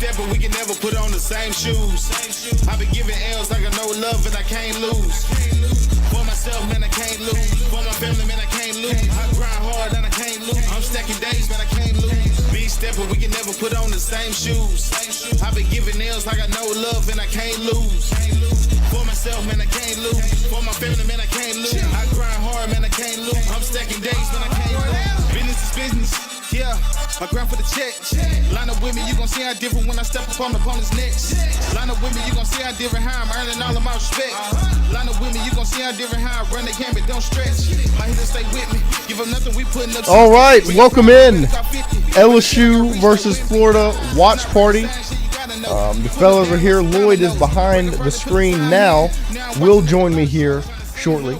stepping, we can never put on the same shoes. I've been giving L's like I know love and I can't lose. For myself, man, I can't lose. For my family, man, I can't lose. I grind hard and I can't lose. I'm stacking days, man, I can't lose. Big stepping, we can never put on the same shoes. I've been giving L's like I know love and I can't lose. For myself, man, I can't lose. For my family, man, I can't lose. I grind hard, man, I can't lose. I'm stacking days, man, I can't lose. Business is business. Yeah, I grind for the check. Line up with me, you gon' see how different when I step up on the opponent's necks. Line up with me, you gon' see how different how I'm earning all of my respect. Line up with me, you gon' see how different how I run the game, but don't stretch. My hitters stay with me. Give them nothing, we putting up. All right, welcome in. LSU versus Florida watch party. The fellas are here. Lloyd is behind the screen now. Will join me here shortly.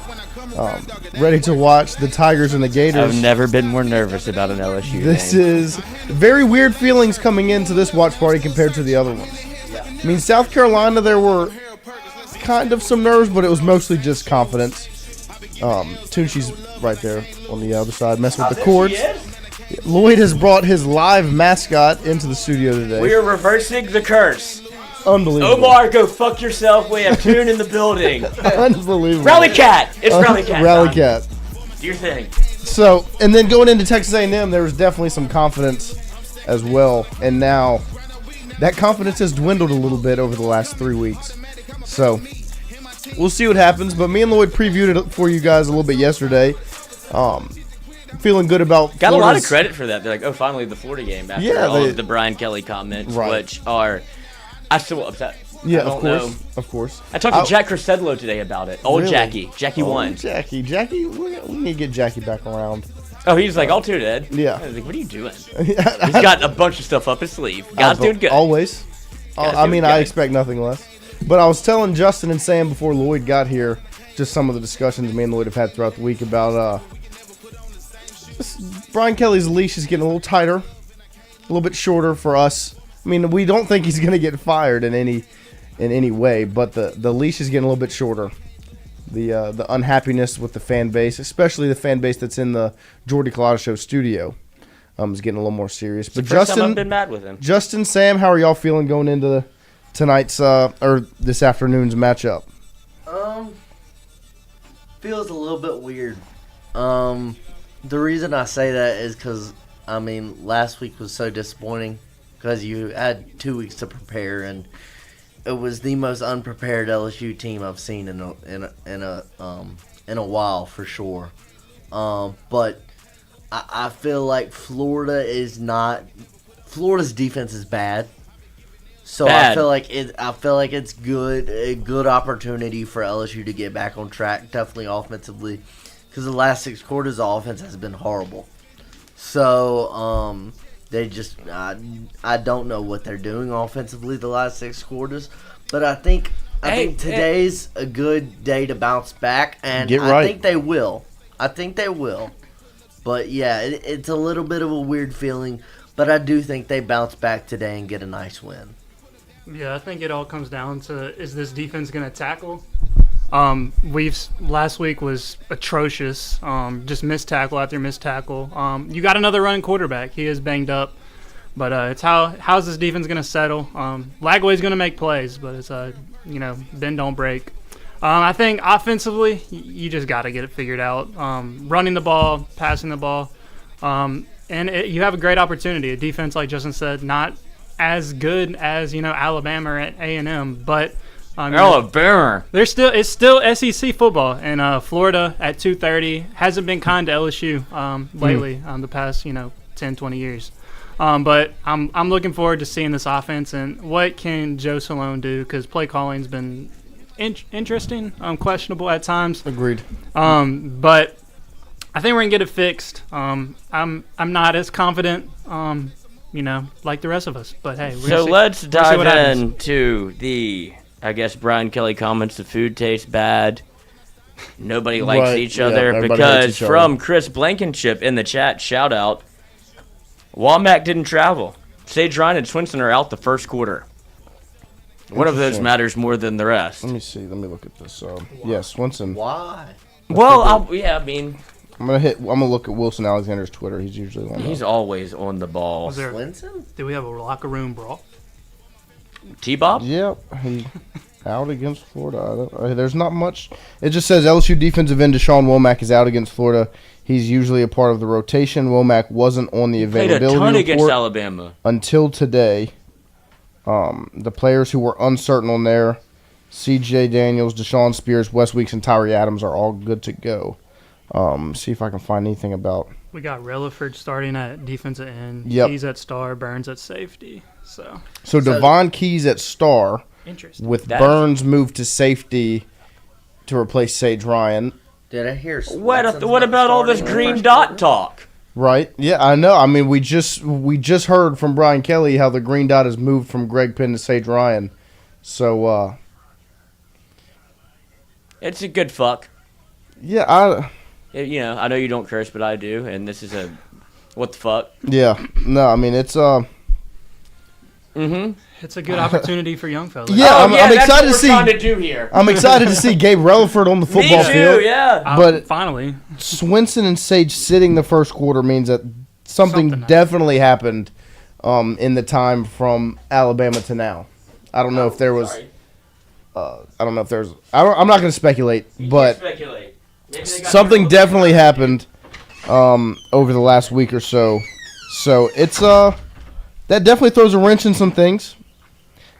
Ready to watch the Tigers and the Gators. I've never been more nervous about an LSU This game. is very weird feelings coming into this watch party compared to the other ones. I mean, South Carolina, there were kind of some nerves, but it was mostly just confidence. Tucci's right there on the other side, messing with the cords. Lloyd has brought his live mascot into the studio today. We are reversing the curse. Unbelievable. Omar, go fuck yourself. We have Tune in the building. Unbelievable. Rally Cat. It's Rally Cat. Rally time. Cat. Do your thing. So, and then going into Texas A&M, there was definitely some confidence as well. And now that confidence has dwindled a little bit over the last 3 weeks. So, we'll see what happens. But me and Lloyd previewed it for you guys a little bit yesterday. Feeling good about Got Florida's. a lot of credit for that. They're like, oh, finally the Florida game after all of the Brian Kelly comments, Right. which are, I'm still upset. Yeah, I don't know. Of course. I talked to Jack Crisedlo today about it. Old Really? Jackie won. Jackie, we need to get Jackie back around. Oh, he's like, all tune in. Yeah. I was like, what are you doing? He's got a bunch of stuff up his sleeve. God's doing good. Always. I mean, I expect nothing less. But I was telling Justin and Sam before Lloyd got here, just some of the discussions me and Lloyd have had throughout the week about Brian Kelly's leash is getting a little tighter, a little bit shorter for us. I mean, we don't think he's going to get fired in any way, but the leash is getting a little bit shorter. The unhappiness with the fan base, especially the fan base that's in the Jordy Culotta Show studio, is getting a little more serious. But Justin, I've been mad with him. Justin, Sam, how are y'all feeling going into tonight's or this afternoon's matchup? Feels a little bit weird. The reason I say that is because, I mean, last week was so disappointing because you had 2 weeks to prepare, and it was the most unprepared LSU team I've seen in a while for sure. But I feel like Florida's defense is bad. So I feel like it's a good opportunity for LSU to get back on track, definitely offensively. Because the last 6 quarters, the offense has been horrible. So, they just, I don't know what they're doing offensively the last 6 quarters. But I think today's a good day to bounce back. And I think they will. But, yeah, it's a little bit of a weird feeling. But I do think they bounce back today and get a nice win. Yeah, I think it all comes down to, is this defense going to tackle? Last week was atrocious. Just missed tackle after missed tackle. You got another running quarterback. He is banged up, but it's how's this defense going to settle? Lagway's going to make plays, but it's bend don't break. I think offensively, you just got to get it figured out. Running the ball, passing the ball, and you have a great opportunity. A defense, like Justin said, not as good as Alabama or at A&M, but. Alabama. It's still SEC football, and Florida at 2:30 hasn't been kind to LSU lately the past 10, 20 years. But I'm looking forward to seeing this offense and what can Joe Salone do, because play calling's been interesting, questionable at times. Agreed. But I think we're gonna get it fixed. I'm not as confident, like the rest of us. But hey, let's dive into the. I guess Brian Kelly comments the food tastes bad. Nobody likes each other because from Chris Blankenship in the chat, shout out, Womack didn't travel. Sage Ryan and Swinson are out the first quarter. One of those matters more than the rest. Let me see. Let me look at this. Yes, Swinson. Why? Well, I mean, I'm gonna look at Wilson Alexander's Twitter. He's usually on. He's always on the ball. Swinson? Do we have a locker room brawl? T-Bob? Yep, he out against Florida. There's not much. It just says LSU defensive end Deshaun Womack is out against Florida. He's usually a part of the rotation. Womack wasn't on the availability Played a ton against report Alabama until today. The players who were uncertain on there, C.J. Daniels, Deshaun Spears, Wes Weeks, and Tyree Adams are all good to go. See if I can find anything about. We got Relaford starting at defensive end. Yep. Keys at star, Burns at safety. So Devon Keys at star, interesting. with Burns moved to safety to replace Sage Ryan. Did I hear? What about all this green dot talk? Right? Yeah, I know. I mean, we just heard from Brian Kelly how the green dot has moved from Greg Penn to Sage Ryan. So, it's a good fuck. Yeah, I know you don't curse, but I do, and this is a what the fuck. Yeah, no, I mean it's It's a good opportunity for young fellas. Yeah, I'm that's excited what to see. we're trying to do here. I'm excited to see Gabe Relaford on the football Me too, field. yeah. But finally, Swinson and Sage sitting the first quarter means that something definitely happened in the time from Alabama to now. I don't know if there was. I don't know if there's. I'm not going to speculate, but Speculate. something definitely happened over the last week or so. So it's that definitely throws a wrench in some things.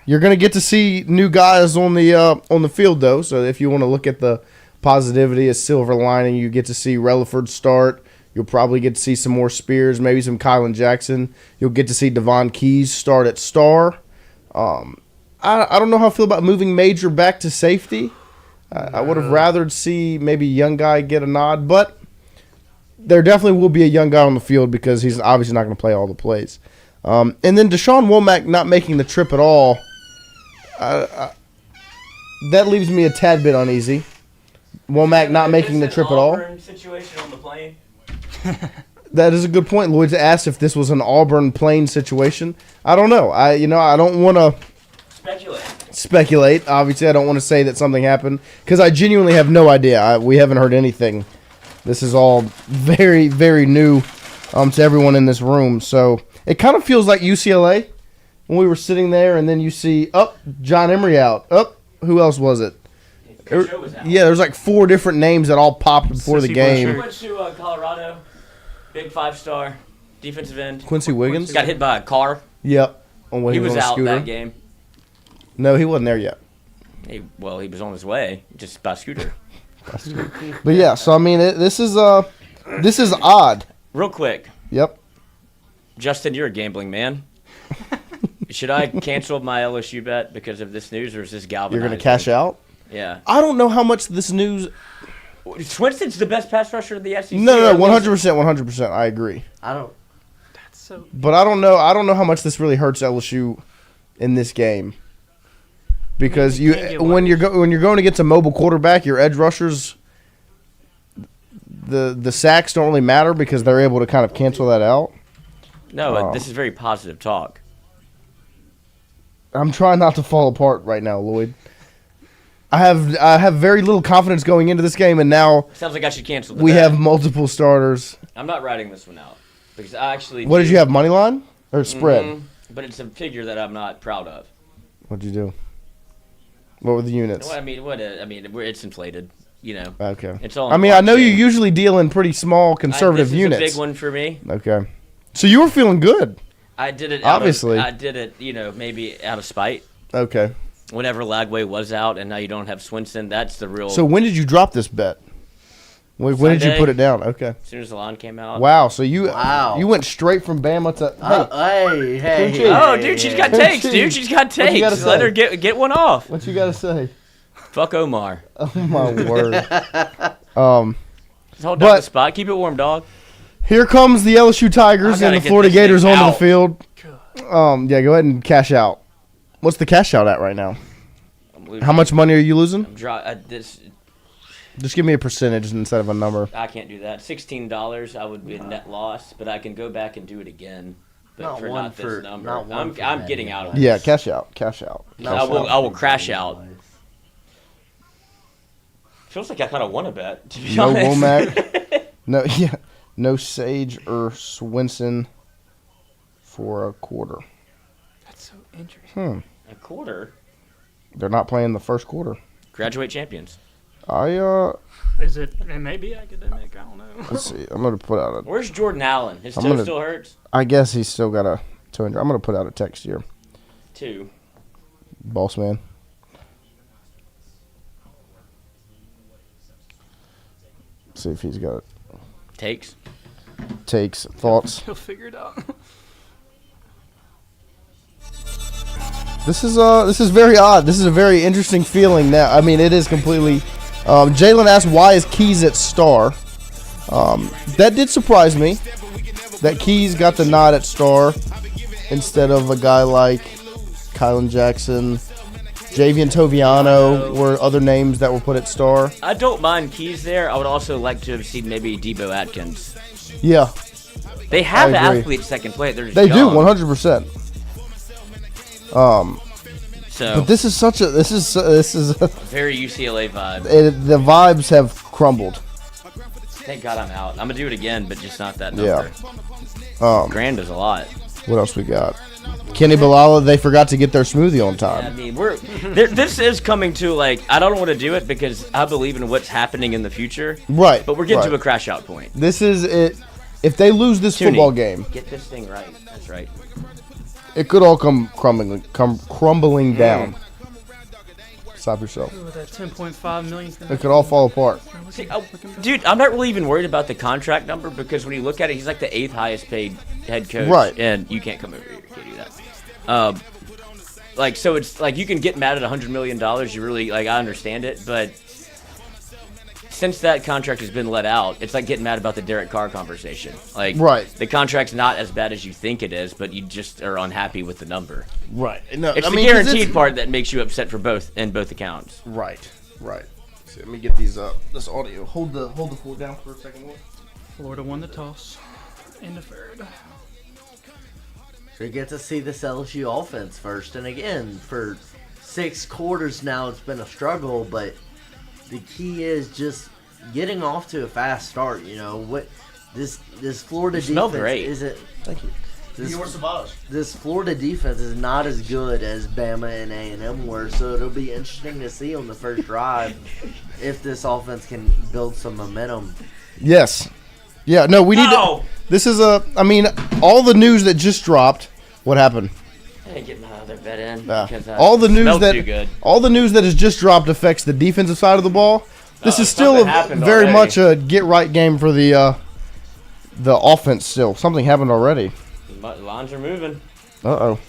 You're going to get to see new guys on the field, though. So if you want to look at the positivity, a silver lining, you get to see Relaford start. You'll probably get to see some more Spears, maybe some Kylan Jackson. You'll get to see Devon Keys start at star. I don't know how I feel about moving Major back to safety. I would have rather see maybe a young guy get a nod, but there definitely will be a young guy on the field because he's obviously not going to play all the plays. And then Deshaun Womack not making the trip at all, that leaves me a tad bit uneasy. Womack not making the trip at all. Situation on the plane. That is a good point. Lloyd's asked if this was an Auburn plane situation. I don't know. I don't want to speculate. Obviously, I don't want to say that something happened because I genuinely have no idea. We haven't heard anything. This is all very, very new to everyone in this room. So it kind of feels like UCLA when we were sitting there, and then you see, John Emery out. Who else was it? Yeah, there's like 4 different names that all popped before the game. He went to Colorado, big 5-star defensive end. Quincy Wiggins got hit by a car. Yep, he was out that game. No, he wasn't there yet. He was on his way, just by scooter. But yeah, so I mean, this is odd. Real quick. Yep. Justin, you're a gambling man. Should I cancel my LSU bet because of this news, or is this galvanizing? You're going to cash out? Yeah. I don't know how much this news. Swinston's the best pass rusher of the SEC. No, 100%. I agree. I don't. That's so. But I don't know how much this really hurts LSU in this game. Because when you're going against a mobile quarterback, your edge rushers, the sacks don't really matter because they're able to kind of cancel that out. No, this is very positive talk. I'm trying not to fall apart right now, Lloyd. I have very little confidence going into this game, and now sounds like I should cancel. We have multiple starters. I'm not writing this one out because I actually. What did you have, money line or spread? Mm-hmm. But it's a figure that I'm not proud of. What'd you do? What were the units? Well, it's inflated. Okay. It's all. I know you usually deal in pretty small conservative units. This is a big one for me. Okay. So you were feeling good. I did it. Obviously. I did it. Maybe out of spite. Okay. Whenever Lagway was out, and now you don't have Swinson, that's the real. So when did you drop this bet? When did you put it down? Okay. As soon as the line came out. Wow. So you went straight from Bama to. Hey. Oh, dude, she's got takes, dude. She's got takes. Let her get one off. What you got to say? Fuck Omar. Oh my word. Just hold down the spot. Keep it warm, dog. Here comes the LSU Tigers and the Florida Gators onto the field. Yeah, go ahead and cash out. What's the cash out at right now? How much money are you losing? Just give me a percentage instead of a number. I can't do that. $16, I would be a net loss, but I can go back and do it again. But not this number. I'm getting out of it. Yeah, cash out. I will crash out. Feels like I kind of won a bet, to be honest. Womack. No Sage or Swinson for a quarter. That's so interesting. A quarter? They're not playing the first quarter. Graduate champions. Is it? It may be academic. I don't know. Let's see. I'm gonna put out a. Where's Jordan Allen? His toe still hurts? I guess he's still got a toe injury. I'm gonna put out a text here. 2. Boss man. See if he's got Takes, thoughts. He'll figure it out. This is very odd. This is a very interesting feeling now. I mean, it is completely. Jalen asked, "Why is Keys at star?" That did surprise me. That Keys got the nod at star instead of a guy like Kylan Jackson, Javian Toviano were other names that were put at star. I don't mind Keys there. I would also like to have seen maybe Debo Atkins. Yeah. They have athletes that can play it. They do, 100%. So, but this is a very UCLA vibe. The vibes have crumbled. Thank God I'm out. I'm gonna do it again, but just not that number. Yeah. Grand is a lot. What else we got? Kenny Balala, they forgot to get their smoothie on time. Yeah, I mean, this is coming to, like, I don't want to do it because I believe in what's happening in the future. Right. But we're getting to a crash out point. This is it. If they lose this football game, get this thing right. That's right. It could all come crumbling down. Stop yourself. Ooh, that $10.5 million. It could all fall apart. See, dude, I'm not really even worried about the contract number because when you look at it, he's like the 8th highest paid head coach. Right. And you can't come over here. You can't do that. Like, so it's like you can get mad at $100 million. You really, like, I understand it. But since that contract has been let out, it's like getting mad about the Derek Carr conversation. Like, the contract's not as bad as you think it is, but you just are unhappy with the number. Right. No, it's the guaranteed part that makes you upset for both accounts. Right. See, let me get these up. This audio. Hold the floor down for a second. Florida won the toss in the third. So you get to see this LSU offense first, and again, for 6 quarters now, it's been a struggle, but the key is just getting off to a fast start. You know what? This Florida defense isn't. Thank you. This Florida defense is not as good as Bama and A&M were, so it'll be interesting to see on the first drive if this offense can build some momentum. Yes. Yeah. No, we need to. This is I mean, all the news that just dropped. What happened? I didn't get my other bet in because all the news that has just dropped affects the defensive side of the ball. This is still very much a get right game for the offense. Still, something happened already. Lines are moving. Uh-oh.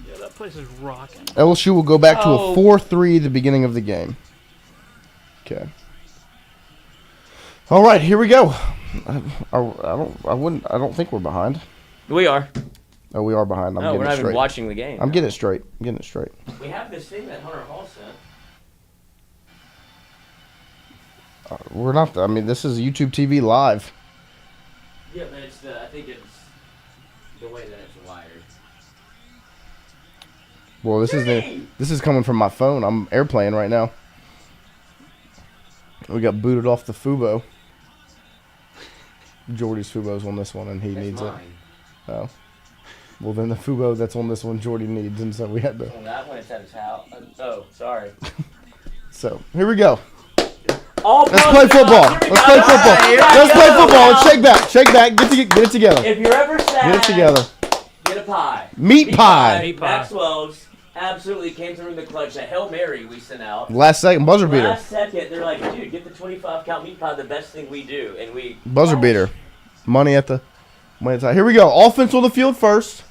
Yeah, that place is rocking. LSU will go back to a 4-3 at the beginning of the game. Okay. All right, here we go. I don't think we're behind. We are. Oh, we are behind. No, we're not even watching the game. I'm getting it straight. We have this thing that Hunter Hall sent. We're not. I mean, this is YouTube TV live. Yeah, but I think it's the way that it's wired. Well, this is coming from my phone. I'm airplaying right now. We got booted off the Fubo. Jordy's Fubo's on this one, and he needs mine. it. Oh. Well, then the Fubo that's on this one, Jordy needs, and so we had to. On that one, it's at his house. Oh, sorry. So here we go. Let's play football. Let's play football. Shake back. Get it together. If you're ever sad, get it together. Get a pie. Meat pie. Maxwell's absolutely came through in the clutch. A Hail Mary we sent out. Last second buzzer beater. Last second, they're like, dude, get the 25 count meat pie. The best thing we do, and we buzzer beater. Money at the time. Here we go. Offense on the field first.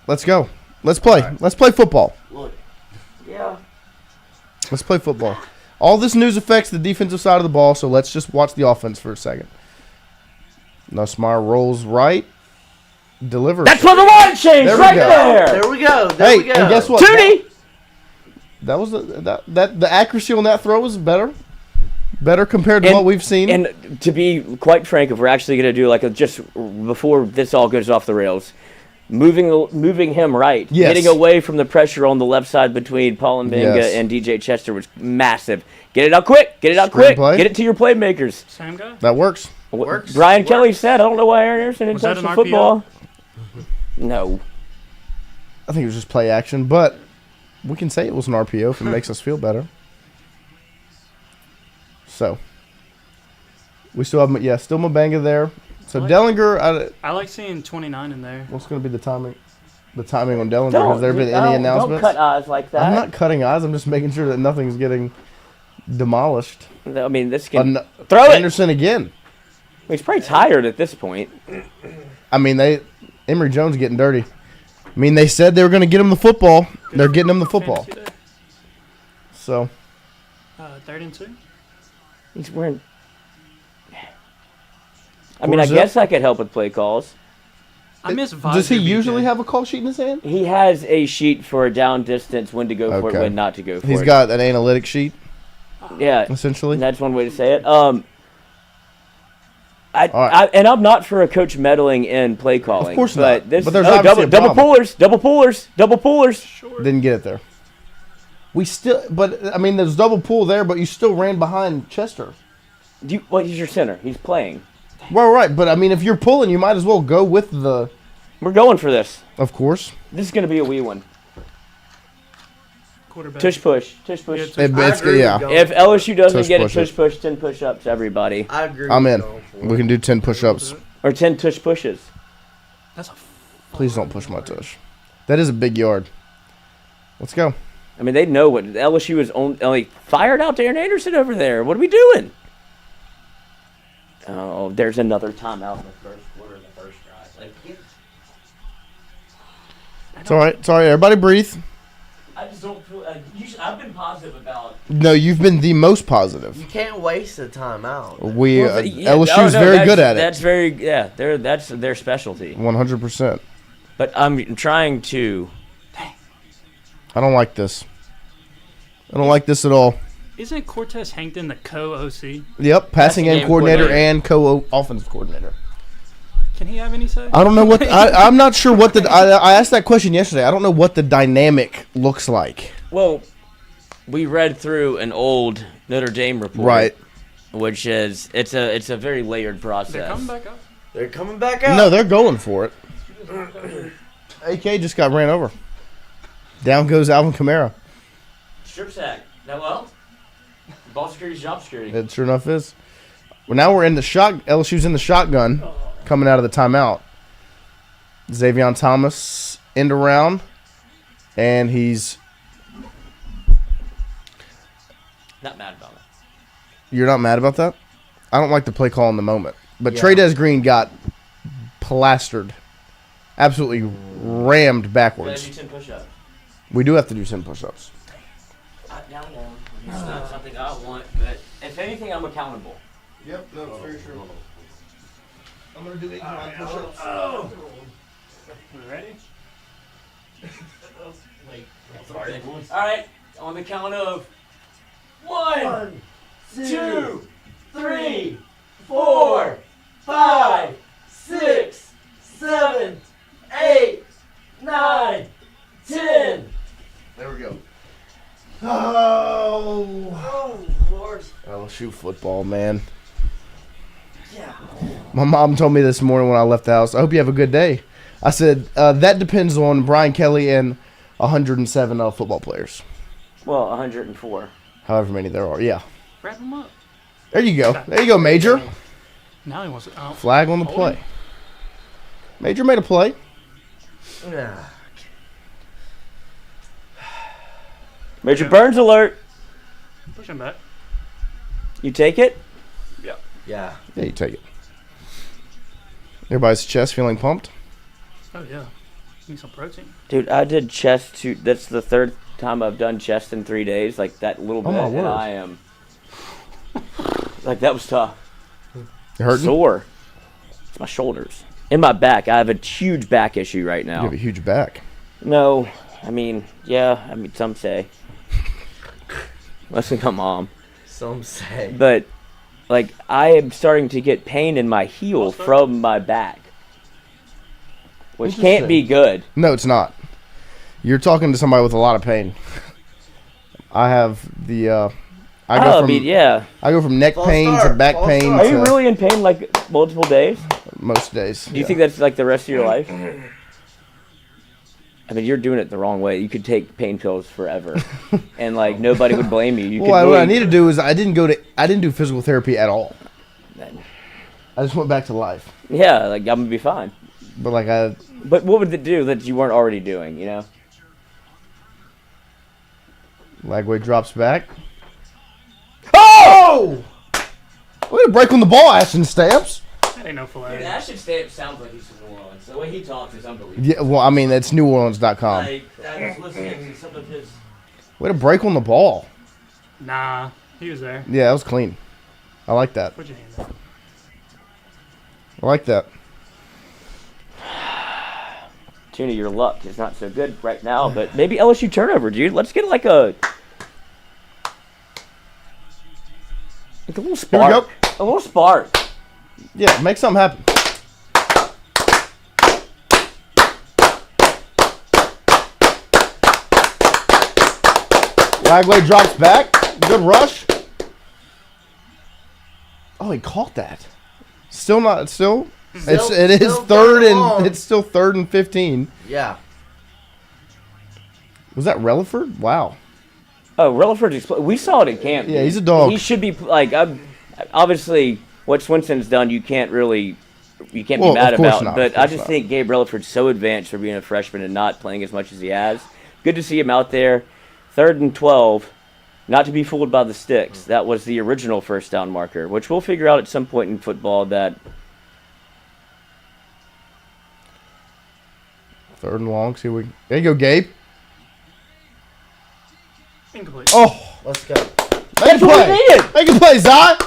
Let's go. Let's play. Right. Let's play football. Look. Yeah. Let's play football. All this news affects the defensive side of the ball, so let's just watch the offense for a second. Nussmeyer rolls right. Delivers. That's for the line change there There we go. And guess what? Tootie! That was the accuracy on that throw was better. Better compared to what we've seen. And to be quite frank, if we're actually going to do like just before this all goes off the rails, moving him right, getting away from the pressure on the left side between Paul Mbenga and DJ Chester was massive. Get it out quick. Get it to your playmakers. Same guy. That works. Brian Kelly said, I don't know why Aaron Anderson didn't touch the football. No. I think it was just play action, but we can say it was an RPO if it makes us feel better. So, we still have, still Mabanga there. So, Dellinger. I like seeing 29 in there. What's going to be the timing? The timing on Dellinger? Has there been any announcements? Don't cut eyes like that. I'm not cutting eyes. I'm just making sure that nothing's getting demolished. I mean, this can throw it. Anderson again. He's probably tired at this point. I mean, Emory Jones getting dirty. I mean, they said they were going to get him the football. They're getting him the football. So. 3rd and 2. He's wearing. I mean, I guess I could help with play calls. I miss Visor. Does he usually have a call sheet in his hand? He has a sheet for a down distance, when to go for it, when not to go for it. He's got an analytic sheet. Yeah, essentially. That's one way to say it. I'm not for a coach meddling in play calling. Of course not. But there's double pullers. Sure. Didn't get it there. But I mean, there's double pull there, but you still ran behind Chester. He's your center. He's playing. Well, right, but I mean, if you're pulling, you might as well go with the. We're going for this. Of course. This is going to be a wee one. Quarterback. Tush push. Yeah. If LSU doesn't get it, tush push, 10 push-ups, everybody. I agree. I'm in. We can do 10 push-ups. Or 10 tush pushes. Please don't push my tush. That is a big yard. Let's go. I mean, they know what LSU is only fired out Darren Anderson over there. What are we doing? Oh, there's another timeout in the first quarter of the first drive. It's all right. It's all right. Everybody breathe. I just don't feel. I've been positive about. No, you've been the most positive. You can't waste a timeout. LSU's very good at it. That's very that's their specialty. 100%. But I'm trying to. I don't like this. I don't like this at all. Isn't Cortez Hankton the co-OC? Yep, passing game coordinator and co-offensive coordinator. Can he have any say? I don't know what I'm not sure what I asked that question yesterday. I don't know what the dynamic looks like. Well, we read through an old Notre Dame report, right? Which is it's a very layered process. They're coming back up. No, they're going for it. AK just got ran over. Down goes Alvin Kamara. Strip sack. Now, well, ball security, job security. It sure enough is. Well, now we're in the LSU's in the shotgun, coming out of the timeout. Xavier Thomas end around, and he's not mad about it. You're not mad about that? I don't like the play call in the moment, but Trey'Dez Green got plastered, absolutely rammed backwards. We gotta do 10 push-ups. We do have to do 10 push-ups. No. It's not something I want, but if anything, I'm accountable. Yep, that's very true. I'm going to do 8 push-ups. Oh. Ready? All right, on the count of 1, 2, 3, 4, 5, 6, 7, 8, 9, 10. There we go. Oh, Lord. LSU football, man. Yeah. My mom told me this morning when I left the house, I hope you have a good day. I said, that depends on Brian Kelly and 107 football players. Well, 104. However many there are, yeah. Wrap them up. There you go. There you go, Major. Now he wants to. Flag on the play. Major made a play. Yeah. Major Burns alert. Push him back. You take it? Yeah. Yeah. Yeah, you take it. Everybody's chest feeling pumped? Oh, yeah. Need some protein. Dude, I did chest that's the third time I've done chest in 3 days. Like that little bit. My word. And I am. Like that was tough. You hurting? Sore. It's my shoulders. In my back. I have a huge back issue right now. You have a huge back. No. I mean, yeah. I mean, some say. Listen to Mom. Some say. But, like, I am starting to get pain in my heel from my back. Which can't be good. No, it's not. You're talking to somebody with a lot of pain. I have the, I go from neck pain to back pain. Are you really in pain, like, multiple days? Most days. Do you think that's, like, the rest of your life? I mean, you're doing it the wrong way. You could take pain pills forever, and like nobody would blame you. What I need to do is I didn't do physical therapy at all. I just went back to life. Yeah, like I'm gonna be fine. But But what would it do that you weren't already doing? You know. Lagway drops back. Oh! Way to break on the ball, Ashton Stamps. That ain't no flag. Ashton Stamps sounds like he's from New Orleans. The way he talks is unbelievable. Yeah, well, I mean, that's NewOrleans.com. I was listening to some of his. Way to break on the ball. Nah, he was there. Yeah, that was clean. I like that. Put your hand up. I like that. Tuna, your luck is not so good right now, but maybe LSU turnover, dude. Let's get like a little spark. Here we go. A little spark. Yeah, make something happen. Lagway drops back. Good rush. Oh, he caught that. Still not. It is third and it's still 3rd and 15. Yeah. Was that Relaford? Wow. Oh, Relaford. We saw it in camp. Yeah, he's a dog. He should be like. Obviously, what Swinson's done, you can't be mad about. But I just think Gabe Relaford's so advanced for being a freshman and not playing as much as he has. Good to see him out there. 3rd and 12. Not to be fooled by the sticks. That was the original first down marker, which we'll figure out at some point in football that. 3rd and long. See we. There you go, Gabe. Incomplete. Oh, Let's go. make a play. Make a play, Zai.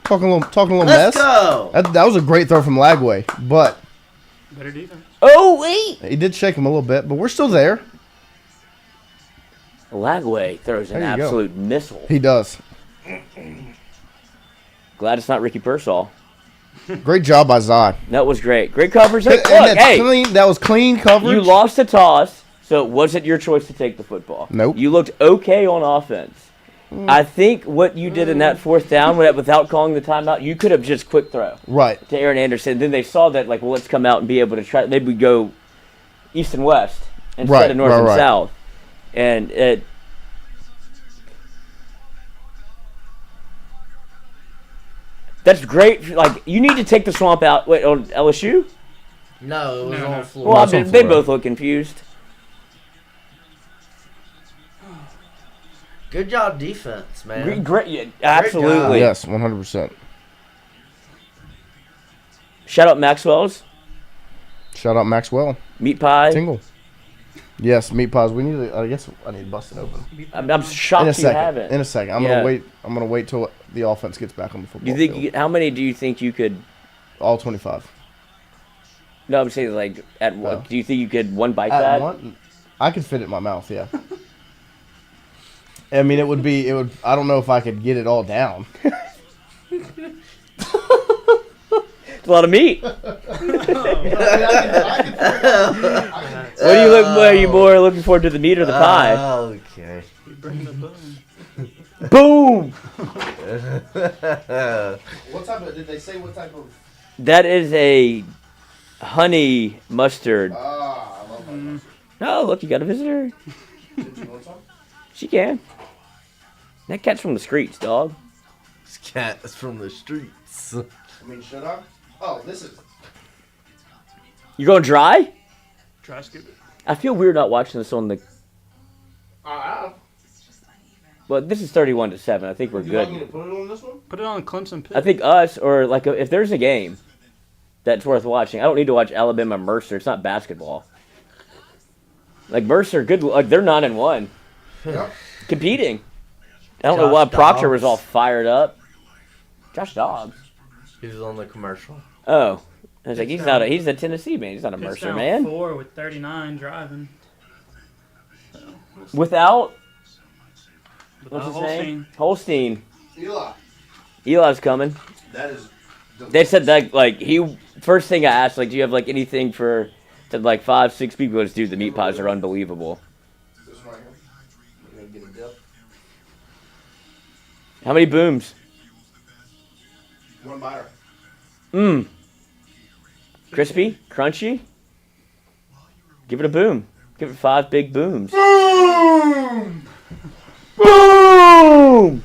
Talking a little mess. Let's go. That was a great throw from Lagway, but Better defense. Oh wait. he did shake him a little bit. But we're still there. Lagway throws an There you go. absolute missile. He does. Glad it's not Ricky Pearsall. Great job by Zai. That was great. Great coverage. Hey, And look, hey, clean. That was clean coverage. you lost a toss, so it wasn't your choice to take the football. Nope. You looked okay on offense. I think what you did in that 4th down without calling the timeout, you could have just quick throw Right. to Aaron Anderson. Then they saw that, like, well, let's come out and be able to try. Maybe we go east and west instead of north and south. And that's great. Like, you need to take the swamp out. Wait, on LSU? No, it was on Florida. Well, I mean, they both look confused. Good job defense, man. Great, yeah, absolutely. Yes, 100%. Shout out Maxwell's. Shout out Maxwell. Meat pie. Tingle. Yes, meat pies. We need to. I guess I need to bust it open. I'm shocked you haven't. In a second. I'm gonna wait. I'm gonna wait till the offense gets back on the football field. How many do you think you could? All 25. No, I'm saying like at what? No. Do you think you could one bite At that? one, I could fit it in my mouth. Yeah. I mean, it would. I don't know if I could get it all down. It's a lot of meat. What are you more looking forward to, the meat or the pie? Okay. You bring the boom. Boom! What type of? Did they say what type of? That is a honey mustard. Ah, I love honey mustard. Oh, look, you got a visitor. Did you want some? She can. That cat's from the streets, dog. This cat is from the streets. I mean, should I? Oh, this is. You going dry? Try scoop it. I feel weird not watching this on the. Well, this is 31-7. I think we're You good. want me to put it on this one? Put it on Clemson Pitt. I think us, or like if there's a game that's worth watching, I don't need to watch Alabama Mercer. It's not basketball. Like Mercer, good. Like they're 9-1, Yep. competing. I don't know Josh why Proctor was Dobbs. all fired up. Josh Dobbs. He was on the commercial. Oh, I was like, he's a Tennessee man. He's not a Pitt's Mercer down man. 4 with 39 driving. Without Without what's his name? Holstein. Holstein. Eli. Eli's coming. That is. They said that like first thing I asked, like, do you have like anything for to like 5-6 people? Just dude, the meat pies are unbelievable. This one right here. We're gonna get a dip. How many booms? One biter. Mmm. Crispy, crunchy. Give it a boom. Give it 5 big booms. Boom! Boom!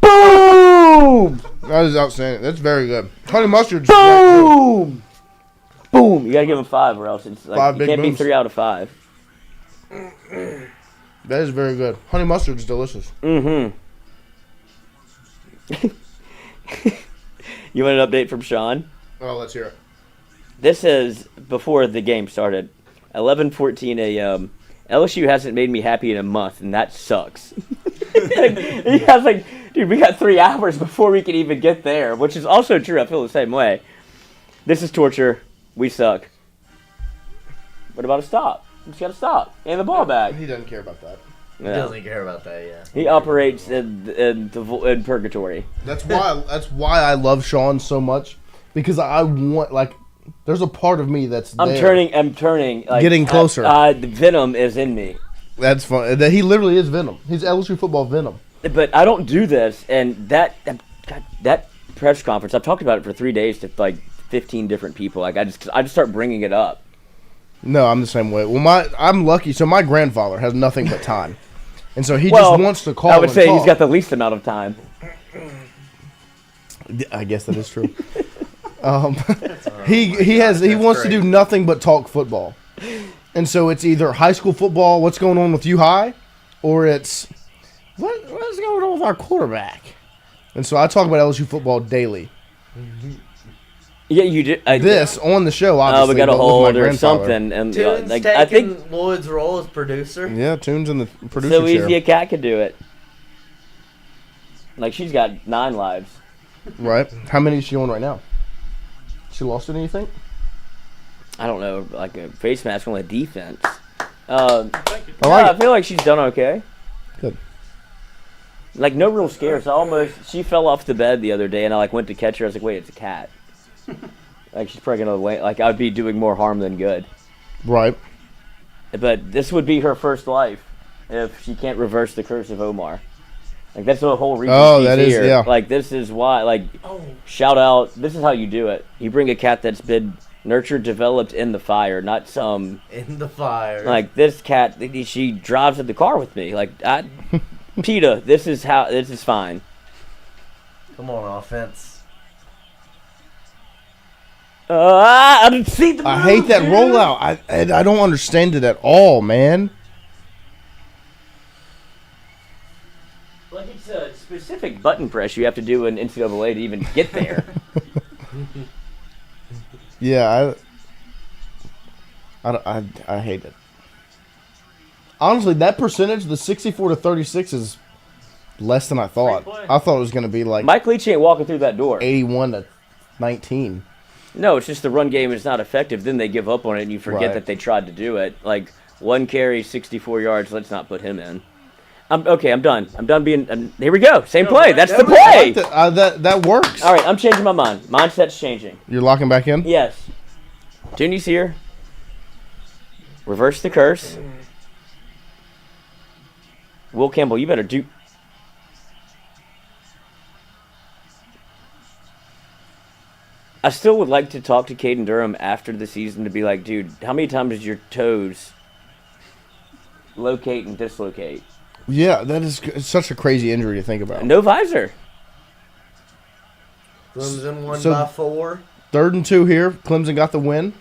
Boom! That is outstanding. That's very good. Honey mustard. Boom! Boom! You gotta give them 5 or else it's like 5 you big can't booms. be 3 out of 5. That is very good. Honey mustard is delicious. Mm-hmm. You want an update from Sean? Oh, let's hear it. This is before the game started. 11:14 a.m. LSU hasn't made me happy in a month, and that sucks. He has like, dude, we got 3 hours before we can even get there, which is also true. I feel the same way. This is torture. We suck. What about a stop? You just got to stop. And the ball back. He doesn't care about that. He doesn't care about that, yeah. He operates in purgatory. That's why I love Sean so much, because I want, like, there's a part of me that's I'm turning. Like, getting closer. The venom is in me. That's fun. That he literally is Venom. He's LSU football Venom. But I don't do this, and that press conference, I've talked about it for 3 days to like 15 different people. Like I just start bringing it up. No, I'm the same way. Well, I'm lucky. So my grandfather has nothing but time, and so he just wants to call. I would say talk. he's got the least amount of time. I guess that is true. He wants to do nothing but talk football, and so it's either high school football, what's going on with you high, or it's what's going on with our quarterback. And so I talk about LSU football daily. Yeah, you do. This on the show, obviously. We got a hold or grandfather. something, and Tune's like taking I think Lloyd's role as producer. Yeah, Tune's in the producer so chair. easy a cat could do it. Like she's got 9 lives. Right? How many is she on right now? She lost it, anything? I don't know, like a face mask on the defense. I I feel like she's done okay. Good. Like no real scares. She fell off the bed the other day, and I like went to catch her. I was like, wait, it's a cat. Like she's probably gonna wait. Like I'd be doing more harm than good. Right. But this would be her first life if she can't reverse the curse of Omar. Like that's the whole reason she's here. Yeah. Like this is why. Like shout out. This is how you do it. You bring a cat that's been nurtured, developed in the fire, not some in the fire. Like this cat, she drives in the car with me. Like PETA, this is fine. Come on, offense. I didn't see the move, I hate that dude. rollout. I don't understand it at all, man. Like it's a specific button press you have to do in NCAA to even get there. Yeah, I hate it. Honestly, that percentage, the 64-36, is less than I thought. I thought it was going to be like Mike Leach ain't walking through that door. 81-19. No, it's just the run game is not effective. Then they give up on it, and you forget that they tried to do it. Like 1 carry, 64 yards. Let's not put him in. I'm done. I'm done being. Here we go. Same play. That's the play. That works. All right, I'm changing my mind. Mindset's changing. You're locking back in? Yes. Junie's here. Reverse the curse. Will Campbell, you better do. I still would like to talk to Caden Durham after the season to be like, dude, how many times did your toes locate and dislocate? Yeah, that is such a crazy injury to think about. No visor. Clemson won by 4. 3rd and 2 here. Clemson got the win.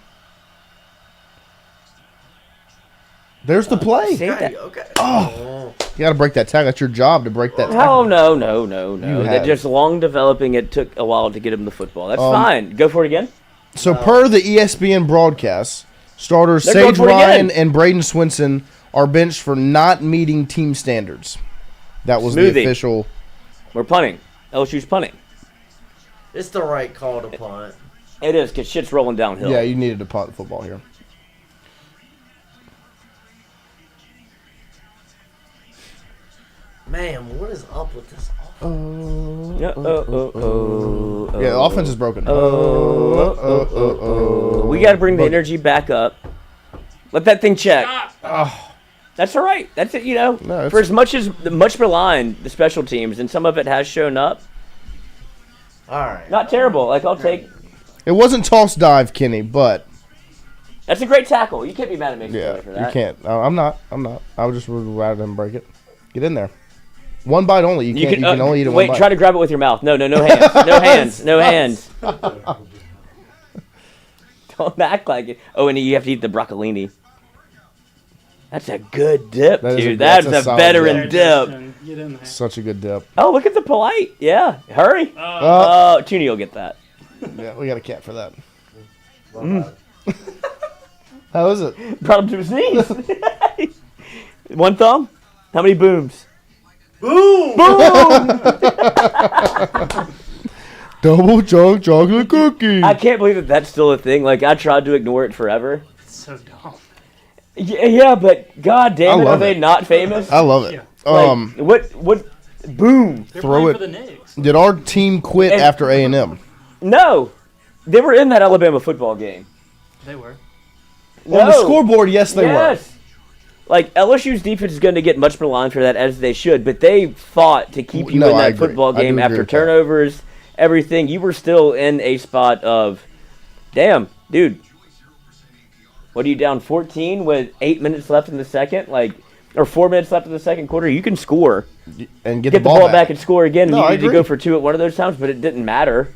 There's the play. Okay. Oh, you got to break that tackle. That's your job to break that tackle. Oh, no. They're just long developing. It took a while to get him the football. That's fine. Go for it again. So per the ESPN broadcast, starters Sage Ryan and Braden Swinson are benched for not meeting team standards. That was the official. We're punting. LSU's punting. It's the right call to punt. It is, because shit's rolling downhill. Yeah, you needed to punt football here. Man, what is up with this offense? Yeah, the offense is broken. We got to bring the energy back up. Let that thing check. That's all right. That's it, No, for as much maligned the special teams, and some of it has shown up. All right. Not terrible. Like, I'll take. It wasn't toss dive, Kenny, but That's a great tackle. You can't be mad at Mason Yeah, Taylor for that. you can't. I'm not. I would just rather him break it. Get in there. One bite only. You can only eat it one bite. Wait, try to grab it with your mouth. No hands. No hands. Don't act like it. Oh, and you have to eat the broccolini. That's a good dip, dude. That's a veteran dip. Get in there. Such a good dip. Oh, look at the polite. Yeah, hurry. Tooney will get that. Yeah, we got a cat for that. How is it? Brought him to his knees. One thumb. How many booms? Boom! Boom! Double chunk chocolate cookie. I can't believe that's still a thing. Like, I tried to ignore it forever. It's so dumb. Yeah, but god damn it, are they not famous? I love it. Like, what? Boom! They're Throw playing it. for the Knicks. Did our team quit after A&M? No, they were in that Alabama football game. They were. On the scoreboard, yes, they were. Like, LSU's defense is going to get much maligned for that, as they should, but they fought to keep you in that football game after turnovers, everything. You were still in a spot of, damn, dude, what are you down 14 with 8 minutes left in the second? Like, or 4 minutes left in the second quarter? You can score. And get the ball back and score again. No, you needed to go for 2 at one of those times, but it didn't matter.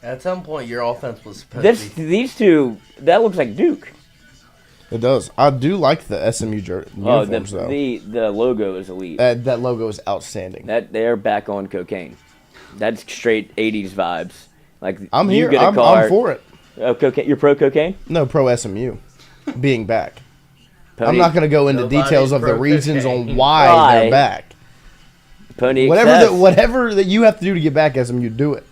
At some point, your offense was supposed to be... These two, that looks like Duke. It does. I do like the SMU uniforms, though. The logo is elite. That logo is outstanding. They're back on cocaine. That's straight 80s vibes. Like, I'm you here. get a I'm card. for it. Cocaine. You're pro cocaine? No, pro SMU being back. Pony, I'm not going to go into details of the reasons on why they're back. Pony whatever that you have to do to get back, SMU, do it.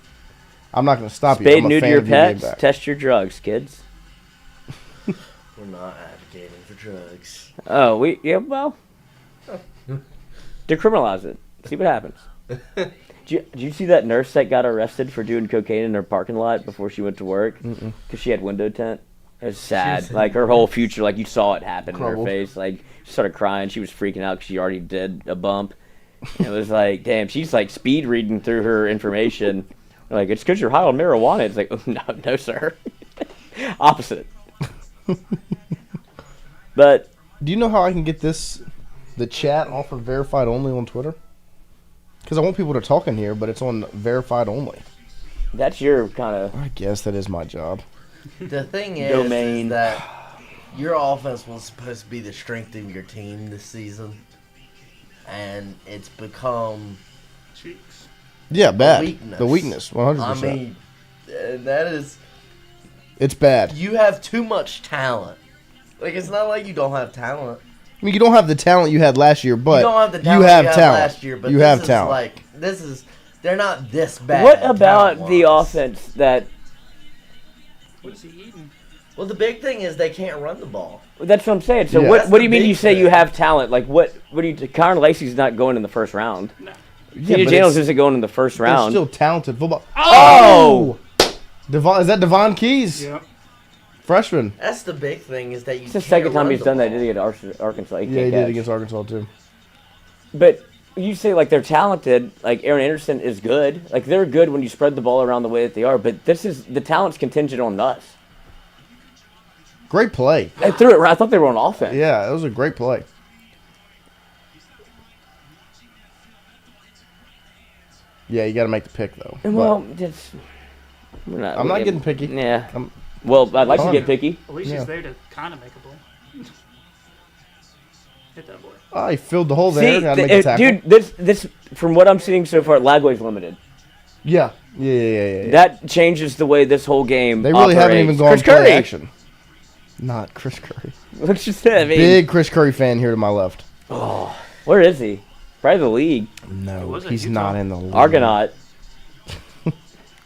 I'm not going to stop you. I'm a neuter fan your of you getting pets. back. Test your drugs, kids. We're not advocating for drugs. Oh, well, decriminalize it. See what happens. Did you see that nurse that got arrested for doing cocaine in her parking lot before she went to work? Because she had window tint. It was sad. Like, her whole future, like, you saw it happen in her face. Like, she started crying. She was freaking out because she already did a bump. And it was like, damn, she's, like, speed reading through her information. Like, it's because you're high on marijuana. It's like, oh, no, sir. Opposite. But do you know how I can get the chat off of verified only on Twitter? Because I want people to talk in here, but it's on verified only. That's your kind of... I guess that is my job. The thing is that your offense was supposed to be the strength of your team this season, and it's become... Cheeks. Yeah, bad. Weakness. The weakness, 100%. I mean, that is... It's bad. You have too much talent. Like, it's not like you don't have talent. I mean, you don't have the talent you had last year, but you don't have the talent you have had talent. Last year, but you have talent. They're not this bad. What about the offense that... What's he eating? Well, the big thing is they can't run the ball. That's what I'm saying. So what do you mean you say you have talent? Like, what do you... Connor Lacey's not going in the first round. No. Yeah, Daniels isn't going in the first round. They're still talented football. Oh! Is that Devon Keys? Yep. Freshman. That's the big thing is that you. It's the second time he's done that. Did he at Arkansas? Yeah, he did against Arkansas too. But you say like they're talented. Like Aaron Anderson is good. Like they're good when you spread the ball around the way that they are. But the talent's contingent on Nuss. Great play. They threw it right. I thought they were on offense. Yeah, it was a great play. Yeah, you got to make the pick though. Well, I'm not getting picky. Yeah. Well, I'd like to get picky. At least he's there to kind of make a play. Hit that boy. Oh, he filled the hole there. Gotta make a tackle. Dude, this from what I'm seeing so far, Lagway's limited. Yeah. That changes the way this whole game They really operates. haven't even gone play action. Not Chris Curry. What's just that? I mean, big Chris Curry fan here to my left. Oh, where is he? Probably the league. No, he's not in the league. Argonaut.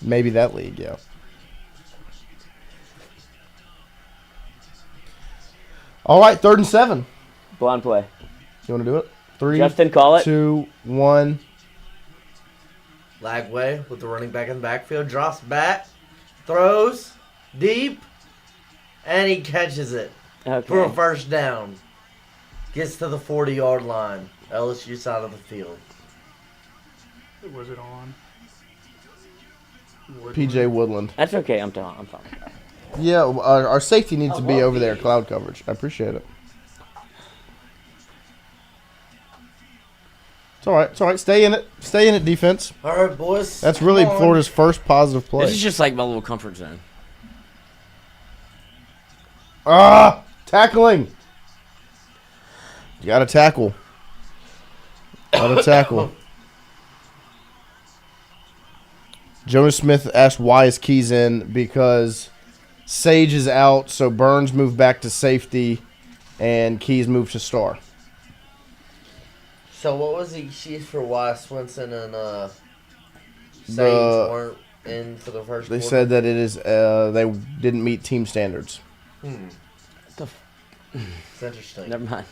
Maybe that league, yeah. All right, 3rd and 7. Blind play. You want to do it? 3, Justin, call it. 2, 1. Lagway with the running back in the backfield. Drops back. Throws. Deep. And he catches it for a first down. Gets to the 40-yard line. LSU side of the field. Was it on? PJ Woodland. That's okay. I'm fine with that. Yeah, our safety needs to be over there. Cloud coverage. I appreciate it. It's all right. It's all right. Stay in it. Stay in it, defense. All right, boys. That's really Florida's first positive play. This is just like my little comfort zone. Tackling. You got to tackle. Got to tackle. Jonas Smith asked why is Keys in, because Sage is out, so Burns moved back to safety, and Keys moved to star. So what was the excuse for why Swinson and Sage weren't in for the first They quarter? said that it is they didn't meet team standards. It's interesting. Never mind.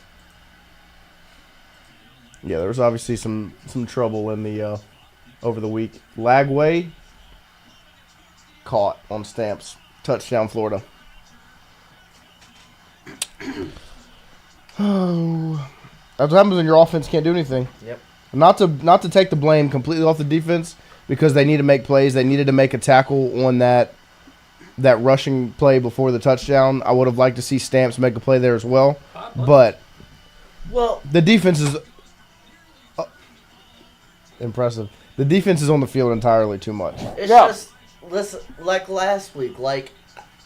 Yeah, there was obviously some trouble in the over the week. Lagway caught on Stamps. Touchdown, Florida. Oh, that's what happens when your offense can't do anything. Yep. Not to take the blame completely off the defense, because they need to make plays. They needed to make a tackle on that rushing play before the touchdown. I would have liked to see Stamps make a play there as well, but the defense is impressive. The defense is on the field entirely too much. It's just, listen, like last week, like,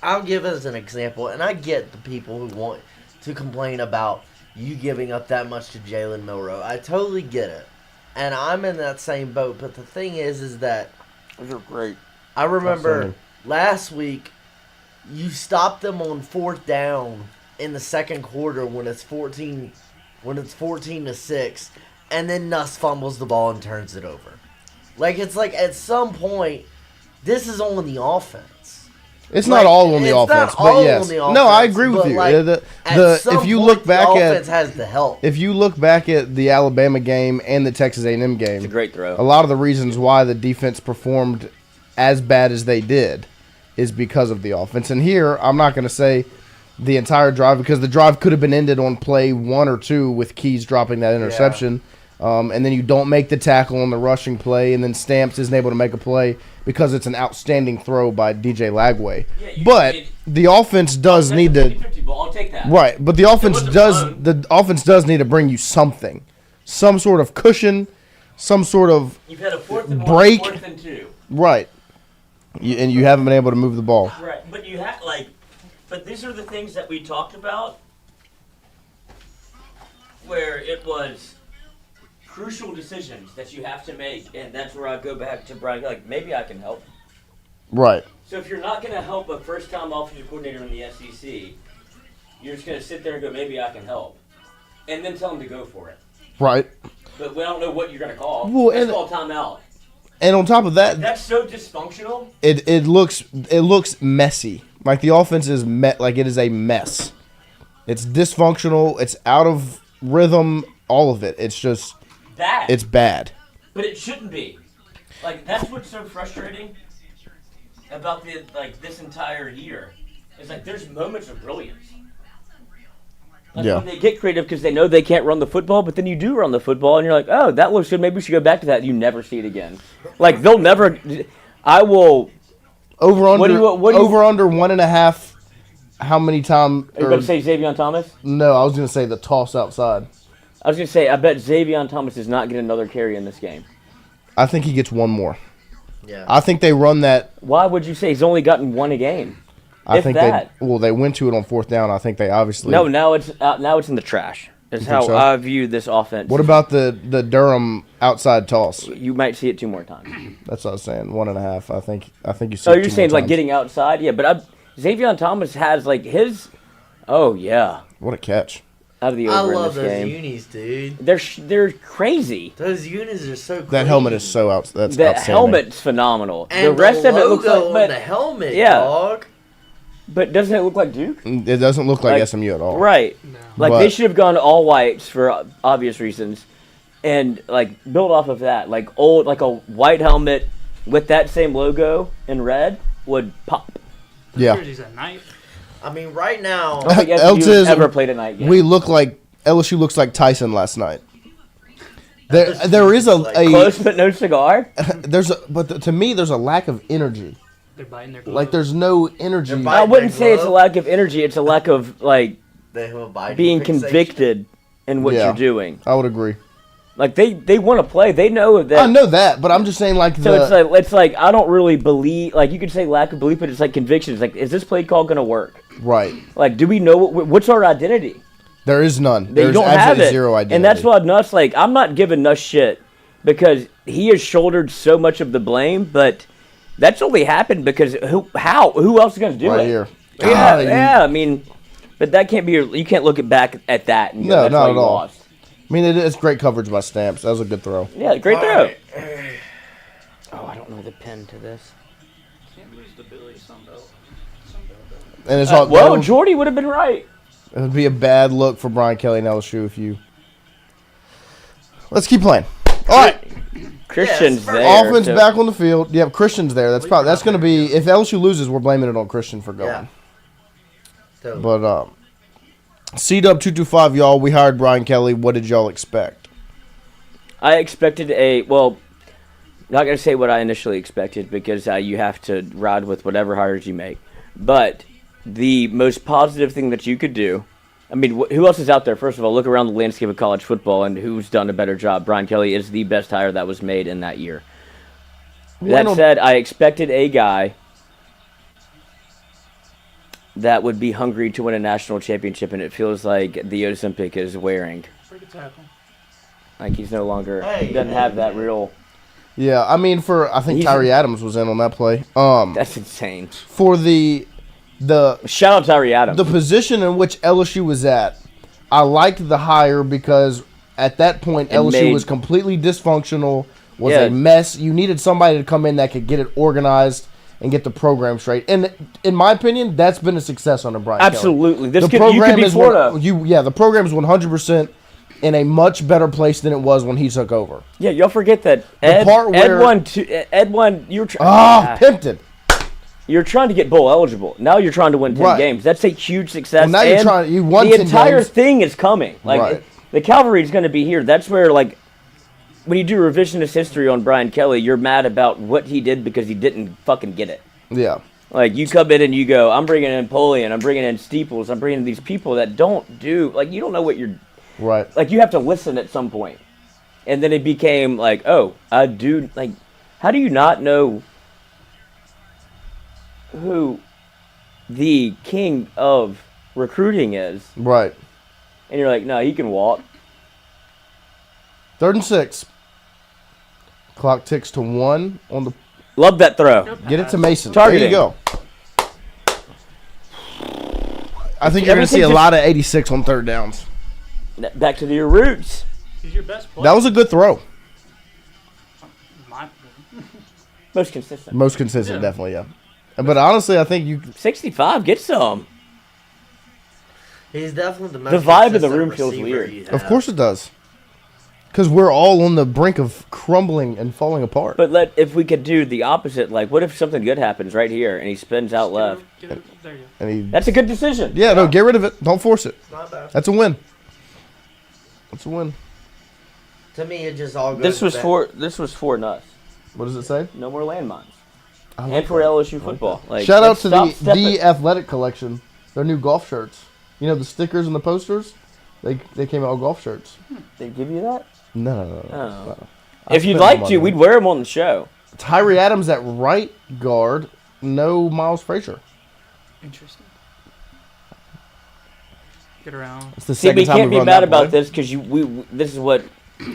I'll give it as an example, and I get the people who want to complain about you giving up that much to Jalen Milroe. I totally get it. And I'm in that same boat, but the thing is that Those are great. I remember last week you stopped them on 4th down in the second quarter when it's 14-6, and then Nuss fumbles the ball and turns it over. Like, it's like at some point, this is on the offense. It's not all on the offense, but yes. No, I agree with you. Like, if you look back the at offense has the help. If you look back at the Alabama game and the Texas A&M game, It's a great throw. a lot of the reasons why the defense performed as bad as they did is because of the offense. And here, I'm not going to say the entire drive, because the drive could have been ended on play 1 or 2 with Keys dropping that interception. And then you don't make the tackle on the rushing play, and then Stamps isn't able to make a play because it's an outstanding throw by DJ Lagway. But the offense does need to. 50-50 ball. I'll take that. Right, but the offense does need to bring you something, some sort of cushion, some sort of You've had a 4th and 1, break. 4th and 2. Right, and you haven't been able to move the ball. Right, but you have but these are the things that we talked about, where it was crucial decisions that you have to make, and that's where I go back to Brian. Like, maybe I can help. Right. So if you're not going to help a first-time offensive coordinator in the SEC, you're just going to sit there and go, maybe I can help, and then tell them to go for it. Right. But we don't know what you're going to call. Well, Let's call timeout. And on top of that, That's so dysfunctional. it looks messy. Like the offense is like it is a mess. It's dysfunctional. It's out of rhythm. All of it. It's just Bad. it's bad. But it shouldn't be. Like, that's what's so frustrating about this entire year. It's like there's moments of brilliance. Like, Yeah. when they get creative because they know they can't run the football, but then you do run the football, and you're like, oh, that looks good. Maybe we should go back to that. You never see it again. Like, they'll never. I will. Over under. What do you- over under 1.5. How many times? Are you going to say Xavier Thomas? No, I was going to say the toss outside. I was going to say, I bet Xavier Thomas does not get another carry in this game. I think he gets one more. Yeah. I think they run that. Why would you say he's only gotten one a game? I If think that. they went to it on 4th down. I think they obviously. No, now it's in the trash. That's think how so? I view this offense. What about the Durham outside toss? You might see it 2 more times. That's what I was saying. 1.5. I think you see. So it you're 2 saying more like times. getting outside? Yeah, but Xavier Thomas has like his. Oh yeah, What a catch! out of the I over in love this those game. unis, dude. They're crazy. Those unis are so crazy. That helmet is so out. That's The outstanding. helmet's phenomenal. And the rest of it looks logo like, on the helmet, yeah. dog. but doesn't it look like Duke? It doesn't look like Like, SMU at all. Right. No. Like But- they should have gone all whites for obvious reasons, and like build off of that. Like a white helmet with that same logo in red would pop. Yeah. Jerseys at night. I mean, right now, I don't think LSU SMU has ever played a night game. We look like LSU looks like Tyson last night. There is a close but no cigar. To me, there's a lack of energy. They're biting their gloves. Like there's no energy. I wouldn't say it's a lack of energy. It's a lack of like being convicted in what you're doing. I would agree. Like they want to play. They know that. I know that, but I'm just saying like it's like I don't really believe. Like you could say lack of belief, but it's like conviction. It's like, is this play call gonna work? Right. Like, do we know what's our identity? There is none. They don't have it. Zero identity. And that's why Nuss, like, I'm not giving Nuss shit because he has shouldered so much of the blame, but that's only happened because who else is gonna do it? Right here. Yeah. I mean, but that can't be. You can't look back at that and go, no, that's not why at you all. lost. I mean, it is great coverage by Stamps. That was a good throw. Yeah, great throw. Oh, I don't know the pin to this. Can't lose the Billy Sunbelt. And it's all well, Jordy would have been right. It would be a bad look for Brian Kelly and LSU if you. Let's keep playing. All right. Christian's there. Offense back on the field. Yeah, Christian's there. That's going to be, if LSU loses, we're blaming it on Christian for going. Yeah. But C-Dub225, y'all, we hired Brian Kelly. What did y'all expect? I expected not going to say what I initially expected because you have to ride with whatever hires you make. But the most positive thing that you could do, I mean, who else is out there? First of all, look around the landscape of college football and who's done a better job. Brian Kelly is the best hire that was made in that year. That said, I expected a guy that would be hungry to win a national championship, and it feels like the Ozempic is wearing. Break a tackle. Like he's no longer, he doesn't have that real. Yeah, I mean, I think Tyree Adams was in on that play. That's insane. For the shout out Tyree Adams. The position in which LSU was at, I liked the hire because at that point LSU was completely dysfunctional, was a mess. You needed somebody to come in that could get it organized and get the program straight. And in my opinion, that's been a success under Brian Absolutely. Kelly. You could be Florida. The program is 100% in a much better place than it was when he took over. Yeah, y'all forget that Ed won. You were Pimpton. You're trying to get bowl eligible. Now you're trying to win 10 games. That's a huge success. Well, now you won 10 games. The entire thing is coming. Like the cavalry is going to be here. That's where like when you do revisionist history on Brian Kelly, you're mad about what he did because he didn't fucking get it. Yeah. Like you come in and you go, I'm bringing in Polian, I'm bringing in Steeples, I'm bringing in these people that don't do like you don't know what you're. Right. Like you have to listen at some point, and then it became like, oh, I do like. How do you not know who the king of recruiting is? Right. And you're like, no, he can walk. 3rd and 6. Clock ticks to 1 on the. Love that throw. Get it to Mason. Targeting. There you go. I think you're going to see a lot of 86 on 3rd downs. Back to your roots. He's your best player. That was a good throw. Most consistent. Most consistent, definitely, yeah. But honestly, I think you 65. Get some. He's definitely the most. The vibe of the room feels weird. Of course it does. Because we're all on the brink of crumbling and falling apart. But if we could do the opposite, like what if something good happens right here and he spins out left? There you go. And that's a good decision. Yeah, no, get rid of it. Don't force it. It's not bad. That's a win. That's a win. To me, it just all goes. This was for Nuss. What does it say? No more landmines. And for LSU football. Like, shout out to the Athletic Collection. Their new golf shirts. You know the stickers and the posters? They came out with golf shirts. They give you that? No. Oh. If you'd like to, we'd wear them on the show. Tyree Adams at right guard. No Miles Frazier. Interesting. Get around. It's the See, we can't be mad about play. this because this is what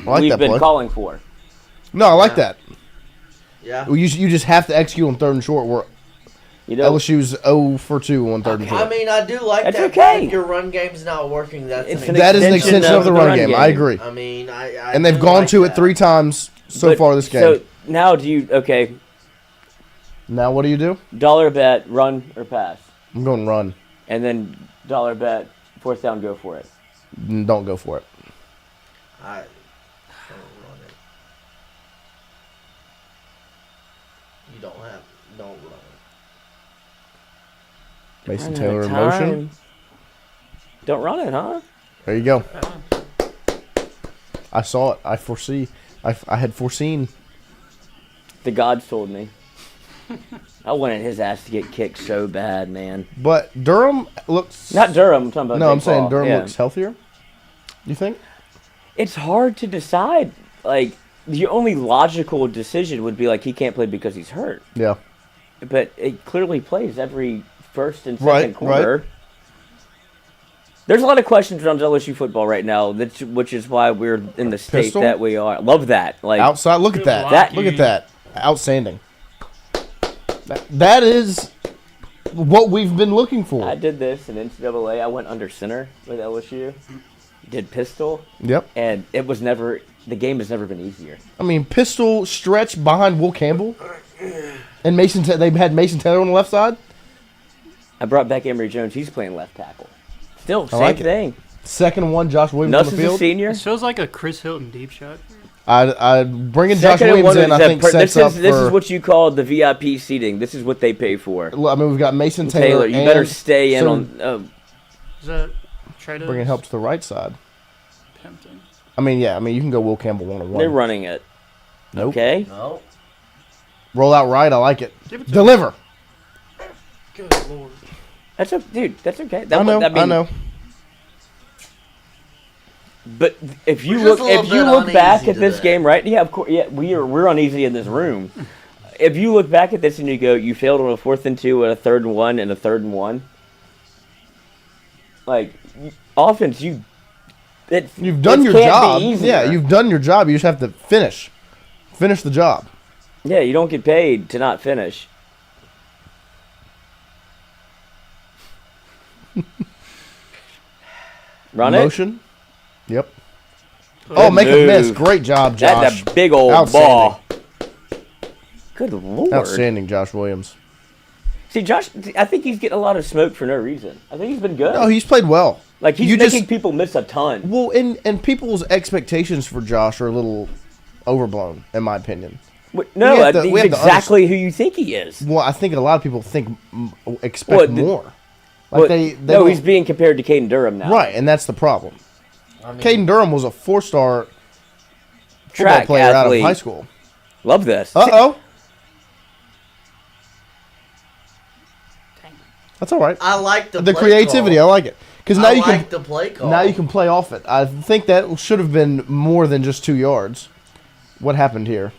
like we've been play. calling for. No, I like that. Yeah. Well, you just have to execute on 3rd and short. Where LSU's 0 for 2 on 3rd and short. I mean, I do like that's that. Okay. If your run game's not working, that is an extension of the run game. I agree. I mean, I and they've gone to it 3 times so far this game. So now okay. Now what do you do? Dollar bet, run or pass. I'm going run. And then dollar bet, 4th down, go for it. Don't go for it. I don't run it. You don't run it. Mason Taylor in motion. Don't run it, huh? There you go. I saw it. I had foreseen. The gods told me. I wanted his ass to get kicked so bad, man. But Durham looks... Not Durham. I'm talking about No, Jake I'm saying Paul. Durham Yeah. looks healthier. You think? It's hard to decide. Like, the only logical decision would be, like, he can't play because he's hurt. Yeah. But it clearly plays every first and second quarter. Right. There's a lot of questions around LSU football right now, which is why we're in the state Pistol? that we are. Love that. Like Outside, look at that. That- Look at that. Outstanding. That is what we've been looking for. I did this in NCAA. I went under center with LSU. Did pistol. Yep. And it was never. The game has never been easier. I mean, pistol stretch behind Will Campbell. And Mason, they had Mason Taylor on the left side. I brought back Emory Jones. He's playing left tackle. Still, same like it. thing. Second and one, Josh Williams Nuss on is the a field. senior. It feels like a Chris Hilton deep shot. I bringing Josh Second and Williams one in, is I that think, this sets up is for... what you call the VIP seating. This is what they pay for. I mean, we've got Mason Taylor, you and better stay in so on. Is that Trade bringing help to the right side. Pimpton? I mean, you can go Will Campbell 1-on-1. They're running it. Nope. Okay. No. Roll out right. I like it. Give it to Deliver. Good lord. That's okay. I know. But if you We're just look, a little bit look back uneasy at this today. game, right? Yeah, of course. Yeah, we're uneasy in this room. If you look back at this and you go, you failed on a 4th and 2, and a 3rd and 1, and a 3rd and 1. Like offense, you've done your job. Yeah, you've done your job. You just have to finish the job. Yeah, you don't get paid to not finish. Run Motion. Yep. Good Oh, make a move. miss. Great job, Josh. That's a big old Outstanding. ball. Good lord. Outstanding, Josh Williams. See, Josh, I think he's getting a lot of smoke for no reason. I think he's been good. No, he's played well. Like, he's You making just- people miss a ton. Well, and people's expectations for Josh are a little overblown, in my opinion. No, we have to- he's we have to exactly who you think he is. Well, I think a lot of people expect more. Well, Like no, don't- he's being compared to Caden Durham now. right, and that's the problem. I mean, Caden Durham was a 4-star football Track player athlete. out of high school. Love this. Uh-oh. That's all right. I like the play creativity. call. I like it. Because now I you like can the play call. now you can play off it. I think that should have been more than just 2 yards. What happened here?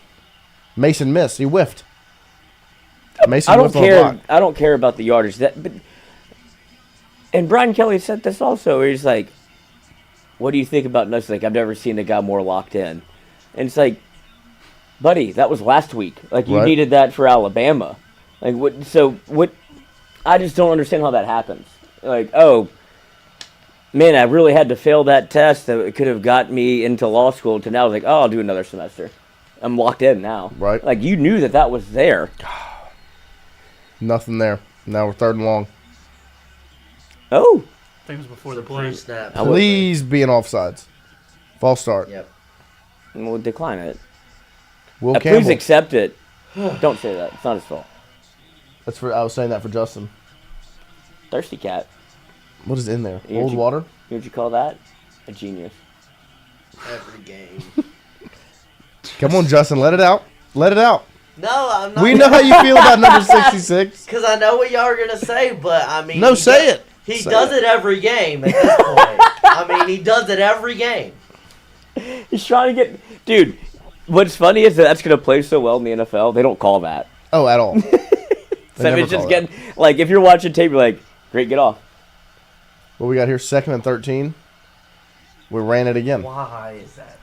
Mason missed. He whiffed. Mason I don't whiffed on the care. block. I don't care about the yardage. And Brian Kelly said this also. Where he's like, "What do you think about Nuss?" Like, I've never seen a guy more locked in. And it's like, buddy, that was last week. Like, you Right. needed that for Alabama. Like, what? So what? I just don't understand how that happens. Like, oh, man, I really had to fail that test that could have got me into law school. To now, I was like, oh, I'll do another semester. I'm locked in now. Right. Like, you knew that was there. Nothing there. Now we're 3rd and long. Oh. I think it was before the Some play. pre-snap. Please be in offsides. False start. Yep. We'll decline it. Will Please Campbell. accept it. Don't say that. It's not his fault. I was saying that for Justin. Thirsty cat. What is in there? You- Old water? You know what you call that? A genius. Every game. Come on, Justin. Let it out. Let it out. No, I'm not. We know how you feel about number 66. Because I know what y'all are going to say, but I mean. No, he say does- it. He Say does it every game at this point. I mean, he does it every game. He's trying to get... Dude, what's funny is that's going to play so well in the NFL, they don't call that. Oh, at all. So never it's just call getting... Like, if you're watching tape, you're like, great, get off. What we got here? 2nd and 13. We ran it again. Why is that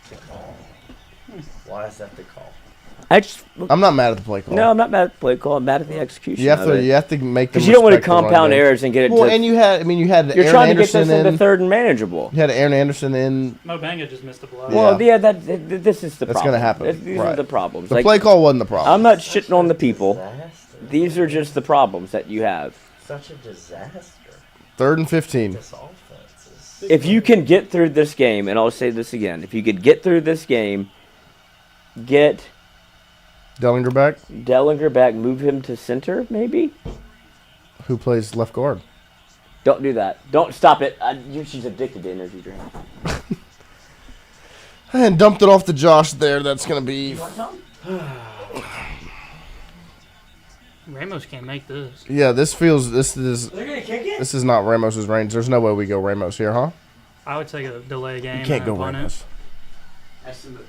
the call? Why is that the call? I'm not mad at the play call. No, I'm not mad at the play call. I'm mad at the execution. You have to make them. Because you don't want to respect the run compound game. errors and get it Well, to... and you had You're Aaron trying to get Anderson this into in. 3rd and manageable. You had Aaron Anderson in. Mo Banga just missed the block. Yeah. Well, yeah, this is the That's problem. gonna happen. These Right. are the problems. The Like, play call wasn't the problem. I'm not shitting on the people. Disaster. These are just the problems that you have. Such a disaster. 3rd and 15. This offense is. If you can get through this game, and I'll say this again, if you could get through this game, get Dellinger back. Dellinger back, move him to center, maybe? Who plays left guard? Don't do that. Don't stop it. She's addicted to energy drink. And dumped it off to Josh there. That's going to be... Ramos can't make this. Yeah, this feels... This is They're going to kick it? This is not Ramos's range. There's no way we go Ramos here, huh? I would take a delay game. You can't go punt it. Ramos. It's not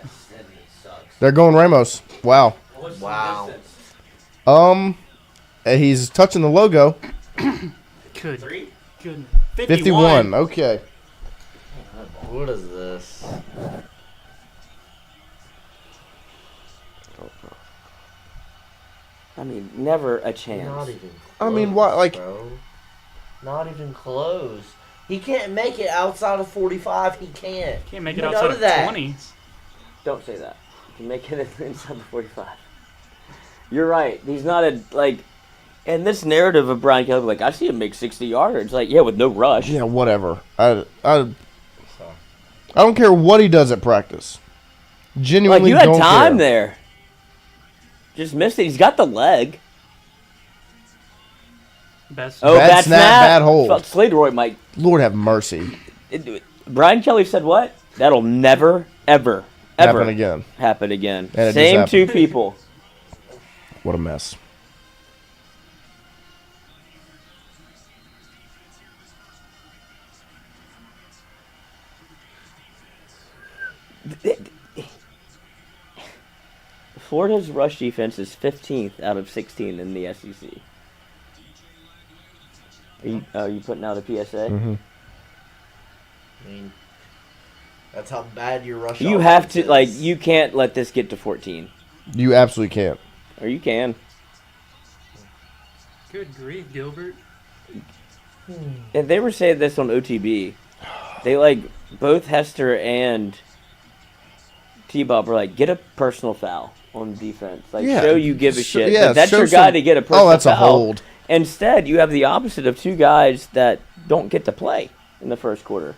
steady. It sucks. They're going Ramos. Wow. What's Wow. the distance? He's touching the logo. Good. 3? Good. 51. Okay. What is this? I mean, never a chance. Not even close, I mean, what, like... bro. Not even close. He can't make it outside of 45. He can't. Can't make it You outside know of that. 20. Don't say that. You can make it inside the 45. You're right. He's not a, like... And this narrative of Brian Kelly, like, I see him make 60 yards. Like, yeah, with no rush. Yeah, whatever. I don't care what he does at practice. Genuinely Like, you had don't time care. there. Just missed it. He's got the leg. Best. Oh, Bad bad snap, bad hold. Felt Sladeroy might... Lord have mercy. Brian Kelly said what? That'll never, ever Happen again. happen again. And it Same just two happened. people. What a mess. Florida's rush defense is 15th out of 16 in the SEC. Are you putting out a PSA? Mm-hmm. I mean, that's how bad your rush. You have offense to, is. like, you can't let this get to 14. You absolutely can't. Or you can. Good grief, Gilbert. And they were saying this on OTB. They, like, both Hester and T-Bob were like, get a personal foul on defense. Like, Yeah. show you give a shit. Yeah, Like, that's show your guy some- to get a personal foul. Oh, that's a hold. Instead, you have the opposite of two guys that don't get to play in the first quarter.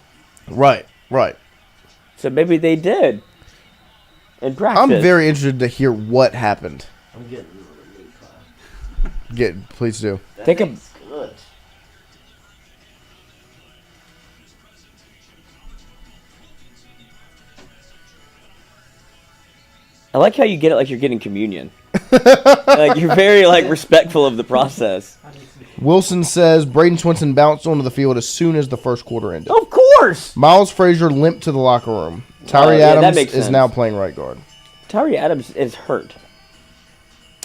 Right, right. So maybe they did in practice. I'm very interested to hear what happened. I'm getting Please do. Think of thing's good. I like how you get it like you're getting communion. Like you're very like respectful of the process. Wilson says Braden Swinson bounced onto the field as soon as the first quarter ended. Of course. Miles Frazier limped to the locker room. Tyree yeah, that Adams makes is sense. now playing right guard. Tyree Adams is hurt.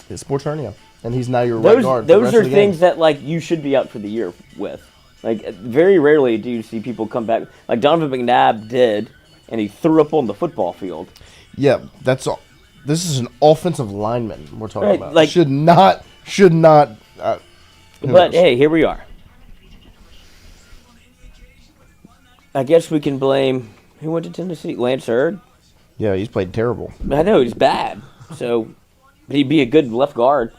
It's sports hernia, and he's now your right guard. for the Those rest are of the things game. that like you should be out for the year with. Like very rarely do you see people come back. Like Donovan McNabb did, and he threw up on the football field. Yeah, that's all. This is an offensive lineman we're talking Right, about. like- should not. Who But knows? hey, here we are. I guess we can blame who went to Tennessee. Lance Hurd. Yeah, he's played terrible. I know he's bad. So he'd be a good left guard.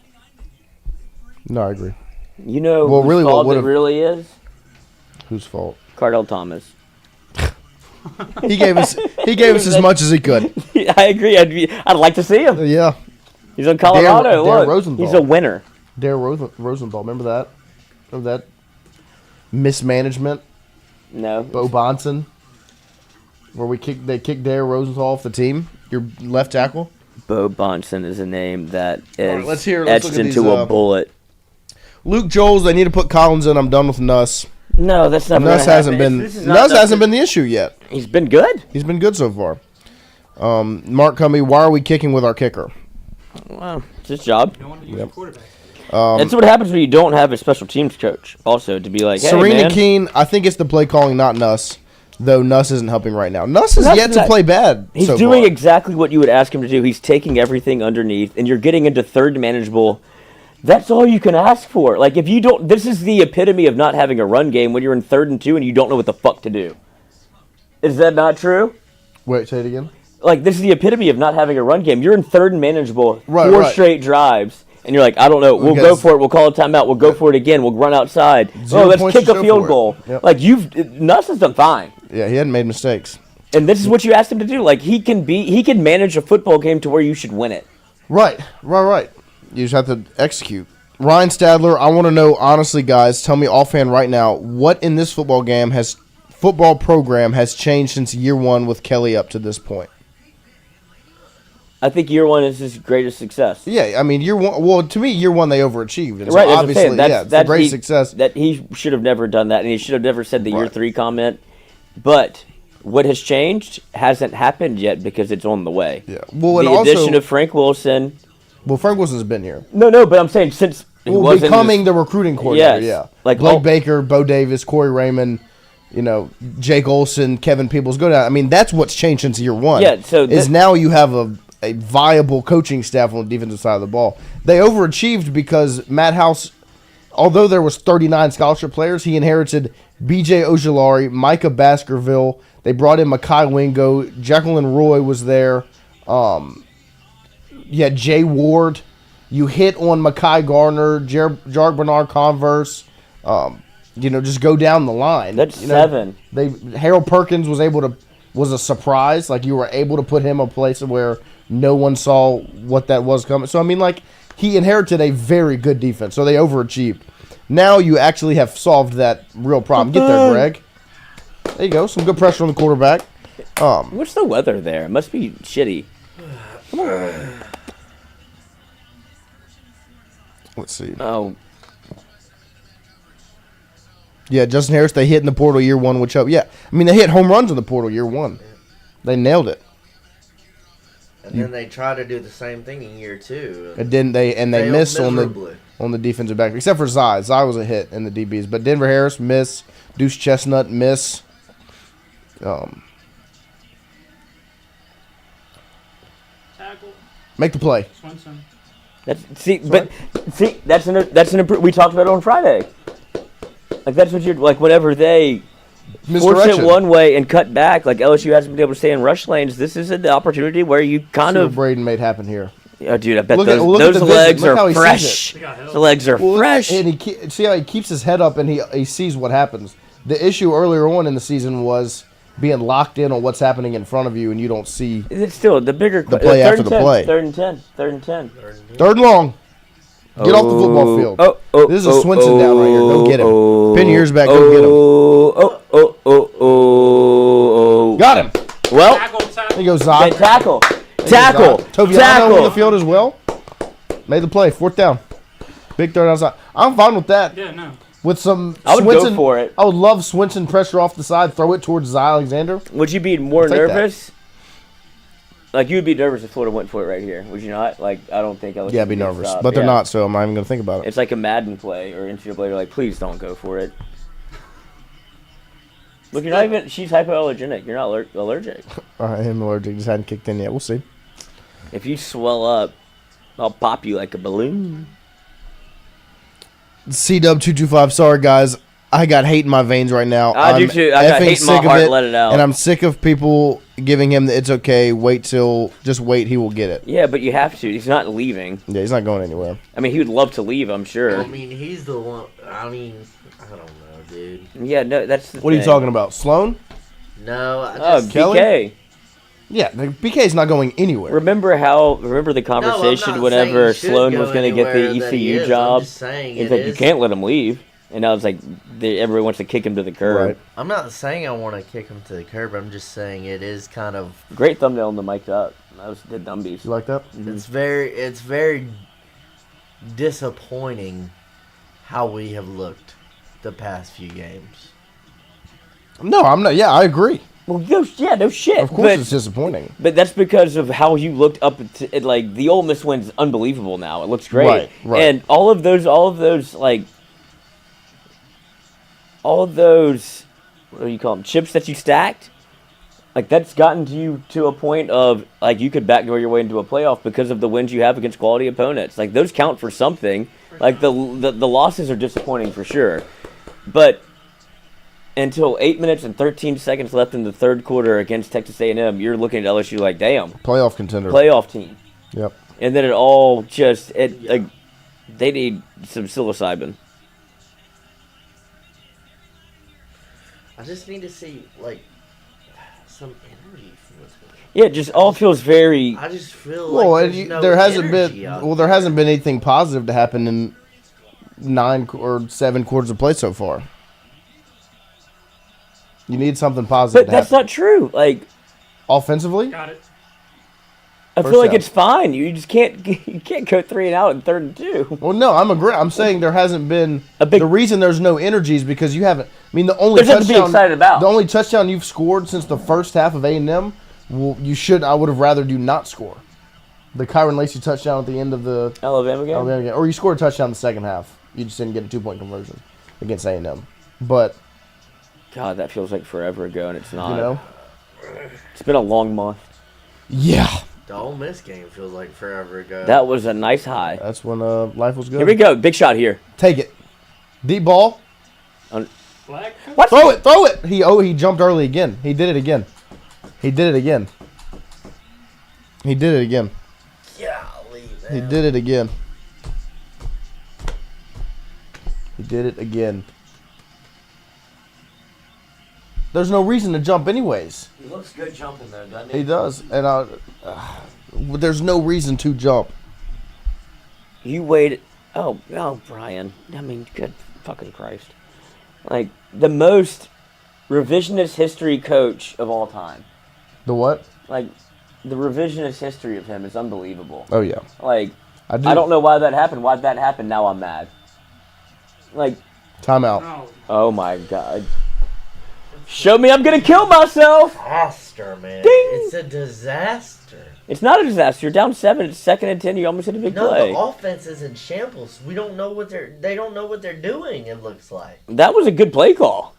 No, I agree. You know Well, whose really, what fault it would've- really is? Whose fault? Cardell Thomas. He gave us as much as he could. I agree. I'd like to see him. Yeah. He's on Colorado. Darren Look, Rosenthal. he's a winner. Darryl Rosenthal, remember that? Remember that? Mismanagement, No. Bo Bonson, where they kicked Darryl Rosenthal off the team. Your left tackle. Bo Bonson is a name that is right, let's look etched at into these, a bullet. Luke Joels. They need to put Collins in. I'm done with Nuss. No, that's not. Nuss hasn't been. Nuss hasn't been the issue yet. He's been good. He's been good so far. Mark Cummey, why are we kicking with our kicker? Well, it's his job. You don't want to use your quarterback. That's what happens when you don't have a special teams coach. Also, to be like, hey, Serena man. Keene, I think it's the play calling, not Nuss. Though Nuss isn't helping right now. Nuss is Nuss yet is to not- play bad. He's so doing far. exactly what you would ask him to do. He's taking everything underneath, and you're getting into third manageable. That's all you can ask for. Like, if you don't, this is the epitome of not having a run game when you're in 3rd and 2 and you don't know what the fuck to do. Is that not true? Wait, say it again. Like, this is the epitome of not having a run game. You're in 3rd and manageable, Right, 4 right. straight drives, and you're like, I don't know. We'll Because- go for it. We'll call a timeout. We'll go for it again. We'll run outside. 0 let's points kick to a show field for it. goal. Yep. Like, Nuss has done fine. Yeah, he hadn't made mistakes. And this is what you asked him to do. Like, he can manage a football game to where you should win it. Right. You just have to execute. Ryan Stadler, I want to know, honestly, guys, tell me offhand right now, what in this football game has football program has changed since year one with Kelly up to this point? I think year one is his greatest success. Yeah, I mean, year one. Well, to me, year one they overachieved. And Right, so obviously, it's a great success. That he should have never done that, and he should have never said the year 3 comment. But what has changed hasn't happened yet because it's on the way. Yeah. Well, the addition of Frank Wilson. Well, Frank Wilson's been here. No, but I'm saying since becoming the recruiting coordinator. Yes. Yeah, Like Blake Baker, Bo Davis, Corey Raymond. Jake Olson, Kevin Peoples. Go down. I mean, that's what's changed since year one. Yeah. So now you have a viable coaching staff on the defensive side of the ball. They overachieved because Matt House, although there was 39 scholarship players, he inherited B.J. Ojolari, Micah Baskerville. They brought in Makai Wingo. Jacqueline Roy was there. You had Jay Ward. You hit on Makai Garner, Jarg Bernard Converse. Just go down the line. That's 7. Harold Perkins was a surprise. Like, you were able to put him a place where no one saw what that was coming. So, I mean, like, he inherited a very good defense. So they overachieved. Now you actually have solved that real problem. Get there, Greg. There you go. Some good pressure on the quarterback. What's the weather there? It must be shitty. Come on. Let's see. Oh. Yeah, Justin Harris, they hit in the portal year one, which helped. Yeah, I mean, they hit home runs in the portal year one. They nailed it. And then they try to do the same thing in year 2. And then they missed on the defensive back, except for Zai. Zai was a hit in the DBs, but Denver Harris miss, Deuce Chestnut miss. Tackle. Make the play. Swinson. That's an improvement. We talked about it on Friday. Like, that's what you're like. Whenever they force it one way and cut back, like LSU hasn't been able to stay in rush lanes. This is the opportunity where you kind of. What Braden made happen here. Oh, dude, I bet those legs are fresh. The legs are fresh. And see how he keeps his head up and he sees what happens. The issue earlier on in the season was being locked in on what's happening in front of you, and you don't see. It's still the bigger the play after the play. 3rd and 10. 3rd and 10. 3rd and long. Get off the football field. This is a Swinson down right here. Go get him. Pin your ears back. Go get him. Got him. Well, there you go, Zai. Tackle. Toviano on the field as well. Made the play. 4th down. Big third outside. I'm fine with that. Yeah, no. With some I would go for it. I would love Swinson pressure off the side, throw it towards Zai Alexander. Would you be more nervous? Like, you would be nervous if Florida went for it right here, would you not? Like, I don't think LSU. Yeah, I'd be nervous, but they're not, so I'm not even going to think about it. It's like a Madden play or NCAA. You're like, please don't go for it. Look, you're not even. She's hypoallergenic. You're not allergic. I am allergic. Just hadn't kicked in yet. We'll see. If you swell up, I'll pop you like a balloon. CW225. Sorry, guys. I got hate in my veins right now. I do too. I got hate in my heart. Let it out. And I'm sick of people giving him the "it's okay." Just wait. He will get it. Yeah, but you have to. He's not leaving. Yeah, he's not going anywhere. I mean, he would love to leave. I'm sure. I mean, he's the one. I mean, I don't know, dude. Yeah, no, that's the What thing. are you talking about? Sloan? No, Kelly? BK. Yeah, BK's not going anywhere. Remember the conversation whenever Sloan was going to get the ECU job? I'm just saying it's like, you can't let him leave. And now it's like everyone wants to kick him to the curb. Right. I'm not saying I want to kick him to the curb. I'm just saying it is kind of great thumbnail on the mic'd up. That was the Dumbies. You like that? Mm-hmm. It's very disappointing how we have looked the past few games. No, I'm not. Yeah, I agree. Well, no shit. Of course, it's disappointing. But that's because of how you looked up to it. Like, the Ole Miss win's unbelievable now. It looks great. Right. And all of those, what do you call them? Chips that you stacked. Like, that's gotten you to a point of, like, you could backdoor your way into a playoff because of the wins you have against quality opponents. Like, those count for something. Like, the losses are disappointing for sure. But until 8 minutes and 13 seconds left in the third quarter against Texas A&M, you're looking at LSU like, damn. Playoff contender. Playoff team. Yep. And then it all just, they need some psilocybin. I just need to see, like, some energy from what's going on. Yeah, it just all feels very... I just feel like there hasn't been anything positive to happen in 9 or 7 quarters of play so far. You need something positive. But that's not true. Like offensively, Got it. I feel like it's fine. You just can't go 3 and out in 3rd and 2. Well, no, I'm saying there hasn't been the reason there's no energy is because you haven't. I mean, the only touchdown to be excited about. The only touchdown you've scored since the first half of A&M. Well, I would have rather you not score. The Kyron Lacey touchdown at the end of the Alabama game, or you scored a touchdown in the second half. You just didn't get a 2-point conversion against A&M. But God, that feels like forever ago, and it's not. You know, it's been a long month. Yeah. The Ole Miss game feels like forever ago. That was a nice high. That's when life was good. Here we go. Big shot here. Take it. Deep ball. Flag. What? Throw it. He jumped early again. He did it again. He did it again. Golly, man. He did it again. He did it again. There's no reason to jump anyways. He looks good jumping though, doesn't he? He does. And there's no reason to jump. You waited. Oh, Brian. I mean, good fucking Christ. Like, the most revisionist history coach of all time. The what? Like, the revisionist history of him is unbelievable. Oh, yeah. Like, I don't know why that happened. Why that happened, now I'm mad. Like. Timeout. No. Oh, my God. Show me I'm going to kill myself. Disaster, man. Ding. It's a disaster. It's not a disaster. You're down 7. It's 2nd and 10. You almost hit a big play. No, the offense is in shambles. We don't know they don't know what they're doing, it looks like. That was a good play call.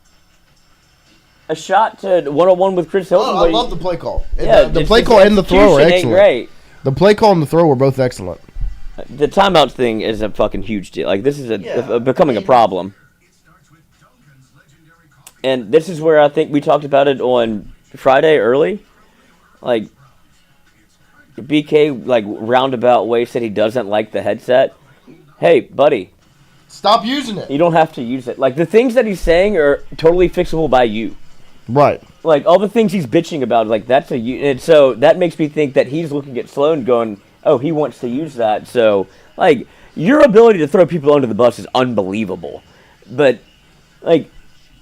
A shot to 1-on-1 with Chris Hilton. I love the play call. Yeah, the play call and the throw are excellent. Great. The play call and the throw were both excellent. The timeout thing is a fucking huge deal. Like, this is becoming a problem. And this is where I think we talked about it on Friday early. Like, BK, like, roundabout way said he doesn't like the headset. Hey, buddy. Stop using it. You don't have to use it. Like, the things that he's saying are totally fixable by you. Right. Like, all the things he's bitching about, like, that's and so that makes me think that he's looking at Sloan going, oh, he wants to use that. So, like, your ability to throw people under the bus is unbelievable. But, like,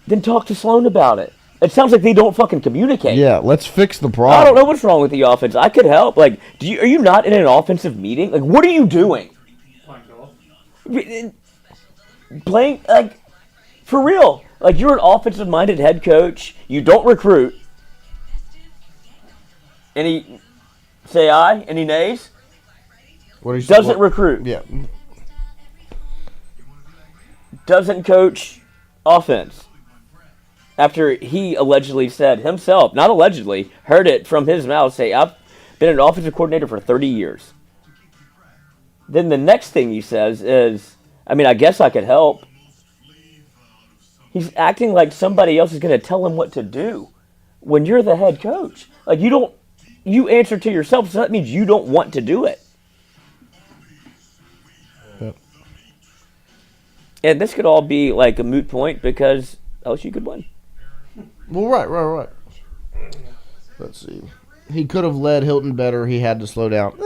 then talk to Sloan about it. It sounds like they don't fucking communicate. Yeah, let's fix the problem. I don't know what's wrong with the offense. I could help. Like, are you not in an offensive meeting? Like, what are you doing? Playing, like, for real. Like, you're an offensive-minded head coach. You don't recruit. Any nays? What are you Doesn't recruit. Yeah. Doesn't coach offense. After he allegedly said himself, not allegedly, heard it from his mouth say, I've been an offensive coordinator for 30 years. Then the next thing he says is, I mean, I guess I could help. He's acting like somebody else is going to tell him what to do when you're the head coach. Like, you answer to yourself, so that means you don't want to do it. Yep. And this could all be like a moot point because LSU could win. Well, right. Let's see. He could have led Hilton better. He had to slow down.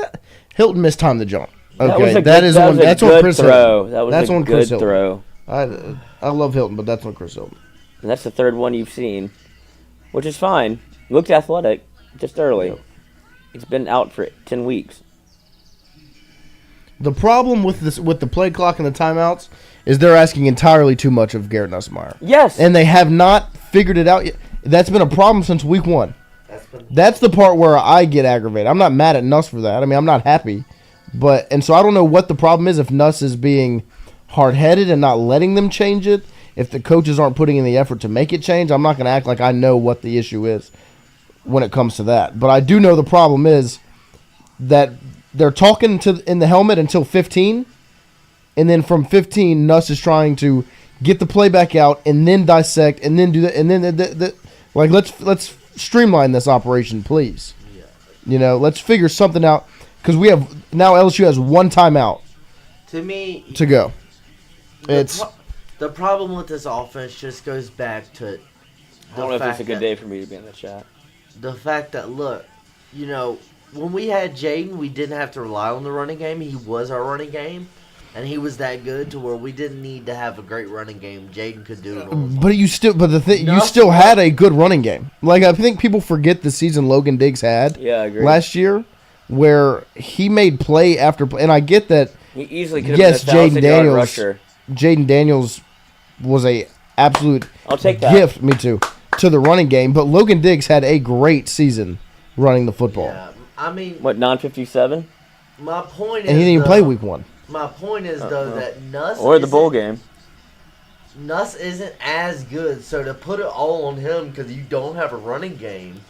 Hilton missed time to jump. Okay, that's on Chris Hilton. That's on Chris Hilton. I love Hilton, but that's on Chris Hilton. And that's the third one you've seen, which is fine. He looked athletic just early. Yep. He's been out for 10 weeks. The problem with the play clock and the timeouts is they're asking entirely too much of Garrett Nussmeier. Yes. And they have not figured it out yet. That's been a problem since week 1. That's the part where I get aggravated. I'm not mad at Nuss for that. I mean, I'm not happy. And so I don't know what the problem is, if Nuss is being hard-headed and not letting them change it, if the coaches aren't putting in the effort to make it change. I'm not going to act like I know what the issue is when it comes to that. But I do know the problem is that they're talking in the helmet until 15, and then from 15, Nuss is trying to get the play back out and then dissect and then do that. And then let's streamline this operation, please. Yeah. You know, let's figure something out, because we have now LSU has one timeout to go. The problem with this offense just goes back to I don't know if it's a good day for me to be in the chat. The fact that, look, you know, when we had Jaden, we didn't have to rely on the running game. He was our running game. And he was that good to where we didn't need to have a great running game. Jaden could do it. But you still had a good running game. Like, I think people forget the season Logan Diggs had. Yeah, I agree. Last year, where he made play after play, and I get that. He easily could have been a 1,000-yard rusher. Jaden Daniels was a absolute I'll take that. gift. Me too. To the running game, but Logan Diggs had a great season running the football. Yeah, I mean, what, 957? My point is, and he didn't even play week 1. My point is though that Nuss or the bowl game. Nuss isn't as good, so to put it all on him because you don't have a running game,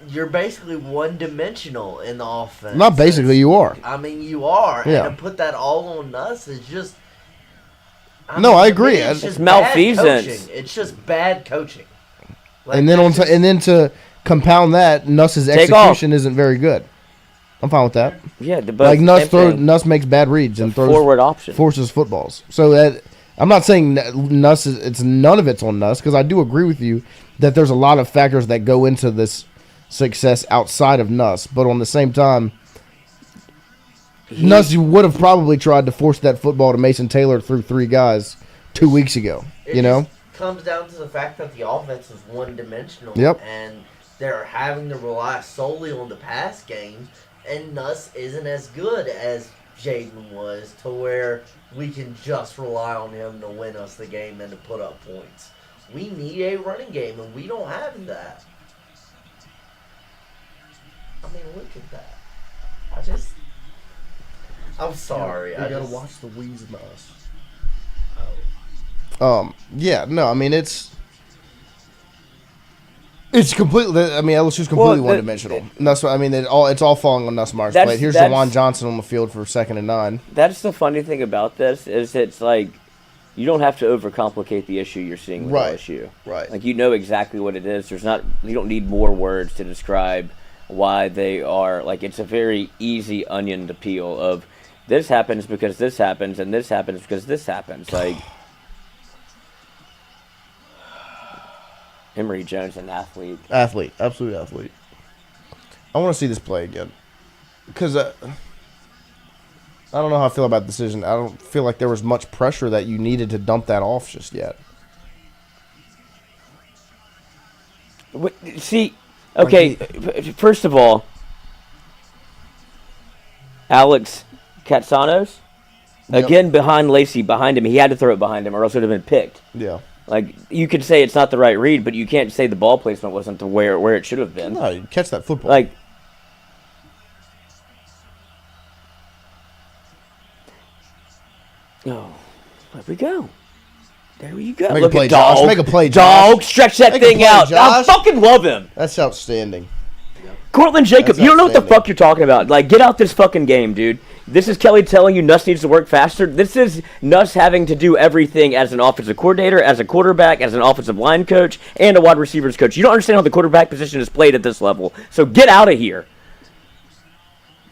you're basically one-dimensional in the offense. Not basically, you are. I mean, you are. Yeah. And to put that all on Nuss is just. I agree. It's just malfeasance. It's just bad coaching. Like, and then to compound that, Nuss's execution isn't very good. I'm fine with that. Yeah, but like Nuss makes bad reads and throws forward option, forces footballs. So that I'm not saying Nuss it's none of it's on Nuss, because I do agree with you that there's a lot of factors that go into this success outside of Nuss. But on the same time, Nuss would have probably tried to force that football to Mason Taylor through 3 guys 2 weeks ago. It comes down to the fact that the offense is one-dimensional. Yep. And they're having to rely solely on the pass game. And Nuss isn't as good as Jaden was, to where we can just rely on him to win us the game and to put up points. We need a running game, and we don't have that. I mean, look at that. I'm sorry. You gotta watch the Wees and the Us. Yeah, no, I mean, it's completely. I mean, LSU's completely one-dimensional. Nuss, I mean, it's all falling on Nussmeier's plate. Here's Jawan Johnson on the field for 2nd and 9. That's the funny thing about this is it's like you don't have to overcomplicate the issue you're seeing with LSU. Right. Like, you know exactly what it is. You don't need more words to describe why they are. Like, it's a very easy onion to peel of this happens because this happens and this happens because this happens. Like, Emory Jones, an athlete. Absolute athlete. I want to see this play again. Because I don't know how I feel about the decision. I don't feel like there was much pressure that you needed to dump that off just yet. See, okay, first of all, Alex Katsanos, again behind Lacey, behind him. He had to throw it behind him or else it would have been picked. Yeah. Like, you could say it's not the right read, but you can't say the ball placement wasn't to where it should have been. No, you catch that football. Like, oh, there we go. There you go. Make a play, dog. Josh. Make a play, Josh. Dog, stretch that thing out. Josh. I fucking love him. That's outstanding. Cortland Jacob, you don't know what the fuck you're talking about. Like, get out this fucking game, dude. This is Kelly telling you Nuss needs to work faster. This is Nuss having to do everything as an offensive coordinator, as a quarterback, as an offensive line coach, and a wide receivers coach. You don't understand how the quarterback position is played at this level. So get out of here.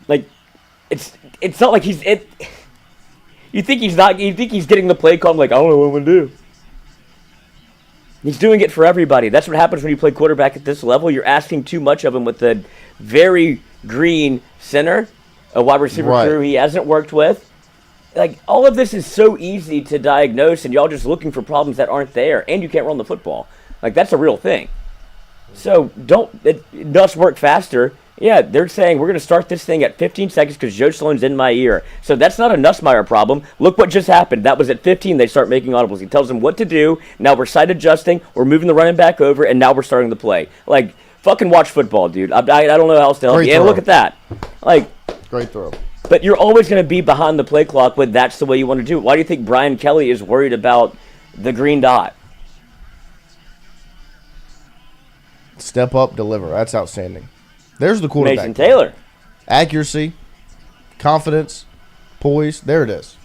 Like, it's not like he's it. You think he's getting the play call? Like, I don't know what I'm gonna do. He's doing it for everybody. That's what happens when you play quarterback at this level. You're asking too much of him with a very green center, a wide receiver crew he hasn't worked with. Like, all of this is so easy to diagnose, and y'all just looking for problems that aren't there, and you can't run the football. Like, that's a real thing. So it does work faster. Yeah, they're saying we're going to start this thing at 15 seconds because Joe Sloan's in my ear. So that's not a Nussmeier problem. Look what just happened. That was at 15. They start making audibles. He tells them what to do. Now we're side adjusting. We're moving the running back over, and now we're starting the play. Like, fucking watch football, dude. I don't know how else to help you. And look at that. Like, great throw. But you're always going to be behind the play clock when that's the way you want to do it. Why do you think Brian Kelly is worried about the green dot? Step up, deliver. That's outstanding. There's the quarterback. Mason Taylor. Accuracy, confidence, poise. There it is.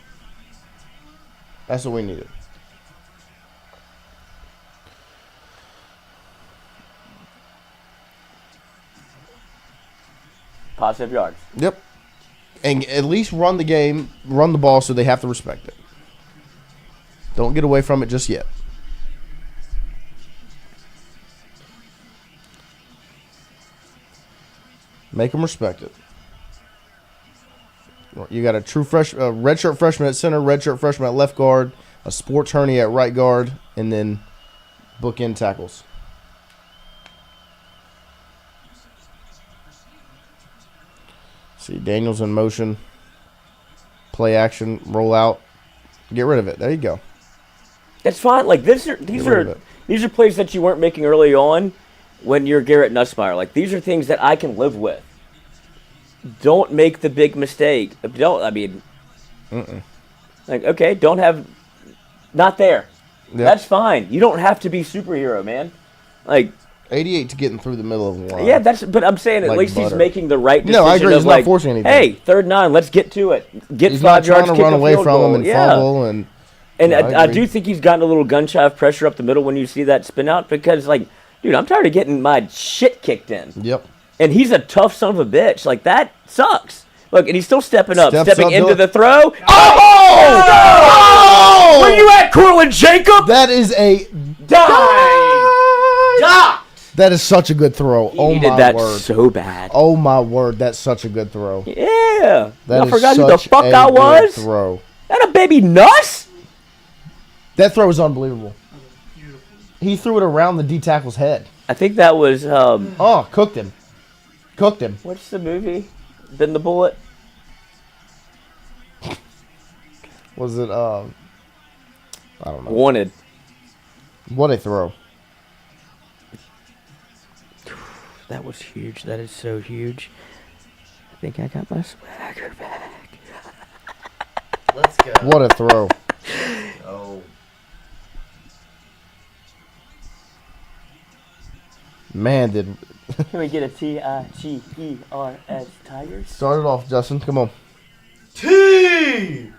That's what we needed. Positive yards. Yep. And at least run the game, run the ball so they have to respect it. Don't get away from it just yet. Make them respect it. You got a redshirt freshman at center, redshirt freshman at left guard, a sports hernia at right guard, and then bookend tackles. See, Daniels in motion. Play action, roll out. Get rid of it. There you go. That's fine. Like these are plays that you weren't making early on when you're Garrett Nussmeier. Like these are things that I can live with. Don't make the big mistake. Like okay, not there. Yep. That's fine. You don't have to be superhero, man. Like 88 to getting through the middle of the line. Yeah, but I'm saying at least he's making the right decision. No, I agree. He's not forcing anything. Hey, 3rd and 9, let's get to it. He's 5 yards, trying to run away from him and fumble. And I do think he's gotten a little gun shy of pressure up the middle when you see that spin out because, like, dude, I'm tired of getting my shit kicked in. Yep. And he's a tough son of a bitch. Like, that sucks. Look, and he's still stepping into the throw. Oh! Where you at, Cortland Jacob? That is a dive. That is such a good throw. He needed that so bad. Oh my word, that's such a good throw. Yeah. I forgot who the fuck I was. Throw. That a baby Nuss? That throw was unbelievable. He threw it around the D tackle's head. I think that was cooked him. What's the movie? Bend the Bullet? Was it I don't know. Wanted. What a throw. That was huge. That is so huge. I think I got my swagger back. Let's go. What a throw. Oh. Man, did... Can we get a Tigers Tigers? Start it off, Justin. Come on. Tigers!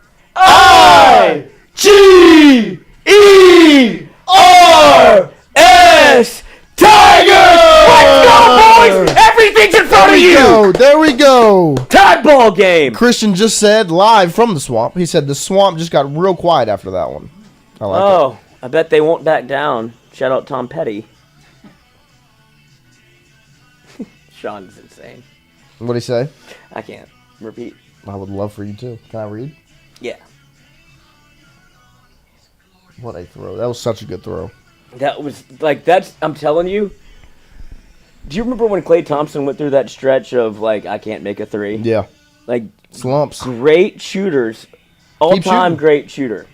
Tigers! Let's go, boys! Everything's in front of you! There we go. Tide ball game. Christian just said live from the swamp. He said the swamp just got real quiet after that one. I like it. I bet they won't back down. Shout out Tom Petty. Sean's insane. What'd he say? I can't repeat. I would love for you to. Can I read? Yeah. What a throw. That was such a good throw. That was, I'm telling you. Do you remember when Klay Thompson went through that stretch of, I can't make a three? Yeah. Slumps. Great shooters. All-time great shooter.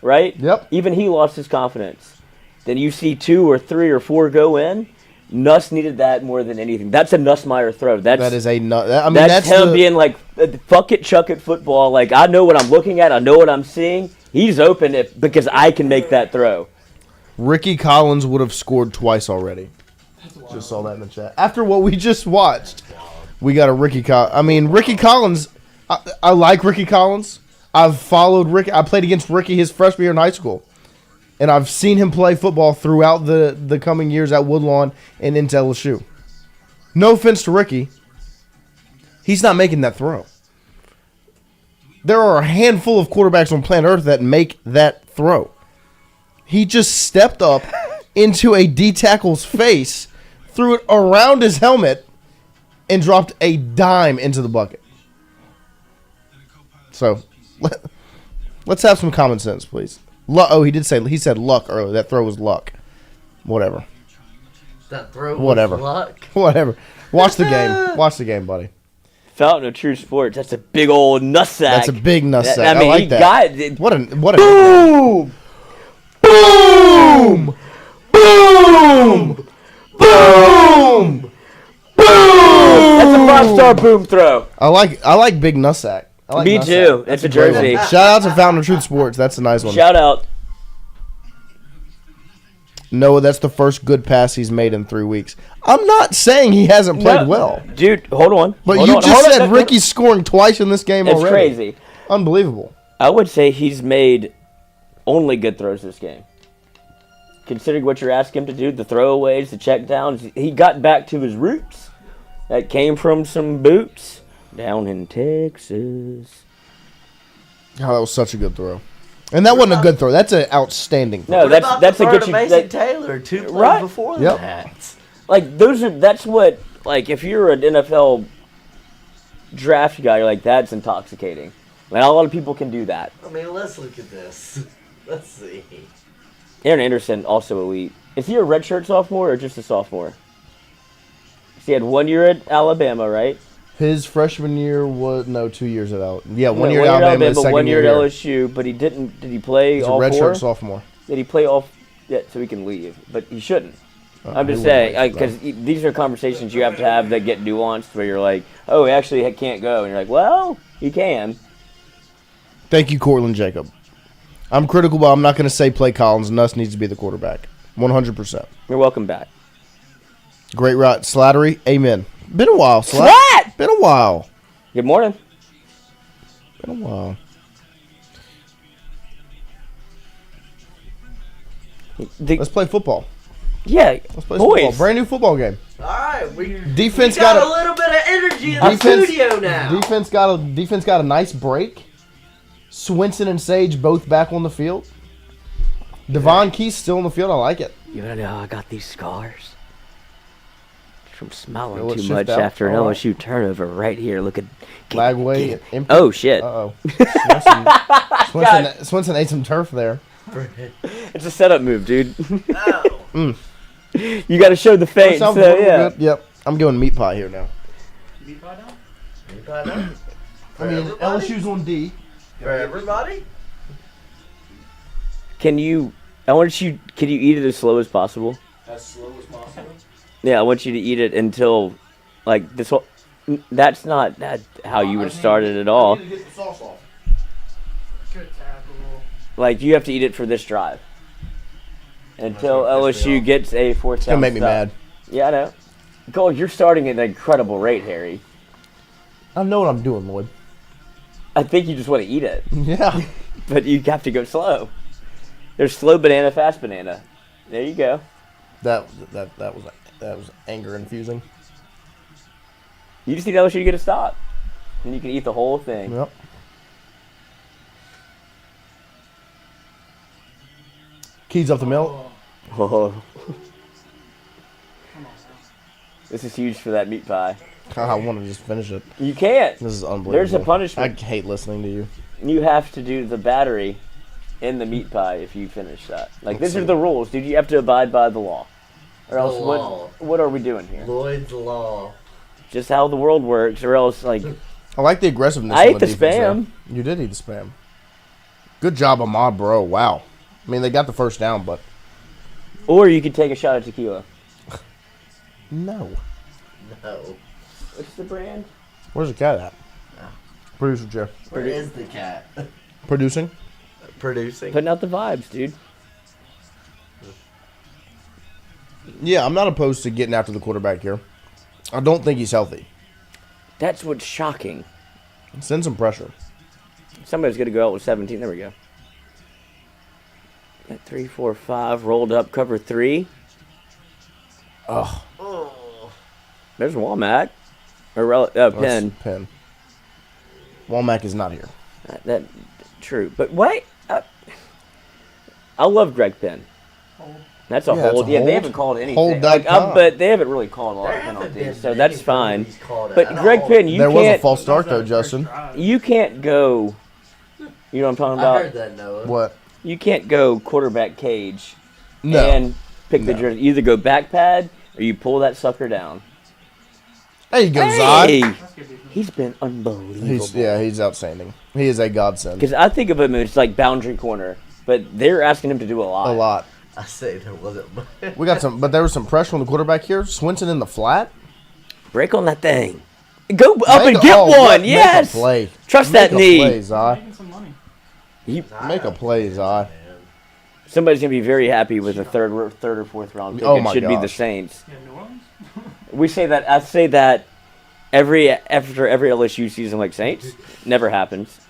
Right? Yep. Even he lost his confidence. Then you see 2 or 3 or 4 go in. Nuss needed that more than anything. That's a Nussmeier throw. That's him being fuck it, chuck it football. I know what I'm looking at. I know what I'm seeing. He's open because I can make that throw. Ricky Collins would have scored twice already. Just saw that in the chat. After what we just watched, we got a Ricky Collins. I mean, Ricky Collins, I like Ricky Collins. I've followed Ricky. I played against Ricky his freshman year in high school. And I've seen him play football throughout the coming years at Woodlawn and into LSU. No offense to Ricky. He's not making that throw. There are a handful of quarterbacks on planet Earth that make that throw. He just stepped up into a D tackle's face, threw it around his helmet, and dropped a dime into the bucket. So, let's have some common sense, please. He said luck earlier. That throw was luck. Whatever. That throw was luck. Whatever. Watch the game. Watch the game, buddy. Fountain of True Sports. That's a big old nutsack. That's a big nutsack. I mean, like he that. got it. What a boom! Boom! Boom! Boom! Boom! That's a 5-star boom throw. I like big nutsack. Me too. It's a jersey. Shout out to Fountain of Truth Sports. That's a nice one. Shout out. No, that's the first good pass he's made in 3 weeks. I'm not saying he hasn't played well. Dude, hold on. But you just said Ricky's scoring twice in this game already. It's crazy. Unbelievable. I would say he's made only good throws this game. Considering what you're asking him to do, the throwaways, the checkdowns, he got back to his roots. That came from some boots down in Texas. Oh, that was such a good throw. And that wasn't a good throw. That's an outstanding throw. No, that's a good throw. Mason Taylor 2 plays before that. That's what, if you're an NFL draft guy, you're like, that's intoxicating. Like, not a lot of people can do that. I mean, let's look at this. Let's see. Aaron Anderson, also elite. Is he a redshirt sophomore or just a sophomore? He had 1 year at Alabama, right? His freshman year was 2 years at Alabama. Yeah, 1 year at Alabama, his second 1 year year at LSU. But he didn't. Did he play He's all a redshirt four? sophomore. Did he play all? Yeah, so he can leave, but he shouldn't. I'm just saying, because these are conversations you have to have that get nuanced, where you're like, oh, he actually can't go, and you're like, well, he can. Thank you, Cortland Jacob. I'm critical, but I'm not going to say play Collins. Nuss needs to be the quarterback. 100%. You're welcome back. Great route. Slattery, amen. Been a while, Slat. Been a while. Good morning. Been a while. Let's play football. Yeah, Let's play football. Brand new football game. All right, we got a little bit of energy in the studio now. Defense got a nice break. Swinson and Sage both back on the field. Devon Keith's still in the field. I like it. You wanna know how I got these scars? From smiling too much after an LSU turnover right here. Look at Lagway. Oh shit! Uh-oh. Swinson ate some turf there. It's a setup move, dude. Oh. You got to show the face. So, yeah. Good. Yep. I'm going meat pie here now. Meat pie down? Meat pie down? I mean, LSU's on D. For everybody? Can you eat it as slow as possible? As slow as possible? Yeah, I want you to eat it until, like, this whole... That's not how you would have started at all. I need to get the sauce off. Good tackle. Like, you have to eat it for this drive. Until LSU gets a fourth down. It's going to make me mad. Yeah, I know. Gold, you're starting at an incredible rate, Harry. I know what I'm doing, Lloyd. I think you just want to eat it. Yeah. But you have to go slow. There's slow banana, fast banana. There you go. That was anger infusing. You just need LSU to get a stop. And you can eat the whole thing. Yep. Keys up the middle. Oh. This is huge for that meat pie. I want to just finish it. You can't. This is unbelievable. There's a punishment. I hate listening to you. You have to do the battery in the meat pie if you finish that. Like, these are the rules, dude. You have to abide by the law. Or else, what are we doing here? Lloyd's Law. Just how the world works, or else, like... I like the aggressiveness. I ate the spam. There. You did eat the spam. Good job, Omar, bro. Wow. I mean, they got the first down, but... Or you could take a shot of tequila. No. What's the brand? Where's the cat at? Producer Jeff. Where is the cat? Producing? Putting out the vibes, dude. Yeah, I'm not opposed to getting after the quarterback here. I don't think he's healthy. That's what's shocking. Send some pressure. Somebody's going to go out with 17. There we go. At 3, 4, 5, rolled up, cover 3. Oh. There's Womack. Penn. Penn. Womack is not here. That true. But why? I love Greg Penn. That's a hold. Yeah, they haven't called anything. But they haven't really called a lot of penalties, so that's fine. But Greg Penn, there was a false start though, Justin. You can't go. You know what I'm talking about? I heard that, Noah. What? You can't go quarterback cage No. and pick the jersey. You either go back pad or you pull that sucker down. There you go, Zod. He's been unbelievable. He's outstanding. He is a godsend. Because I think of him as like boundary corner, but they're asking him to do a lot. A lot. I say there wasn't. We got some, but there was some pressure on the quarterback here. Swinson in the flat. Break on that thing. Go up and get one. Yes. Make a play. Trust that knee. Play, Zod. Making some money. Make a play, Zod. Somebody's gonna be very happy with a third or fourth round pick. Oh it my should be the gosh. Saints. Yeah, New Orleans? We say that. I say that after every LSU season, like Saints. Never happens.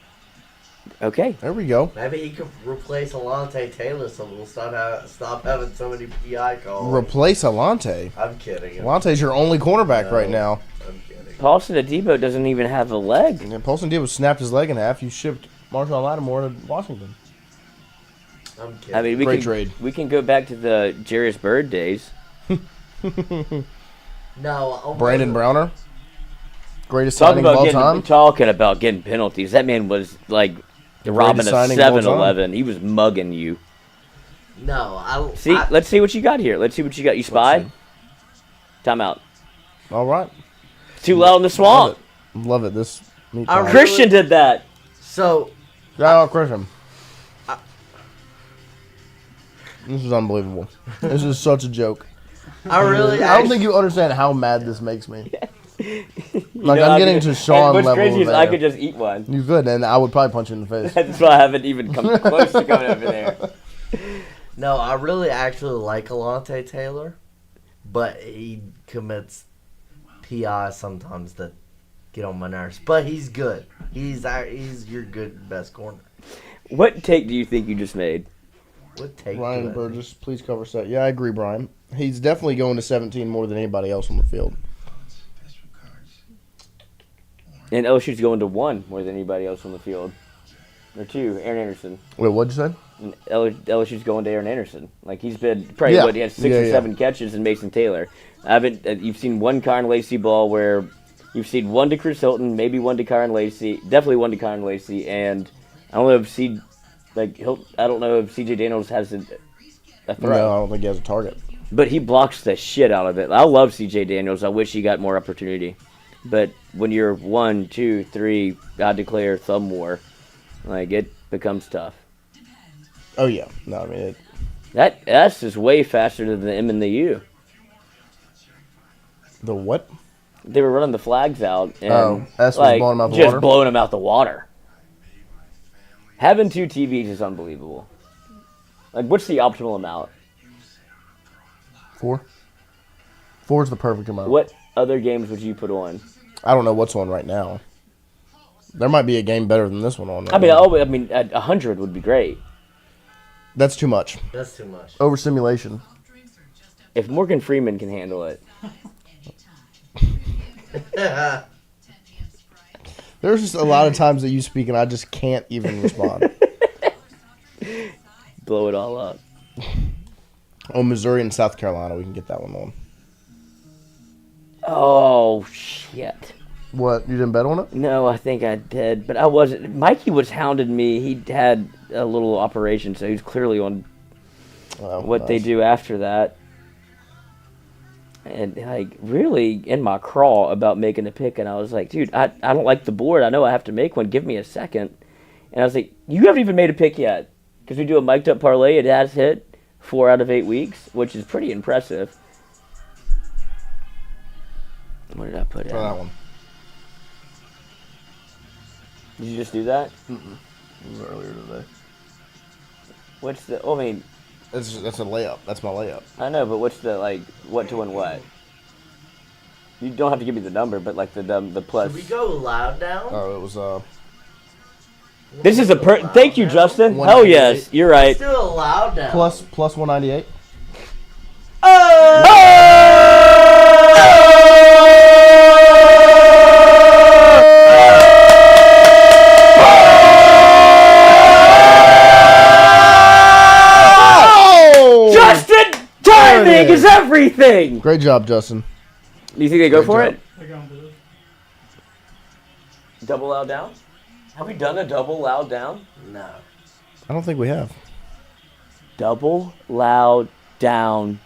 Okay. There we go. Maybe he could replace Alante Taylor, so we'll stop having so many PI calls. Replace Alante. I'm kidding. Alante's your only cornerback right now. I'm kidding. Paulson Adebo doesn't even have a leg. And Paulson Debo snapped his leg in half. You shipped Marshall Lattimore to Washington. I'm kidding. I mean, Great trade. We can go back to the Jarius Bird days. No. Brandon Browner. Greatest signing of all time? Talking about getting penalties. That man was like robbing a 7-Eleven. He was mugging you. No, let's see what you got here. Let's see what you got. You spy? Timeout. All right. Too loud in the swamp. Love it. Christian did that. So. Shout out Christian. This is unbelievable. This is such a joke. I don't think you understand how mad this makes me. Like, I'm getting to Sean level. What's crazy is I could just eat one. You could, and I would probably punch you in the face. That's why I haven't even come close to going over there. No, I really actually like Alontae Taylor, but he commits PI sometimes that get on my nerves. But he's good. He's your good best corner. What take do you think you just made? What take? Brian Burgess, please cover set. Yeah, I agree, Brian. He's definitely going to 17 more than anybody else on the field. And LSU's going to 1 more than anybody else on the field. Or 2, Aaron Anderson. Wait, what'd you say? And LSU's going to Aaron Anderson. Like, he's been probably, he has 6 or 7 catches in Mason Taylor. You've seen 1 Kyron Lacey ball where you've seen 1 to Chris Hilton, maybe 1 to Kyron Lacey, definitely 1 to Kyron Lacey, and I don't know if CJ Daniels has a throw. No, I don't think he has a target. But he blocks the shit out of it. I love CJ Daniels. I wish he got more opportunity. But when you're 1, 2, 3, God declare thumb war, like, it becomes tough. Oh, yeah. No, I mean, that S is way faster than the M and the U. The what? They were running the flags out. And, S was blowing them out the water? Just blowing them out the water. Having 2 TVs is unbelievable. Like, what's the optimal amount? 4. 4 is the perfect amount. What other games would you put on? I don't know what's on right now. There might be a game better than this one on right now. 100 would be great. That's too much. That's too much. Overstimulation. If Morgan Freeman can handle it. There's just a lot of times that you speak and I just can't even respond. Blow it all up. Oh, Missouri and South Carolina, we can get that one on. Oh, shit. What, you didn't bet on it? No, I think I did, but I wasn't. Mikey was hounding me. He had a little operation, so he's clearly on what they do after that. And, like, really in my crawl about making a pick, and I was like, dude, I don't like the board. I know I have to make one. Give me a second. And I was like, you haven't even made a pick yet. Because we do a mic'd up parlay. It has hit 4 out of 8 weeks, which is pretty impressive. What did I put in? That one. Did you just do that? Mm-mm. It was earlier today. What's the... I mean... That's a layup. That's my layup. I know, but what's the, like, what to win what? You don't have to give me the number, but, like, the plus... Should we go loud down? Oh, it was, This is a Thank you, Justin. Hell yes, you're right. Let's do a loud down. Plus 198. Justin, timing is everything. Great job, Justin. Do you think they go for it? They're going to do it. Double loud down? Have we done a double loud down? No. I don't think we have. Double loud down.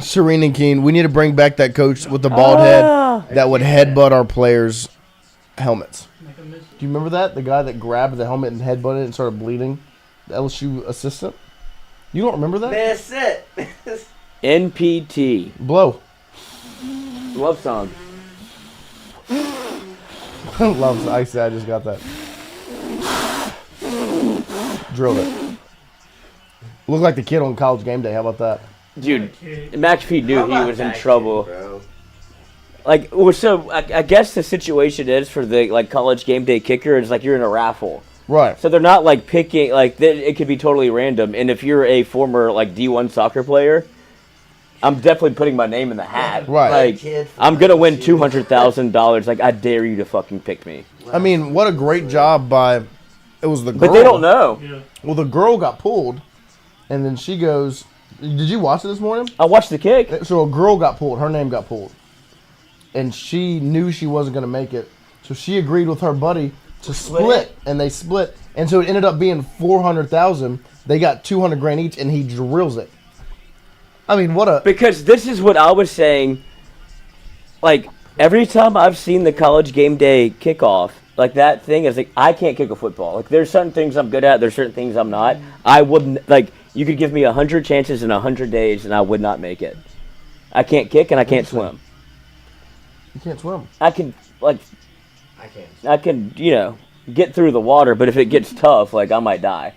Serena Keene, we need to bring back that coach with the bald head that would headbutt our players' helmets. Do you remember that? The guy that grabbed the helmet and headbutted it and started bleeding? The LSU assistant? You don't remember that? Miss it. NPT. Blow. Love song. Love. I just got that. Drilled it. Looked like the kid on College Game Day. How about that? Dude, McAfee knew he was in trouble. Bro? Like, so I guess the situation is for the like College Game Day kicker is like you're in a raffle. Right. So they're not like picking like it could be totally random. And if you're a former like D1 soccer player, I'm definitely putting my name in the hat. Right. Like I'm gonna win $200,000. Like I dare you to fucking pick me. I mean, what a great job by. It was the girl. But they don't know. Yeah. Well, the girl got pulled, and then she goes. Did you watch it this morning? I watched the kick. So a girl got pulled. Her name got pulled. and she knew she wasn't going to make it. So she agreed with her buddy to split, and they split. And so it ended up being $400,000. They got $200,000 each, and he drills it. I mean, what a... Because this is what I was saying. Like, every time I've seen the college game day kickoff, like, that thing is like, I can't kick a football. Like, there's certain things I'm good at. There's certain things I'm not. I wouldn't, like, you could give me 100 chances in 100 days, and I would not make it. I can't kick, and I can't swim. You can't swim. I can, like... I can, get through the water, but if it gets tough, like, I might die.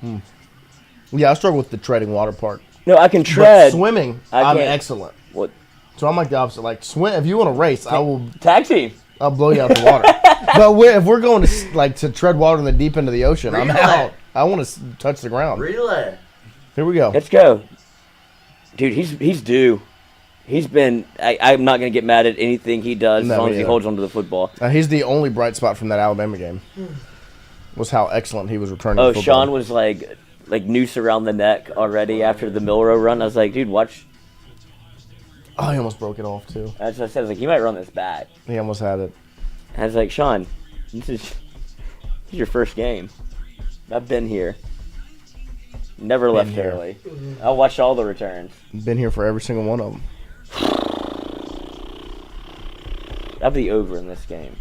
Yeah, I struggle with the treading water part. No, I can tread. But swimming, I'm excellent. What? So I'm like the opposite. Like, swim. If you want to race, I will... Tag team. I'll blow you out the water. But if we're going to tread water in the deep end of the ocean, I'm out. I want to touch the ground. Relay. Here we go. Let's go. Dude, he's due. He's been... I'm not going to get mad at anything he does as long as he holds onto the football. He's the only bright spot from that Alabama game. Was how excellent he was returning Oh, the football. Sean was like noose around the neck already after the Milrow run. I was like, dude, watch. Oh, he almost broke it off, too. That's what I said. I was like, he might run this back. He almost had it. I was like, Sean, this is your first game. I've been here. Never left early. I watched all the returns. Been here for every single one of them. That'll be over in this game.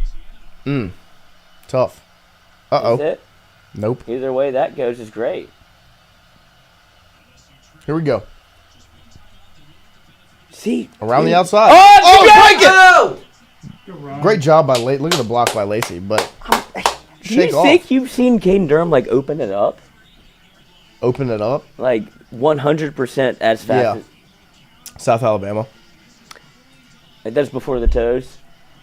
Tough. Uh-oh. Is it? Nope. Either way that goes is great. Here we go. See? Around the outside. Oh, break it! Great job by Lacey. Look at the block by Lacey, but do you think you've seen Caden Durham, like, open it up? Open it up? Like, 100% as fast as... South Alabama. Like, that's before the toes.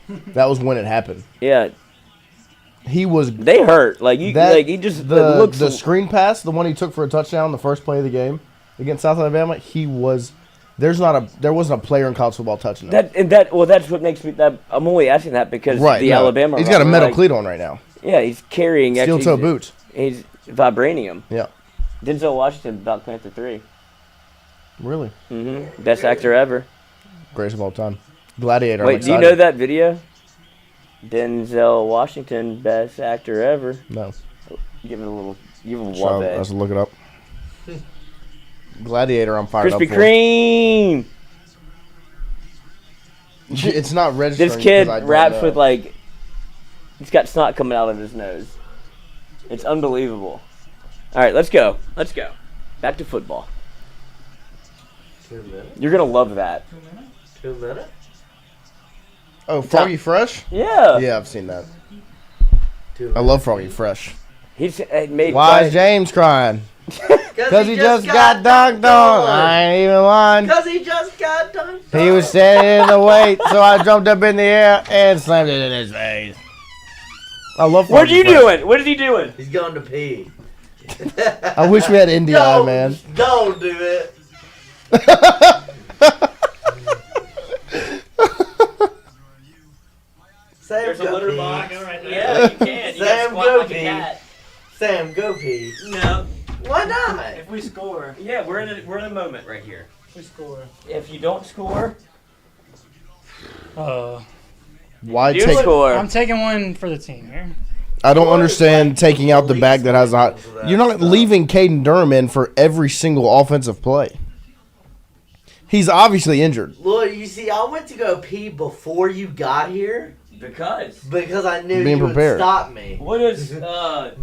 That was when it happened. Yeah. He was... They hurt. Like, he just looks... The screen pass, the one he took for a touchdown, the first play of the game against South Alabama, he was... There wasn't a player in college football touching him. That's what makes me... I'm only asking that because Alabama... He's got a metal cleat on right now. Yeah, he's carrying... Steel-toe boots. He's vibranium. Yeah. Denzel Washington, Black Panther 3. Really? Mm-hmm. Best actor ever. Greatest of all time. Gladiator. Wait, do you know that video? Denzel Washington, best actor ever. No. Give it a little... Give him a love it. Let's look it up. Gladiator, I'm fired Krispy up for. Kreme! It's not registering. This kid raps with, like... He's got snot coming out of his nose. It's unbelievable. All right, let's go. Let's go. Back to football. 2 minutes. You're going to love that. 2 minutes? Oh, Froggy Fresh? Yeah. Yeah, I've seen that. 2 minutes. I love Froggy Fresh. He's made... Why is James crying? Because he just got dunked on. I ain't even lying. Because he just got dunked on. He was standing in the weight, so I jumped up in the air and slammed it in his face. I love Froggy What are you Fresh. doing? What is he doing? He's going to pee. I wish we had Indy Eye, man. Don't do it. Sam, There's a go litter pee. box right there. Yeah, you can. You Sam, squat go like a pee. cat. Sam, go pee. No. Why not? If we score, Yeah, we're in a moment right here. we score. If you don't score, Why you take? score. I'm taking one for the team here. I don't understand taking out the bag that has a hot. You're not leaving Caden Durham in for every single offensive play. He's obviously injured. Look, you see, I went to go pee before you got here because I knew Being you prepared. would stop me. What does Mr.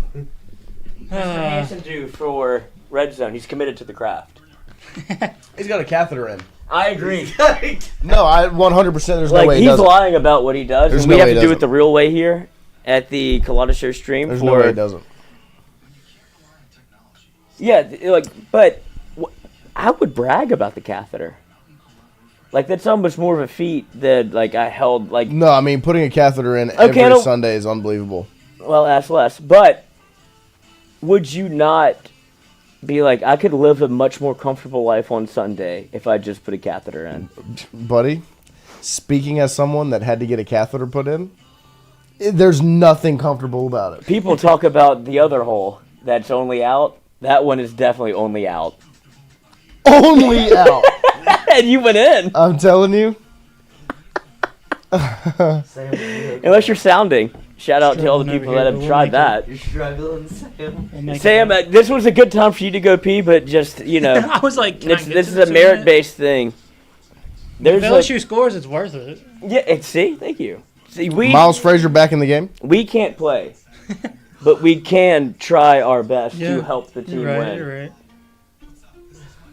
Hansen do for Red Zone? He's committed to the craft. He's got a catheter in. I agree. No, I 100%. There's no Like, way he he's doesn't. lying about what he does, There's and we no have way to he do it doesn't. the real way here at the Culotta Show stream. There's no way he doesn't. Yeah, but I would brag about the catheter. Like, that's almost more of a feat that, like, I held, like... No, I mean, putting a catheter in every Sunday is unbelievable. Well, ask less. But would you not be like, I could live a much more comfortable life on Sunday if I just put a catheter in? Buddy, speaking as someone that had to get a catheter put in, there's nothing comfortable about it. People talk about the other hole that's only out. That one is definitely only out. Only out. And you went in. I'm telling you. Unless you're sounding. Shout out to all the people that have tried that. You're struggling, Sam. Sam, this was a good time for you to go pee, but just, I was like, this is a merit-based thing. If LSU scores, it's worth it. Yeah, thank you. See, Miles Frazier back in the game? We can't play, but we can try our best to help the team win. You're right.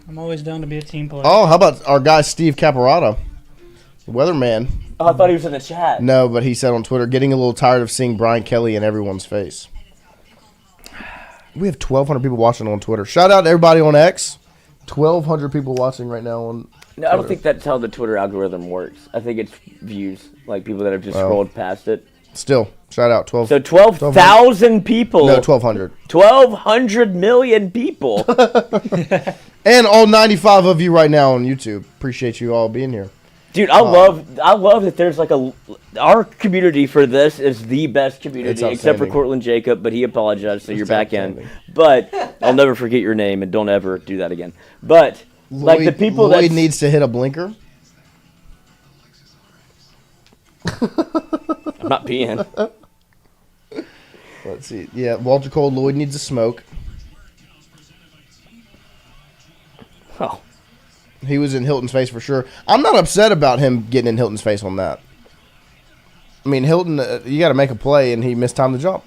I'm always down to be a team player. Oh, how about our guy Steve Caparotto, the weatherman? Oh, I thought he was in the chat. No, but he said on Twitter, getting a little tired of seeing Brian Kelly in everyone's face. We have 1,200 people watching on Twitter. Shout out to everybody on X. 1,200 people watching right now on No, I don't think that's how the Twitter algorithm works. I think it's views, like people that have just scrolled past it. Still, shout out 12. So 12,000 people. No, 1,200. 1,200 million people. And all 95 of you right now on YouTube. Appreciate you all being here. Dude, I love that there's like our community for this is the best community except for Cortland Jacob, but he apologized, so you're back in. But I'll never forget your name and don't ever do that again. But like the people Lloyd needs to hit a blinker. I'm not peeing. Let's see. Yeah, Walter Cole, Lloyd needs to smoke. Oh. He was in Hilton's face for sure. I'm not upset about him getting in Hilton's face on that. I mean, Hilton, you got to make a play, and he missed time to jump.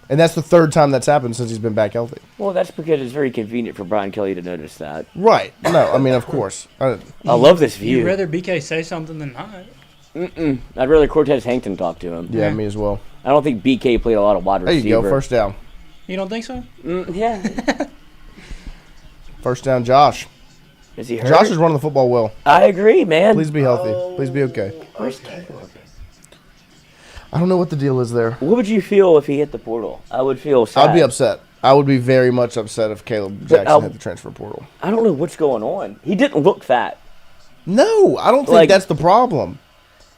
And that's the third time that's happened since he's been back healthy. Well, that's because it's very convenient for Brian Kelly to notice that. Right. No, I mean, of course. I love this view. You'd rather BK say something than not. I'd rather Cortez Hankton talk to him. Yeah, me as well. I don't think BK played a lot of wide receiver. There you go, first down. You don't think so? Yeah. First down, Josh. Is he hurt? Josh is running the football well. I agree, man. Please be healthy. Please be okay. Where's Caleb? I don't know what the deal is there. What would you feel if he hit the portal? I would feel sad. I'd be upset. I would be very much upset if Caleb Jackson hit the transfer portal. I don't know what's going on. He didn't look fat. No, I don't think that's the problem.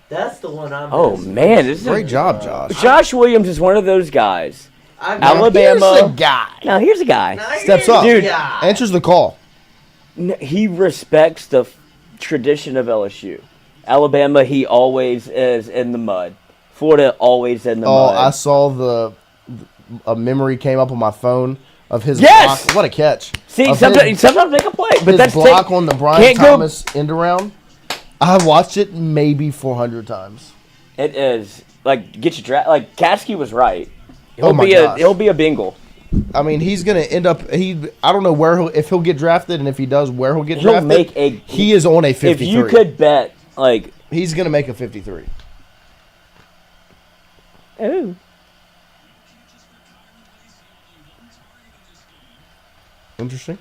That's the one I'm man. This is Great job, Josh. Josh Williams is one of those guys. Alabama. Here's a guy. Now, here's a guy. Steps up. Dude. Answers the call. He respects the tradition of LSU. Alabama, he always is in the mud. Florida, always in the mud. Oh, I saw a memory came up on my phone of his Yes! block. What a catch. See, sometimes they can play. But His block on the Brian Thomas end around. I watched it maybe 400 times. It is. Like, get you like, Kasky was right. Oh my gosh. He'll be a Bengal. I mean, he's going to end up. I don't know if he'll get drafted, and if he does, where he'll get drafted. He is on a 53. If you could bet, like, he's going to make a 53. Ooh. Interesting.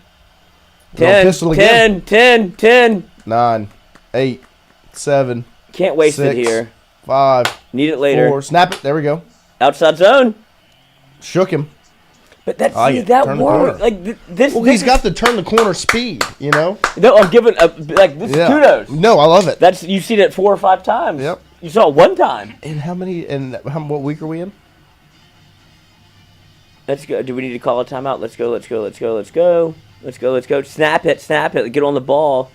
10. 9, 8, 7. Can't waste 6, it here. 5. Need it later. 4. Snap it. There we go. Outside zone. Shook him. But that worked. Like this. Well, he's got the turn the corner speed, you know. No, I'm giving kudos. No, I love it. You've seen it 4 or 5 times. Yep. You saw it one time. And how many? And what week are we in? Let's go. Do we need to call a timeout? Let's go. Snap it. Get on the ball.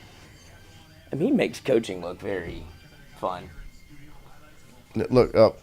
I mean, he makes coaching look very fun. Look up.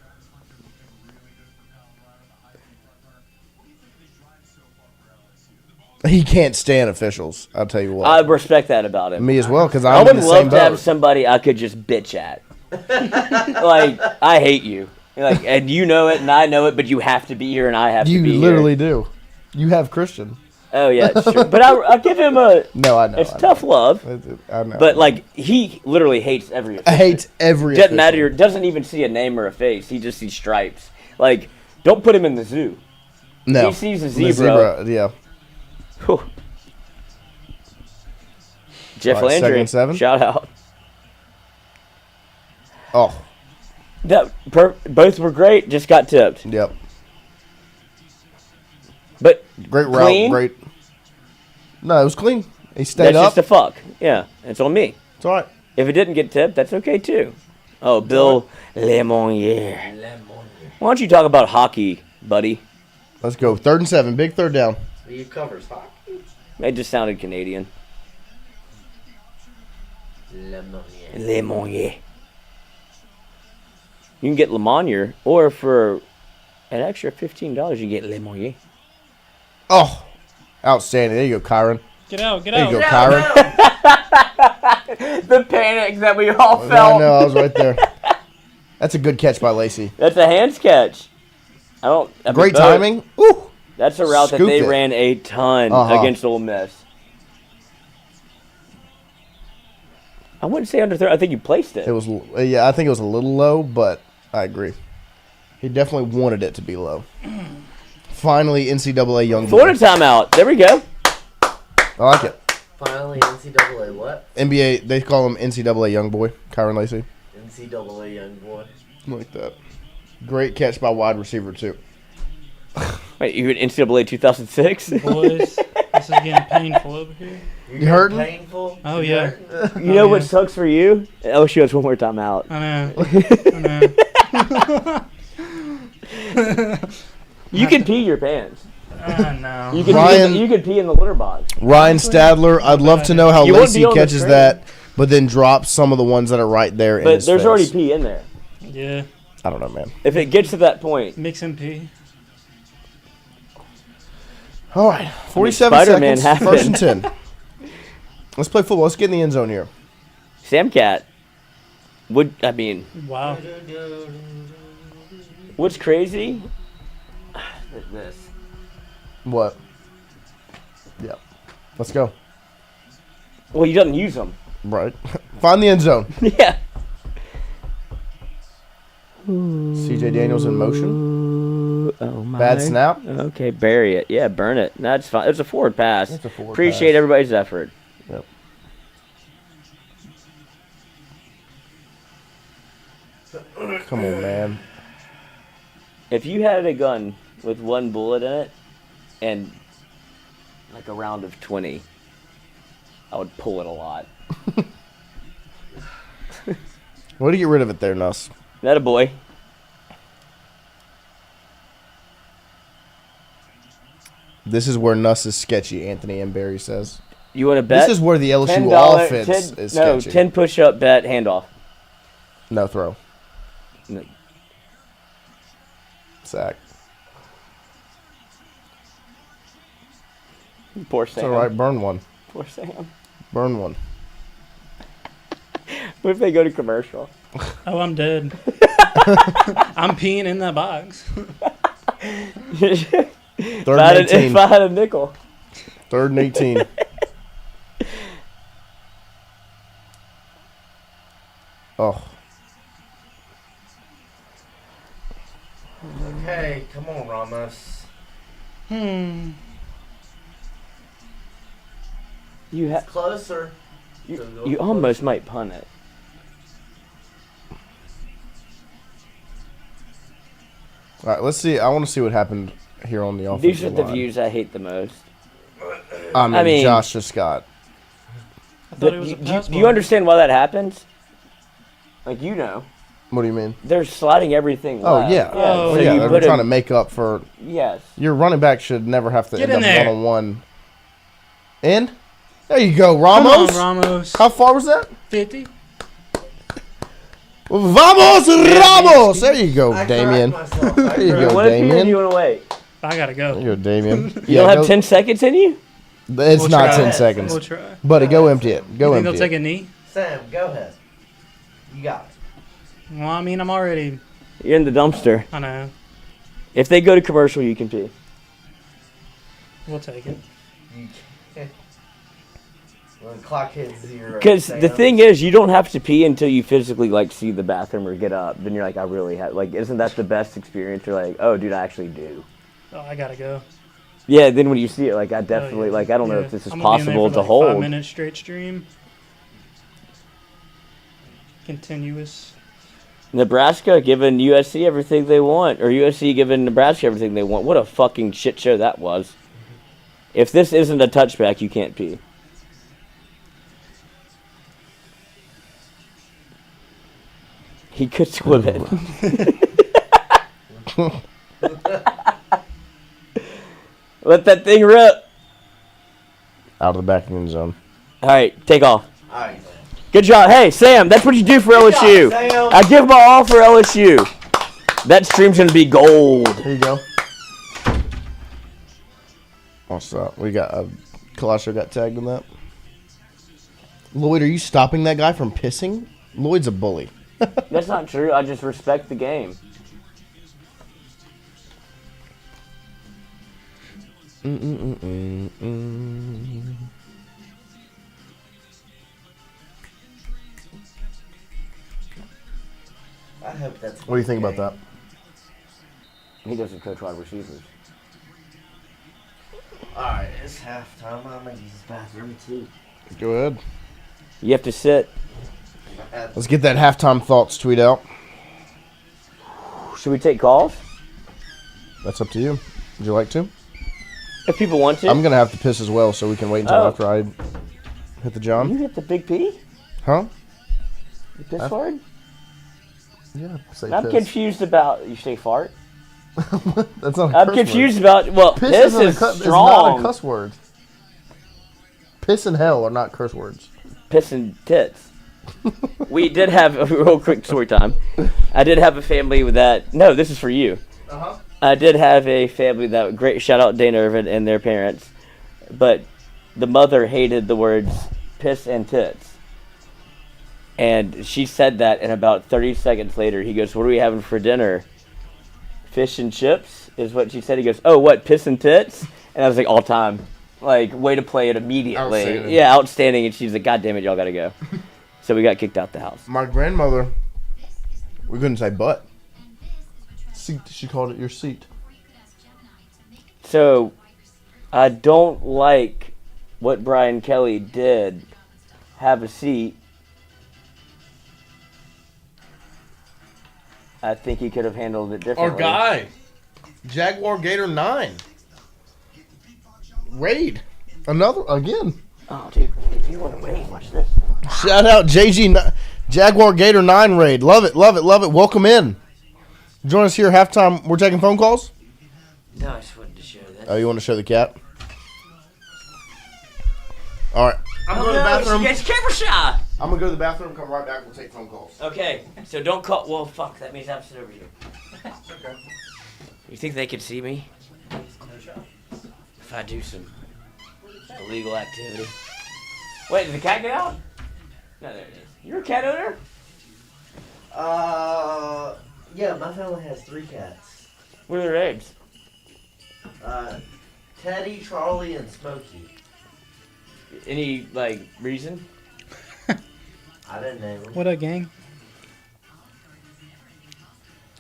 He can't stand officials. I'll tell you what. I respect that about him. Me as well, because I would love to have somebody I could just bitch at. Like, I hate you. Like, and you know it, and I know it, but you have to be here, and I have to be here. You literally do. You have Christian. Oh yeah, it's true. But I give him a. No, I know. It's tough love. I know. But like, he literally hates every official. Hates every. Doesn't matter. Doesn't even see a name or a face. He just sees stripes. Like, don't put him in the zoo. No. He sees a zebra. Yeah. Whew. Jeff Landry, 2nd and 7. Shout out. Oh. Both were great. Just got tipped. Yep. But great route. Clean? Great. No, it was clean. He stayed that's up. Just a fuck. Yeah, it's on me. It's all right. If it didn't get tipped, that's okay too. Oh, Bill Lemonnier. Why don't you talk about hockey, buddy? Let's go. 3rd and 7. Big third down. He covers hockey. It just sounded Canadian. Lemonnier. you can get Le Monnier, or for an extra $15, you can get Le Monnier. Oh, outstanding. There you go, Kyron. Get out, get There out. you go, Kyron. The panic that we all I felt. know, I was right there. That's a good catch by Lacey. That's a hands catch. Great timing. Ooh. That's a route that Scooped they it. ran a ton against Ole Miss. I wouldn't say underthrow. I think you placed it. It was, yeah, I think it was a little low, but I agree. He definitely wanted it to be low. Finally, NCAA young boy. Florida timeout. There we go. I like it. Finally, NCAA what? NBA, they call him NCAA young boy, Kyron Lacey. NCAA young boy. Like that. Great catch by wide receiver, too. Wait, you in NCAA 2006? Boys, this is getting painful over here. You hurting? Painful? Oh, yeah. You know what sucks for you? LSU has one more timeout. I know. You can pee your pants. I know. You can, you can pee in the litter box. Ryan Stadler, I'd love to know how You won't Lacey be on the catches train. that, but then drops some of the ones that are right there in But his there's face. already pee in there. Yeah. I don't know, man. If it gets to that point. Mix and pee. All right, 47 Spider-Man seconds, happened. first and 10. Let's play football. Let's get in the end zone here. Samcat. Wow. What's crazy? This. What? Yeah. Let's go. Well, he doesn't use them. Right. Find the end zone. Yeah. CJ Daniels in motion. Oh my. Bad snap. Okay, bury it. Yeah, burn it. That's fine. It's a forward pass. It's a forward Appreciate pass. everybody's effort. Yep. Come on, man. If you had a gun with one bullet in it and like a round of 20, I would pull it a lot. Way to get rid of it there, Nuss. That a boy. This is where Nuss is sketchy, Anthony M. Barry says. You want to bet? This is where the LSU $10 offense 10 is no, sketchy. 10 push-up bet, handoff. No throw. No. Sack. Poor It's Sam. all right. Burn one. Poor Sam. Burn one. What if they go to commercial? Oh, I'm dead. I'm peeing in that box. Third and 18. If I had a nickel. Third and 18. Oh. Okay, come on, Ramos. You Closer. you almost might punt it. All right, let's see. I want to see what happened here on the offensive These are the line. views I hate the most. I mean, Josh just got. I thought it was a Do pass you ball. understand why that happens? Like, you know. What do you mean? They're sliding everything Oh, left. yeah. Oh, so yeah, you they're put trying to him, make up for. yes. Your running back should never have to Get end in up there. one-on-one. In? There you go, Come Ramos. on, Ramos. How far was that? 50. Vamos, Ramos! There you go, I Damien. correct myself. There you go, What if you Damien. want to wait? I gotta There go. you go, Damien. You don't have 10 seconds in you? It's We'll not try. 10 seconds. We'll try. Buddy, go empty it. Go You think they'll empty take it. a knee? Sam, go ahead. You got it. Well, I mean, I'm already. You're in the dumpster. I know. If they go to commercial, you can pee. We'll take it. You can't. When the clock hits 0. Because the Sam. thing is, you don't have to pee until you physically, like, see the bathroom or get up. Then you're like, I really have. Like, isn't that the best experience? You're like, oh, dude, I actually do. Oh, I gotta go. Yeah, then when you see it, like, I definitely, Oh, yeah. like, I don't know Yeah. if this is I'm gonna be in there possible for to like hold. 5 minutes straight stream. Continuous. Nebraska giving USC everything they want, or USC giving Nebraska everything they want. What a fucking shit show that was. If this isn't a touchback, you can't pee. He could swim it. Let that thing rip. Out of the back end zone. All right, take off. All right. Go. Good job. Hey, Sam, that's what you do for LSU. Sam. I give my all for LSU. That stream's going to be gold. Here you go. What's up? We got Culotta got tagged in that. Lloyd, are you stopping that guy from pissing? Lloyd's a bully. That's not true. I just respect the game. I hope that's. What do you think about that? He doesn't coach wide receivers. Alright, it's halftime. I'm gonna use this bathroom too. Go ahead. You have to sit. Let's get that halftime thoughts tweet out. Should we take calls? That's up to you. Would you like to? If people want to. I'm going to have to piss as well, so we can wait until after I hit the John. You hit the big P? Huh? You piss hard? Yeah, say I'm piss. confused about. You say fart? That's not a I'm curse confused word. about. Well, piss is It's strong. not a cuss word. Piss and hell are not curse words. Piss and tits. We did have a real quick story time. I did have a family with that. No, this is for you. I did have a family that great shout out Dana Irvin and their parents, but the mother hated the words piss and tits. And she said that, and about 30 seconds later, he goes, "What are we having for dinner?" "Fish and chips," is what she said. He goes, "Oh, what, piss and tits?" And I was like, all time. Like, way to play it immediately. Outstanding. Yeah, outstanding. And she's like, "God damn it, y'all gotta go." So we got kicked out the house. My grandmother, we couldn't say butt. Seat, she called it your seat. So, I don't like what Brian Kelly did. Have a seat. I think he could have handled it differently. Our guy, Jaguar Gator 9. Raid. Another, again. Oh, dude, if you want to wait, watch this. Shout out Jaguar Gator 9 raid. Love it, love it, love it. Welcome in. Join us here halftime. We're taking phone calls? No, I just wanted to show this. Oh, you want to show the cat? All right. I'm going to the bathroom. She gets camera shy. I'm going to go to the bathroom, come right back. We'll take phone calls. Okay, so don't call. Well, fuck, that means I have to sit over here. Okay. You think they could see me? If I do some illegal activity. Wait, did the cat get out? No, there it is. You're a cat owner? Yeah, my family has 3 cats. What are their names? Teddy, Charlie, and Smokey. Any, like, reason? I didn't name them. What a gang.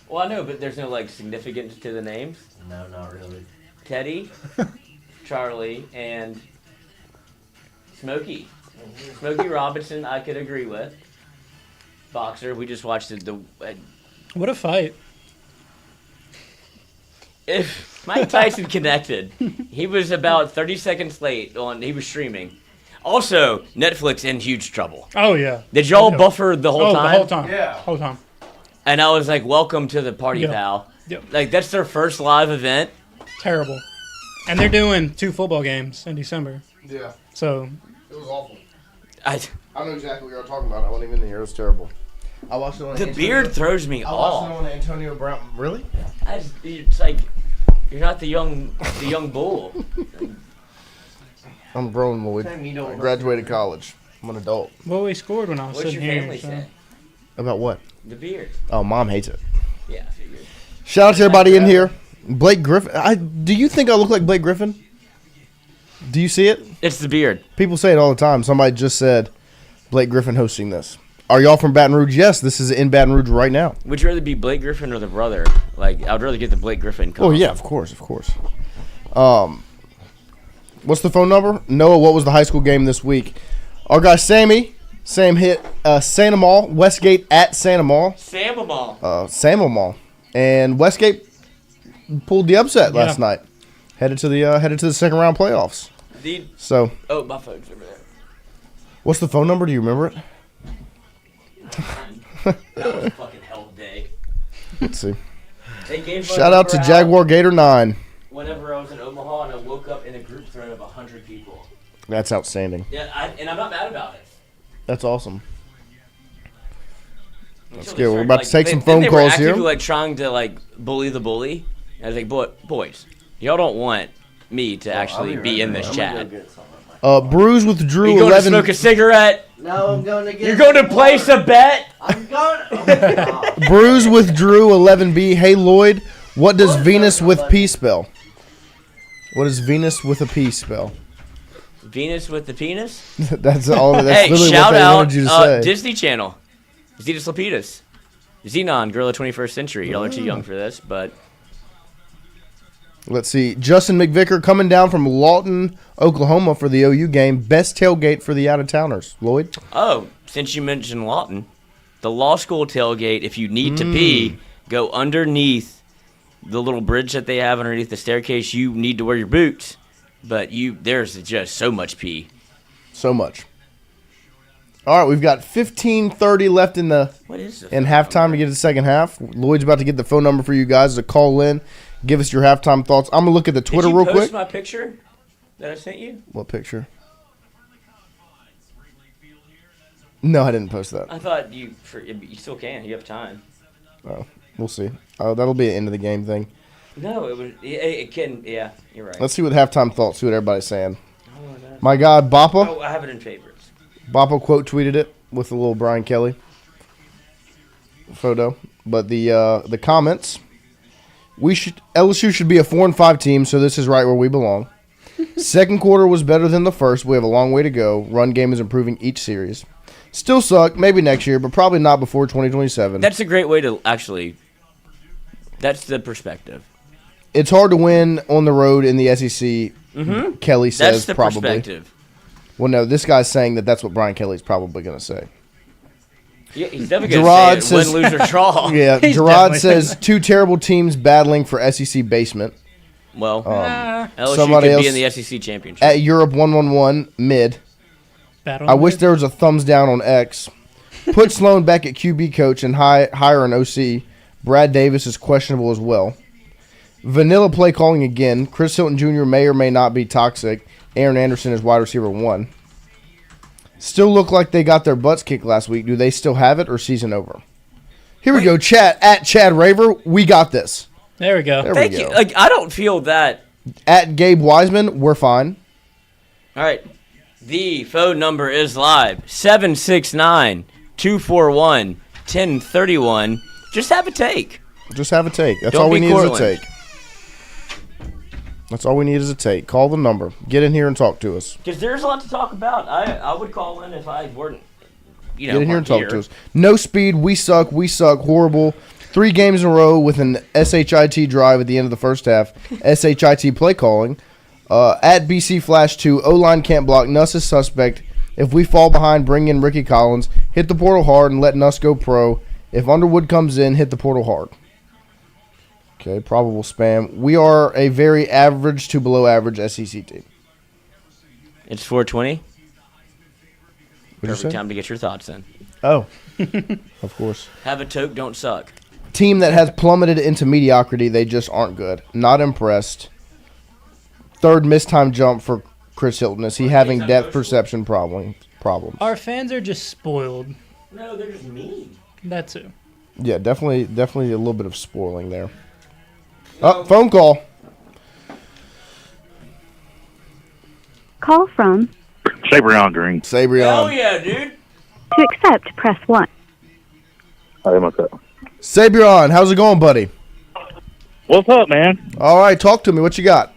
Well, I know, but there's no, like, significance to the names. No, not really. Teddy, Charlie, and Smokey. Smokey Robinson, I could agree with. Boxer, we just watched What a fight. If Mike Tyson connected, he was about 30 seconds late he was streaming. Also, Netflix in huge trouble. Oh, yeah. Did y'all buffer the whole time? The whole time. Yeah. Whole time. And I was like, welcome to the party, Yep. pal. Yep. Like, that's their first live event. Terrible. And they're doing 2 football games in December. Yeah. So, It was awful. I I know exactly what you're talking about. I wasn't even in here. It was terrible. I watched it on The beard throws me I watched it off. on Antonio Brown. Really? It's like, you're not the young bull. I'm grown, Lloyd. Time you don't I graduated college. I'm an adult. well, we scored when I was What's sitting your here. family So. say? About what? The beard. Oh, Mom hates it. Yeah, I figured. Shout out to everybody in here. Blake Griffin. Do you think I look like Blake Griffin? Do you see it? It's the beard. People say it all the time. Somebody just said Blake Griffin hosting this. Are y'all from Baton Rouge? Yes, this is in Baton Rouge right now. Would you rather be Blake Griffin or the brother? Like, I'd rather get the Blake Griffin. Oh, yeah, of course, of course. What's the phone number? Noah, what was the high school game this week? Our guy Sam hit Santa Mall, Westgate at Santa Mall. Santa Mall. And Westgate pulled the upset last night. Headed to the second round playoffs. So, oh, my phone's over there. what's the phone number? Do you remember it? That was a fucking hell day. Let's see. They gave Shout out to Jaguar Gator 9. Whenever I was in Omaha and I woke up in a group thread of 100 people. That's outstanding. Yeah, and I'm not mad about it. That's awesome. Let's go. We're about to take some phone calls here. They were actively trying to bully the bully. I was like, boys, y'all don't want me to actually be in this chat. Brews with Drew. You going to smoke a cigarette? No, I'm going to get. You're going to place a bet? I'm going. Oh Brews with Drew 11B. Hey Lloyd, what does Venus with P spell? What does Venus with a P spell? Venus with the penis? That's all. That's hey, literally shout what they out wanted you to say. Disney Channel. Zetus Lapidus. Xenon, Gorilla 21st Century. Y'all are too young for this, but... Let's see. Justin McVicker coming down from Lawton, Oklahoma for the OU game. Best tailgate for the out-of-towners. Lloyd? Oh, since you mentioned Lawton, the law school tailgate, if you need to pee, go underneath the little bridge that they have underneath the staircase. You need to wear your boots, but there's just so much pee. So much. All right, we've got 15:30 left in halftime to get to the second half. Lloyd's about to get the phone number for you guys to call in. Give us your halftime thoughts. I'm going to look at the Twitter real quick. Did you post my picture that I sent you? What picture? No, I didn't post that. I thought you still can. You have time. Oh, we'll see. That'll be an end of the game thing. No, it can. Yeah, you're right. Let's see what halftime thoughts, see what everybody's saying. My God, Bappa. Oh, I have it in favorites. Bappa quote tweeted it with a little Brian Kelly photo. But the comments... LSU should be a 4-5 team, so this is right where we belong. Second quarter was better than the first. We have a long way to go. Run game is improving each series. Still suck, maybe next year, but probably not before 2027. That's a great way to actually. That's the perspective. It's hard to win on the road in the SEC. Mm-hmm. Kelly says that's the probably. Perspective. Well, no, this guy's saying that's what Brian Kelly's probably going to say. Yeah, he's definitely going to say win, lose, or draw. Yeah, Gerard says two terrible teams battling for SEC basement. Well, LSU could be in the SEC championship. At Europe 111 mid. I wish there was a thumbs down on X. Put Sloan back at QB coach and hire an OC. Brad Davis is questionable as well. Vanilla play calling again. Chris Hilton Jr. may or may not be toxic. Aaron Anderson is wide receiver 1. Still look like they got their butts kicked last week. Do they still have it or season over? Here we go, chat. At Chad Raver, we got this. There we go. Thank you. Like, I don't feel that. At Gabe Wiseman, we're fine. All right. The phone number is live. 769-241-1031. Just have a take. Just have a take. That's Don't all we need Cortland. is a take. That's all we need is a take. Call the number. Get in here and talk to us. Because there's a lot to talk about. I would call in if I weren't, Get in here and talk to us. No speed. We suck. We suck. Horrible. 3 games in a row with an SHIT drive at the end of the first half. SHIT play calling. At BC Flash 2, O-line can't block. Nuss is suspect. If we fall behind, bring in Ricky Collins. Hit the portal hard and let Nuss go pro. If Underwood comes in, hit the portal hard. Okay, probable spam. We are a very average to below average SEC team. It's 4:20. Perfect time to get your thoughts in. Oh, of course. Have a toke, don't suck. Team that has plummeted into mediocrity. They just aren't good. Not impressed. Third missed time jump for Chris Hilton. Is he having depth perception problems? Our fans are just spoiled. No, they're just mean. That's it. Yeah, definitely a little bit of spoiling there. Phone call. Call from Sabrion Green. Sabrion. Oh yeah, dude. To accept, press 1. Hey, what's up? Sabrion, how's it going, buddy? What's up, man? All right, talk to me. What you got?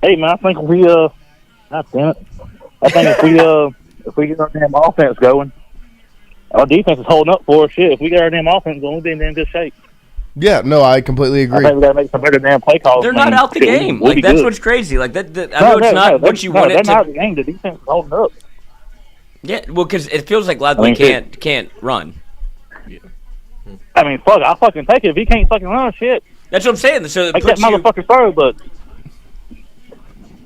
Hey, man, I think God damn it. I think if we get our damn offense going, our defense is holding up for us. Shit, if we get our damn offense going, we'll be in damn good shape. Yeah, no, I completely agree. I think we gotta make some better damn play calls. They're not out the game. Like that's what's crazy. Like that. I know it's not what you want it to. They're not out the game. The defense is holding up. Yeah, well, because it feels like Ladley can't run. Yeah. I mean, fuck, I'll fucking take it if he can't fucking run. Shit. That's what I'm saying. So it make that motherfucker throw, but.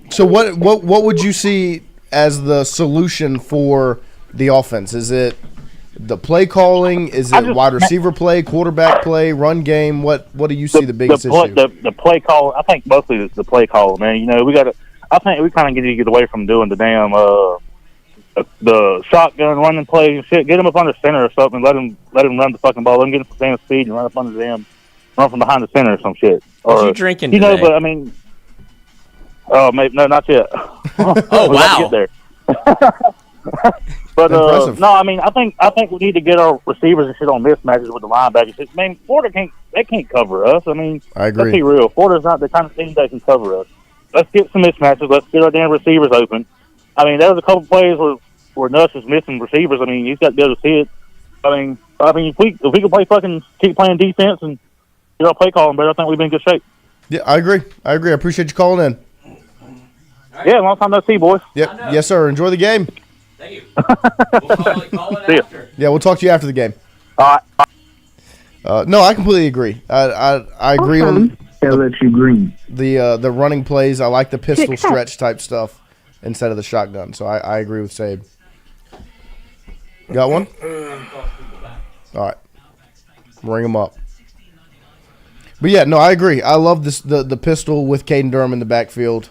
So what would you see as the solution for the offense? Is it the play calling? Is it wide receiver play, quarterback play, run game? What do you see the biggest issue? The play call. I think mostly the play call, man. You know, I think we kind of get away from doing the damn the shotgun running play and shit. Get him up under center or something. Let him run the fucking ball. Let him get him some damn speed and run up under them. Run from behind the center or some shit. What are you drinking today? Today? But I mean, maybe no, not yet. Oh wow! Get there. But no, I mean, I think we need to get our receivers and shit on mismatches with the linebackers. I mean, Florida can't cover us. I mean, I agree. Let's be real. Florida's not the kind of team that can cover us. Let's get some mismatches. Let's get our damn receivers open. I mean, there was a couple plays where Nuss is missing receivers. I mean, he's got to be able to see it. I mean, if we can keep playing defense and get our play calling better, I think we've been in good shape. Yeah, I agree. I appreciate you calling in. Right. Yeah, long time no see, boys. Yep. Yes, sir. Enjoy the game. Thank you. We'll call it after. Yeah, we'll talk to you after the game. All right. No, I completely agree. I agree on LSU Green. The running plays. I like the pistol stretch type stuff instead of the shotgun. So I agree with Sabe. Got one? All right. Ring them up. But yeah, no, I agree. I love this the pistol with Caden Durham in the backfield.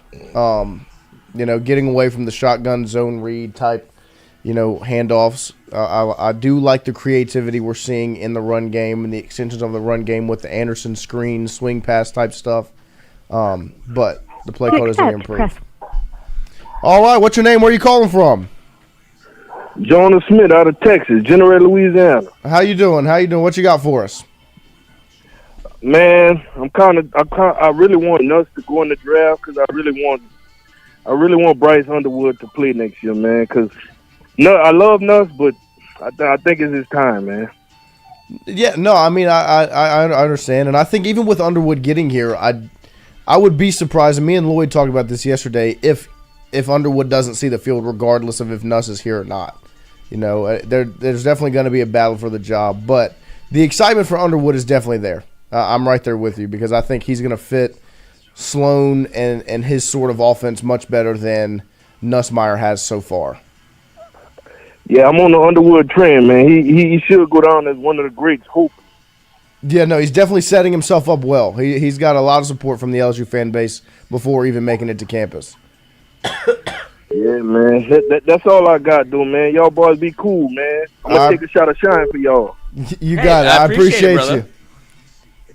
Getting away from the shotgun zone read type, handoffs. I do like the creativity we're seeing in the run game and the extensions of the run game with the Anderson screen, swing pass type stuff. But the play call doesn't improve. All right, what's your name? Where are you calling from? Jonah Smith out of Texas, General, Louisiana. How you doing? What you got for us? Man, I really want Nuss to go in the draft because I really want Bryce Underwood to play next year, man. Because I love Nuss, but I think it's his time, man. Yeah, no, I mean I understand, and I think even with Underwood getting here, I would be surprised. And me and Lloyd talked about this yesterday. If Underwood doesn't see the field, regardless of if Nuss is here or not, there's definitely going to be a battle for the job. But the excitement for Underwood is definitely there. I'm right there with you because I think he's going to fit Sloan and his sort of offense much better than Nussmeier has so far. Yeah, I'm on the Underwood trend, man. He should go down as one of the greats, hopefully. Yeah, no, he's definitely setting himself up well. He's got a lot of support from the LSU fan base before even making it to campus. Yeah, man. That's all I got, though, man. Y'all boys be cool, man. I'm going to take a shot of shine for y'all. You got it. I appreciate you.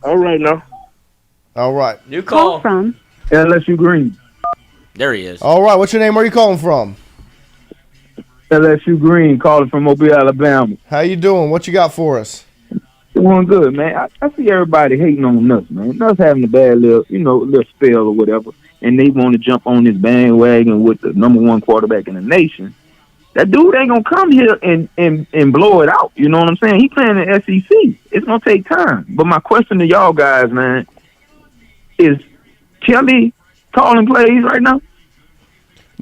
All right, now. All right. New call from LSU Green. There he is. All right. What's your name? Where are you calling from? LSU Green, calling from Mobile, Alabama. How you doing? What you got for us? Doing good, man. I see everybody hating on Nuss, man. Nuss having a bad little spell or whatever, and they want to jump on this bandwagon with the number one quarterback in the nation. That dude ain't gonna come here and blow it out. You know what I'm saying? He playing in SEC. It's gonna take time. But my question to y'all guys, man, is Kelly calling plays right now?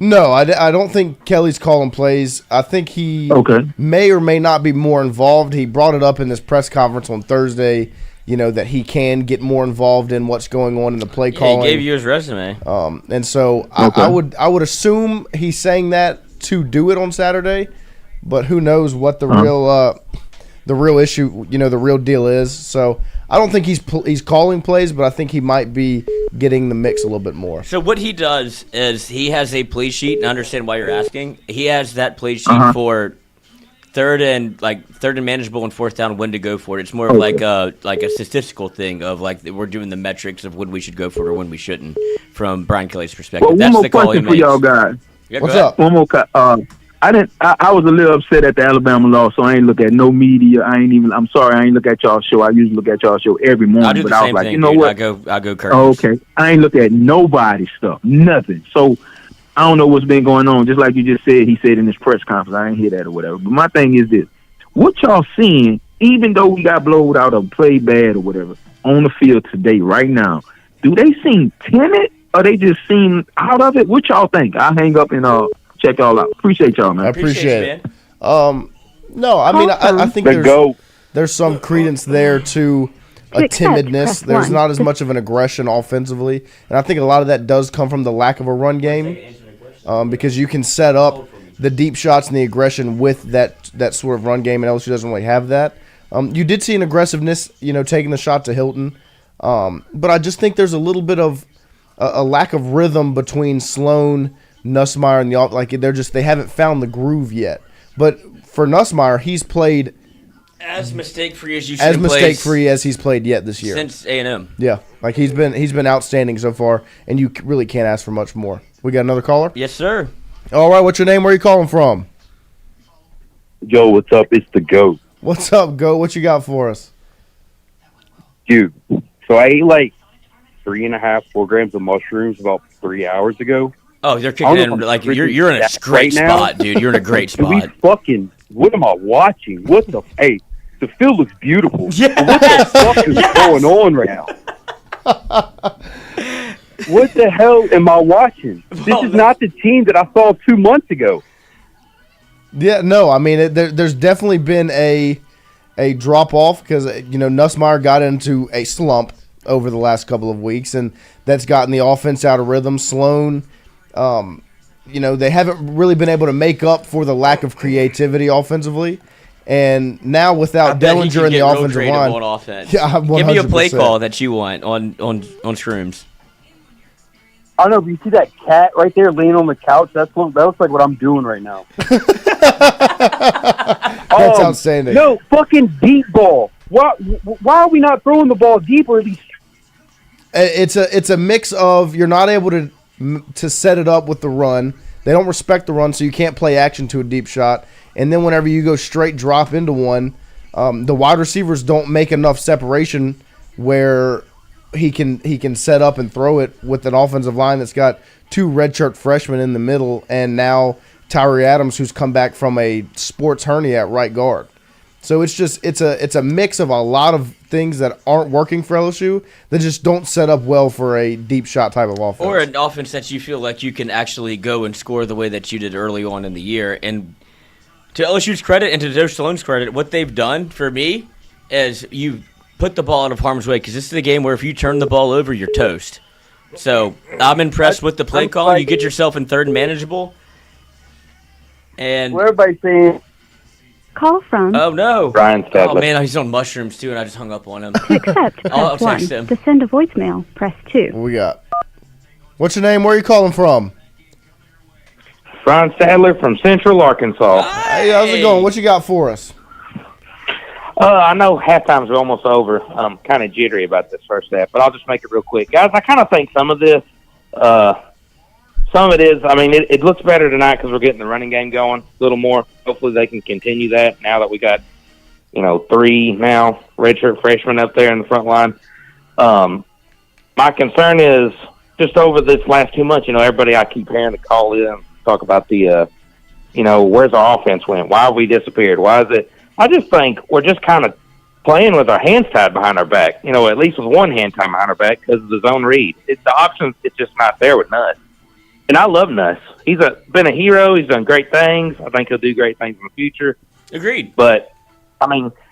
No, I don't think Kelly's calling plays. I think he may or may not be more involved. He brought it up in this press conference on Thursday, that he can get more involved in what's going on in the play calling. He gave you his resume. And so I would assume he's saying that to do it on Saturday, but who knows what the real issue, the real deal is. So I don't think he's calling plays, but I think he might be getting the mix a little bit more. So what he does is he has a play sheet, and I understand why you're asking. He has that play sheet for third and manageable and fourth down, when to go for it. It's more of like a statistical thing of like we're doing the metrics of when we should go for it or when we shouldn't from Brian Kelly's perspective. Well, that's the call he makes. For y'all guys. Yeah, what's up? One more. I was a little upset at the Alabama loss, so I ain't look at no media. I'm sorry, I ain't look at y'all show. I usually look at y'all show every morning. I do the but same I was like, thing, you know dude. what? I go Curtis. Okay. I ain't look at nobody's stuff. Nothing. So I don't know what's been going on. Just like you just said, he said in his press conference. I ain't hear that or whatever. But my thing is this. What y'all seeing, even though we got blowed out or played bad or whatever, on the field today, right now, do they seem timid or they just seem out of it? What y'all think? I'll hang up and check y'all out. Appreciate y'all, man. I appreciate it. No, I mean, I think there's some credence there to a timidness. There's not as much of an aggression offensively. And I think a lot of that does come from the lack of a run game because you can set up the deep shots and the aggression with that sort of run game, and LSU doesn't really have that. You did see an aggressiveness, taking the shot to Hilton. But I just think there's a little bit of a lack of rhythm between Sloan, Nussmeier and they haven't found the groove yet. But for Nussmeier, he's played as mistake-free as he's played yet this year since A&M. Yeah, like he's been outstanding so far, and you really can't ask for much more. We got another caller? Yes, sir. All right, what's your name? Where are you calling from? Yo, what's up? It's the GOAT. What's up, GOAT? What you got for us? Dude, so I ate like 3.5, 4 grams of mushrooms about 3 hours ago. Oh, they're kicking in like you're in a great spot, dude. You're in a great spot. What am I watching? Hey, the field looks beautiful. Yes! What the fuck is going on right now? What the hell am I watching? This is not the team that I saw 2 months ago. Yeah, no, I mean, there's definitely been a drop off because Nussmeier got into a slump over the last couple of weeks, and that's gotten the offense out of rhythm. Sloan, they haven't really been able to make up for the lack of creativity offensively. And now without Dellinger in the offensive line, on offense. Yeah, 100%. Give me a play call that you want on shrooms. I don't know, but you see that cat right there laying on the couch? That looks like what I'm doing right now. That's outstanding. No, fucking deep ball. Why are we not throwing the ball deep or at least? It's a mix of you're not able to set it up with the run. They don't respect the run, so you can't play action to a deep shot. And then whenever you go straight drop into one, the wide receivers don't make enough separation where he can set up and throw it with an offensive line that's got 2 redshirt freshmen in the middle, and now Tyree Adams, who's come back from a sports hernia at right guard. So it's a mix of a lot of things that aren't working for LSU that just don't set up well for a deep shot type of offense. Or an offense that you feel like you can actually go and score the way that you did early on in the year. And to LSU's credit and to Joe Salone's credit, what they've done for me is you put the ball out of harm's way, because this is a game where if you turn the ball over, you're toast. So I'm impressed with the play call. You get yourself in third and manageable. And what everybody's saying. Call from. Oh, no. Brian Stadler. Oh, man, he's on mushrooms, too, and I just hung up on him. To accept, I'll press 1. text him. To send a voicemail, press 2. What we got? What's your name? Where are you calling from? Brian Stadler from Central Arkansas. Hey, how's it going? What you got for us? I know halftime's almost over. I'm kind of jittery about this first half, but I'll just make it real quick. Guys, I kind of think some of it is, it looks better tonight because we're getting the running game going a little more. Hopefully they can continue that now that we got, 3 now redshirt freshmen up there in the front line. My concern is just over this last 2 months, everybody I keep hearing to call in, talk about the, where's our offense went? Why have we disappeared? Why is it? I just think we're just kind of playing with our hands tied behind our back, at least with one hand tied behind our back because of the zone read. The options, it's just not there with Nuss. And I love Nuss. He's been a hero. He's done great things. I think he'll do great things in the future. Agreed. But,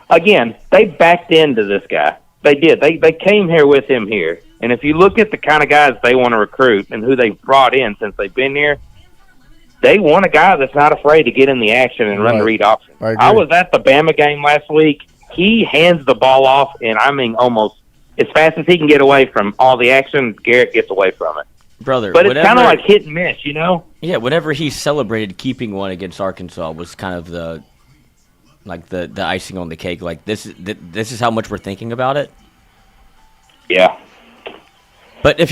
again, they backed into this guy. They did. They came here with him here. And if you look at the kind of guys they want to recruit and who they've brought in since they've been here, they want a guy that's not afraid to get in the action and run the read option. I was at the Bama game last week. He hands the ball off, and almost as fast as he can get away from all the action, Garrett gets away from it. Brother, but it's kind of like hit and miss, Yeah, whenever he celebrated keeping one against Arkansas was kind of the icing on the cake. Like this is how much we're thinking about it. Yeah. But if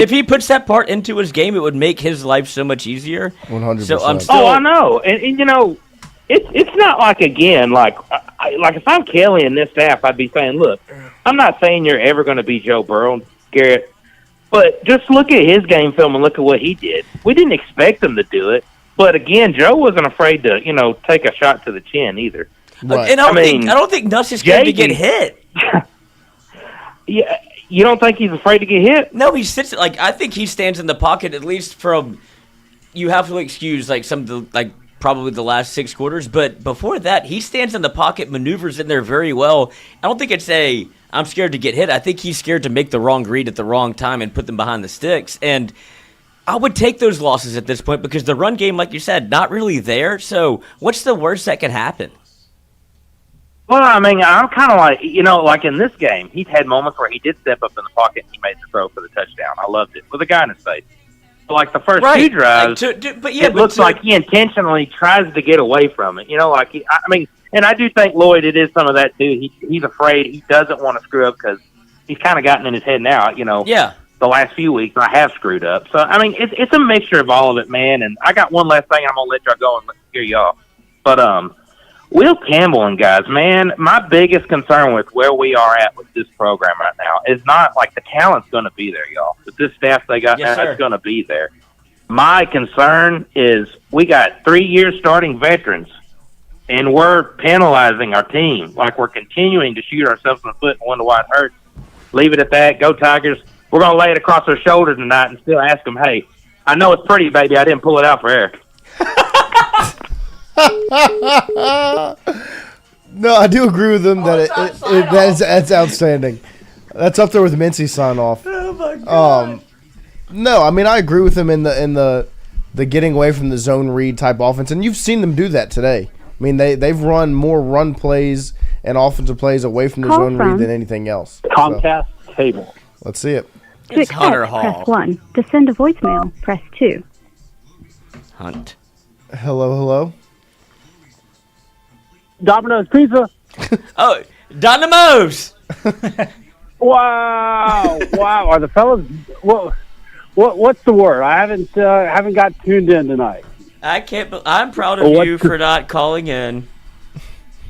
he puts that part into his game, it would make his life so much easier. 100%. So I'm still. Oh, I know, and it's not like if I'm Kelly and this staff, I'd be saying, look, I'm not saying you're ever going to be Joe Burrow, Garrett. But just look at his game film and look at what he did. We didn't expect him to do it. But, again, Joe wasn't afraid to, take a shot to the chin either. Right. And I don't think Nuss is going to get hit. Yeah, you don't think he's afraid to get hit? No, he sits I think he stands in the pocket at least from. You have to excuse some of the probably the last 6 quarters, but before that, he stands in the pocket, maneuvers in there very well. I don't think it's I'm scared to get hit. I think he's scared to make the wrong read at the wrong time and put them behind the sticks. And I would take those losses at this point because the run game, like you said, not really there. So what's the worst that could happen? Well, I'm kind of like in this game, he's had moments where he did step up in the pocket and he made the throw for the touchdown. I loved it. With a guy in his face. Like the first Right. two drives, it looks like he intentionally tries to get away from it. And I do think Lloyd, it is some of that too. He's afraid. He doesn't want to screw up because he's kind of gotten in his head now. Yeah. The last few weeks I have screwed up. So it's a mixture of all of it, man. And I got one last thing. I'm gonna let y'all go and hear y'all. But Will Campbell and guys, man, my biggest concern with where we are at with this program right now is not like the talent's going to be there, y'all. With this staff they got now, it's going to be there. My concern is we got 3 years starting veterans, and we're penalizing our team. Like we're continuing to shoot ourselves in the foot and wonder why it hurts. Leave it at that. Go Tigers. We're going to lay it across our shoulder tonight and still ask them, hey, I know it's pretty, baby. I didn't pull it out for air. No, I do agree with them that's outstanding. That's up there with Mincy's sign off. Oh my god. No, I agree with him in the getting away from the zone read type offense, and you've seen them do that today. They've run more run plays and offensive plays away from the zone read than anything else. Comcast cable. Let's see it. To accept, press 1. To send a voicemail, press 2. Hunt. Hello. Domino's Pizza. Oh, Dynamos. Wow. Are the fellas? What's the word? I haven't got tuned in tonight. I'm proud of you for not calling in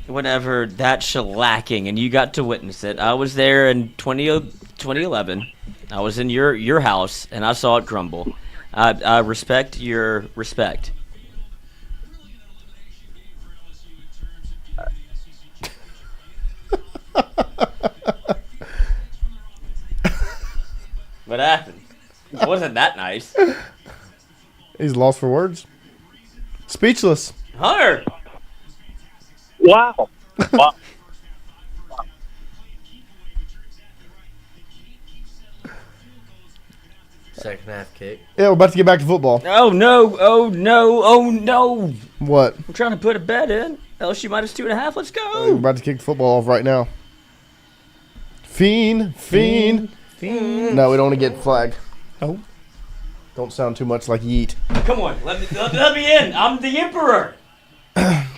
whenever that shellacking, and you got to witness it. I was there in 2011. I was in your house, and I saw it crumble. I respect your respect. What happened? It wasn't that nice. He's lost for words. Speechless. Hunter. Wow. Second half kick. Yeah, we're about to get back to football. Oh no. What? I'm trying to put a bet in. LSU minus 2.5. Let's go. We're about to kick the football off right now. Fiend. No, we don't want to get flagged. Oh. Don't sound too much like Yeet. Come on, let me in. I'm the emperor.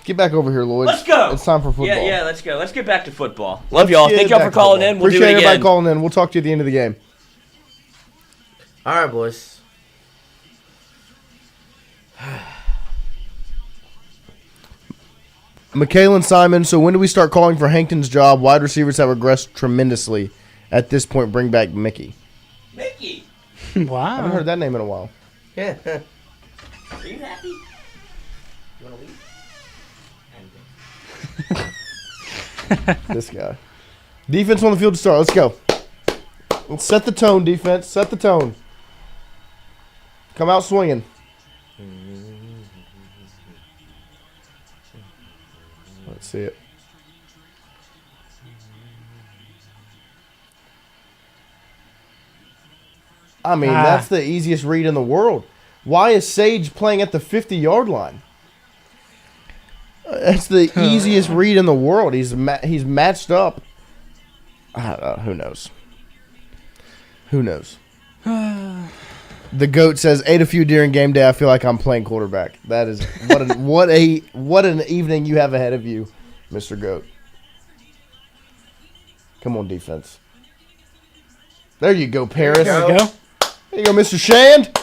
Get back over here, Lloyd. Let's go. It's time for football. Yeah, let's go. Let's get back to football. Love y'all. Thank y'all for calling in. We'll do it again. Appreciate everybody calling in. We'll talk to you at the end of the game. All right, boys. Michaelan Simon, so when do we start calling for Hankton's job? Wide receivers have regressed tremendously. At this point, bring back Mickey. Mickey. Wow. I haven't heard that name in a while. Yeah. Are you happy? You want to leave? This guy. Defense on the field to start. Let's go. Let's set the tone, defense. Set the tone. Come out swinging. Let's see it. That's the easiest read in the world. Why is Sage playing at the 50-yard line? That's the easiest read in the world. He's matched up. Who knows? Who knows? The GOAT says, ate a few during game day. I feel like I'm playing quarterback. That is what an evening you have ahead of you, Mr. GOAT. Come on, defense. There you go, Paris. There we go. There you go, Mr. Shand.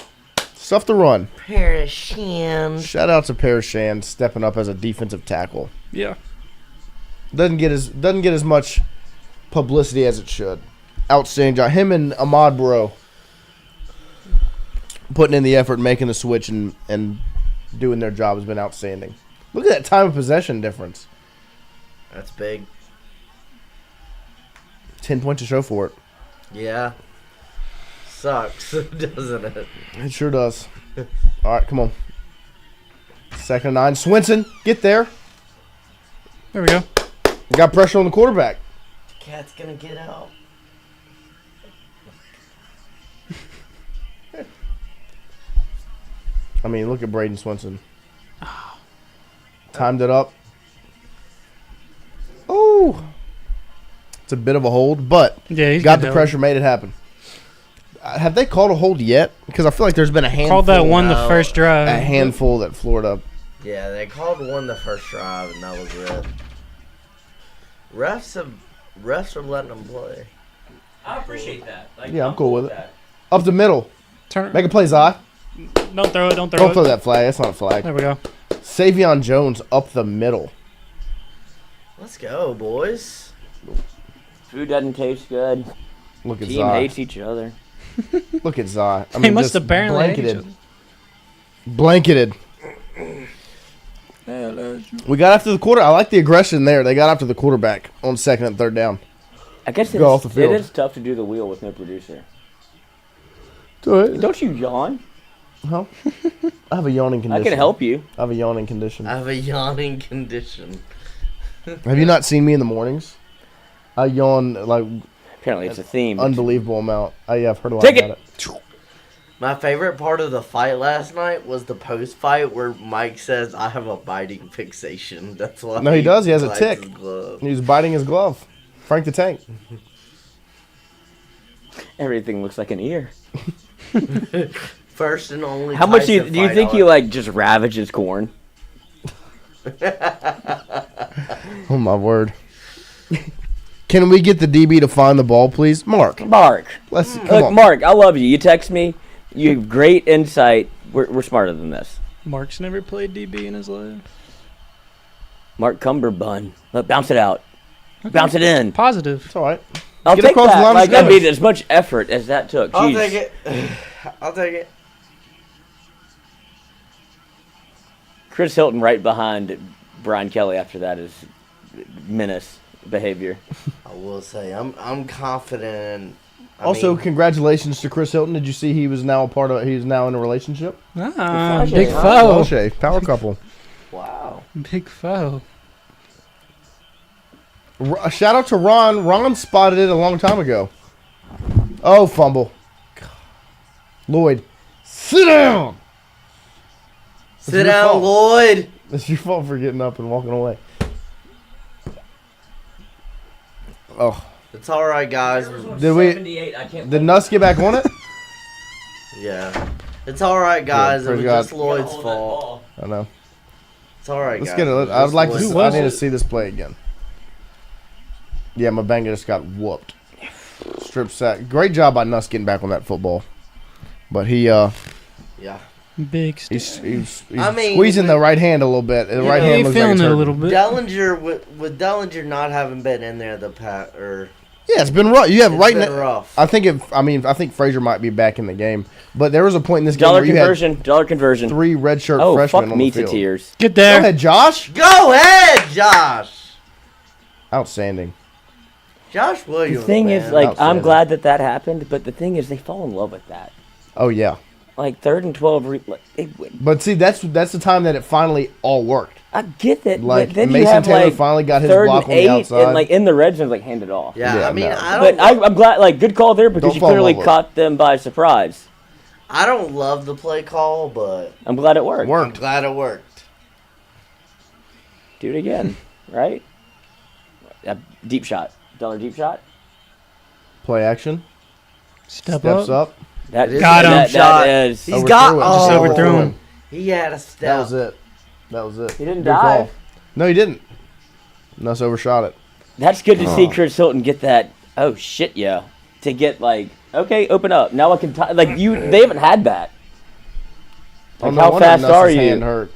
Stuff the run. Paris Shand. Shout out to Paris Shand stepping up as a defensive tackle. Yeah. Doesn't get as much publicity as it should. Outstanding job. Him and Ahmad Bro putting in the effort, making the switch, and doing their job has been outstanding. Look at that time of possession difference. That's big. 10 points to show for it. Yeah. Sucks, doesn't it? It sure does. All right, come on. 2nd and 9. Swinson, get there. There we go. You got pressure on the quarterback. Cat's gonna get out. Look at Braden Swinson. Timed it up. Oh. It's a bit of a hold, but yeah, he's got the pressure, made it happen. Have they called a hold yet? Because I feel like there's been a handful. Called that one the first drive. A handful that Florida. Yeah, they called one the first drive, and that was it. Refs are letting them play. I appreciate that. Like, Yeah, I'm cool with it. Up the middle. Make a play, Zai. Don't throw it. Don't throw it. Don't throw that flag. That's not a flag. There we go. Savion Jones up the middle. Let's go, boys. Food doesn't taste good. Look at Team Zai. hates each other. Look at Zai. They must apparently hate each other. Blanketed. We got after the quarter. I like the aggression there. They got after the quarterback on 2nd and 3rd down. I guess Go off the field. it is tough to do the wheel with no producer. Do it. Don't you yawn? Huh? I have a yawning condition. I can help you. I have a yawning condition. I have a yawning condition. Have you not seen me in the mornings? I yawn like. Apparently, it's a theme. Unbelievable amount. Yeah, I've heard a lot Take about it. My favorite part of the fight last night was the post fight where Mike says, "I have a biting fixation." That's why. No, he does. He has a bites tick. his glove. He was biting his glove. Frank the Tank. Everything looks like an ear. First and only. How much do Tyson you fight think on. he like just ravages corn? Oh my word. Can we get the DB to find the ball, please, Mark? Let's come Look, on. Mark. I love you. You text me. You have great insight. We're smarter than this. Mark's never played DB in his life. Mark Cumberbun. Look, bounce it out. Bounce it in. Positive. It's all right. I'll Get take across the that. line of Like, I scrimmage. mean, as much effort as that took. I'll Jeez. take it. I'll take it. Chris Hilton right behind Brian Kelly after that is menace behavior. I will say I'm confident. Also, congratulations to Chris Hilton. Did you see he was now a part of? He's now in a relationship. Ah, big foe. Power couple. Wow. Big foe. Shout out to Ron. Ron spotted it a long time ago. Oh, fumble. Lloyd, sit down. Sit down, Lloyd. It's your fault for getting up and walking away. Oh. It's all right, guys. Did Nuss get back on it? Yeah. It's all right, guys. Good, It was praise just God. Lloyd's fault. I know. It's all right, Let's guys. get it. It was I would just like Lloyd's to. fault. I need to see this play again. Yeah, my banger just got whooped. Strip sack. Great job by Nuss getting back on that football, but he Yeah. Big. he's I mean, squeezing the right hand a little bit. The right hand looks like it's hurting. Dellinger with Dellinger not having been in there Yeah, it's been rough. You have It's right been now. rough. I think Frazier might be back in the game, but there was a point in this game Dollar where you conversion. had Dollar conversion. 3 redshirt Oh, freshmen fuck on me the field. to tears. Get there. Go ahead, Josh. Go ahead, Josh. Outstanding. Josh The Williams. thing man. is, like, I'm Outstanding. glad that happened, but the thing is, they fall in love with that. Oh yeah. Like 3rd and 12. But see, that's the time that it finally all worked. I get that. Like, but then Mason you have, Taylor like, finally got his 3rd block and on the 8, outside. and like in the red zone, like hand it off. Yeah, I mean, no. I don't. But I'm glad. Like, good call there because Don't you fall in clearly love with caught them by surprise. I don't love the play call, but I'm glad it worked. I'm glad it worked. Do it again, right? A deep shot. Dollar deep shot. Play action. Steps up. That Got him. That is. He's got. Just overthrew him. He had a step. That was it. That was it. He didn't Good dive. call. No, he didn't. Nuss overshot it. That's good to see Chris Hilton get that. Oh shit, yeah. To get like, okay, open up. Now I can like you. They haven't had that. Like, no how wonder fast Nuss's are you? hand hurt.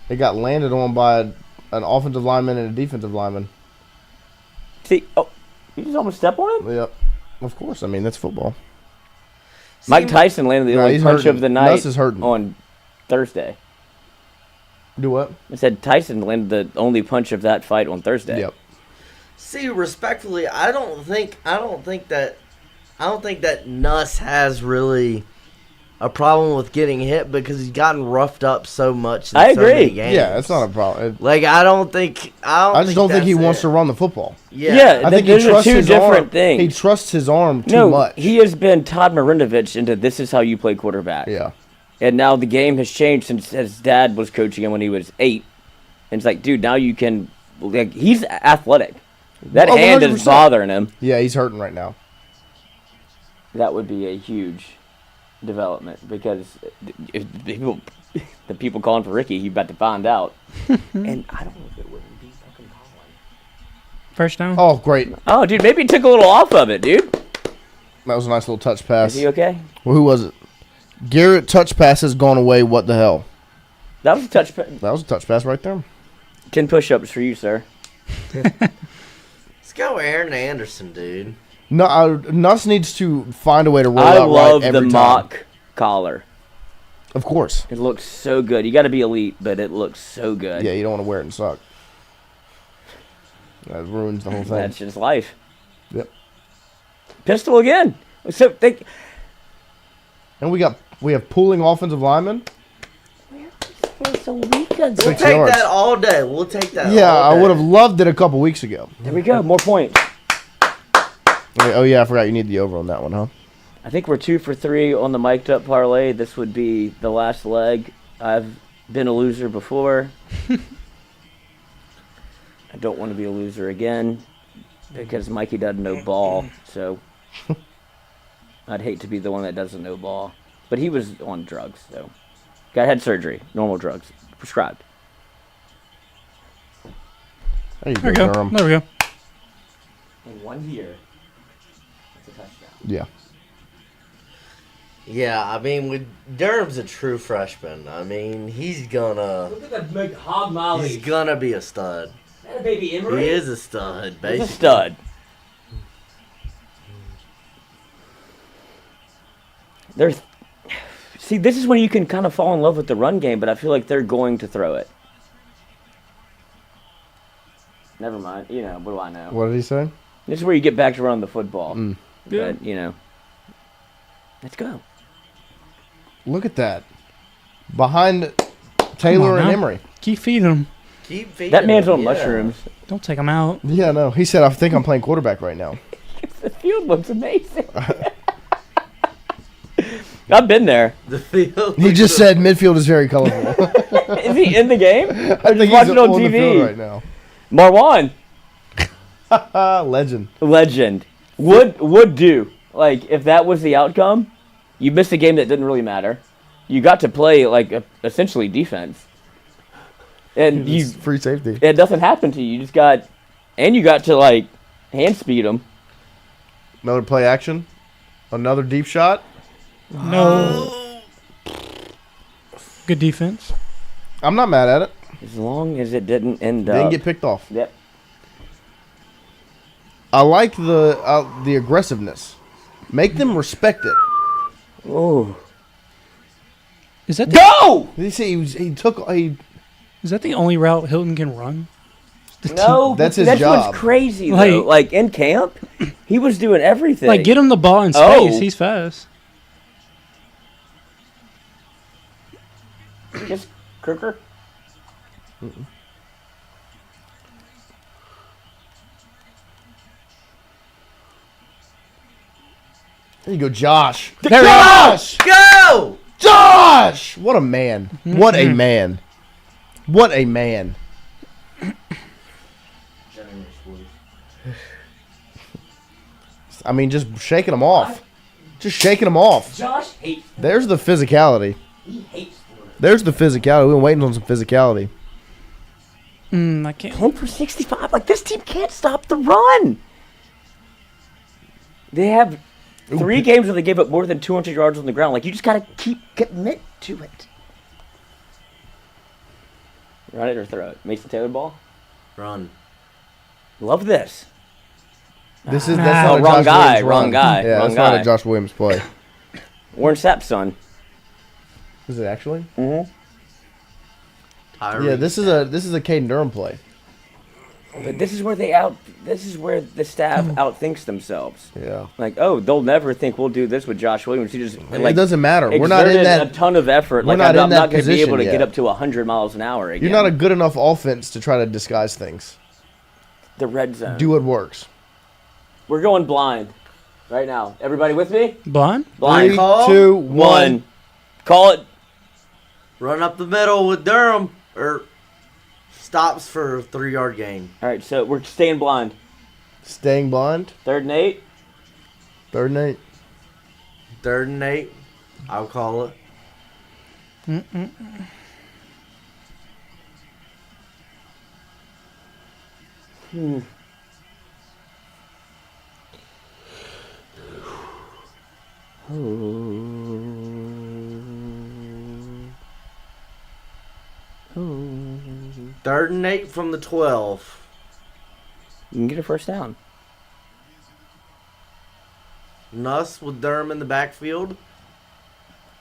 It got landed on by an offensive lineman and a defensive lineman. See, oh, you just almost step on him. Yep. Of course. I mean, that's football. Mike Tyson landed the No, only he's punch hurting. of the night Nuss is hurting. on Thursday. Do what? I said Tyson landed the only punch of that fight on Thursday. Yep. See, respectfully, I don't think that Nuss has really a problem with getting hit because he's gotten roughed up so much. In I so agree. many games. Yeah, it's not a problem. Like I just don't think he wants to run the football. Yeah, I think those he are trusts two his different arm. things. He trusts his arm too No, much. he has been Todd Marinovich into this is how you play quarterback. Yeah. And now the game has changed since his dad was coaching him when he was 8. And it's like, dude, now you can like he's athletic. That hand is 100%. bothering him. Yeah, he's hurting right now. that would be a huge development because if the people calling for Ricky, you about to find out. And I don't know if it wouldn't be fucking calling. First down. Oh, great. Oh, dude, maybe he took a little off of it, dude. That was a nice little touch pass. Is he okay? Well, who was it? Garrett touch pass has gone away. What the hell? That was a touch pass. That was a touch pass right there. 10 push-ups for you, sir. Let's go Aaron Anderson, dude. No, Nuss needs to find a way to roll I out love right every the time. mock collar. Of course. It looks so good. You got to be elite, but it looks so good. Yeah, you don't want to wear it and suck. That ruins the whole thing. That's just life. Yep. Pistol again. So and we have pooling offensive linemen. a week ago. We'll take that all day. We'll take that. Yeah, all day. I would have loved it a couple weeks ago. There we go. More points. Oh yeah, I forgot you need the over on that one, huh? I think we're 2 for 3 on the mic'd up parlay. This would be the last leg. I've been a loser before. I don't want to be a loser again because Mikey doesn't know ball. So I'd hate to be the one that doesn't know ball. But he was on drugs, so got head surgery, normal drugs, prescribed. There we go. Durham. There we go. In 1 year, that's a touchdown. Yeah. Yeah, I mean, with Durham's a true freshman. I mean, he's gonna. Look at that big hog molly. He's gonna be a stud. Is that a baby Emery? He is a stud, basically. He's a stud. See, this is when you can kind of fall in love with the run game, but I feel like they're going to throw it. Never mind. You know, what do I know? What did he say? This is where you get back to running the football. Yeah. But, you know, let's go. Look at that. Behind Taylor and Emery. Keep feeding him. Keep feeding That man's him, on yeah. mushrooms. Don't take him out. Yeah, no. He said, I think I'm playing quarterback right now. The field looks amazing. I've been there. The field. He just said midfield is very colorful. Is he in the game? I think he's watching on the TV field right now. Marwan. Legend. Would do. Like, if that was the outcome, you missed a game that didn't really matter. You got to play, like, essentially defense. And you free safety. And nothing happened to you. You just got, and you got to, like, hand speed them. Another play action. Another deep shot. No. Good defense. I'm not mad at it. As long as it didn't end up. Didn't get picked off. Yep. I like the aggressiveness. Make them respect it. Oh. Is that Go! Did he say he Is that the only route Hilton can run? No, that's his that's job. what's crazy though. Like in camp, he was doing everything. Like, get him the ball in space. He's fast. Just Kirker. There you go, Josh. There Josh! Go! Josh! What a man. What a man. What a man. I mean, just shaking them off. Just shaking them off. Josh hates. There's the physicality. He hates Florida. There's the physicality. We've been waiting on some physicality. I can't. 10 for 65. Like, this team can't stop the run. They have 3 games where they gave up more than 200 yards on the ground. Like, you just got to commit to it. Run it or throw it. Mason Taylor ball. Run. Love this. That's not a wrong Josh guy. Williams Wrong run. guy. Yeah, wrong that's guy. not a Josh Williams play. Warren Sapp's son. Is it actually? Mm-hmm. Yeah, this is a Caden Durham play. But this is where the staff outthinks themselves. Yeah. Like, oh, they'll never think we'll do this with Josh Williams. He just It doesn't matter. We're not in exerted that. a ton of effort. We're Like, not I'm in that not going to be able to position get yet. up to 100 miles an hour again. You're not a good enough offense to try to disguise things. The red zone. Do what works. We're going blind right now. Everybody with me? Blind? Blind. 3, Call. 2, 1. Call it. Run up the middle with Durham. Or stops for a 3-yard gain. All right, so we're staying blind. Staying blind. 3rd and 8. 3rd and 8. 3rd and 8. I'll call it. Third and 8 from the 12. You can get a first down. Nuss with Durham in the backfield.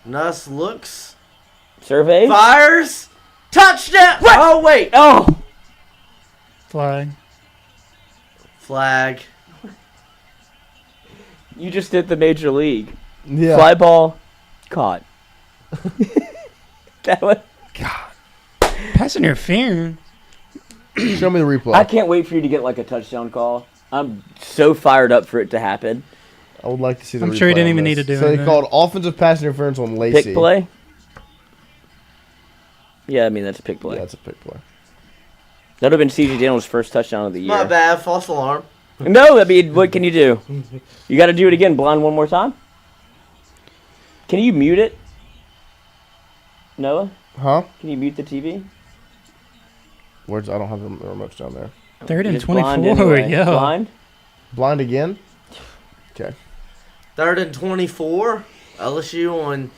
Nuss looks. Survey. Fires. Touchdown. What? Oh, wait. Oh. Flag. You just did the major league. Yeah. Fly ball. Caught. That was. God. Pass interference. Show me the replay. I can't wait for you to get like a touchdown call. I'm so fired up for it to happen. I would like to see the replay. I'm sure he didn't on even this. need to do So it. they called offensive pass interference on Lacey. Pick play? Yeah, I mean, that's a pick play. Yeah, that's a pick play. That would have been C.J. Daniels' first touchdown of the year. My bad. False alarm. No, I mean, what can you do? You got to do it again. Blind one more time? Can you mute it? Noah? Huh? Can you mute the TV? I don't have the remotes down there. 3rd and Just blind 24. anyway. Yo. Blind? Blind again? Okay. 3rd and 24. LSU on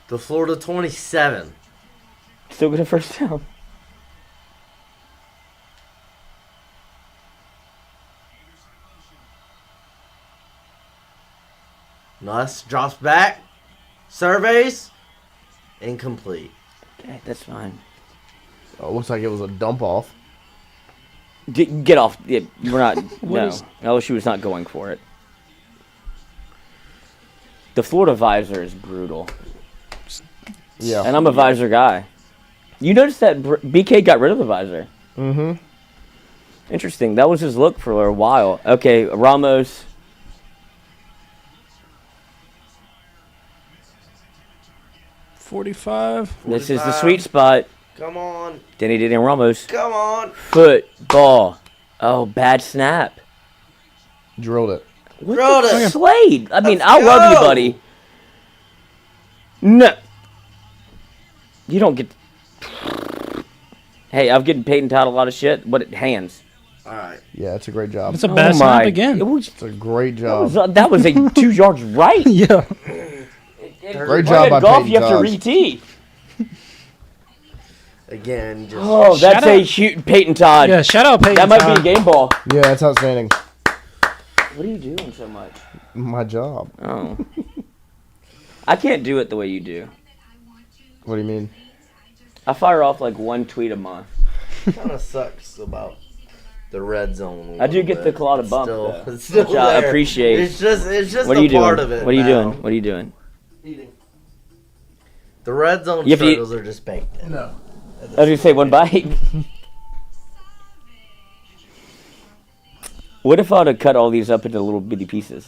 the Florida 27. Still get a first down. Nuss drops back. Surveys. Incomplete. Okay, that's fine. Oh, it looks like it was a dump off. Get off. Yeah, we're not. no. is- LSU was not going for it. The Florida visor is brutal. Yeah. And I'm a visor guy. You noticed that BK got rid of the visor. Mm-hmm. Interesting. That was his look for a while. Okay, Ramos. $45. This is the sweet spot. Come on. Denny Ramos. Come on. Football. Oh, bad snap. Drilled it. What Drilled the it. Slade. I mean, Let's I love you, go. buddy. No. You don't get... Hey, I'm getting paid and taught a lot of shit. What? Hands. All right. Yeah, it's a great job. It's a bad snap again. It's a great job. That was a 2 yards right. Yeah. Great job by golf, Peyton you have to Todd. re-tee. Again, just Oh, that's a huge Peyton Todd. Yeah, shout out Peyton That might Todd. be a game ball. Yeah, that's outstanding. What are you doing so much? My job. Oh. I can't do it the way you do. What do you mean? I fire off like 1 tweet a month. kind of sucks about the red zone. I do get the Culotta bump, Still, though, it's still which I there. appreciate. It's just What a are you part doing? of it. What are you now. doing? What are you doing? Eating. The red zone You have to eat- struggles are just baked in. No. I was gonna say 1 bite. What if I would have cut all these up into little bitty pieces?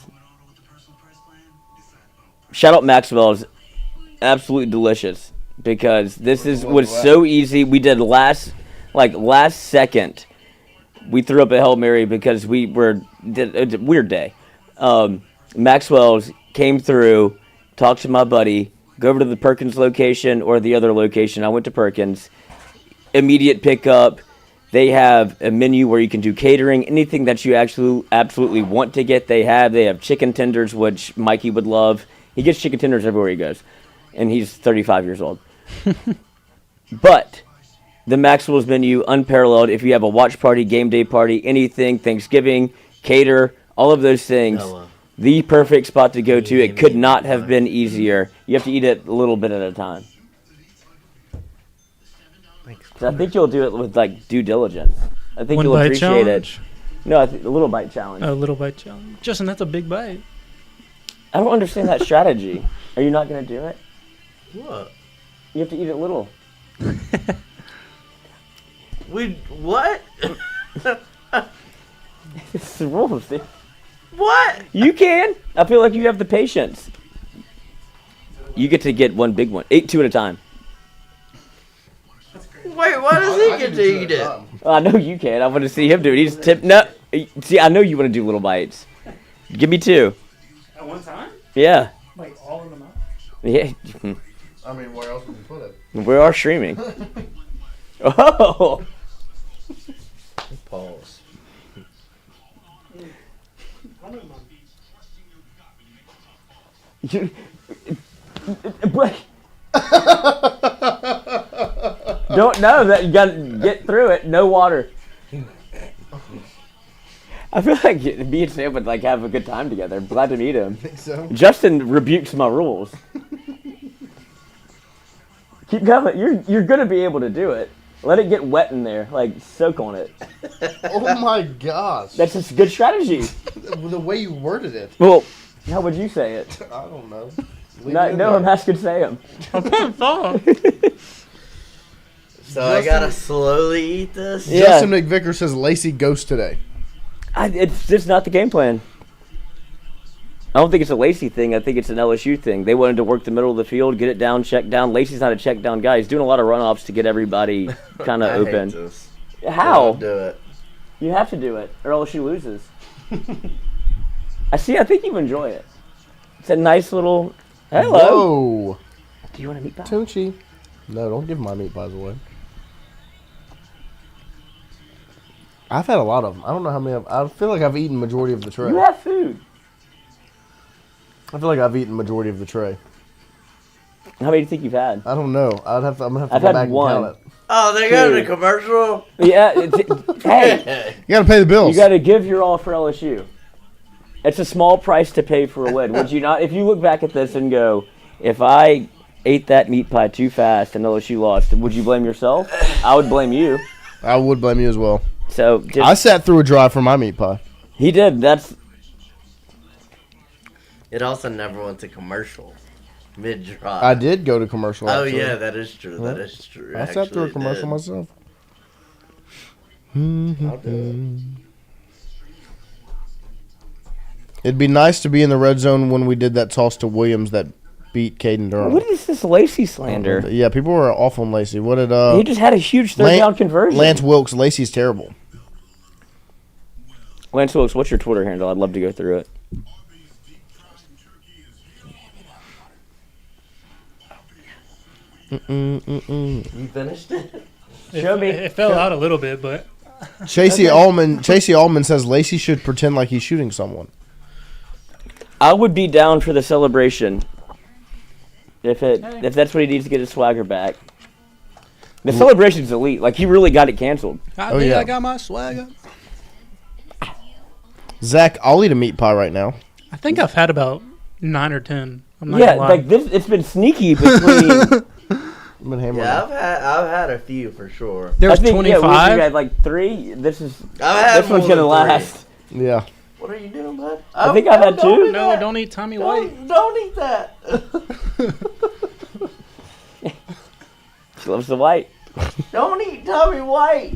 Shout out Maxwell's, absolutely delicious because this was so easy. We did last second. We threw up a Hail Mary because it's a weird day. Maxwell's came through, talked to my buddy, go over to the Perkins location or the other location. I went to Perkins. Immediate pickup. They have a menu where you can do catering. Anything that you absolutely want to get, they have. They have chicken tenders, which Mikey would love. He gets chicken tenders everywhere he goes. And he's 35 years old. But the Maxwell's menu, unparalleled. If you have a watch party, game day party, anything, Thanksgiving, cater, all of those things, the perfect spot to go to. It could not have been easier. You have to eat it a little bit at a time. So I think you'll do it with like due diligence. I think 1 you'll bite appreciate challenge? it. No, a little bite challenge. A little bite challenge. Justin, that's a big bite. I don't understand that strategy. Are you not going to do it? What? You have to eat it little. What? It's the rules, dude. What? You can. I feel like you have the patience. You get to get 1 big one. 2 at a time. Wait, why does he get to eat it? I know you can. I want to see him do it. He's tip. No. See, I know you want to do little bites. Give me 2. At one time? Yeah. Like all in the mouth? Yeah. I mean, where else would you put it? We are streaming. Oh! Pause. Don't know that you gotta get through it. No water. I feel like me and Sam would like have a good time together. I'm glad to meet him. Think so? Justin rebukes my rules. Keep going. You're gonna be able to do it. Let it get wet in there. Like soak on it. Oh my gosh. That's just a good strategy. The way you worded it. Well, how would you say it? I don't know. No, I'm asking Sam. So I gotta slowly eat this? Yeah. Justin McVicker says Lacey ghost today. It's just not the game plan. I don't think it's a Lacey thing. I think it's an LSU thing. They wanted to work the middle of the field, get it down, check down. Lacey's not a check down guy. He's doing a lot of runoffs to get everybody kind of open. Hate this. How? Don't do it. You have to do it, or LSU loses. I think you enjoy it. It's a nice little. Hello. Whoa. Do you want a meat pie? Tunchi. No, don't give my meat pies away. I've had a lot of them. I don't know how many. I feel like I've eaten majority of the tray. You have food. I feel like I've eaten majority of the tray. How many do you think you've had? I don't know. I'm gonna have to I've go had back one. and count it. Oh, they're going to commercial? Yeah. Hey. You gotta pay the bills. You gotta give your all for LSU. It's a small price to pay for a win. Would you not? If you look back at this and go, if I ate that meat pie too fast and LSU lost, would you blame yourself? I would blame you. I would blame you as well. So I sat through a drive for my meat pie. He did. That's. It also never went to commercial mid-drive. I did go to commercial. Oh, actually. yeah, that is true. That is true. I sat through a commercial myself. I'll do It'd be nice to be in the red zone when we did that toss to Williams that beat Caden Durham. What is this Lacey slander? Yeah, people were off on Lacey. What did He just had a huge third down conversion. Lance Wilkes, Lacey's terrible. Lance Wilkes, what's your Twitter handle? I'd love to go through it. You finished it? Show me. It fell out a little bit, but Chasey Allman says Lacey should pretend like he's shooting someone. I would be down for the celebration if that's what he needs to get his swagger back. The celebration's elite. Like, he really got it canceled. I got my swagger. Zach, I'll eat a meat pie right now. I think I've had about 9 or 10. I'm not Yeah, gonna lie. like this, it's been sneaky between. Yeah, I've had a few for sure. There's 25. Yeah, we had like 3. This I've had this one's more gonna than 3. last. Yeah. What are you doing, bud? I think I've had 2. No, don't eat Tommy White. Don't eat that. She loves the white. Don't eat Tommy White.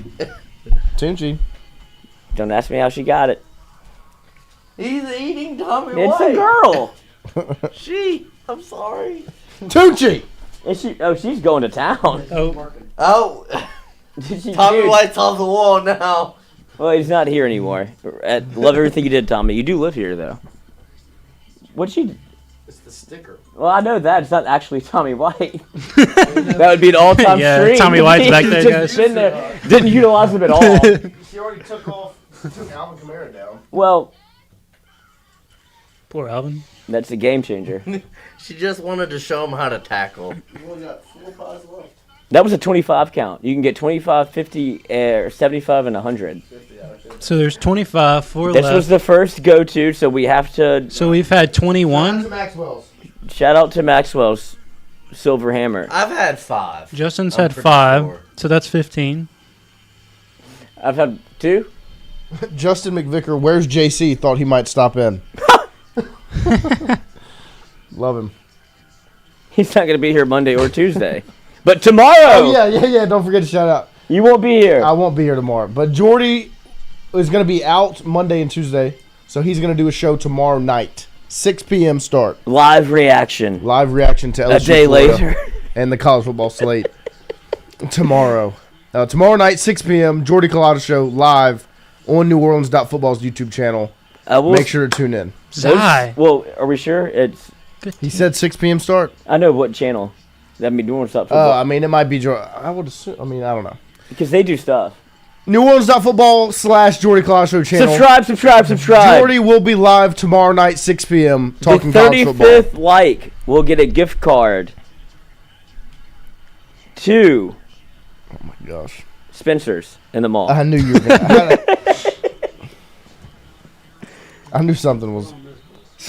Tunchi. Don't ask me how she got it. He's eating Tommy It's White. a girl. I'm sorry. Tunchi. Is she? Oh, she's going to town. Oh. Tommy White's on the wall now. Well, he's not here anymore. Love everything you did, Tommy. You do live here, though. What'd she? It's the sticker. Well, I know that. It's not actually Tommy White. That would be an all-time stream. Tommy White's back there, Just guys. been there. Didn't utilize him at all. She already took Alvin Kamara down. Well, Poor Alvin. that's a game changer. She just wanted to show him how to tackle. You only got 4 pies left. That was a 25 count. You can get 25, 50, 75, and 100. So there's 25, 4 This left. was the first go-to, so we have to... So we've had 21. Maxwell's. Shout out to Maxwell's Silver Hammer. I've had 5. Justin's I'm had pretty 5, sure. so that's 15. I've had 2. Justin McVicker, where's JC? Thought he might stop in. Love him. He's not going to be here Monday or Tuesday. But tomorrow... Oh, yeah. Don't forget to shout out. You won't be here. I won't be here tomorrow. But Jordy is going to be out Monday and Tuesday, so he's going to do a show tomorrow night. 6 p.m. start. Live reaction. Live reaction to LSU A day Florida later. and the college football slate tomorrow. Tomorrow night, 6 p.m., Jordy Culotta show live on New Orleans.football's YouTube channel. Make sure to tune in. Zai. Well, are we sure? It's He said 6 p.m. start. I know what channel. That mean New Orleans football. Oh, I mean, it might be. I would assume. I mean, I don't know. Because they do stuff. New Orleans.football / Jordy Colasso channel. Subscribe. Jordy will be live tomorrow night, 6 p.m. talking college football. The 35th like will get a gift card to. Oh my gosh. Spencer's in the mall. I knew you were gonna. I knew something was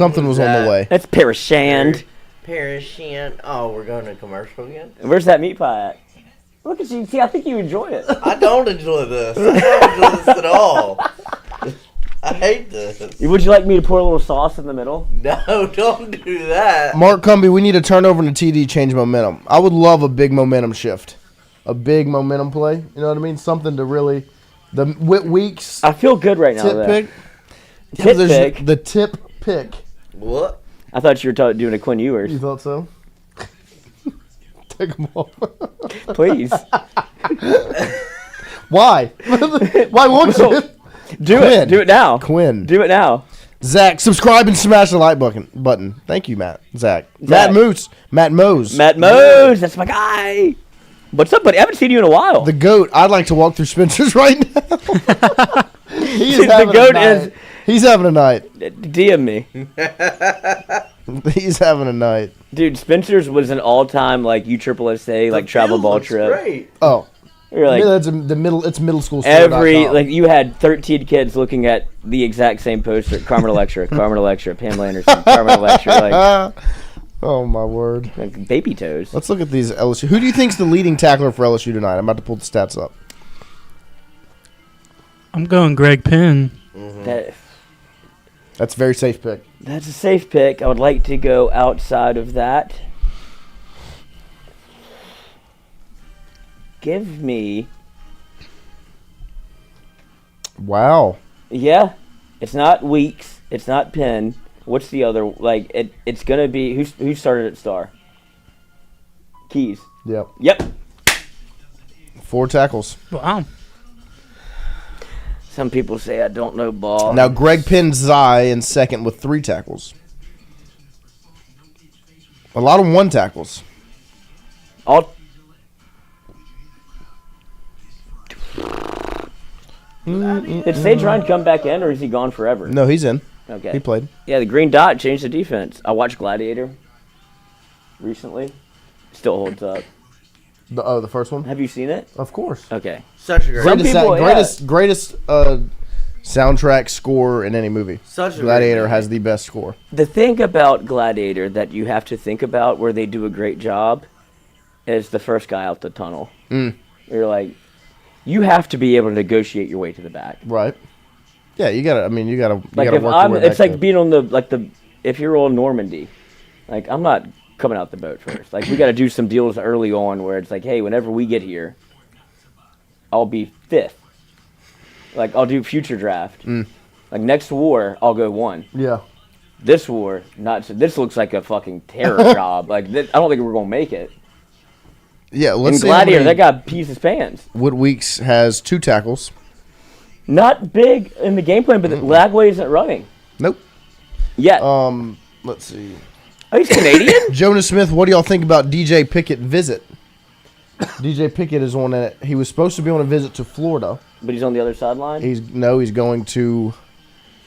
on the way. That's Parishand. Parishand. Oh, we're going to commercial again? Where's that meat pie at? Look at you. See, I think you enjoy it. I don't enjoy this. I don't enjoy this at all. I hate this. Would you like me to pour a little sauce in the middle? No, don't do that. Mark Cumby, we need to turn over to TD, change momentum. I would love a big momentum shift. A big momentum play. You know what I mean? Something to really... The weeks... I feel good right now, tip though. Pick. Tip pick? The tip pick. What? I thought you were doing a Quinn Ewers. You thought so? Take them off. Please. Why? Why won't you? Do it. Do it now. Quinn. Do it now. Zach, subscribe and smash the like button. Thank you, Matt. Zach. Matt Mose. That's my guy. What's up, buddy? I haven't seen you in a while. The GOAT. I'd like to walk through Spencer's right now. He's having a night. DM me. He's having a night. Dude, Spencer's was an all-time like USSSA like travel ball trip. Great. Oh. You're like, that's it's middle school. You had 13 kids looking at the exact same poster. Carmen Electra, Pamela Anderson, Carmen Electra. Like, oh my word. Like baby toes. Let's look at these LSU. Who do you think's the leading tackler for LSU tonight? I'm about to pull the stats up. I'm going Greg Penn. Mm-hmm. That's a very safe pick. That's a safe pick. I would like to go outside of that. Give me. Wow. Yeah. It's not Weeks. It's not Penn. What's the other? Like, it's going to be. Who started at Star? Keys. Yep. 4 tackles. Wow. Some people say I don't know ball. Now, Greg Penn Zai in second with 3 tackles. A lot of 1 tackles. Did Sage Ryan come back in, or is he gone forever? No, he's in. Okay. He played. Yeah, the green dot changed the defense. I watched Gladiator recently. Still holds up. The first one? Have you seen it? Of course. Okay. Such a great greatest soundtrack score in any movie. Gladiator has the best score. The thing about Gladiator that you have to think about where they do a great job is the first guy out the tunnel. You're like, you have to be able to negotiate your way to the back. Right. Yeah, you gotta work your way it's back like being on if you're on Normandy, like I'm not coming out the boat first. Like we got to do some deals early on where it's like, hey, whenever we get here, I'll be 5th. Like I'll do future draft. Like next war, I'll go 1. Yeah. This war, this looks like a fucking terror job. Like I don't think we're gonna make it. Yeah, let's see. Gladiator, that guy pees his pants. Wood Weeks has 2 tackles. Not big in the game plan, but Lagway isn't running. Nope. Yeah. Let's see. Oh, he's Canadian? Jonas Smith, what do y'all think about DJ Pickett visit? DJ Pickett is on it. He was supposed to be on a visit to Florida. But he's on the other sideline? He's going to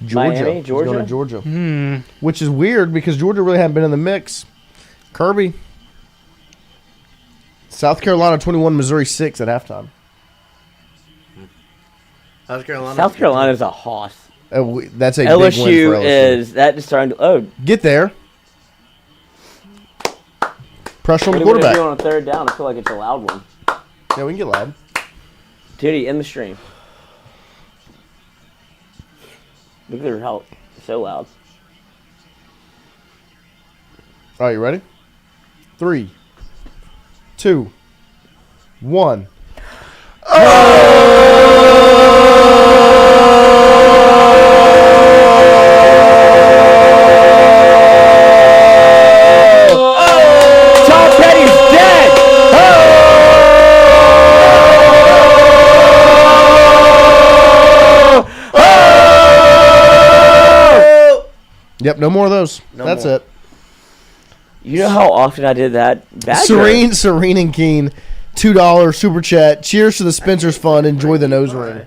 Georgia. Miami, Georgia? He's going to Georgia. Which is weird because Georgia really hadn't been in the mix. Kirby. South Carolina 21, Missouri 6 at halftime. South Carolina is a hoss. That's a LSU big win for LSU. that is starting to get there. Pressure on the What are we quarterback. gonna do on a 3rd down? I feel like it's a loud one. Yeah, we can get loud. Dude, in the stream. Look at how so loud. All right, you ready? 3, 2, 1. Tom Petty's dead! Yep, no more of those. That's it. You know how often I did that? Serene and Keen, $2 super chat. Cheers to the Spencer's Fund. Enjoy the nose ring.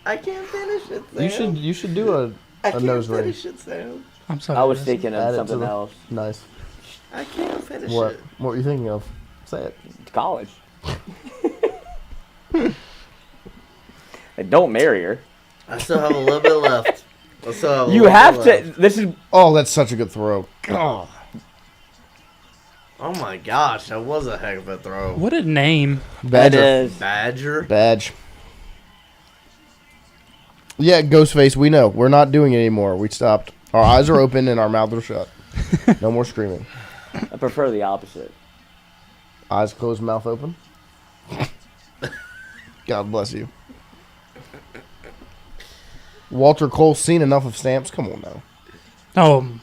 I can't finish it, Sam. You should do a nose ring. I can't finish it, Sam. I'm sorry. I was thinking of something else. Nice. I can't finish What? it. What were you thinking of? Say it. College. Don't marry her. I still have a little bit left. You have to. This is. Oh, that's such a good throw. God. Oh my gosh, that was a heck of a throw. What a name. Badger. Badge. Yeah, Ghostface, we know. We're not doing it anymore. We stopped. Our eyes are open and our mouths are shut. No more screaming. I prefer the opposite. Eyes closed, mouth open. God bless you. Walter Cole, seen enough of stamps? Come on now. Oh.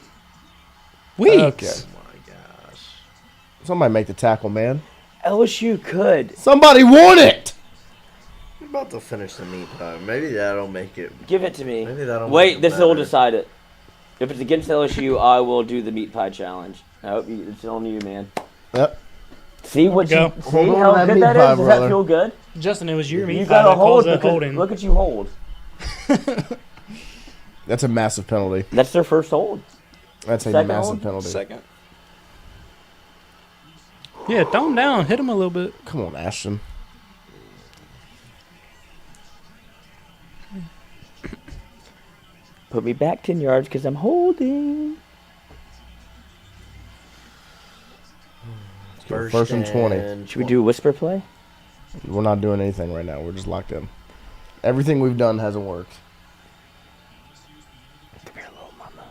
Weeks. Okay. Oh my gosh. Somebody make the tackle, man. LSU could. Somebody won it! I'm about to finish the meat pie. Maybe that'll make it. Give it to me. Maybe that'll Wait, make it this will better. decide it. If it's against LSU, I will do the meat pie challenge. Oh, it's on you, man. Yep. See what Go. you see how that good meat that pie, is? Does brother. that feel good? Justin, it was your meat You pie got to that hold calls that because holding. look at you hold. That's a massive penalty. That's their first hold. That's a Second massive hold? penalty. Second. Yeah, throw him down. Hit him a little bit. Come on, Ashton. Put me back 10 yards because I'm holding. First and 20. Should we do a whisper play? We're not doing anything right now. We're just locked in. Everything we've done hasn't worked. Come here, little mama.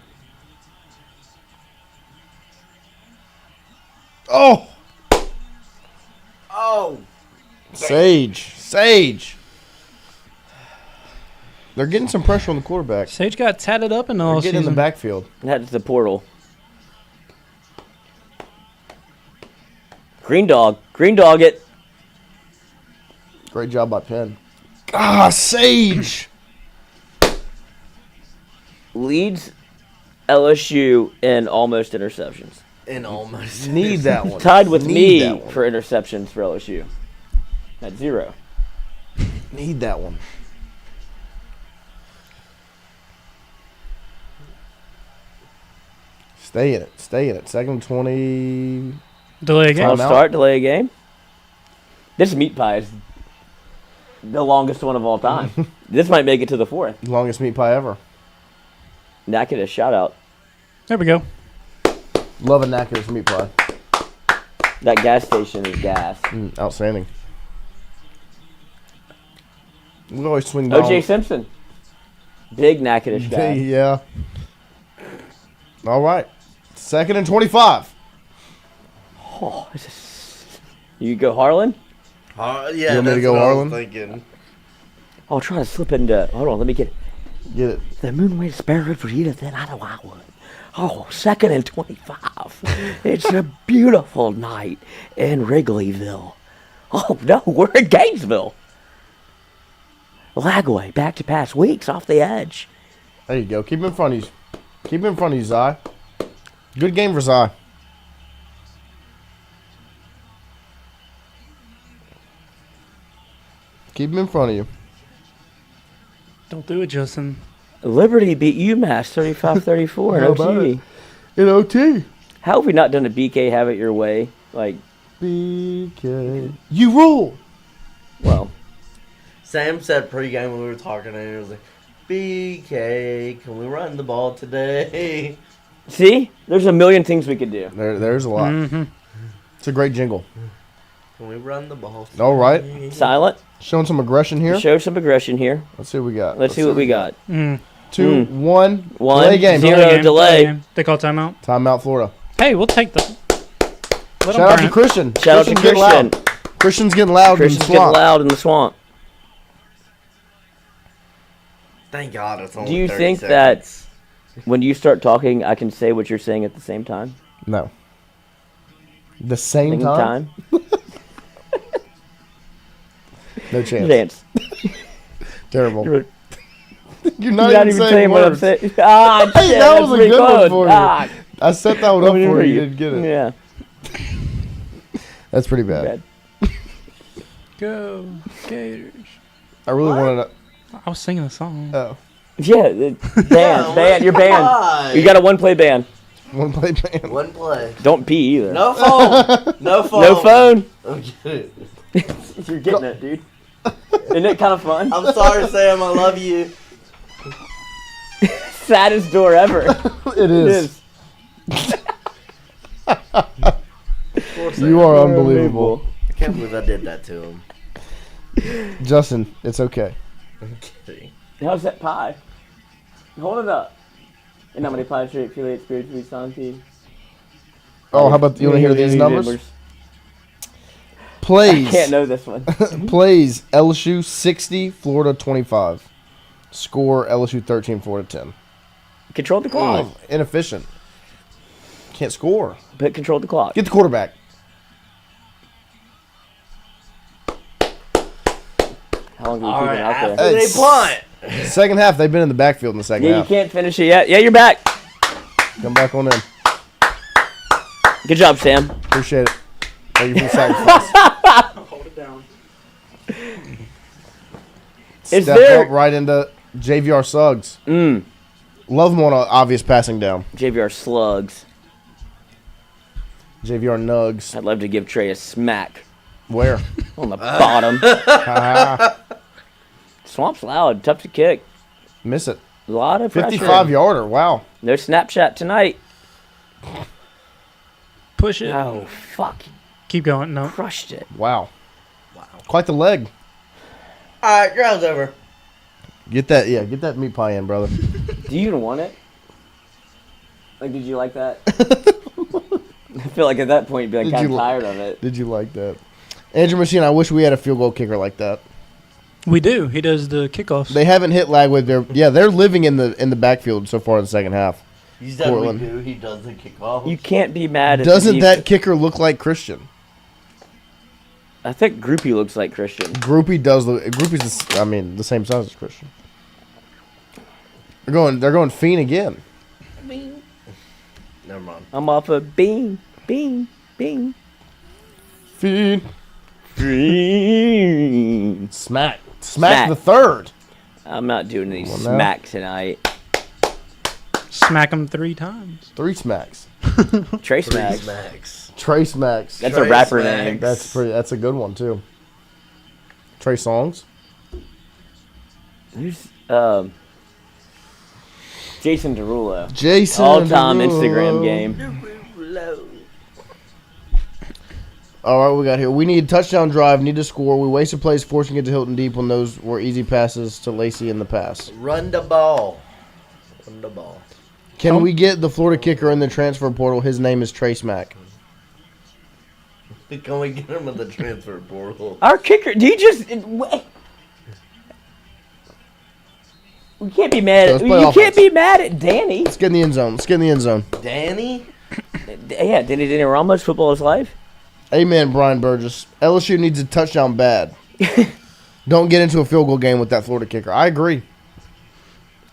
Oh! Oh! Sage. They're getting some pressure on the quarterback. Sage got tatted up in all They're getting season. in the backfield. That's the portal. Green dog it. Great job by Penn. Ah, Sage! Leads LSU in almost interceptions. And almost. Need that one. Tied with Need that me one. for interceptions for LSU. At 0. Need that one. Stay in it. 2nd 20. Delay again. I'll Timeout. start, delay a game. This meat pie is the longest one of all time. This might make it to the 4th. Longest meat pie ever. Naked a shout out. There we go. Love a Knacker's meat pie. That gas station is gas. Outstanding. We always swing by. OJ Simpson. Big Nakedish guy. Yeah. All right. 2nd and 25. Oh, you go Harlan? Yeah, You want me to that's go what I was Harlan? thinking. I'll try to slip into. Hold on, let me get it. Get it. The moonway spare rib for Edith, then I know I would. Oh, 2nd and 25. It's a beautiful night in Wrigleyville. Oh, no, we're in Gainesville. Lagway, back to past weeks, off the edge. There you go. Keep him in front of you. Keep him in front of you, Zai. Good game for Zai. Keep him in front of you. Don't do it, Justin. Liberty beat UMass 35-34 in How about OT. it? In OT. How have we not done a BK have it your way? Like, BK. You rule. well, Sam said pregame when we were talking, and he was like, BK, can we run the ball today? see? There's a million things we could do. There's a lot. Mm-hmm. It's a great jingle. Can we run the ball today? All right. Silent. Showing some aggression here. Show some aggression here. Let's see what we got. Let's see what we got. 2, 1. One, Delay game. zero. Delay. They call timeout. Timeout, Florida. Hey, we'll take the. Let 'em Shout out burn to it. Christian. Shout out to Christian's getting Christian. loud. Christian's getting loud Christian's in the getting swamp. loud in the swamp. Thank God it's only Do you 30 think seconds. that when you start talking, I can say what you're saying at the same time? No. The same time? No chance. Dance. Terrible. You're You're not, even saying what I'm words. saying. Ah, Hey, shit, that that's was a pretty good one close. for you. Ah, I set that one up for you. You didn't get it. Yeah. That's pretty bad. Go Gators. I really wanted to. I was singing a song. Oh. Yeah, band. You're banned. You got a one-play ban. One play band. One play. Don't pee either. No phone. No phone. No phone. Okay. You're getting it, dude. Isn't it kind of fun? I'm sorry, Sam. I love you. Saddest door ever. It is. You are unbelievable. I can't believe I did that to him. Justin, it's okay. I'm kidding. How's that pie? Hold it up. And how many pies straight affiliate spirits we Santi? Oh, how about you want to hear these numbers? Plays. I can't know this one. Plays LSU 60, Florida 25. Score LSU 13, Florida 10. Control the clock. Inefficient. Can't score. But control the clock. Get the quarterback. How long do we keep it out there? After they punt. Second half, they've been in the backfield in the second Yeah, half. you can't finish it yet. Yeah, you're back. Come back on in. Good job, Sam. Appreciate it. Thank you for the sacrifice. Hold it down. Step up right into JVR Suggs. Love him on an obvious passing down. JVR Slugs. JVR Nugs. I'd love to give Trey a smack. Where? On the bottom. Swamp's loud. Tough to kick. Miss it. A lot of pressure. 55-yarder. Wow. No Snapchat tonight. Push it. Oh, fuck. Keep going. No. Crushed it. Wow. Quite the leg. All right, ground's over. Get that meat pie in, brother. Do you even want it? Like, did you like that? I feel like at that point you'd be like kind of tired of it. Did you like that? Andrew Machine, I wish we had a field goal kicker like that. We do. He does the kickoffs. They haven't hit Lagway. They're living in the backfield so far in the second half. He said we do. He doesn't kick off. You can't be mad at Doesn't that kicker look like Christian? I think Groupie looks like Christian. Groupie does look. Groupie's the same size as Christian. They're going Fiend again. Never mind. I'm off a bean. Fiend. Smack the third. I'm not doing any smack tonight. Smack him 3 times. 3 smacks. Trey Smacks. Trey Smacks. That's a rapper name. That's a good one too. Trey Songs. Who's Jason Derulo. Jason all-time Derulo. Instagram game. All right, we got here. We need touchdown drive. Need to score. We wasted plays forcing it to Hilton deep when those were easy passes to Lacey in the pass. Run the ball. Can we get the Florida kicker in the transfer portal? His name is Trey Smack. Can we get him in the transfer portal? Our kicker. Do you just? We can't be mad. You can't be mad at Danny. Let's get in the end zone. Danny? Yeah, Danny Ramos football his life. Amen, Brian Burgess. LSU needs a touchdown bad. Don't get into a field goal game with that Florida kicker. I agree.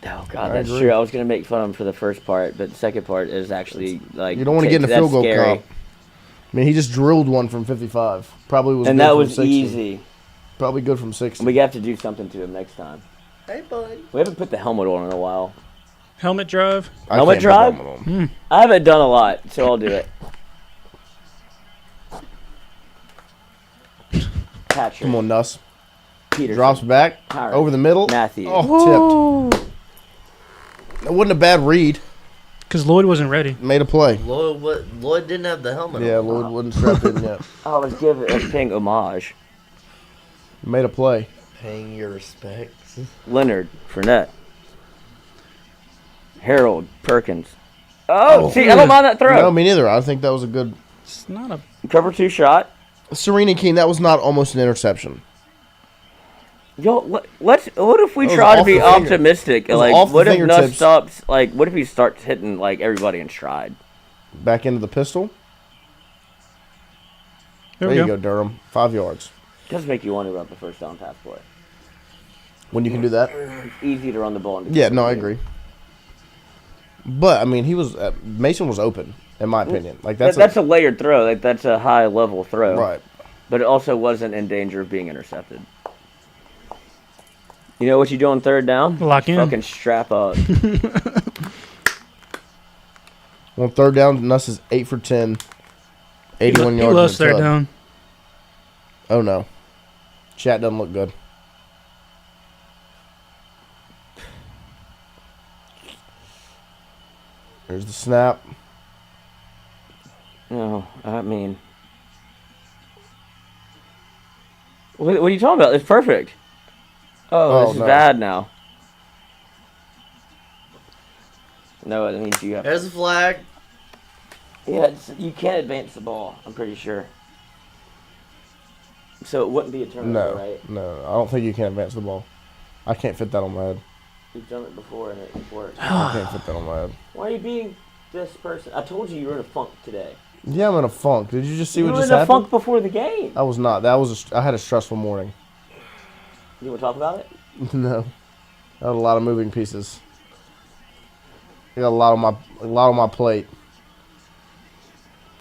Oh, God, that's true. I was going to make fun of him for the first part, but the second part is actually, like... You don't want to get in a field goal cup. I mean, he just drilled one from 55. Probably was and good that from was 60. easy. Probably good from 60. We have to do something to him next time. Hey, bud. We haven't put the helmet on in a while. Helmet drive? Helmet drive? I haven't done a lot, so I'll do it. Patrick. Come on, Nuss. Peterson. Drops back. Howard. Over the middle. Matthew. Oh, tipped. That wasn't a bad read. Because Lloyd wasn't ready. Made a play. Lloyd didn't have the helmet on. Yeah, Lloyd wasn't strapped in yet. I was paying homage. Made a play. Paying your respects. Leonard Fournette. Harold Perkins. Oh, see, I don't mind that throw. No, me neither. I think that was a good... It's not a... Cover 2 shot. Serena King, that was not almost an interception. Yo, what if we try to be optimistic? Like, what if Nuss stops? Like, what if he starts hitting like everybody in stride? Back into the pistol. There you go, Durham. 5 yards. Does make you want to run the first down pass play. When you can do that, it's easy to run the ball. Yeah, no, I agree. But I mean, he was Mason was open, in my opinion. Like that's a layered throw. Like that's a high level throw. Right. But it also wasn't in danger of being intercepted. You know what you do on third down? Lock in. Fucking strap up. On third down, Nuss is 8 for 10, 81 yards. He loves third down. Oh no, chat doesn't look good. There's the snap. No, I mean, what are you talking about? It's perfect. Oh, this is bad now. No, it means you have. There's a flag. Yeah, you can't advance the ball. I'm pretty sure. So it wouldn't be a turnover, right? No, I don't think you can advance the ball. I can't fit that on my head. You've done it before and it worked. I can't fit that on my head. Why are you being this person? I told you were in a funk today. Yeah, I'm in a funk. Did you just see what just happened? You were in a funk before the game. I was not. That was I had a stressful morning. You want to talk about it? No, I had a lot of moving pieces. I got a lot on my plate.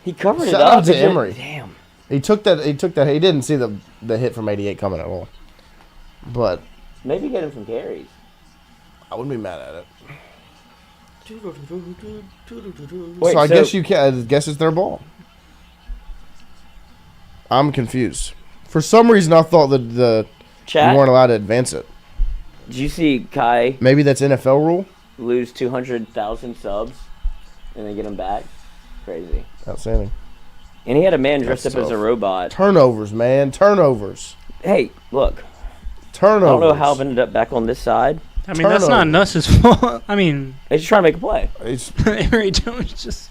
He covered Shout it up. out to Emery. Damn. He took that. He didn't see the hit from 88 coming at all. But maybe get him some carries. I wouldn't be mad at it. Wait, so I guess you can. I guess it's their ball. I'm confused. For some reason, I thought that you weren't allowed to advance it. Did you see Kai? Maybe that's NFL rule. Lose 200,000 subs, and then get them back. Crazy. Outstanding. And he had a man dressed up as a robot. Turnovers, man. Turnovers. Hey, look. Turnovers. I don't know how it ended up back on this side. I mean, that's not Nuss's fault. I mean, they're just trying to make a play. Emery Jones just.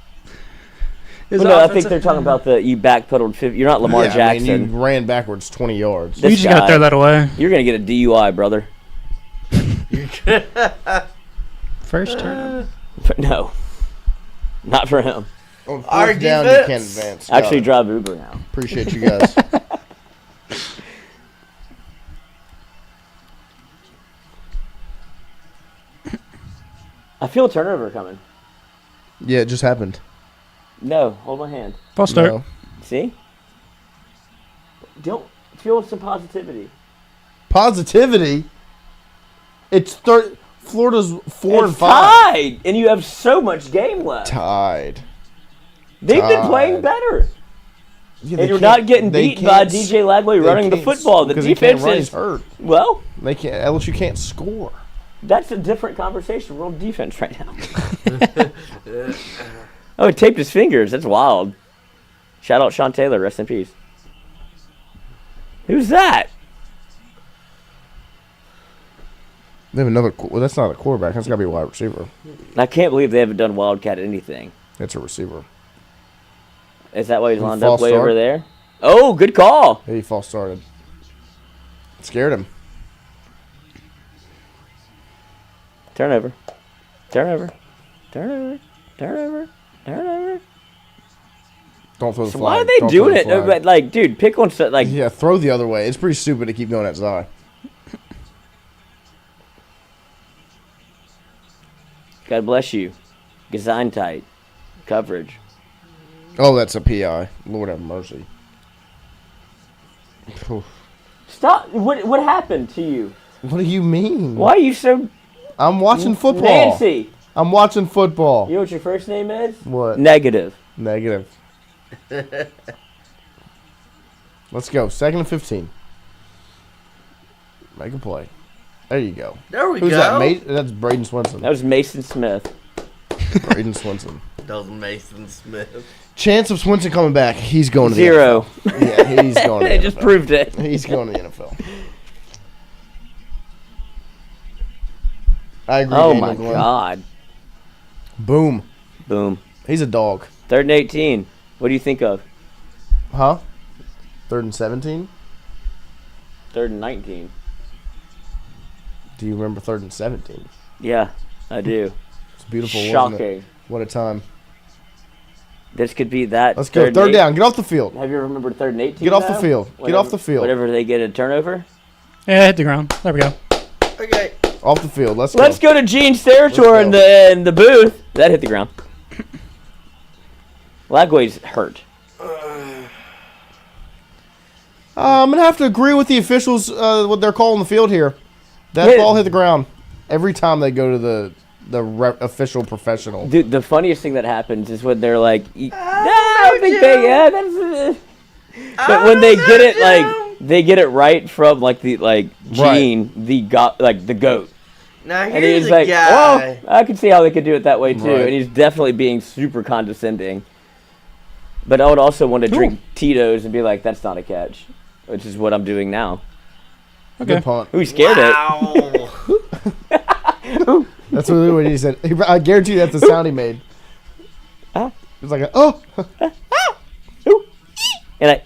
Well, no, I think they're talking about you backpedaled 50. You're not Lamar Jackson. I mean, you ran backwards 20 yards. You just got to throw that away. You're going to get a DUI, brother. First turn. No. Not for him. On fourth down, you can't advance. Actually, drive Uber now. Appreciate you guys. I feel a turnover coming. Yeah, it just happened. No, hold my hand. False start. No. See? Don't feel some positivity. Positivity? It's Florida's 4 and 5. Tied, and you have so much game left. Tied. They've been playing better. Yeah, and you're not getting beat by DJ Lagway running the football. The defense is hurt. Well, they can't. LSU can't score. That's a different conversation. We're on defense right now. Oh, he taped his fingers. That's wild. Shout out Sean Taylor. Rest in peace. Who's that? They have another. Well, that's not a quarterback. That's got to be a wide receiver. I can't believe they haven't done Wildcat anything. That's a receiver. Is that why he's lined up way over there? Oh, good call. Yeah, he false started. Scared him. Turnover. Turnover. Turnover. Turnover. Turnover. Don't throw the flag. Why are they doing it? Like, dude, pick one. Like, yeah, throw the other way. It's pretty stupid to keep going at Zai. God bless you. Gesundheit. Coverage. Oh, that's a PI. Lord have mercy. Stop. What happened to you? What do you mean? Why are you so... I'm watching football. Nancy. I'm watching football. You know what your first name is? What? Negative. Negative. Let's go. 2nd and 15. Make a play. There you go. There we Who's go. That? That's Braden Swinson. That was Mason Smith. Braden Swinson. That was Mason Smith. Chance of Swinson coming back. He's going to the Zero. NFL. Yeah, he's going to the They NFL. just proved it. He's going to the NFL. I agree. Oh, my God. Boom. Boom. He's a dog. 3rd and 18. What do you think of? Huh? 3rd and 17? 3rd and 19. Do you remember 3rd and 17? Yeah, I do. It's beautiful. Shocking. Wasn't it? What a time. This could be that. Let's go. 3rd down. Get off the field. Have you ever remembered 3rd and 18? Get off the field. Get off the field. Whenever they get a turnover? Yeah, hit the ground. There we go. Okay. Off the field. Let's go. Let's go to Gene's territory in the booth. That hit the ground. Lagway's hurt. I'm going to have to agree with the officials, what they're calling the field here. That ball hit the ground every time they go to the official professional. Dude, the funniest thing that happens is when they're like, no, big thing, yeah, that's but when they get it, like, they get it right from, like, the, like, Gene, the goat. Now, and he's like, well, I can see how they could do it that way, too. Right. And he's definitely being super condescending. But I would also want to drink Tito's and be like, that's not a catch, which is what I'm doing now. Okay. Good punt. Ooh, he scared it. That's really what he said. I guarantee you that's the sound he made. It was like oh. And I,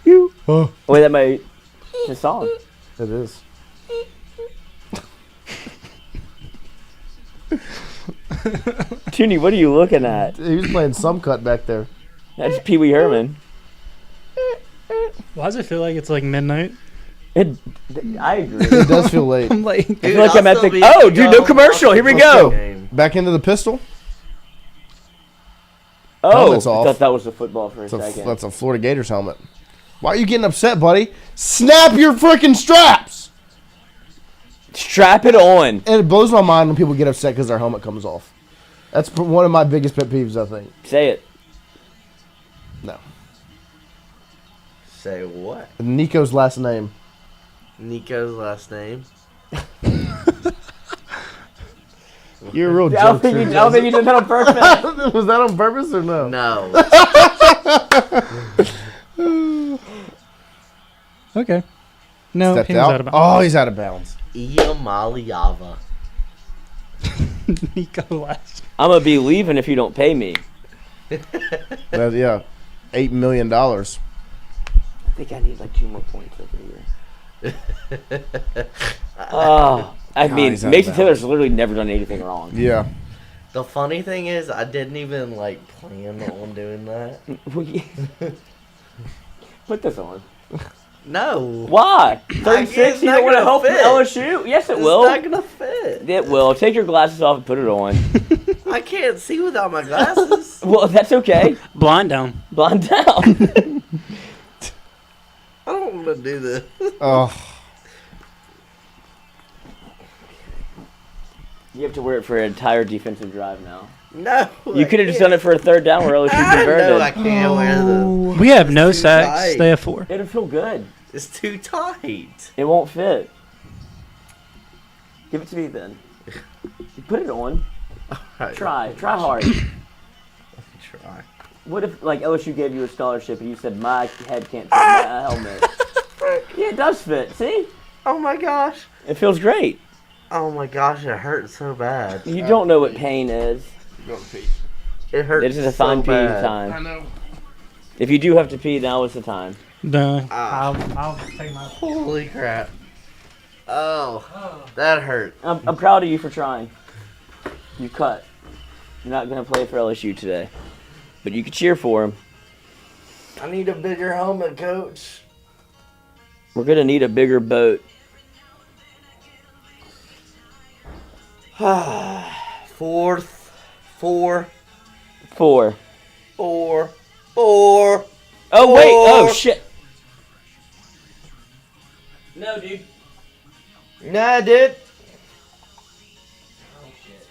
you. Oh. Wait, that might it's a song. It is. Tooney, what are you looking at? He was playing some cut back there. That's Pee Wee Herman. Why does it feel like it's like midnight? I agree. It does feel late. I'm like, I feel like I'm at the. Oh, dude, no commercial. Here we go. Back into the pistol. Oh, I thought that was a football for a second. That's a Florida Gators helmet. Why are you getting upset, buddy? Snap your freaking straps. Strap it on. And it blows my mind when people get upset because their helmet comes off. That's one of my biggest pet peeves, I think. Say it. No. Say what? Nico's last name. Nico's last name? You're a real joke. I don't think you did that on purpose. Was that on purpose or no? No. Okay. No, Stepped he was out. out of bounds. Oh, he's out of bounds. Iamaliava. Nico last. I'm going to be leaving if you don't pay me. Yeah. $8 million. I think I need like 2 more points over here. I mean, Mason Taylor's literally never done anything wrong. Yeah. The funny thing is, I didn't even like plan on doing that. Put this on. No. Why? 36? You don't want to help LSU? Yes, it will. It's not gonna fit. It will. Take your glasses off and put it on. I can't see without my glasses. Well, that's okay. Blind down. Blind down. I don't want to do this. Oh. You have to wear it for an entire defensive drive now. No. You could have just done it for a third down where LSU converted. No, I can't wear this. We have no sacks. They have 4. It'll feel good. It's too tight. It won't fit. Give it to me then. You put it on. Right. Try hard. Try. What if like LSU gave you a scholarship and you said my head can't fit my helmet? Yeah, it does fit. See? Oh my gosh. It feels great. Oh my gosh, it hurts so bad. You don't know what pain is. It hurts. This is a fine so peeing bad. time. I know. If you do have to pee, now is the time. No. I'll take my. Holy crap. Oh, that hurt. I'm proud of you for trying. You cut. You're not going to play for LSU today. But you can cheer for him. I need a bigger helmet, coach. We're going to need a bigger boat. Four. Oh, wait. Oh, shit. No, dude. Nah, dude. Oh, shit.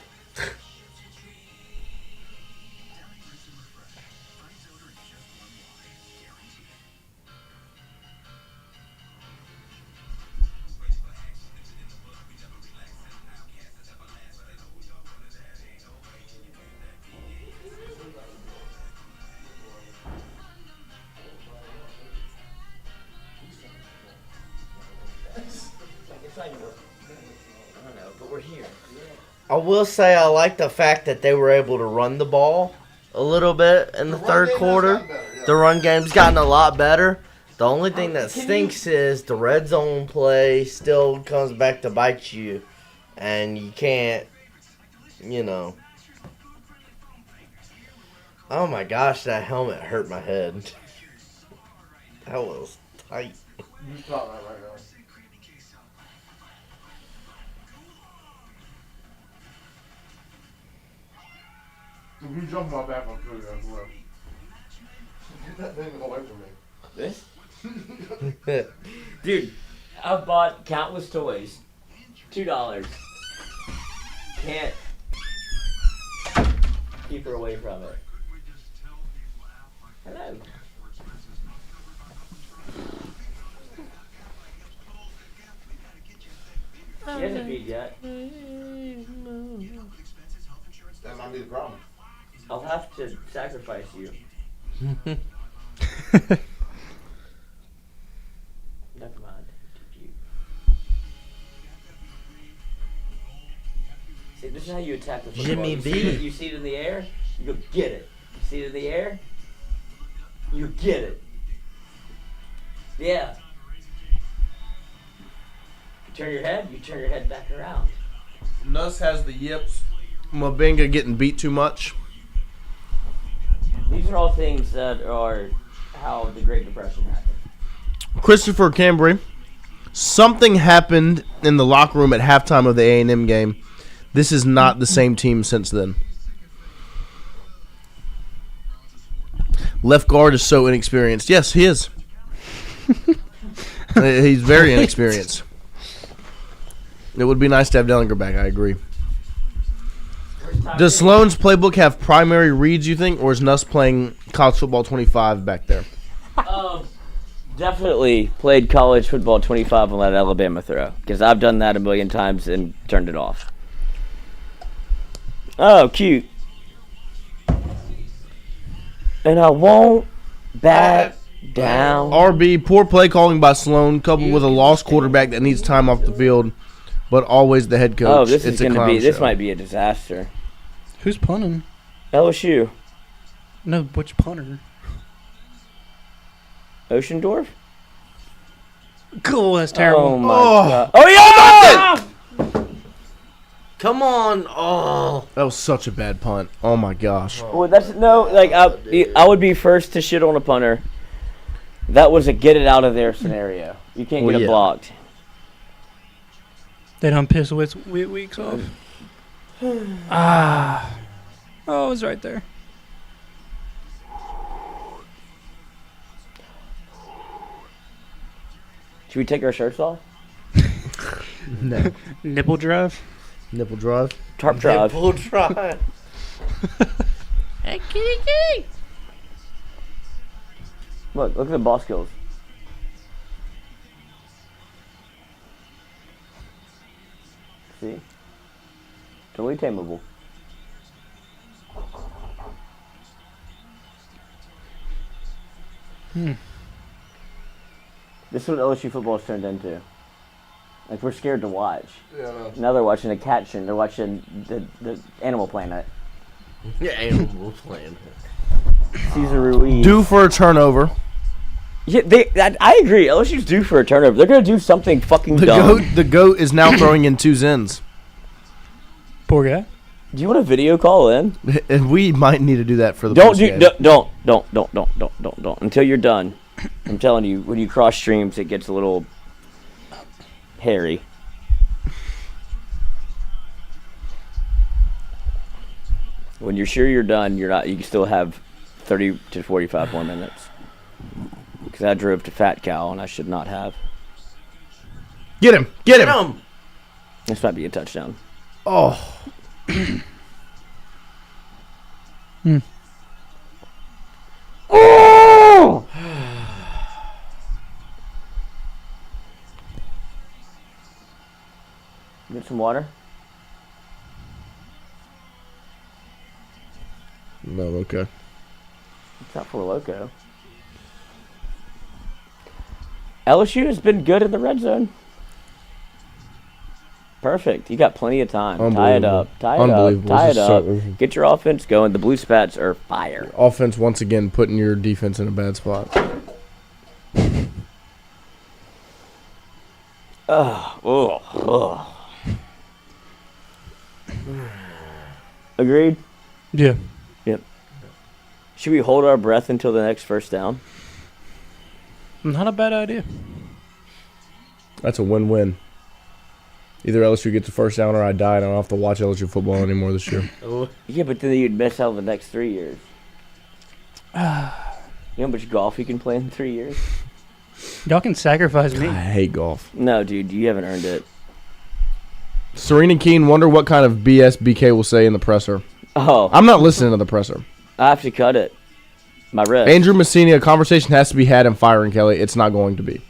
I will say I like the fact that they were able to run the ball a little bit in the third quarter. The run game's gotten a lot better. The only thing that stinks is the red zone play still comes back to bite you. And you can't, you know. Oh my gosh, that helmet hurt my head. That was tight. jumping my back on food as well. Get that thing away from me. This? Dude, I've bought countless toys. $2. Can't keep her away from it. Hello. She hasn't peed yet. That might be the problem. I'll have to sacrifice you. Never mind. See, this is how you attack the football. Jimmy You B. you see it in the air, you go get it. You see it in the air, you get it. Yeah. You turn your head back around. Nuss has the yips. Mabenga getting beat too much. These are all things that are how the Great Depression happened. Christopher Cambry, something happened in the locker room at halftime of the A&M game. This is not the same team since then. Left guard is so inexperienced. Yes, he is. He's very inexperienced. It would be nice to have Dellinger back, I agree. Does Sloan's playbook have primary reads, you think, or is Nuss playing college football 25 back there? Definitely played college football 25 and let Alabama throw, because I've done that a million times and turned it off. Oh, cute. And I won't back down. RB, poor play calling by Sloan, coupled with a lost quarterback that needs time off the field, but always the head coach. Oh, this is going to be. This might be a disaster. Who's punting? LSU. No, which punter? Oceandorf? Cool, that's terrible. Oh, my God. Oh, yeah! Come on. Oh. That was such a bad punt. Oh, my gosh. Well, that's no, like, I would be first to shit on a punter. That was a get it out of there scenario. You can't get it blocked. They don't piss weeks off. Ah. Oh, it was right there. Should we take our shirts off? No. Nipple drive? Nipple drive? Tarp drive. Nipple drive. Hey, kitty. Look at the boss skills. See? Totally tameable. This is what LSU football has turned into. Like, we're scared to watch. Yeah. Now they're watching a cat show. They're watching the Animal Planet. Yeah, Animal Planet. Cesar Ruiz. Due for a turnover. Yeah, I agree. LSU's due for a turnover. They're going to do something fucking dumb. The GOAT is now throwing in 2 Zens. Poor guy. Do you want a video call in? And we might need to do that for the Don't until you're done. I'm telling you, when you cross streams, it gets a little hairy. When you're sure you're done, you're not. You can still have 30 to 45 more minutes. Because I drove to Fat Cow and I should not have. Get him! Get him! This might be a touchdown. Oh. Oh! Get some water. No, okay. It's not for a loco. LSU has been good in the red zone. Perfect. You got plenty of time. Tie it up. Tie it up. Get your offense going. The Blue Spats are fire. Offense once again putting your defense in a bad spot. Agreed? Yeah. Yep. Should we hold our breath until the next first down? Not a bad idea. That's a win-win. Either LSU gets the first down or I die, and I don't have to watch LSU football anymore this year. Yeah, but then you'd miss out the next 3 years. You know how much golf you can play in 3 years? Y'all can sacrifice me. I hate golf. No, dude, you haven't earned it. Serena Keene, wonder what kind of BS BK will say in the presser. Oh. I'm not listening to the presser. I have to cut it. My wrist. Andrew Messini, a conversation has to be had in firing Kelly. It's not going to be.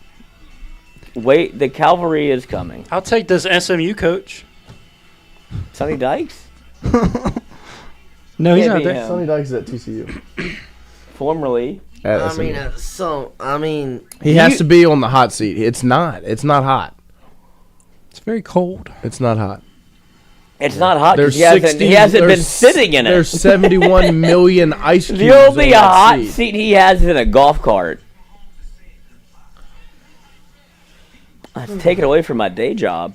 Wait, the cavalry is coming. I'll take this SMU coach. Sonny Dykes? No, he's not there. Sonny Dykes is at TCU. Formerly. I mean, he has to be on the hot seat. It's not. It's not hot. It's very cold. It's not hot. It's not hot because he hasn't been sitting in it. There's 71 million ice cubes. The only hot seat he has is in a golf cart. I've taken away from my day job.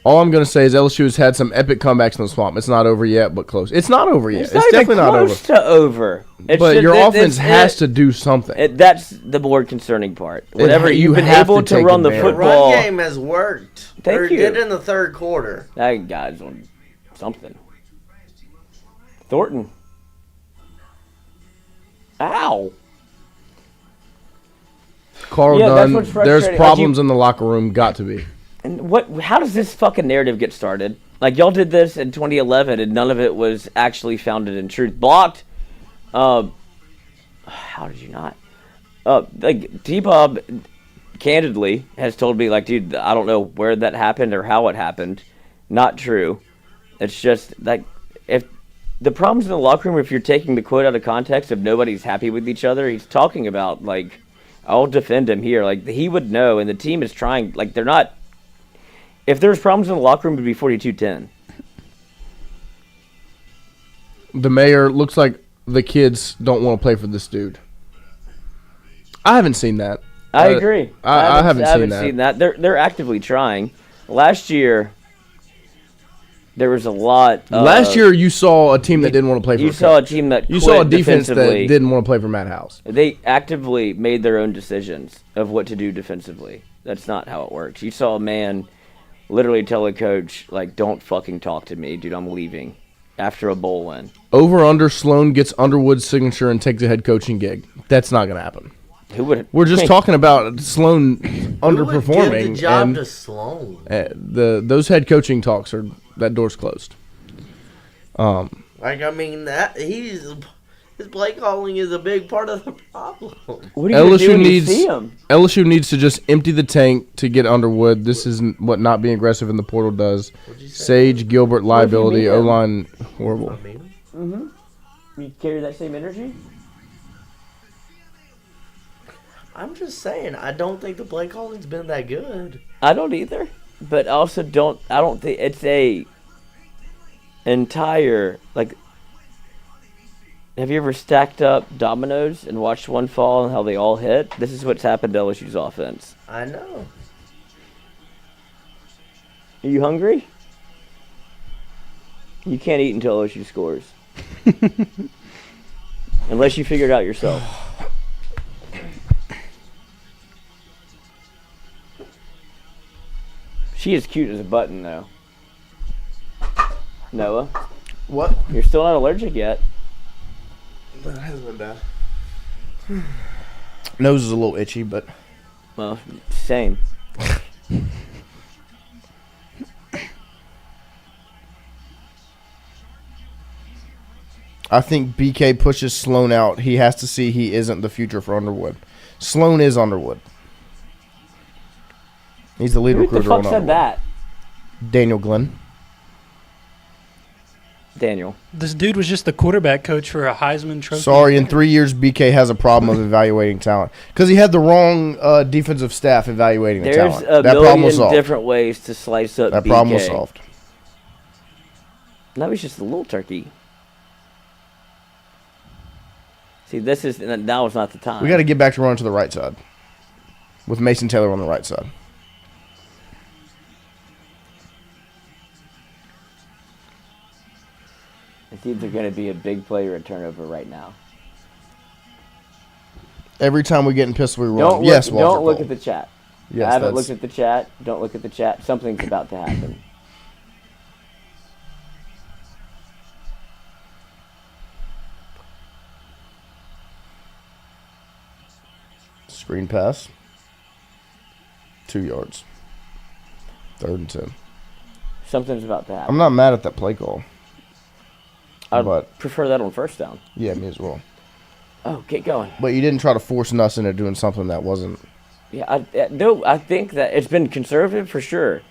All I'm going to say is LSU has had some epic comebacks in the swamp. It's not over yet, but close. It's not over yet. It's definitely not over. Close to over. But your offense has to do something. That's the more concerning part. Whatever you you've been have able to run the the football. run game has worked. Thank you. Did in the third quarter. That guy's on something. Thornton. Ow. Carl Dunn, there's problems in the locker room. Got to be. And how does this fucking narrative get started? Like, y'all did this in 2011, and none of it was actually founded in truth. Blocked. How did you not? Like, T-Bob, candidly, has told me, like, dude, I don't know where that happened or how it happened. Not true. It's just, like, if the problems in the locker room, if you're taking the quote out of context, if nobody's happy with each other, he's talking about, like, I'll defend him here. Like, he would know, and the team is trying, like, they're not. If there's problems in the locker room, it would be 42-10. The mayor looks like the kids don't want to play for this dude. I haven't seen that. I agree. I haven't seen that. They're actively trying. Last year, there was a lot. Last year, you saw a team that didn't want to play for. You saw a team that you saw a defense that didn't want to play for Matt House. They actively made their own decisions of what to do defensively. That's not how it works. You saw a man literally tell a coach, like, don't fucking talk to me, dude, I'm leaving after a bowl win. Over under Sloan gets Underwood's signature and takes a head coaching gig. That's not going to happen. Who would? We're just talking about Sloan underperforming. Who would give the job to Sloan? Those head coaching talks that door's closed. Like, I mean, his play calling is a big part of the problem. What do you do when you see him? LSU needs to just empty the tank to get Underwood. This is what not being aggressive in the portal does. Sage, Gilbert, liability, O-line, horrible. Mm-hmm. You carry that same energy? I'm just saying, I don't think the play calling's been that good. I don't either. But also I don't think it's a entire, like, have you ever stacked up dominoes and watched one fall and how they all hit? This is what's happened to LSU's offense. I know. Are you hungry? You can't eat until LSU scores. Unless you figure it out yourself. She is cute as a button, though. Noah? What? You're still not allergic yet. That hasn't been bad. Nose is a little itchy, but... Well, same. I think BK pushes Sloan out. He has to see he isn't the future for Underwood. Sloan is Underwood. He's the lead recruiter on Underwood. Who the fuck said that? Daniel Glenn. Daniel. This dude was just the quarterback coach for a Heisman Trophy. Sorry, in 3 years, BK has a problem of evaluating talent. Because he had the wrong defensive staff evaluating the talent. There's a million different ways to slice up that BK. problem was solved. Now he's just a little turkey. See, now is not the time. We got to get back to running to the right side. With Mason Taylor on the right side. It's either going to be a big play or a turnover right now. Every time we get in pistol, we run. Yes, Walter Don't look Cole. at the chat. Yes, I haven't looked at the chat. Don't look at the chat. Something's about to happen. Screen pass. 2 yards. 3rd and 10. Something's about to happen. I'm not mad at that play call. I'd prefer that on 1st down. Yeah, me as well. Oh, get going. But you didn't try to force Nuss into doing something that wasn't. Yeah, no, I think that it's been conservative for sure.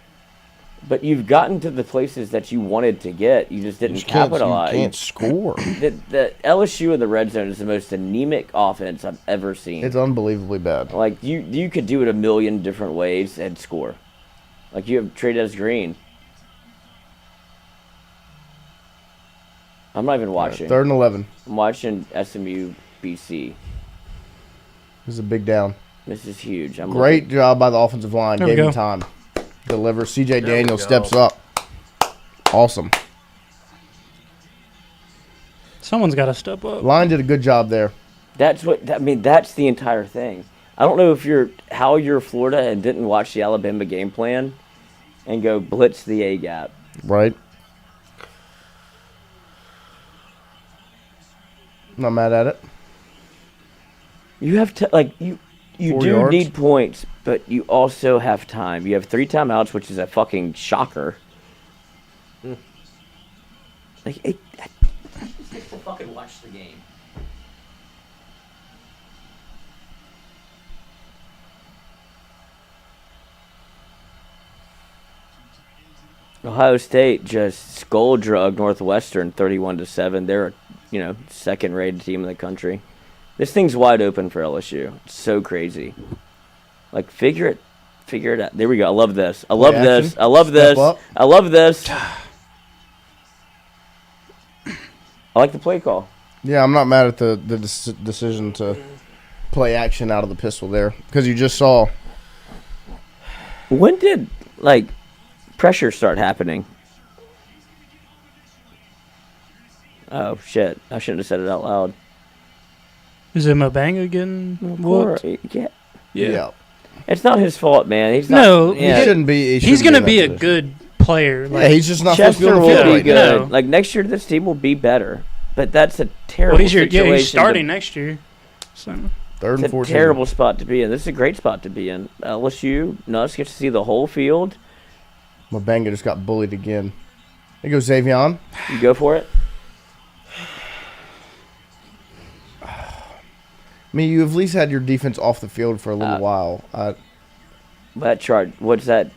But you've gotten to the places that you wanted to get. You just didn't capitalize. You can't score. The LSU in the red zone is the most anemic offense I've ever seen. It's unbelievably bad. Like, you could do it a million different ways and score. Like, you have Trades Green. I'm not even watching. 3rd and 11. I'm watching SMU BC. This is a big down. This is huge. Great job by the offensive line. Gave him time. Deliver. CJ Daniels steps up. Awesome. Someone's got to step up. Line did a good job there. That's the entire thing. I don't know if you're Florida and didn't watch the Alabama game plan and go blitz the A gap. Right. Not mad at it. You have to you do need points, but you also have time. You have 3 timeouts, which is a fucking shocker. I just get to fucking watch the game. Ohio State just skull drug Northwestern 31-7. They're a second-rated team in the country. This thing's wide open for LSU. It's so crazy. Like, figure it out. There we go. I love this. I love this. I love this. I love this. I like the play call. Yeah, I'm not mad at the decision to play action out of the pistol there because you just saw. When did pressure start happening? Oh shit! I shouldn't have said it out loud. Is it Mobanga getting whooped? Yeah. It's not his fault, man. He's not. No, he shouldn't be. He's going to be a good player. Yeah, he's just not Chester supposed to be on the field right good. now. Like next year, this team will be better. But that's a terrible situation. He's starting next year. So. 3rd and 14. It's a terrible spot to be in. This is a great spot to be in. LSU, Nuss gets to see the whole field. Mobanga just got bullied again. There goes Xavion. You go for it. I mean, you at least had your defense off the field for a little while. That chart, what's that?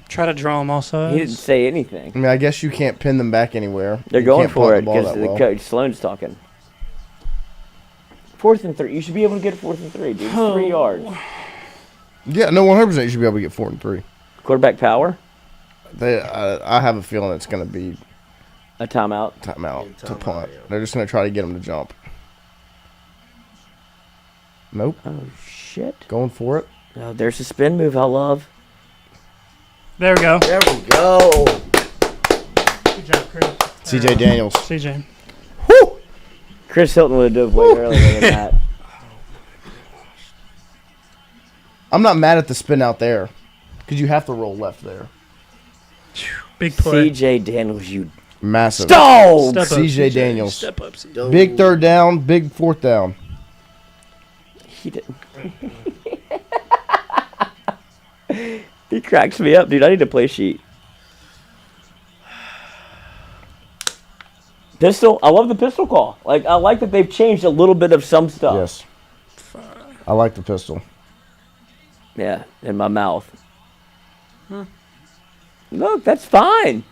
Try to draw them all sides. He didn't say anything. I mean, I guess you can't pin them back anywhere. They're going for it because the coach Sloan's talking. 4th and 3. You should be able to get a 4th and 3, dude. 3 yards. Yeah, no, 100% you should be able to get 4 and 3. Quarterback power? I have a feeling it's going to be a timeout. Timeout to punt. Yeah. They're just going to try to get him to jump. Nope. Oh, shit. Going for it. Oh, there's a spin move I love. There we go. There we go. Good job, Chris. CJ Daniels. CJ. Woo! Chris Hilton would have dove way earlier than that. I'm not mad at the spin out there because you have to roll left there. Big play. CJ Daniels, you massive. dog. CJ Daniels. Step up, CJ. Big 3rd down, big 4th down. He didn't. He cracks me up, dude. I need a play sheet. Pistol. I love the pistol call. I like that they've changed a little bit of some stuff. Yes. I like the pistol. Yeah, in my mouth. Look, that's fine.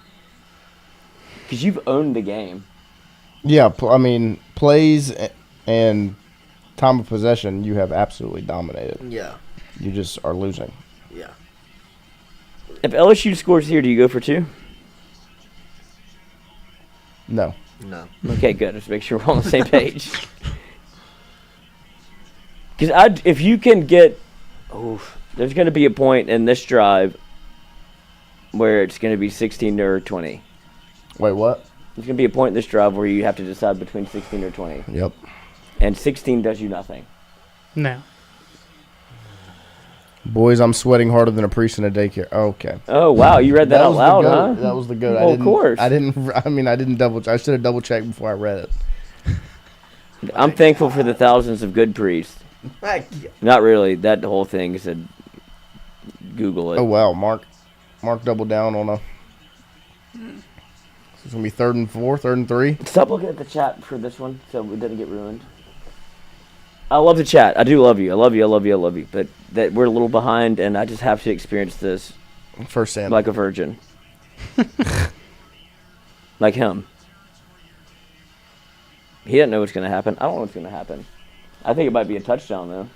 Because you've owned the game. Yeah, I mean, plays and time of possession, you have absolutely dominated. Yeah. You just are losing. Yeah. If LSU scores here, do you go for 2? No. No. Okay, good. Let's make sure we're on the same page. Because if you can get... there's going to be a point in this drive where it's going to be 16 or 20. Wait, what? There's going to be a point in this drive where you have to decide between 16 or 20. Yep. And 16 does you nothing. No. Boys, I'm sweating harder than a priest in a daycare. Okay. Oh wow, you read that out loud, huh? That was the goat. Well, of course. I didn't double. I should have double checked before I read it. I'm thankful for the thousands of good priests. Not really. That whole thing said, Google it. Oh wow, Mark doubled down on a. It's gonna be 3rd and 4, 3rd and 3. Stop looking at the chat for this one, so it doesn't get ruined. I love the chat. I do love you. I love you. I love you. I love you. But that we're a little behind, and I just have to experience this firsthand, like a virgin, like him. He doesn't know what's going to happen. I don't know what's going to happen. I think it might be a touchdown though.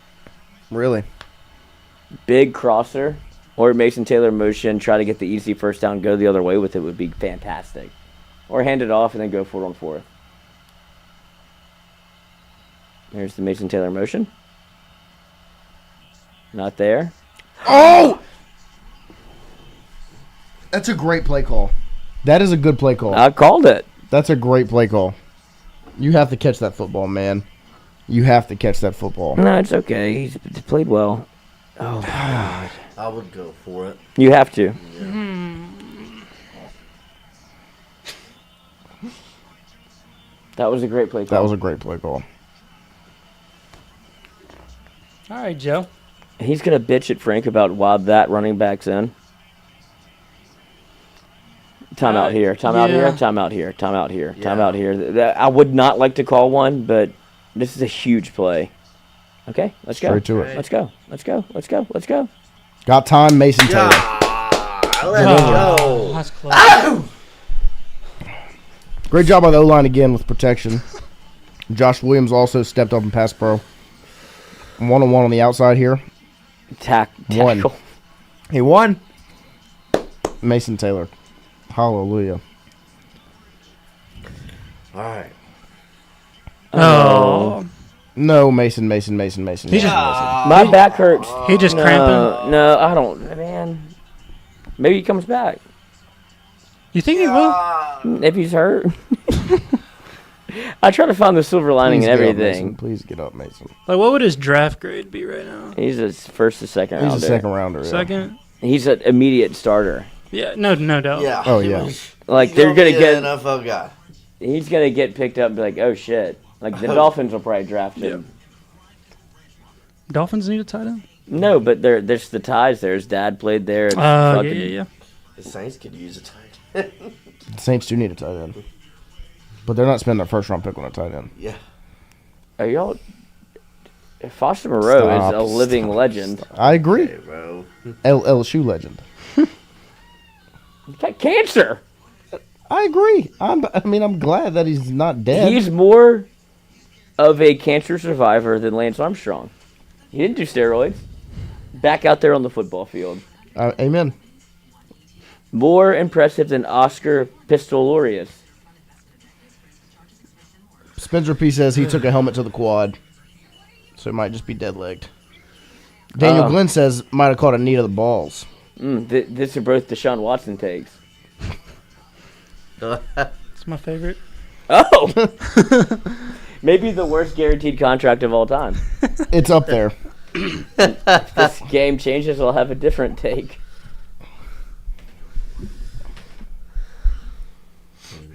Really? Big crosser or Mason Taylor motion. Try to get the easy first down. Go the other way with it would be fantastic. Or hand it off and then go for it on 4th. There's the Mason Taylor motion. Not there. Oh! That's a great play call. That is a good play call. I called it. That's a great play call. You have to catch that football, man. You have to catch that football. No, it's okay. He's played well. Oh, God. I would go for it. You have to. Yeah. That was a great play call. That was a great play call. All right, Joe. He's going to bitch at Frank about why that running back's in. Time out here. Time out here. Time out here. Time out here. Time out here. I would not like to call one, but this is a huge play. Okay, let's go. Straight to it. Let's go. Let's go. Let's go. Let's go. Got time, Mason Taylor. Let's go. That's close. Ow! Great job by the O-line again with protection. Josh Williams also stepped up and pass pro. 1-on-1 on the outside here. Tackle. He won. Mason Taylor. Hallelujah. All right. Oh. No, Mason. He just my back hurts. He just cramping. No, I don't. Man, maybe he comes back. You think he will? If he's hurt. I try to find the silver lining in everything. Please get up, Mason. Like, what would his draft grade be right now? He's a first or second rounder. He's a second rounder. Yeah. Second? He's an immediate starter. Yeah, no doubt. Yeah. Oh, yeah. Like, they're going to get... an NFL guy. He's going to get picked up and be like, oh, shit. Like, the Dolphins will probably draft him. Dolphins need a tight end? No, but there's the ties there. His dad played there. Yeah. The Saints could use a tight end. The Saints do need a tight end. But they're not spending their first-round pick on a tight end. Yeah. Are y'all... Foster Moreau is a living legend. I agree. Hey, bro. LSU legend. He's got cancer. I agree. I'm glad that he's not dead. He's more of a cancer survivor than Lance Armstrong. He didn't do steroids. Back out there on the football field. Amen. More impressive than Oscar Pistorius. Spencer P says he took a helmet to the quad, so it might just be dead-legged. Daniel Glenn says might have caught a knee to the balls. These are both Deshaun Watson takes. It's my favorite. Oh! Maybe the worst guaranteed contract of all time. It's up there. If this game changes, I'll have a different take.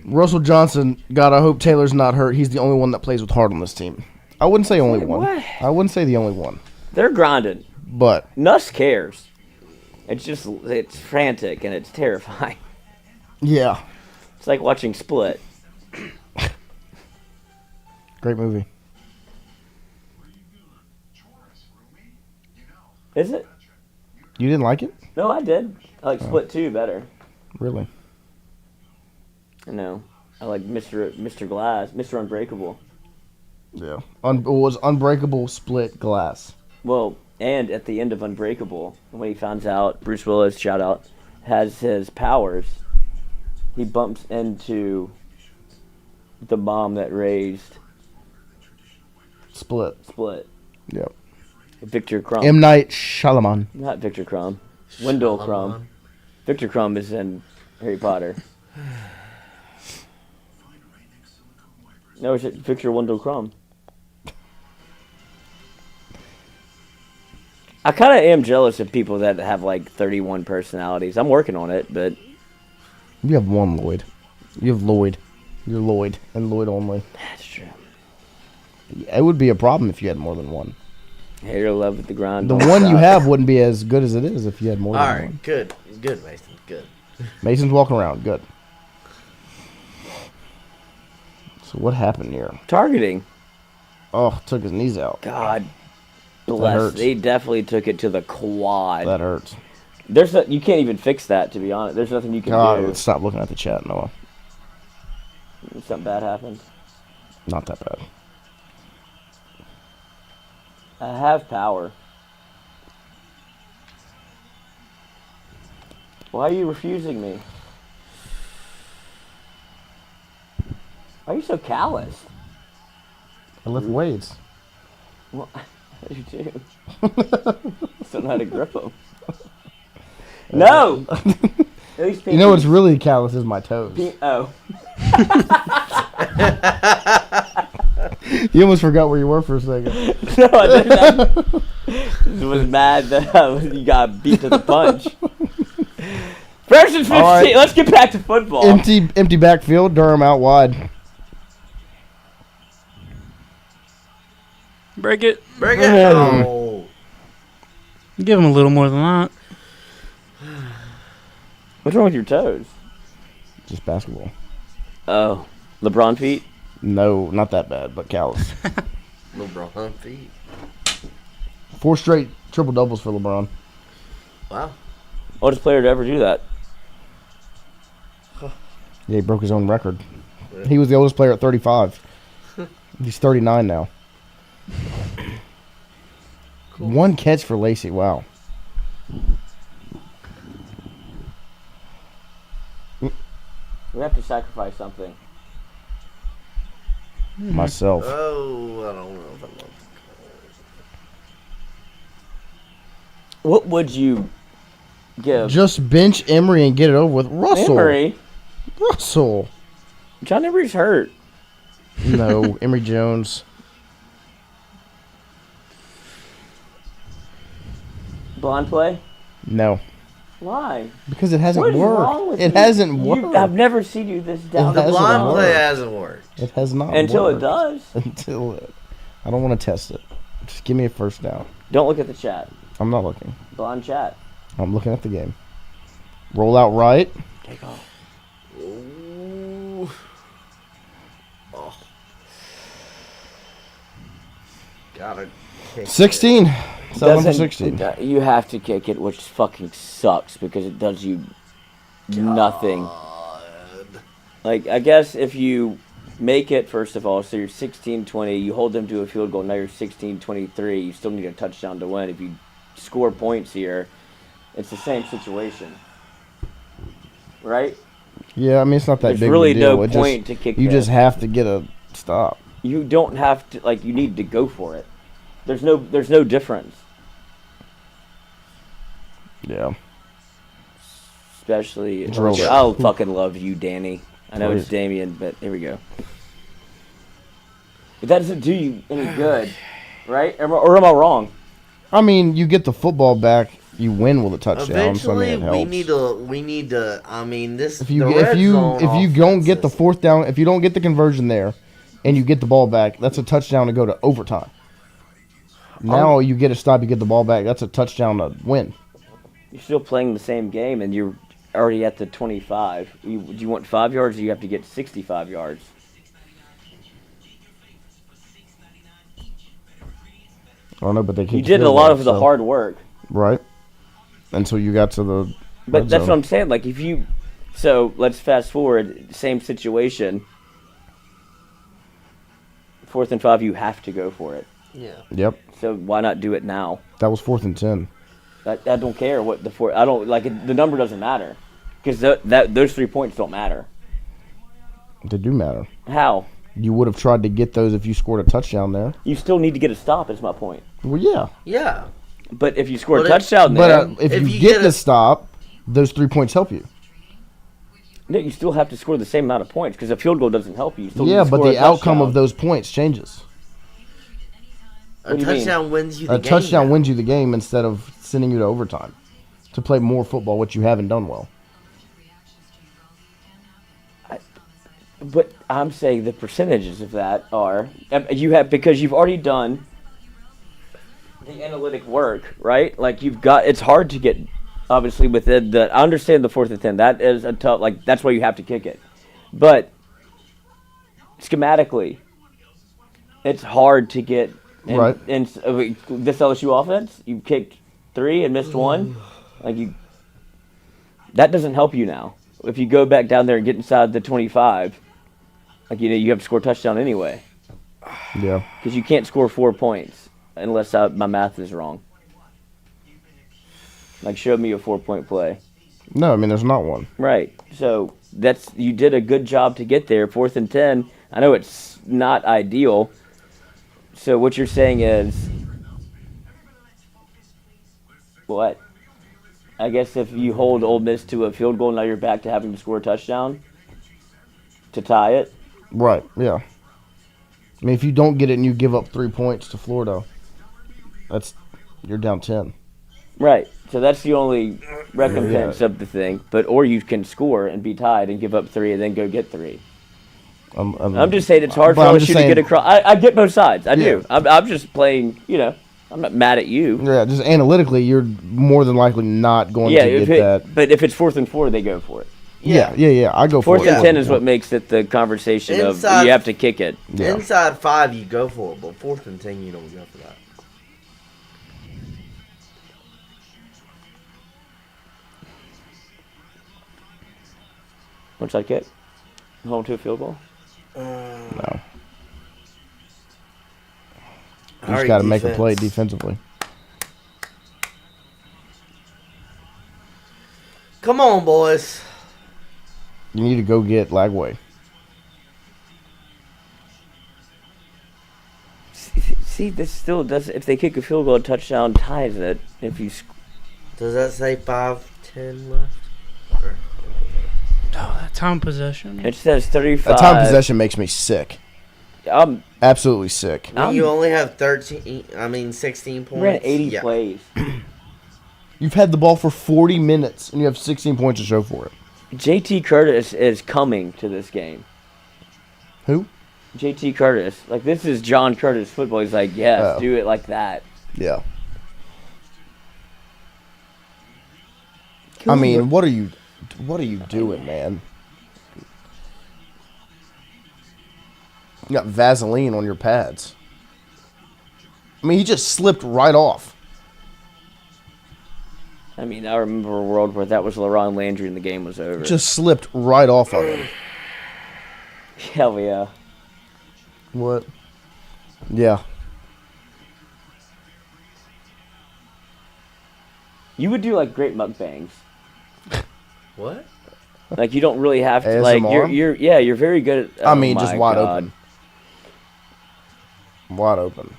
Russell Johnson, God, I hope Taylor's not hurt. He's the only one that plays with heart on this team. I wouldn't say only one. What? I wouldn't say the only one. They're grinding. But Nuss cares. It's frantic and it's terrifying. Yeah. It's like watching Split. Great movie. Is it? You didn't like it? No, I did. I like Split 2 better. Really? No. I like Mr. Glass, Mr. Unbreakable. Yeah. It was Unbreakable, Split, Glass. Well, and at the end of Unbreakable, when he finds out, Bruce Willis, shout out, has his powers, he bumps into the mom that raised Split. Yep. Victor Crumb. M. Night Shyamalan. Not Victor Crumb. Wendell Crumb. Victor Crumb is in Harry Potter. No, it's Victor Wendell Crumb. I kind of am jealous of people that have like 31 personalities. I'm working on it, but you have one Lloyd. You have Lloyd. You're Lloyd and Lloyd only. That's true. It would be a problem if you had more than one. Hey, you're in love with the grind. The one you have wouldn't be as good as it is if you had more than one. All right, good, Mason, good. Mason's walking around, good. So what happened here? Targeting. Oh, took his knees out. God bless. They definitely took it to the quad. That hurts. You can't even fix that, to be honest. There's nothing you can do. Stop looking at the chat, Noah. Something bad happened. Not that bad. I have power. Why are you refusing me? Why are you so callous? I lift weights. Well, I do too. Still know how to grip them. No! At least you know what's really callous is my toes. Oh. You almost forgot where you were for a second. No, I didn't. I was mad that you got beat to the punch. First and 15. Right. Let's get back to football. Empty backfield. Durham out wide. Break it. Break it. Oh. Give him a little more than that. What's wrong with your toes? Just basketball. Oh. LeBron feet? No, not that bad, but callous. LeBron feet. 4 straight triple doubles for LeBron. Wow. Oldest player to ever do that. Yeah, he broke his own record. Yeah. He was the oldest player at 35. He's 39 now. Cool. 1 catch for Lacey. Wow. We have to sacrifice something. Myself. Oh, I don't know if I love it. What would you give? Just bench Emery and get it over with. Russell. Emery? Russell. John Emery's hurt. No, Emery Jones. Blonde play? No. Why? Because it hasn't worked. Wrong with it hasn't worked. I've never seen you this down. The blonde play hasn't worked. It has not until worked. It does. I don't want to test it. Just give me a first down. Don't look at the chat. I'm not looking. Blonde chat. I'm looking at the game. Roll out right. Take off. Ooh. Oh. Got it. 16. 7 for 16. You have to kick it, which fucking sucks because it does you nothing. Like, I guess if you make it, first of all, so you're 16-20, you hold them to a field goal, now you're 16-23, you still need a touchdown to win. If you score points here, it's the same situation. Right? Yeah, I mean, it's not that There's big really of a deal. no point to kick You that. just have to get a stop. You don't have to, like, you need to go for it. There's no difference. Yeah. Especially, I'll fucking love you, Danny. I know it's Damien, but here we go. But that doesn't do you any good, right? Or am I wrong? I mean, you get the football back, you win with a touchdown. Eventually, so I mean, we need to. I mean, this. If you don't get the fourth down, if you don't get the conversion there, and you get the ball back, that's a touchdown to go to overtime. Now you get a stop, you get the ball back. That's a touchdown to win. You're still playing the same game, and you're already at the 25. Do you want 5 yards, or do you have to get 65 yards? I don't know, but you did a lot of the hard work, right? Until you got to the. But that's what I'm saying. Like so let's fast forward. Same situation. 4th and 5, you have to go for it. Yeah. Yep. So why not do it now? That was 4th and 10. I don't care what the 4. I don't like it, the number doesn't matter because those 3 points don't matter. They do matter. How? You would have tried to get those if you scored a touchdown there. You still need to get a stop. Is my point. Well, yeah. Yeah. But if you score a touchdown there, if you get the stop, those 3 points help you. No, you still have to score the same amount of points because a field goal doesn't help you. Yeah, but the outcome of those points changes. A touchdown wins you the game. A touchdown wins you the game instead of sending you to overtime to play more football, which you haven't done well. But I'm saying the percentages of that are because you've already done the analytic work, right? Like it's hard to get obviously within the. I understand the 4th and 10. That is a tough. Like that's why you have to kick it, but schematically, it's hard to get. Right. And this LSU offense, you kicked 3 and missed 1. That doesn't help you now. If you go back down there and get inside the 25, you have to score a touchdown anyway. Yeah. Because you can't score 4 points unless my math is wrong. Show me a 4-point play. No, I mean there's not one. Right. So you did a good job to get there. 4th and 10. I know it's not ideal. So what you're saying is, what? I guess if you hold Ole Miss to a field goal, now you're back to having to score a touchdown to tie it? Right, yeah. I mean, if you don't get it and you give up 3 points to Florida, you're down 10. Right. So that's the only recompense of the thing. Or you can score and be tied and give up 3 and then go get 3. I'm just saying it's hard for LSU to get across. I get both sides. I do. I'm just playing, I'm not mad at you. Yeah, just analytically, you're more than likely not going to get that. But if it's 4th and 4, they go for it. Yeah. I go for it. 4th and 10 is what makes it the conversation of you have to kick it. Yeah. Inside 5, you go for it, but 4th and 10, you don't go for that. What's that kick? Home to a field goal? No. You just got to make a play defensively. Come on, boys. You need to go get Lagway. See, this still does. If they kick a field goal, a touchdown ties it. Does that say 5:10 left? Oh, that time possession. It says 35. That time possession makes me sick. Absolutely sick. You only have 16 points. We're at 80 plays. You've had the ball for 40 minutes, and you have 16 points to show for it. JT Curtis is coming to this game. Who? JT Curtis. This is John Curtis football. He's like, yes, do it like that. Yeah. I mean, what are you doing, man? You got Vaseline on your pads. I mean, he just slipped right off. I mean, I remember a world where that was LaRon Landry and the game was over. Just slipped right off of him. Hell yeah. What? Yeah. You would do great mukbangs. What? You don't really have to ASMR? you're very good at. I mean, just wide open. Wide open.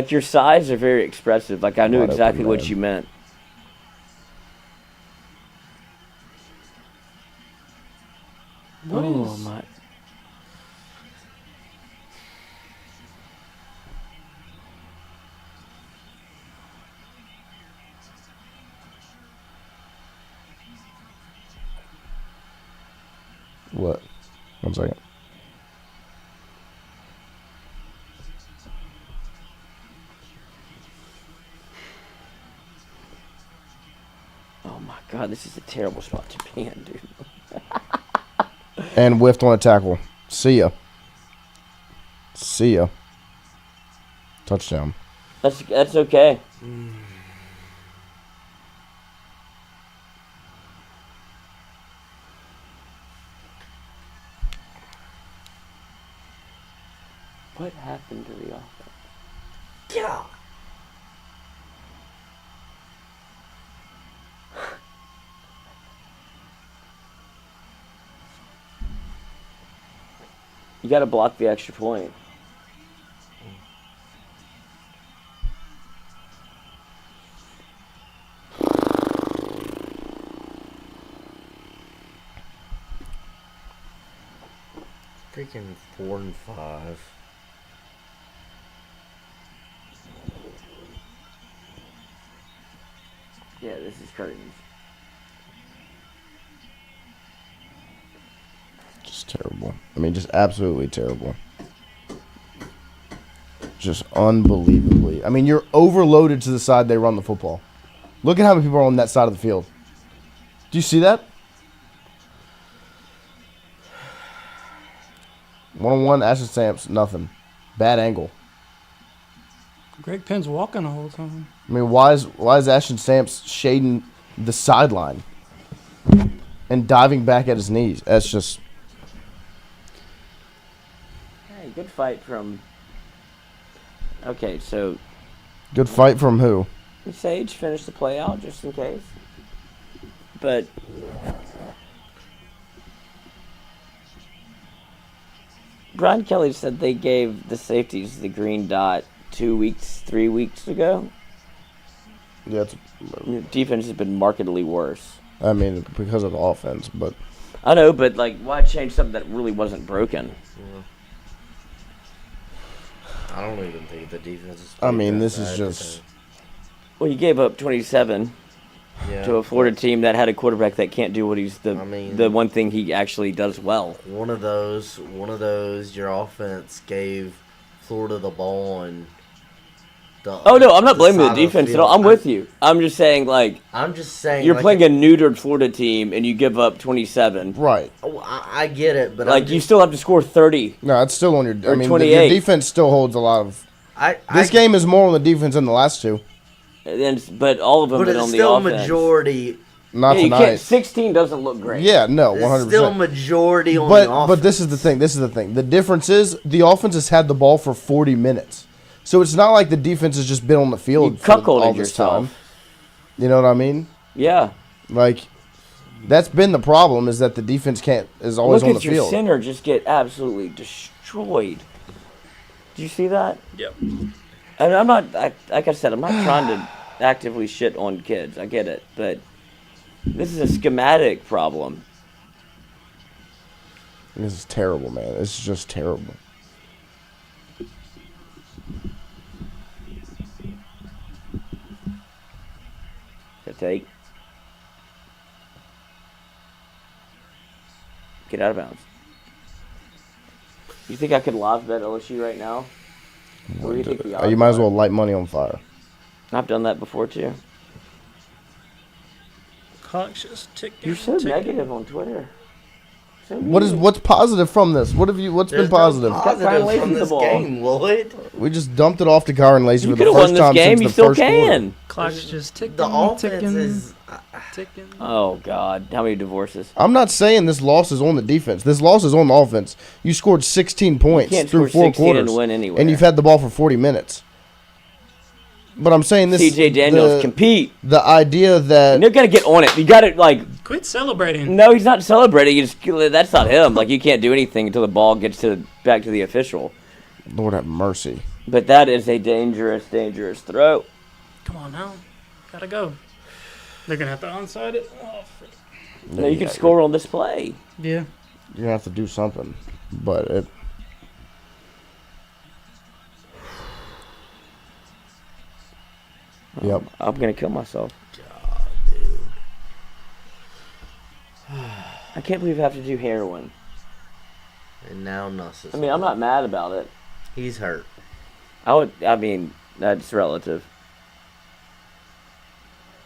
Your size are very expressive. I knew exactly what you meant. Oh my. What? 1 second. Oh my God, this is a terrible spot to be in, dude. And whiffed on a tackle. See ya. Touchdown. That's okay. What happened to the offense? Yeah. You got to block the extra point. Freaking 4 and 5. Yeah, this is curtains. Just terrible. I mean, just absolutely terrible. Just unbelievably. I mean, you're overloaded to the side they run the football. Look at how many people are on that side of the field. Do you see that? 1-on-1, Ashton Stamps, nothing. Bad angle. Greg Penn's walking the whole time. I mean, why is Ashton Stamps shading the sideline and diving back at his knees? That's just... Hey, good fight from... Okay, so... Good fight from who? Sage finished the play out, just in case. But... Brian Kelly said they gave the safeties the green dot 3 weeks ago. Yeah, defense has been markedly worse. I mean, because of the offense, but... I know, but, like, why change something that really wasn't broken? Yeah. I don't even think the defense is... I mean, this is just... Well, you gave up 27 to a Florida team that had a quarterback that can't do what he's the one thing he actually does well. One of those, your offense gave Florida the ball and... Oh, no, I'm not blaming the defense at all. I'm with you. I'm just saying, like... You're playing a neutered Florida team, and you give up 27. Right. Oh, I get it, but... Like, you still have to score 30. No, it's still on your... I mean, 28. your defense still holds a lot of... This game is more on the defense than the last two. But all of them have been on the offense. But it's still majority... Not tonight. 16 doesn't look great. Yeah, no, 100%. It's still majority on the offense. But this is the thing. The difference is the offense has had the ball for 40 minutes. So it's not like the defense has just been on the field for all this time. You know what I mean? Yeah. Like, that's been the problem, is that the defense is always on the field. Look at your center just get absolutely destroyed. Did you see that? Yep. And I'm not, like I said, I'm not trying to actively shit on kids. I get it. But this is a schematic problem. This is terrible, man. This is just terrible. Take. Get out of bounds. You think I could live bet LSU right now? What do you think the odds You might as well light money on fire. I've done that before too. Clock's just ticking. You're so negative on Twitter. So What's positive from this? What's been positive? No positive from this game, Lloyd. We just dumped it off to Kyron Lacy for the first first time game. since You the still first can. quarter. Clock's just ticking. The offense is ticking. Oh God, how many divorces? I'm not saying this loss is on the defense. This loss is on the offense. You scored 16 points through 4 quarters, and win anywhere. and you've had the ball for 40 minutes. But I'm saying this. TJ Daniels compete. The idea that you're gonna get on it. You got to quit celebrating. No, he's not celebrating. That's not him. Like, you can't do anything until the ball gets back to the official. Lord have mercy. But that is a dangerous, dangerous throw. Come on now, gotta go. They're gonna have to onside it. Oh, no, you can score on this play. Yeah. You're gonna have to do something, but it. Yep. I'm gonna kill myself. God, dude. I can't believe I have to do heroin. And now Nuss is... I mean, I'm not mad about it. He's hurt. I mean, that's relative.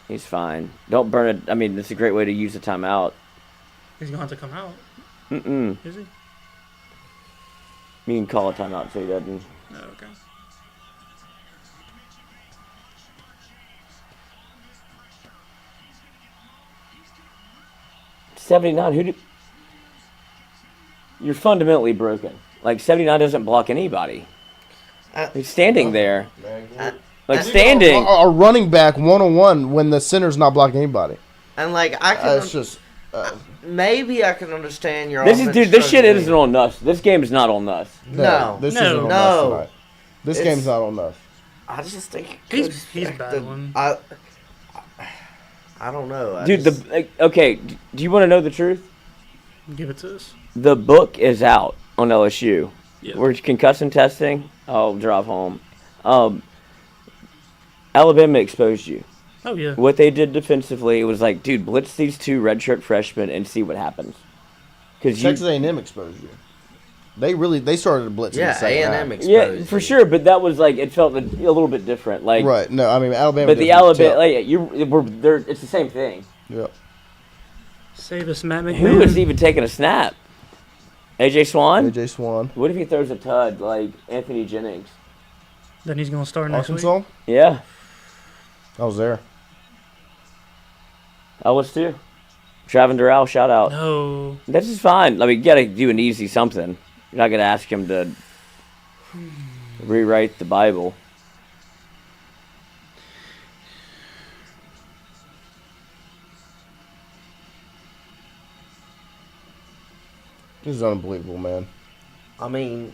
He's fine. Don't burn it. I mean, it's a great way to use a timeout. He's gonna have to come out. Is he? You can call a timeout so he doesn't. Oh, okay. $79. You're fundamentally broken. Like, 79 doesn't block anybody. He's standing there. Standing. A running back 1-on-1 when the center's not blocking anybody. And, like, I can... it's just... maybe I can understand your This shit isn't on Nuss. This game is not on Nuss. No. This isn't on Nuss tonight. This game's not on Nuss. I just think... He's battling. I don't know. Dude, okay, do you want to know the truth? Give it to us. The book is out on LSU. Yep. We're concussion testing. I'll drive home. Alabama exposed you. Oh, yeah. What they did defensively, it was like, dude, blitz these 2 redshirt freshmen and see what happens. Because Texas A&M exposed you. They started to blitz. Yeah, in the second A&M half. exposed. Yeah, for sure, but that was like it felt a little bit different. Like right? No, I mean Alabama. But the Alabama, like it's the same thing. Yep. Save us, Matt McMahon. Who is even taking a snap? AJ Swan. AJ Swan. What if he throws a tud like Anthony Jennings? Then he's gonna start next Arkansas. week. Yeah, I was there. I was too. Travin Durrell, shout out. No. This is fine. I mean, you gotta do an easy something. You're not gonna ask him to rewrite the Bible. This is unbelievable, man. I mean,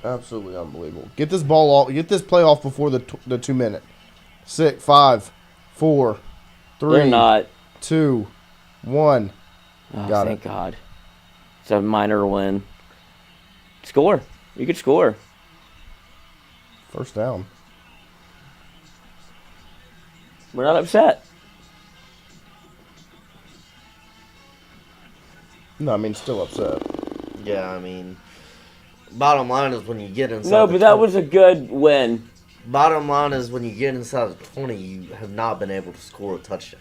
absolutely unbelievable. Get this ball off. Get this play off before the 2 minute. 6, 5, 4, 3. They're not. 2, 1. Oh, Got thank it. God. It's a minor win. Score. You could score. First down. We're not upset. No, I mean still upset. yeah, I mean, bottom line is when you get inside. No, the but that 20 was a good win. Bottom line is when you get inside the 20, you have not been able to score a touchdown.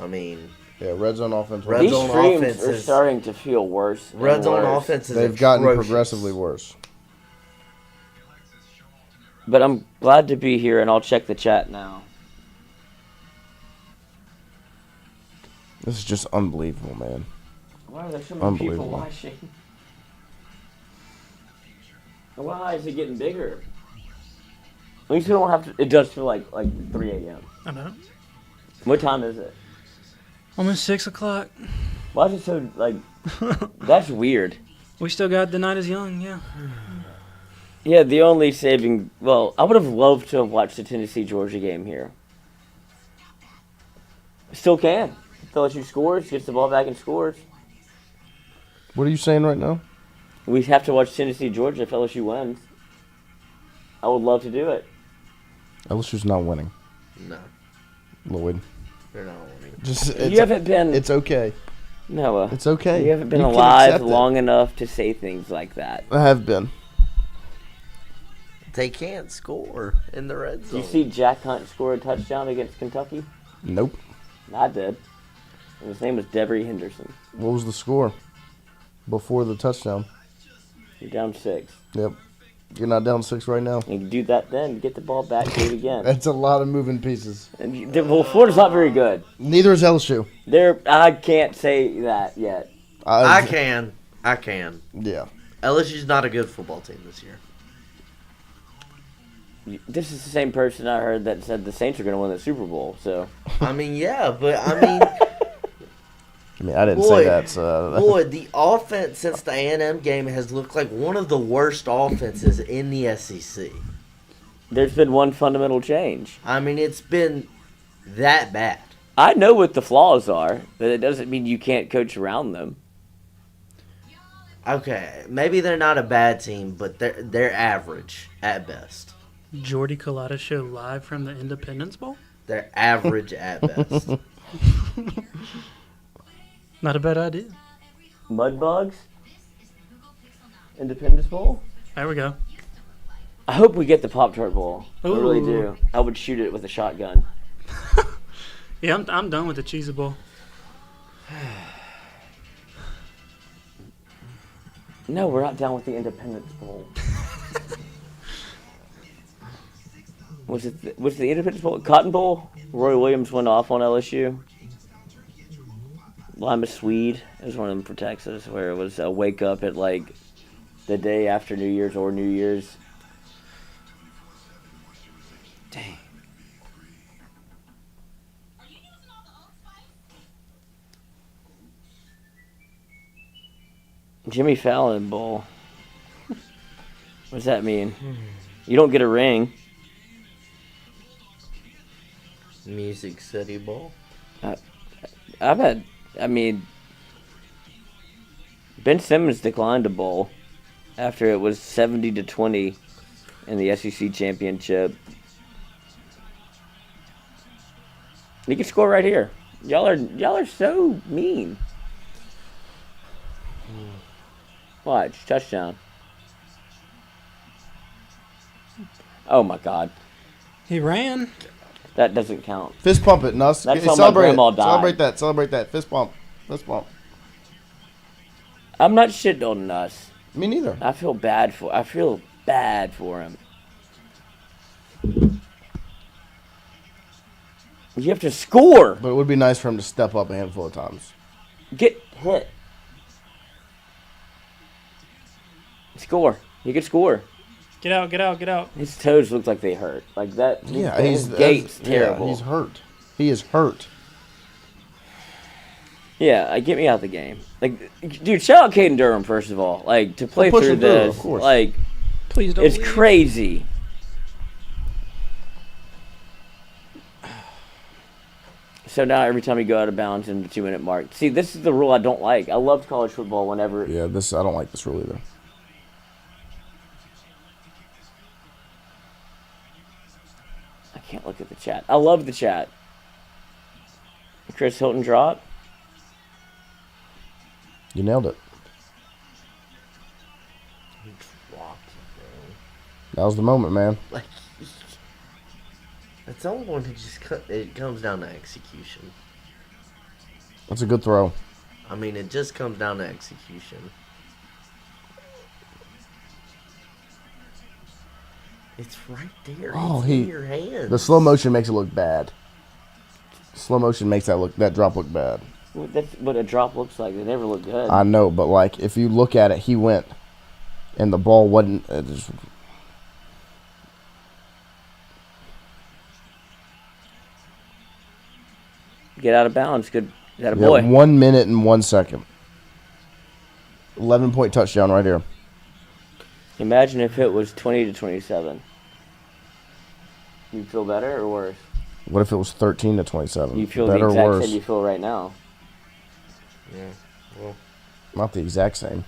I mean, Yeah, red zone offense. Red These zone streams offense are is- starting to feel worse. and red zone worse. offense is They've gotten atrocious. progressively worse. But I'm glad to be here, and I'll check the chat now. This is just unbelievable, man. Why are there so many people Unbelievable. watching? Why is it getting bigger? At least we don't have to. It does feel like 3 a.m. I know. What time is it? Almost 6 o'clock. Why is it so like? That's weird. We still got The Night is Young, yeah. Yeah, the only saving. Well, I would have loved to have watched the Tennessee Georgia game here. Still can. If LSU scores, gets the ball back and scores. What are you saying right now? We have to watch Tennessee Georgia if LSU wins. I would love to do it. LSU's not winning. No, Lloyd. they're not winning. Just You haven't been. It's okay. Noah. It's okay. You haven't been You can alive accept it. long enough to say things like that. I have been. They can't score in the red Did zone. you see Jack Hunt score a touchdown against Kentucky? Nope. I did. And his name was Devery Henderson. What was the score before the touchdown? You're down 6. Yep. You're not down 6 right now. And you do that then, get the ball back, do it again. That's a lot of moving pieces. And well, Florida's not very good. Neither is LSU. I can't say that yet. I can. Yeah. LSU's not a good football team this year. This is the same person I heard that said the Saints are going to win the Super Bowl. So I mean, yeah, but I mean, I didn't say that. So. boy, the offense since the A&M game has looked like one of the worst offenses in the SEC. there's been one fundamental change. I mean, it's been that bad. I know what the flaws are, but it doesn't mean you can't coach around them. Okay, maybe they're not a bad team, but they're average at best. Jordy Culotta show live from the Independence Bowl? They're average at best. Not a bad idea. Mudbugs? Independence Bowl? There we go. I hope we get the Pop-Tart Bowl. I really Ooh. do. I would shoot it with a shotgun. Yeah, I'm done with the Cheez-It Bowl. No, we're not down with the Independence Bowl. Was the Independence Bowl Cotton Bowl? Roy Williams went off on LSU. Lima Swede is one of them for Texas, where it was a wake up at like the day after New Year's or New Year's. Dang. Jimmy Fallon Bowl. What does that mean? You don't get a ring. Music City Bowl. Ben Simmons declined a bowl after it was 70-20 in the SEC championship. He can score right here. Y'all are so mean. Watch, touchdown. Oh my God. He ran. That doesn't count. Fist pump it, Nuss. That's how my Celebrate grandma it. died. Celebrate that. Fist pump. I'm not shitting on Nuss. Me neither. I feel bad for him. You have to score. But it would be nice for him to step up a handful of times. Get hit. Score. He could score. Get out. His toes look like they hurt. Like that. Yeah, his gait's terrible. Yeah, he's hurt. He is hurt. Yeah, get me out of the game. Like, dude, shout out Caden Durham first of all. Like to play through this, of course. like, Please don't. it's leave. crazy. So now every time you go out of bounds in the 2-minute mark. See, this is the rule I don't like. I loved college football whenever. Yeah, I don't like this rule either. I can't look at the chat. I love the chat. Chris Hilton drop. You nailed it. He dropped it, bro. That was the moment, man. Like, it's all one to just it comes down to execution. That's a good throw. I mean, it just comes down to execution. It's right there. Oh, it's in your hands. The slow motion makes it look bad. Slow motion makes that drop look bad. Well, that's what a drop looks like. They never look good. I know, but like if you look at it, he went, and the ball wasn't. Get out of bounds. Good. That a boy. 1 minute and 1 second. 11-point touchdown right here. Imagine if it was 20-27. You feel better or worse? What if it was 13-27? You feel better the exact or worse? same you feel right now. Yeah. Well, not the exact same.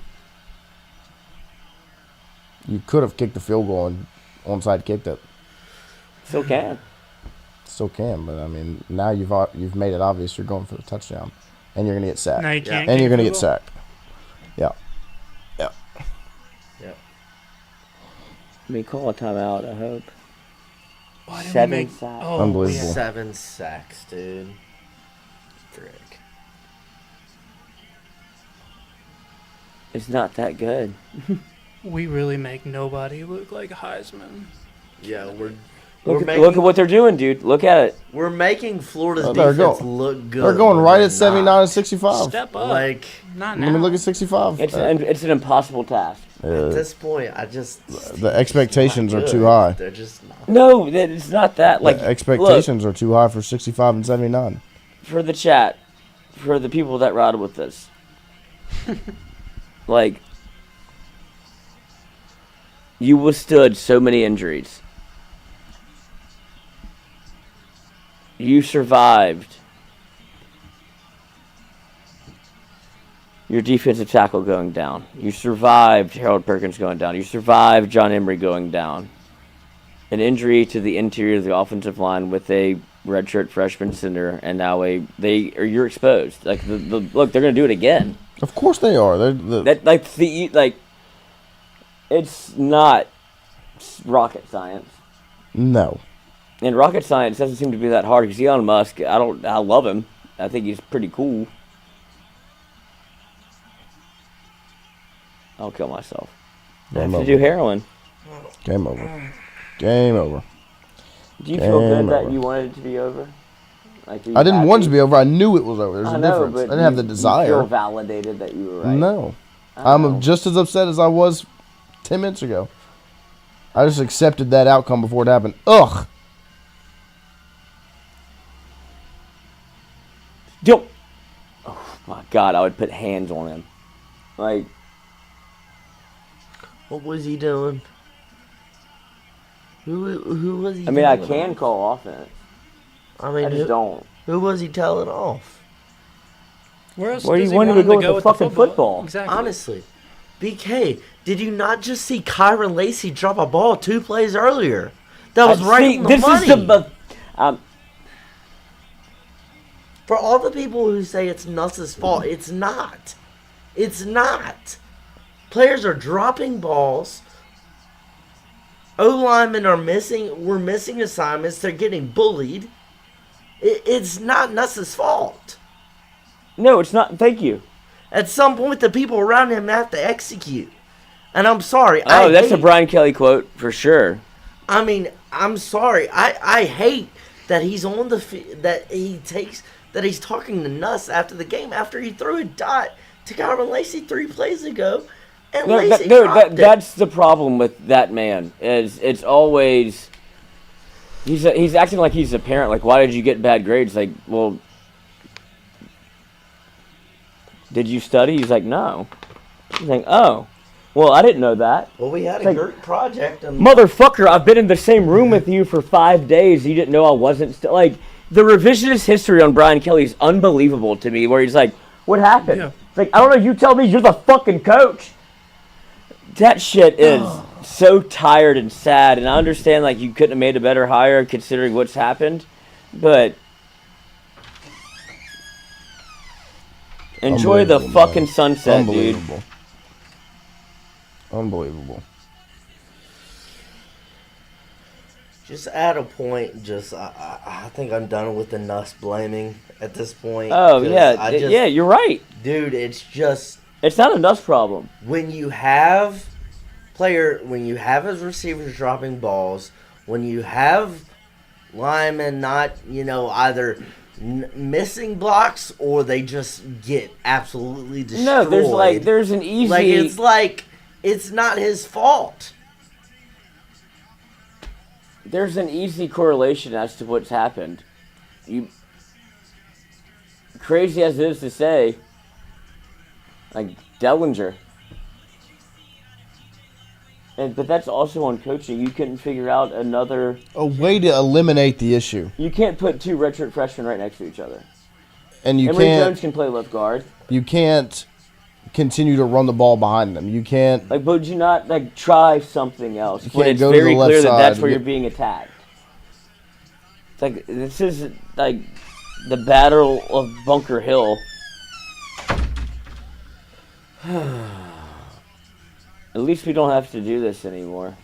You could have kicked the field goal and onside kicked it. Still can. Still can, but I mean, now you've made it obvious you're going for the touchdown, and you're gonna get sacked. Now you can't and you're gonna kick get the ball? sacked. Yeah. Yeah. Yep. I mean, call a timeout. I hope. Why didn't 7 we make sacks. Oh, Unbelievable. yeah. 7 sacks, dude. Frick. It's not that good. We really make nobody look like Heisman. Yeah, Look at what they're doing, dude. Look at it. We're making Florida's there defense you go. look good. They're going right at They're 79 not. and 65. Step up. Like, Not Let me now. look at 65. It's an impossible task. at this point, I just The expectations not are too good. high. They're just not. No, it's not that. Like The expectations are too high for 65 and 79. look, for the chat, for the people that ride with us, like you withstood so many injuries. You survived your defensive tackle going down. You survived Harold Perkins going down. You survived John Emery going down. An injury to the interior of the offensive line with a redshirt freshman center, and now you're exposed. Like look, they're gonna do it again. Of course they are. It's not rocket science. No. And rocket science doesn't seem to be that hard because Elon Musk, I love him. I think he's pretty cool. I'll kill myself. I have to do heroin. Game over. Game over. Do you feel good Game that over. you wanted it to be over? Like, I didn't want it to be over. I knew it was over. There's I a know, difference. but I didn't have the You desire. feel validated that you were right. No. I know. I'm just as upset as I was 10 minutes ago. I just accepted that outcome before it happened. Ugh. Yo. Oh my God! I would put hands on him. Like, What was he doing? Who was he? I mean, I telling can off? call offense. I mean, I just don't. Who was he telling off? Where else Where do does you he want him to him go with the fucking football? Exactly. Honestly, BK, did you not just see Kyron Lacey drop a ball 2 plays earlier? That was right on the money. For all the people who say it's Nuss's fault, it's not. It's not. Players are dropping balls. O-linemen are missing. We're missing assignments. They're getting bullied. It's not Nuss's fault. No, it's not. Thank you. At some point, the people around him have to execute. And I'm sorry. Oh, that's a Brian Kelly quote for sure. I mean, I'm sorry. I hate that he's on the that he's talking to Nuss after the game after he threw a dot to Kyron Lacey 3 plays ago, and Lacey dropped it. That's the problem with that man. Is it's always he's acting like he's a parent. Like, why did you get bad grades? Like, well, did you study? He's like, no. He's like, oh. Well, I didn't know that. Well, we had a group project. Motherfucker, I've been in the same room with you for 5 days. You didn't know I wasn't like, the revisionist history on Brian Kelly is unbelievable to me, where he's like, what happened? Yeah. It's like, I don't know, you tell me, you're the fucking coach. That shit is so tired and sad, and I understand, like, you couldn't have made a better hire considering what's happened, but enjoy the fucking sunset, dude. Unbelievable. Just at a point, I think I'm done with the Nuss blaming at this point. Oh, yeah. Yeah, you're right. Dude, it's just... It's not a Nuss problem. When you have his receivers dropping balls, when you have linemen not, either missing blocks or they just get absolutely destroyed. No, there's an easy... It's not his fault. There's an easy correlation as to what's happened. Crazy as it is to say, like Dellinger. But that's also on coaching. You couldn't figure out a way to eliminate the issue. You can't put 2 redshirt freshmen right next to each other. And Emory Jones can play left guard. You can't continue to run the ball behind them. You can't. But would you not try something else when it's very clear that that's where you're being attacked? It's this is the Battle of Bunker Hill. At least we don't have to do this anymore.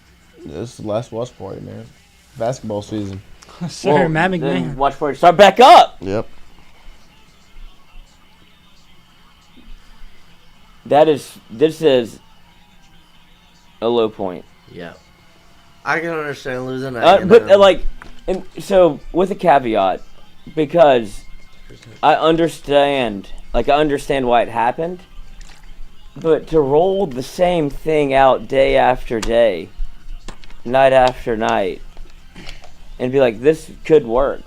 This is the last watch party, man. Basketball season. Sir, Matt McMahon. Watch party start back up. Yep. This is a low point. Yeah. I can understand losing and so with a caveat, because I understand why it happened, but to roll the same thing out day after day, night after night, and be like, this could work.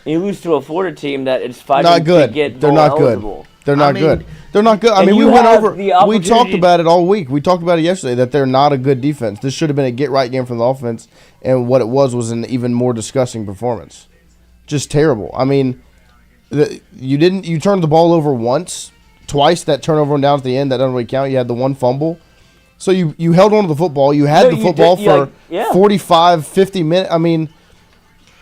And you lose to a Florida team that is fighting to get They're not eligible. Good. They're not good. They're not good. I mean, we talked about it all week. We talked about it yesterday that they're not a good defense. This should have been a get-right game from the offense, and what it was an even more disgusting performance. Just terrible. I mean, you turned the ball over twice, that turnover down at the end, that doesn't really count. You had the 1 fumble. So you held on to the football. You had the football for 45, 50 minutes. I mean,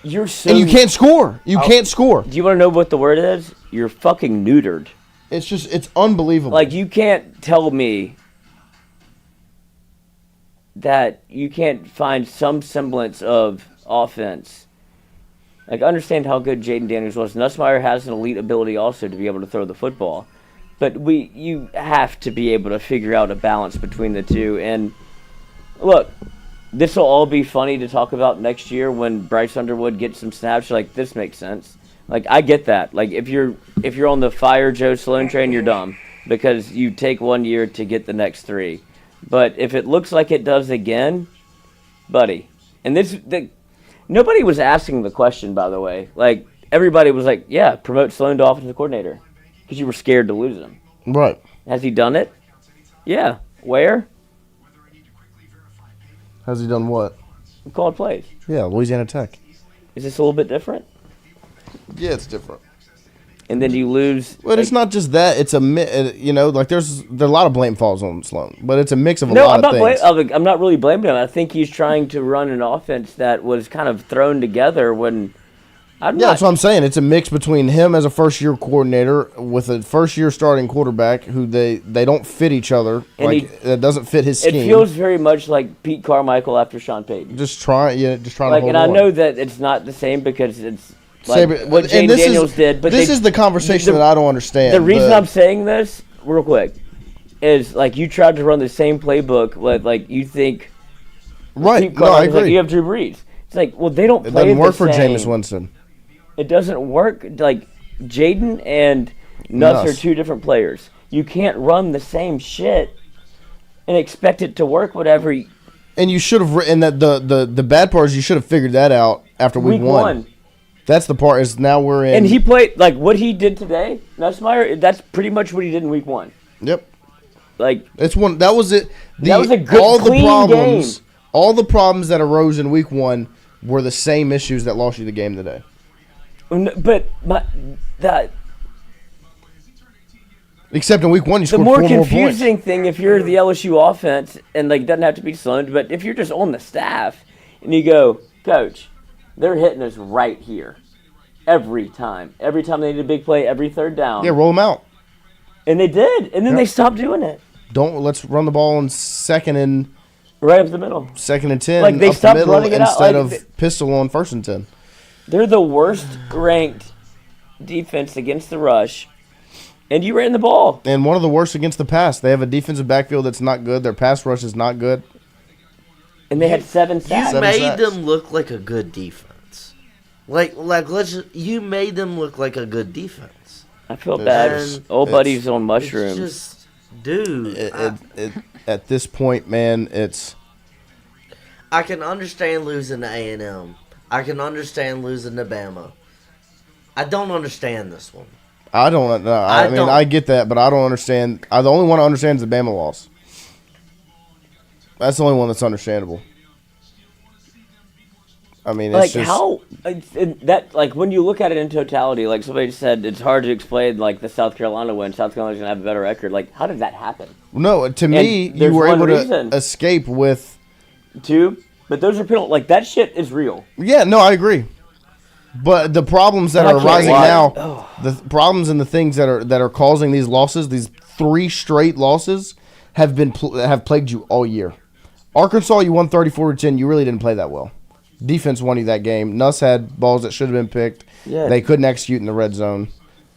and you can't score. You can't score. Do you want to know what the word is? You're fucking neutered. It's unbelievable. Like, you can't tell me that you can't find some semblance of offense. Like, I understand how good Jaden Daniels was. Nussmeier has an elite ability also to be able to throw the football. But you have to be able to figure out a balance between the two. And, look, this will all be funny to talk about next year when Bryce Underwood gets some snaps. You're like, this makes sense. Like, I get that. Like, if you're on the fire Joe Sloan train, you're dumb because you take 1 year to get the next 3. But if it looks like it does again, buddy, and nobody was asking the question, by the way. Like, everybody was like, yeah, promote Sloan to offensive coordinator because you were scared to lose him. Right. Has he done it? Yeah. Where? Has he done what? Called plays. Yeah, Louisiana Tech. Is this a little bit different? Yeah, it's different. And then you lose. But it's not just that. It's there's a lot of blame falls on Sloan, but it's a mix of a lot of things. I'm not really blaming him. I think he's trying to run an offense that was kind of thrown together when That's what I'm saying. It's a mix between him as a first-year coordinator with a first-year starting quarterback who they don't fit each other. And that doesn't fit his scheme. It feels very much like Pete Carmichael after Sean Payton. Just trying to hold and on. I know that it's not the same because it's what Jaden Daniels did. But this is the conversation that I don't understand. The reason I'm saying this, real quick, is you tried to run the same playbook. You think. Right. No, I agree. You have Drew Brees. It's they don't play the same. It doesn't work for Jameis Winston. It doesn't work. Jaden and Nuss are two different players. You can't run the same shit and expect it to work. Whatever. And you should have. And that the bad part is you should have figured that out after week one. That's the part. Is now we're in. And he played what he did today. Nussmeier. That's pretty much what he did in week one. Yep. It's one. That was it. That was a good, clean game. All the problems that arose in week one were the same issues that lost you the game today. But except in week one, you scored 4 more points. The more confusing thing, if you're the LSU offense, and it doesn't have to be Sloan, but if you're just on the staff and you go, Coach, they're hitting us right here every time. Every time they need a big play, every third down. Yeah, roll them out. And they did, and then they stopped doing it. Let's run the ball in second and right up the middle. Second and 10. They stopped running it instead of pistol on first and 10. They're the worst ranked defense against the rush, and you ran the ball. And one of the worst against the pass. They have a defensive backfield that's not good. Their pass rush is not good. And they had 7 sacks. You made them look like a good defense. You made them look like a good defense. I feel bad. Old buddy's on mushrooms. It's just, dude. At this point, man, it's. I can understand losing to A&M. I can understand losing to Bama. I don't understand this one. I don't know. I get that, but I don't understand. The only one I understand is the Bama loss. That's the only one that's understandable. I mean, it's just how when you look at it in totality, like somebody said, it's hard to explain the South Carolina win. South Carolina's gonna have a better record. How did that happen? No, to me, you were able to escape with 2, but those are penalties. That shit is real. Yeah, no, I agree. But the problems that are arising now, the problems and the things that are causing these losses, these 3 straight losses, have plagued you all year. Arkansas, you won 34-10. You really didn't play that well. Defense won you that game. Nuss had balls that should have been picked. Yeah. They couldn't execute in the red zone.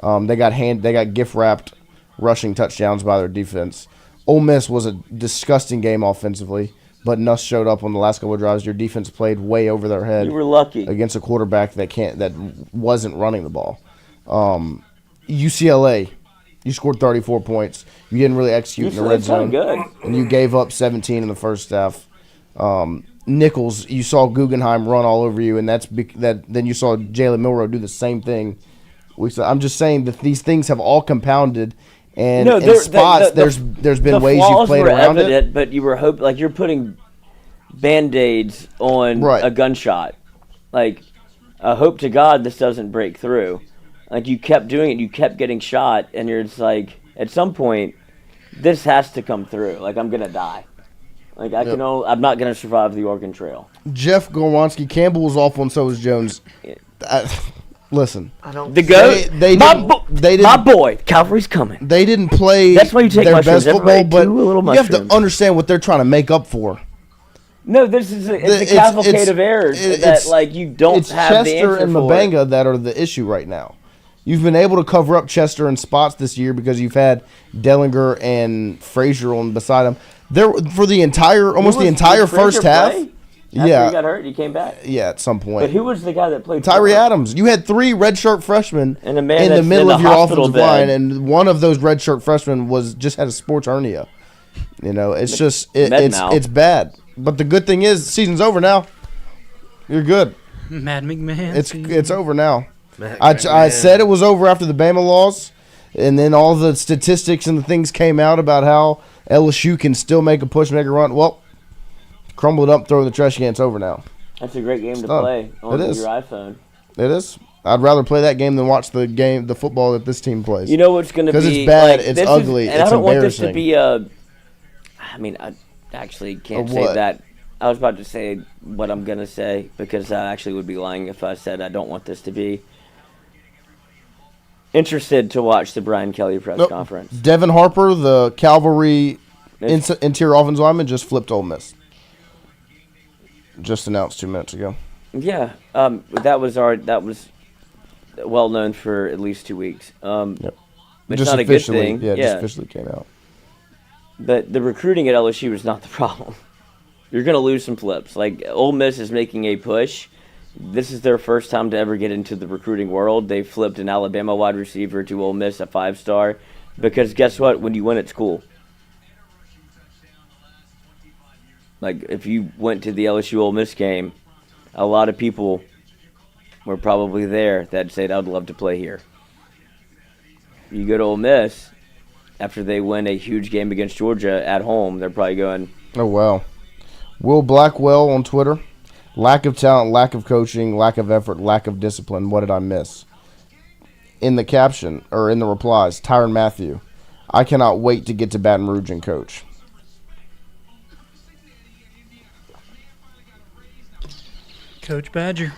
They got gift wrapped rushing touchdowns by their defense. Ole Miss was a disgusting game offensively, but Nuss showed up on the last couple of drives. Your defense played way over their head. You were lucky against a quarterback that wasn't running the ball. UCLA, you scored 34 points. You didn't really execute in the red zone. Good. And you gave up 17 in the first half. Nichols, you saw Guggenheim run all over you, and then you saw Jalen Milroe do the same thing. I'm just saying that these things have all compounded, and in spots there's been ways you played around it. But you were you're putting Band-Aids on a gunshot. I hope to God this doesn't break through. You kept doing it, you kept getting shot, and you're just at some point, this has to come through. I'm gonna die. I'm not going to survive the Oregon Trail. Jeff Gorwanski, Campbell was awful, and so was Jones. Listen, the goat. My boy, Calvary's coming. They didn't play. That's why you take their mushrooms. best football, but you have to understand what they're trying to make up for. No, this is a cavalcade of errors that you don't have the answer for. Chester and Mabanga that are the issue right now. You've been able to cover up Chester in spots this year because you've had Dellinger and Frazier on beside him. For the entire first half. After he got hurt, he came back. Yeah, at some point. But who was the guy that played? Tyree Adams. You had 3 redshirt freshmen and a man in the middle of your offensive bed. line, and one of those redshirt freshmen just had a sports hernia. It's just it's bad. But the good thing is, the season's over now. You're good. Mad McMahon. It's over now. I said it was over after the Bama loss, and then all the statistics and the things came out about how LSU can still make a push, make a run. Well, crumble it up, throw it in the trash can. It's over now. That's a great game to play on your iPhone. It is. I'd rather play that game than watch the football that this team plays. You know what's going to be? Because it's bad, it's ugly, and it's I don't embarrassing. want this to be I actually can't say that. I was about to say what I'm going to say because I actually would be lying if I said I don't want this to be. Interested to watch the Brian Kelly press conference. Devin Harper, the Cavalry interior offensive lineman, just flipped Ole Miss. Just announced 2 minutes ago. Yeah, that was well known for at least 2 weeks. Yep. It's just not a good thing. Yeah, just officially came out. But the recruiting at LSU is not the problem. You're going to lose some flips. Like, Ole Miss is making a push. This is their first time to ever get into the recruiting world. They flipped an Alabama wide receiver to Ole Miss, a 5-star. Because guess what? When you win, it's cool. Like, if you went to the LSU Ole Miss game, a lot of people were probably there that said, I'd love to play here. You go to Ole Miss, after they win a huge game against Georgia at home, they're probably going, oh, wow. Will Blackwell on Twitter. Lack of talent, lack of coaching, lack of effort, lack of discipline. What did I miss? In the caption, or in the replies, Tyrann Mathieu. I cannot wait to get to Baton Rouge and coach. Coach Badger.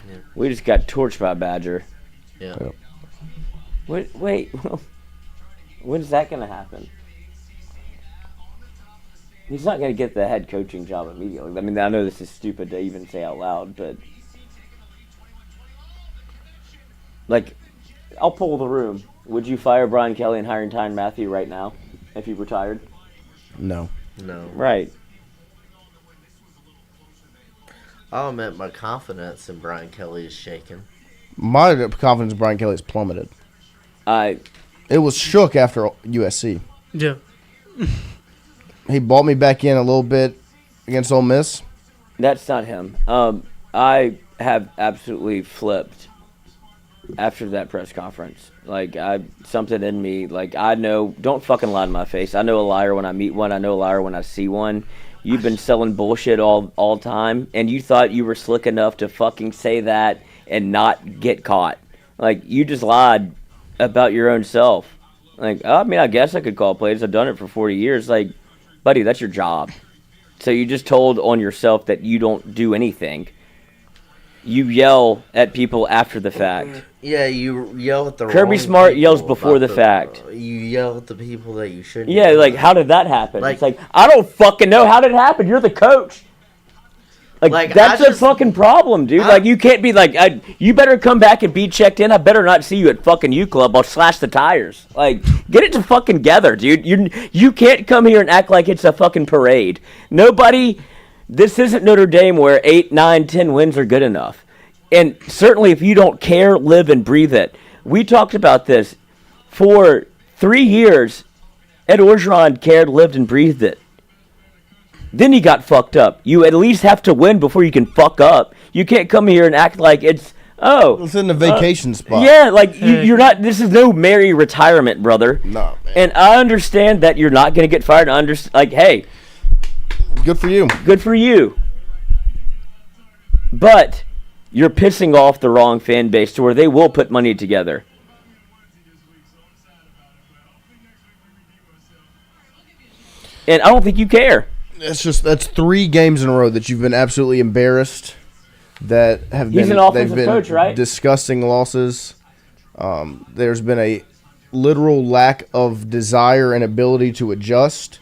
Yeah. We just got torched by Badger. Yeah. Wait. When's that going to happen? He's not going to get the head coaching job immediately. I mean, I know this is stupid to even say out loud, but... Like, I'll pull the room. Would you fire Brian Kelly and hire Tyrann Mathieu right now if he retired? No. No. Right. I'll admit my confidence in Brian Kelly is shaken. My confidence in Brian Kelly is plummeted. It was shook after USC. Yeah. He bought me back in a little bit against Ole Miss. That's not him. I have absolutely flipped after that press conference. Like, something in me, like, I know, don't fucking lie to my face. I know a liar when I meet one. I know a liar when I see one. You've been selling bullshit all time, and you thought you were slick enough to fucking say that and not get caught. Like, you just lied about your own self. Like, I mean, I guess I could call plays. I've done it for 40 years. Like, buddy, that's your job. So you just told on yourself that you don't do anything. You yell at people after the fact. Yeah, you yell at the Kirby wrong Smart people yells before the fact. You yell at the people that you shouldn't. Yeah, like, how did that happen? Like, it's like, I don't fucking know how did it happen. You're the coach. Like that's a fucking problem, dude. Like, you can't be like, you better come back and be checked in. I better not see you at fucking U Club. I'll slash the tires. Like, get it to fucking together, dude. You can't come here and act like it's a fucking parade. Nobody, this isn't Notre Dame where 8, 9, 10 wins are good enough. And certainly if you don't care, live and breathe it. We talked about this for 3 years. Ed Orgeron cared, lived, and breathed it. Then he got fucked up. You at least have to win before you can fuck up. You can't come here and act like it's in the vacation spot. Yeah, like you're not. This is no merry retirement, brother. No, man. And I understand that you're not going to get fired. Like, hey, good for you. Good for you. But you're pissing off the wrong fan base to where they will put money together. And I don't think you care. That's 3 games in a row that you've been absolutely embarrassed. That have He's been an offensive coach, right? Disgusting losses. There's been a literal lack of desire and ability to adjust,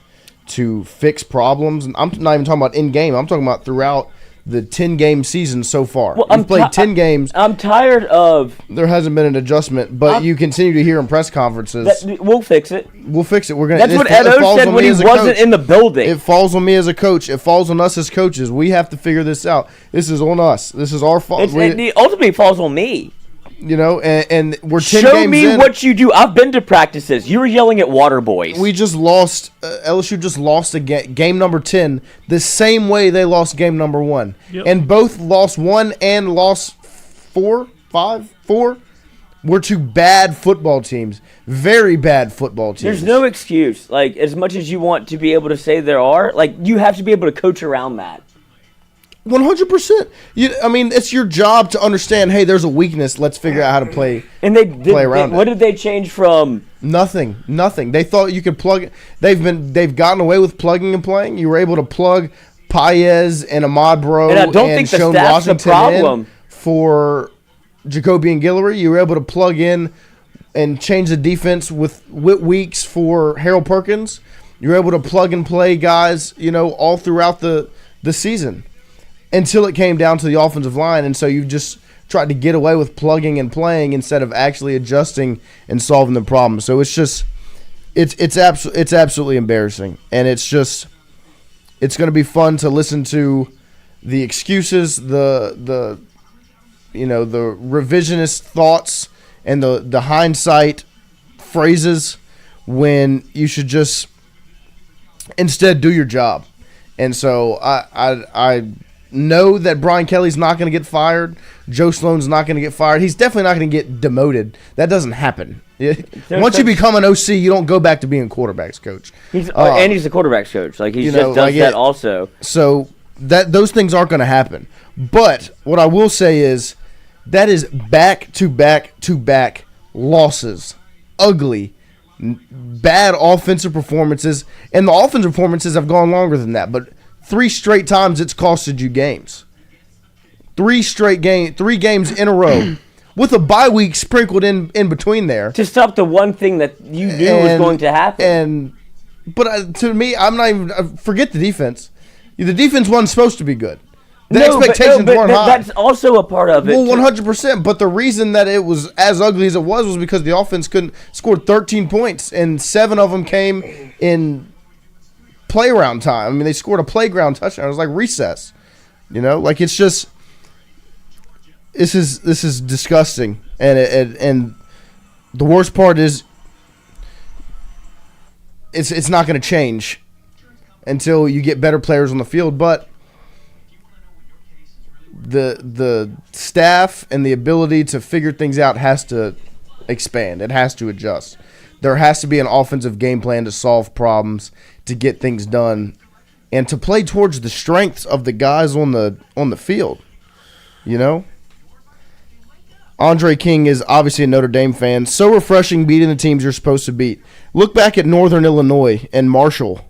to fix problems. And I'm not even talking about in game. I'm talking about throughout the 10-game season so far. Well, You've played 10 games. I'm tired of... There hasn't been an adjustment, but you continue to hear in press conferences... we'll fix it. We'll fix it. We're gonna. That's what Ed O said when he wasn't in the building. It falls on me as a coach. It falls on us as coaches. We have to figure this out. This is on us. This is our fault. It ultimately falls on me. You know, and we're 10 Show games me in. what you do. I've been to practices. You were yelling at water boys. We just lost. LSU just lost game number 10 the same way they lost game number 1. Yep. And both lost 1 and lost 4. We're 2 bad football teams. Very bad football teams. There's no excuse. Like, as much as you want to be able to say there are, like, you have to be able to coach around that. 100%. I mean, it's your job to understand. Hey, there's a weakness. Let's figure out how to play. And play around it. What did they change from? Nothing. They thought you could plug. They've gotten away with plugging and playing. You were able to plug Paez and Ahmad Bro And I don't think the Sean staff's the Washington problem. in for Jacoby and Guillory. You were able to plug in and change the defense with Whit Weeks for Harold Perkins. You were able to plug and play guys, all throughout the season until it came down to the offensive line. And so you just tried to get away with plugging and playing instead of actually adjusting and solving the problem. So it's just it's absolutely embarrassing. And it's going to be fun to listen to the excuses, the revisionist thoughts and the hindsight phrases when you should just instead do your job. And so I know that Brian Kelly's not going to get fired. Joe Sloan's not going to get fired. He's definitely not going to get demoted. That doesn't happen. Once you become an OC, you don't go back to being quarterbacks coach. And he's the quarterbacks coach. Like he just does that also. So those things aren't going to happen. But what I will say is that is back-to-back-to-back losses. Ugly, bad offensive performances. And the offensive performances have gone longer than that. But 3 straight times it's costed you games. 3 games in a row. With a bye week sprinkled in between there. To stop the one thing that you knew was going to happen. But to me, I'm not even... forget the defense. The defense wasn't supposed to be good. The expectations weren't high. That's also a part of it. Well, 100%. But the reason that it was as ugly as it was because the offense scored 13 points, and 7 of them came in playground time. I mean, they scored a playground touchdown. It was like recess. It's just... This is disgusting, and the worst part is it's not going to change until you get better players on the field. But the staff and the ability to figure things out has to expand. It has to adjust. There has to be an offensive game plan to solve problems, to get things done, and to play towards the strengths of the guys on the field. Andre King is obviously a Notre Dame fan. So refreshing beating the teams you're supposed to beat. Look back at Northern Illinois and Marshall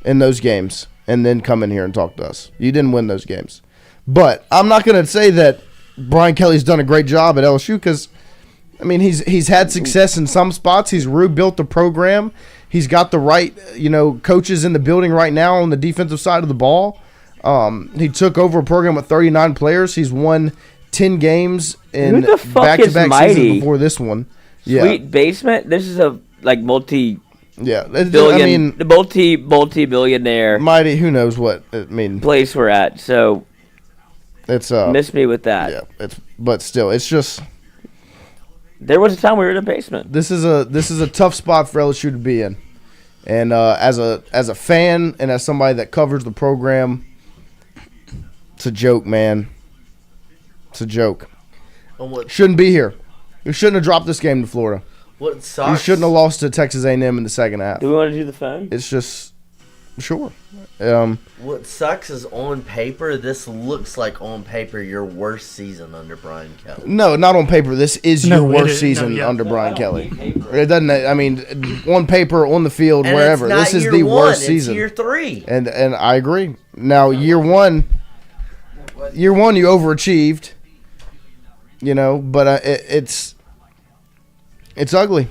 in those games and then come in here and talk to us. You didn't win those games. But I'm not going to say that Brian Kelly's done a great job at LSU because, he's had success in some spots. He's rebuilt the program. He's got the right, coaches in the building right now on the defensive side of the ball. He took over a program with 39 players. He's won 10 games in back-to-back seasons before this one. Sweet Basement. This is a multi multi-billionaire mighty. Who knows what it means? Place we're at. So it's miss me with that. Yeah, but still, it's just. There was a time we were in the basement. This is a tough spot for LSU to be in, and as a fan and as somebody that covers the program, it's a joke, man. It's a joke. Shouldn't be here. You shouldn't have dropped this game to Florida. What sucks? You shouldn't have lost to Texas A&M in the second half. Do we want to do the phone? It's just sure. What sucks is on paper, this looks like on paper your worst season under Brian Kelly. No, not on paper. This is your worst season under Brian Kelly. It doesn't. On paper, on the field, and wherever. This is the worst season. It's year 3. And I agree. Now year one, you overachieved. But it's ugly.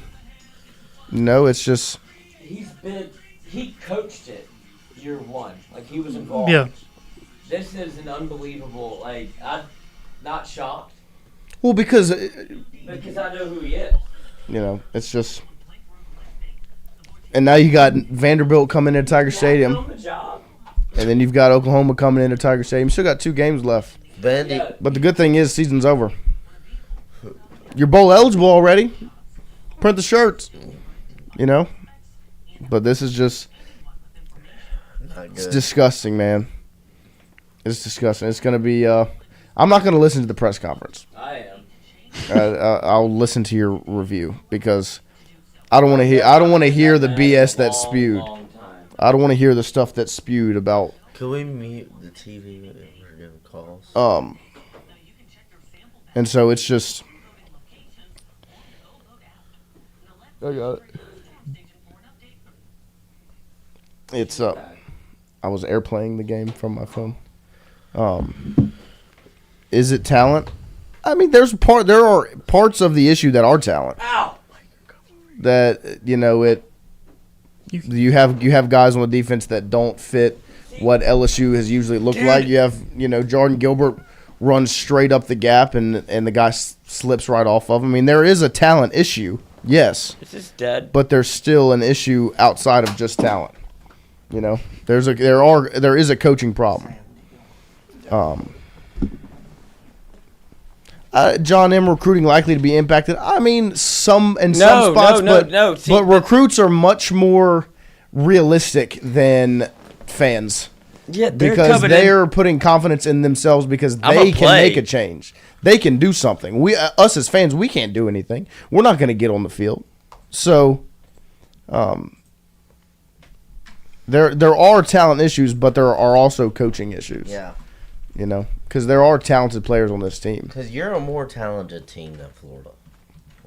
It's just. He coached it year 1. He was involved. Yeah. This is an unbelievable. I'm not shocked. Well, because I know who he is. It's just. And now you got Vanderbilt coming into Tiger Stadium. And then you've got Oklahoma coming into Tiger Stadium. You still got 2 games left. But the good thing is, season's over. You're bowl eligible already. Print the shirts. But this is just. It's disgusting, man. It's disgusting. It's going to be. I'm not going to listen to the press conference. I am. I'll listen to your review because I don't want to hear. I don't want to hear the BS that's spewed. I don't want to hear the stuff that's spewed about. Can we mute the TV when we're getting calls? And so it's just. I got it. It's I was airplaying the game from my phone. Is it talent? I mean, there are parts of the issue that are talent. Ow! That you have guys on the defense that don't fit what LSU has usually looked like. You have Jordan Gilbert runs straight up the gap and the guy slips right off of him. I mean, there is a talent issue, yes. This is dead. But there's still an issue outside of just talent. There is a coaching problem. John M. recruiting likely to be impacted. I mean, some spots, but recruits are much more realistic than fans. Yeah, because they're putting confidence in themselves because they can make a change. They can do something. Us as fans, we can't do anything. We're not going to get on the field. So, there are talent issues, but there are also coaching issues. Yeah. Because there are talented players on this team. Because you're a more talented team than Florida.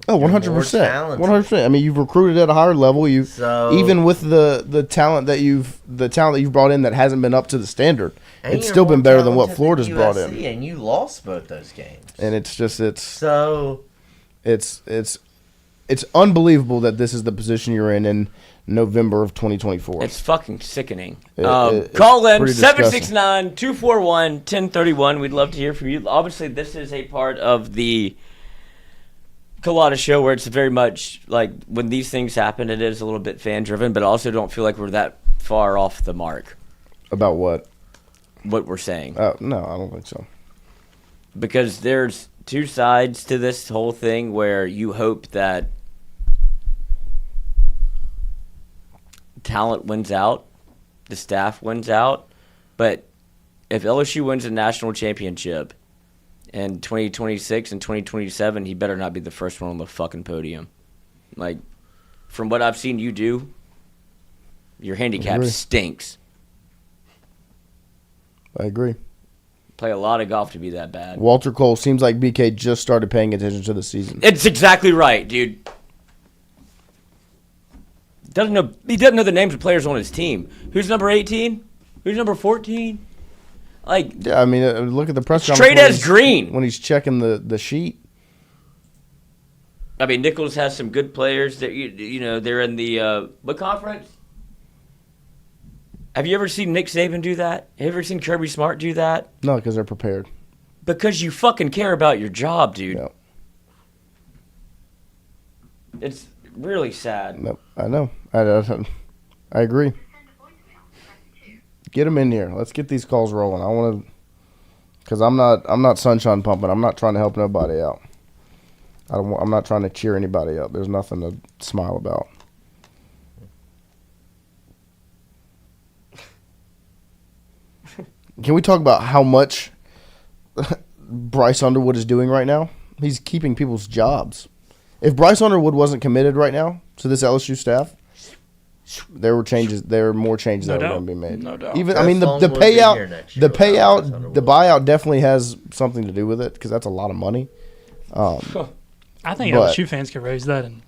Oh, 100%. 100%. I mean, you've recruited at a higher level. Even with the talent that you've brought in that hasn't been up to the standard, it's still been better than what Florida's brought in. And you lost both those games. And it's unbelievable that this is the position you're in November of 2024. It's fucking sickening. Call in 769-241-1031. We'd love to hear from you. Obviously, this is a part of the Culotta show where it's very much like when these things happen, it is a little bit fan driven, but I also don't feel like we're that far off the mark. About what? What we're saying. Oh, no, I don't think so. Because there's two sides to this whole thing where you hope that talent wins out, the staff wins out, but if LSU wins a national championship in 2026 and 2027, he better not be the first one on the fucking podium. Like, from what I've seen you do, your handicap stinks. I agree. Play a lot of golf to be that bad. Walter Cole seems like BK just started paying attention to the season. It's exactly right, dude. He doesn't know the names of players on his team. Who's number 18? Who's number 14? Like, yeah, I mean, look at the press conference. Straight as green when he's checking the sheet. I mean, Nichols has some good players that they're in the what conference? Have you ever seen Nick Saban do that? Have you ever seen Kirby Smart do that? No, because they're prepared. Because you fucking care about your job, dude. Yep. It's really sad. Nope, I know. I agree. Get them in here. Let's get these calls rolling. I want to, because I'm not sunshine pumping. I'm not trying to help nobody out. I'm not trying to cheer anybody up. There's nothing to smile about. Can we talk about how much Bryce Underwood is doing right now? He's keeping people's jobs. If Bryce Underwood wasn't committed right now to this LSU staff, there were more changes that were going to be made. No doubt. Even I mean the buyout definitely has something to do with it because that's a lot of money. I think LSU fans could raise that and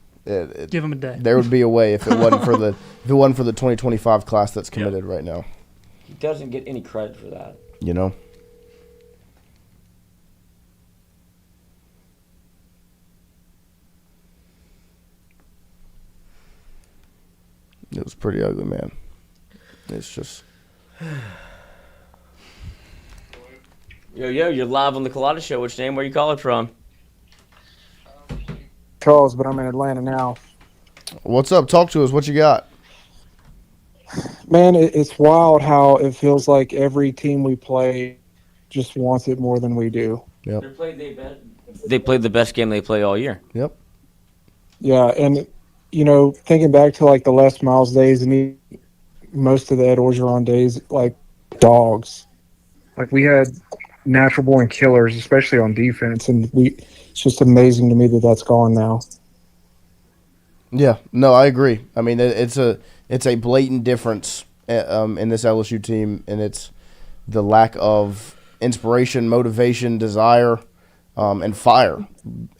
give them a day. There would be a way if it wasn't for the 2025 class that's committed right now. He doesn't get any credit for that. It was pretty ugly, man. It's just. Yo, you're live on the Culotta show. Which name? Where you calling from? Charles, but I'm in Atlanta now. What's up? Talk to us. What you got? Man, it's wild how it feels like every team we play just wants it more than we do. Yep. They played the best game they play all year. Yep. Yeah, and thinking back to like the Les Miles days and most of the Ed Orgeron days, like dogs. Like we had natural born killers, especially on defense, and it's just amazing to me that that's gone now. Yeah, no, I agree. I mean, it's a blatant difference in this LSU team, and it's the lack of inspiration, motivation, desire, and fire,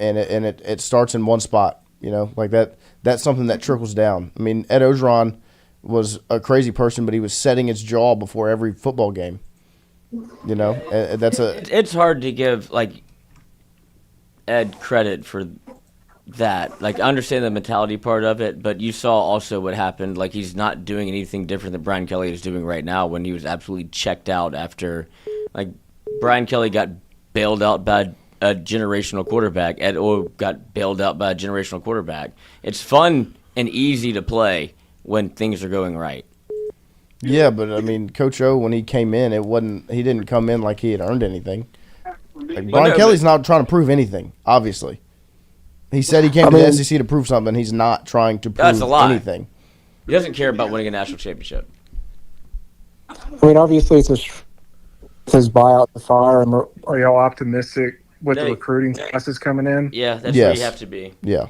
and it starts in one spot. Like that. That's something that trickles down. I mean, Ed Orgeron was a crazy person, but he was setting his jaw before every football game. You know, It's hard to give Ed credit for that. Like, I understand the mentality part of it, but you saw also what happened. Like, he's not doing anything different than Brian Kelly is doing right now when he was absolutely checked out after, like, Brian Kelly got bailed out by a generational quarterback. Ed O got bailed out by a generational quarterback. It's fun and easy to play when things are going right. Yeah, but I mean, Coach O, when he came in, he didn't come in like he had earned anything. Like, Brian Kelly's not trying to prove anything, obviously. He said he came to the SEC to prove something. He's not trying to prove anything. He doesn't care about winning a national championship. I mean, obviously, it's his buyout to fire. And are y'all optimistic with the recruiting classes coming in? Yeah, that's where you have to be. Yeah.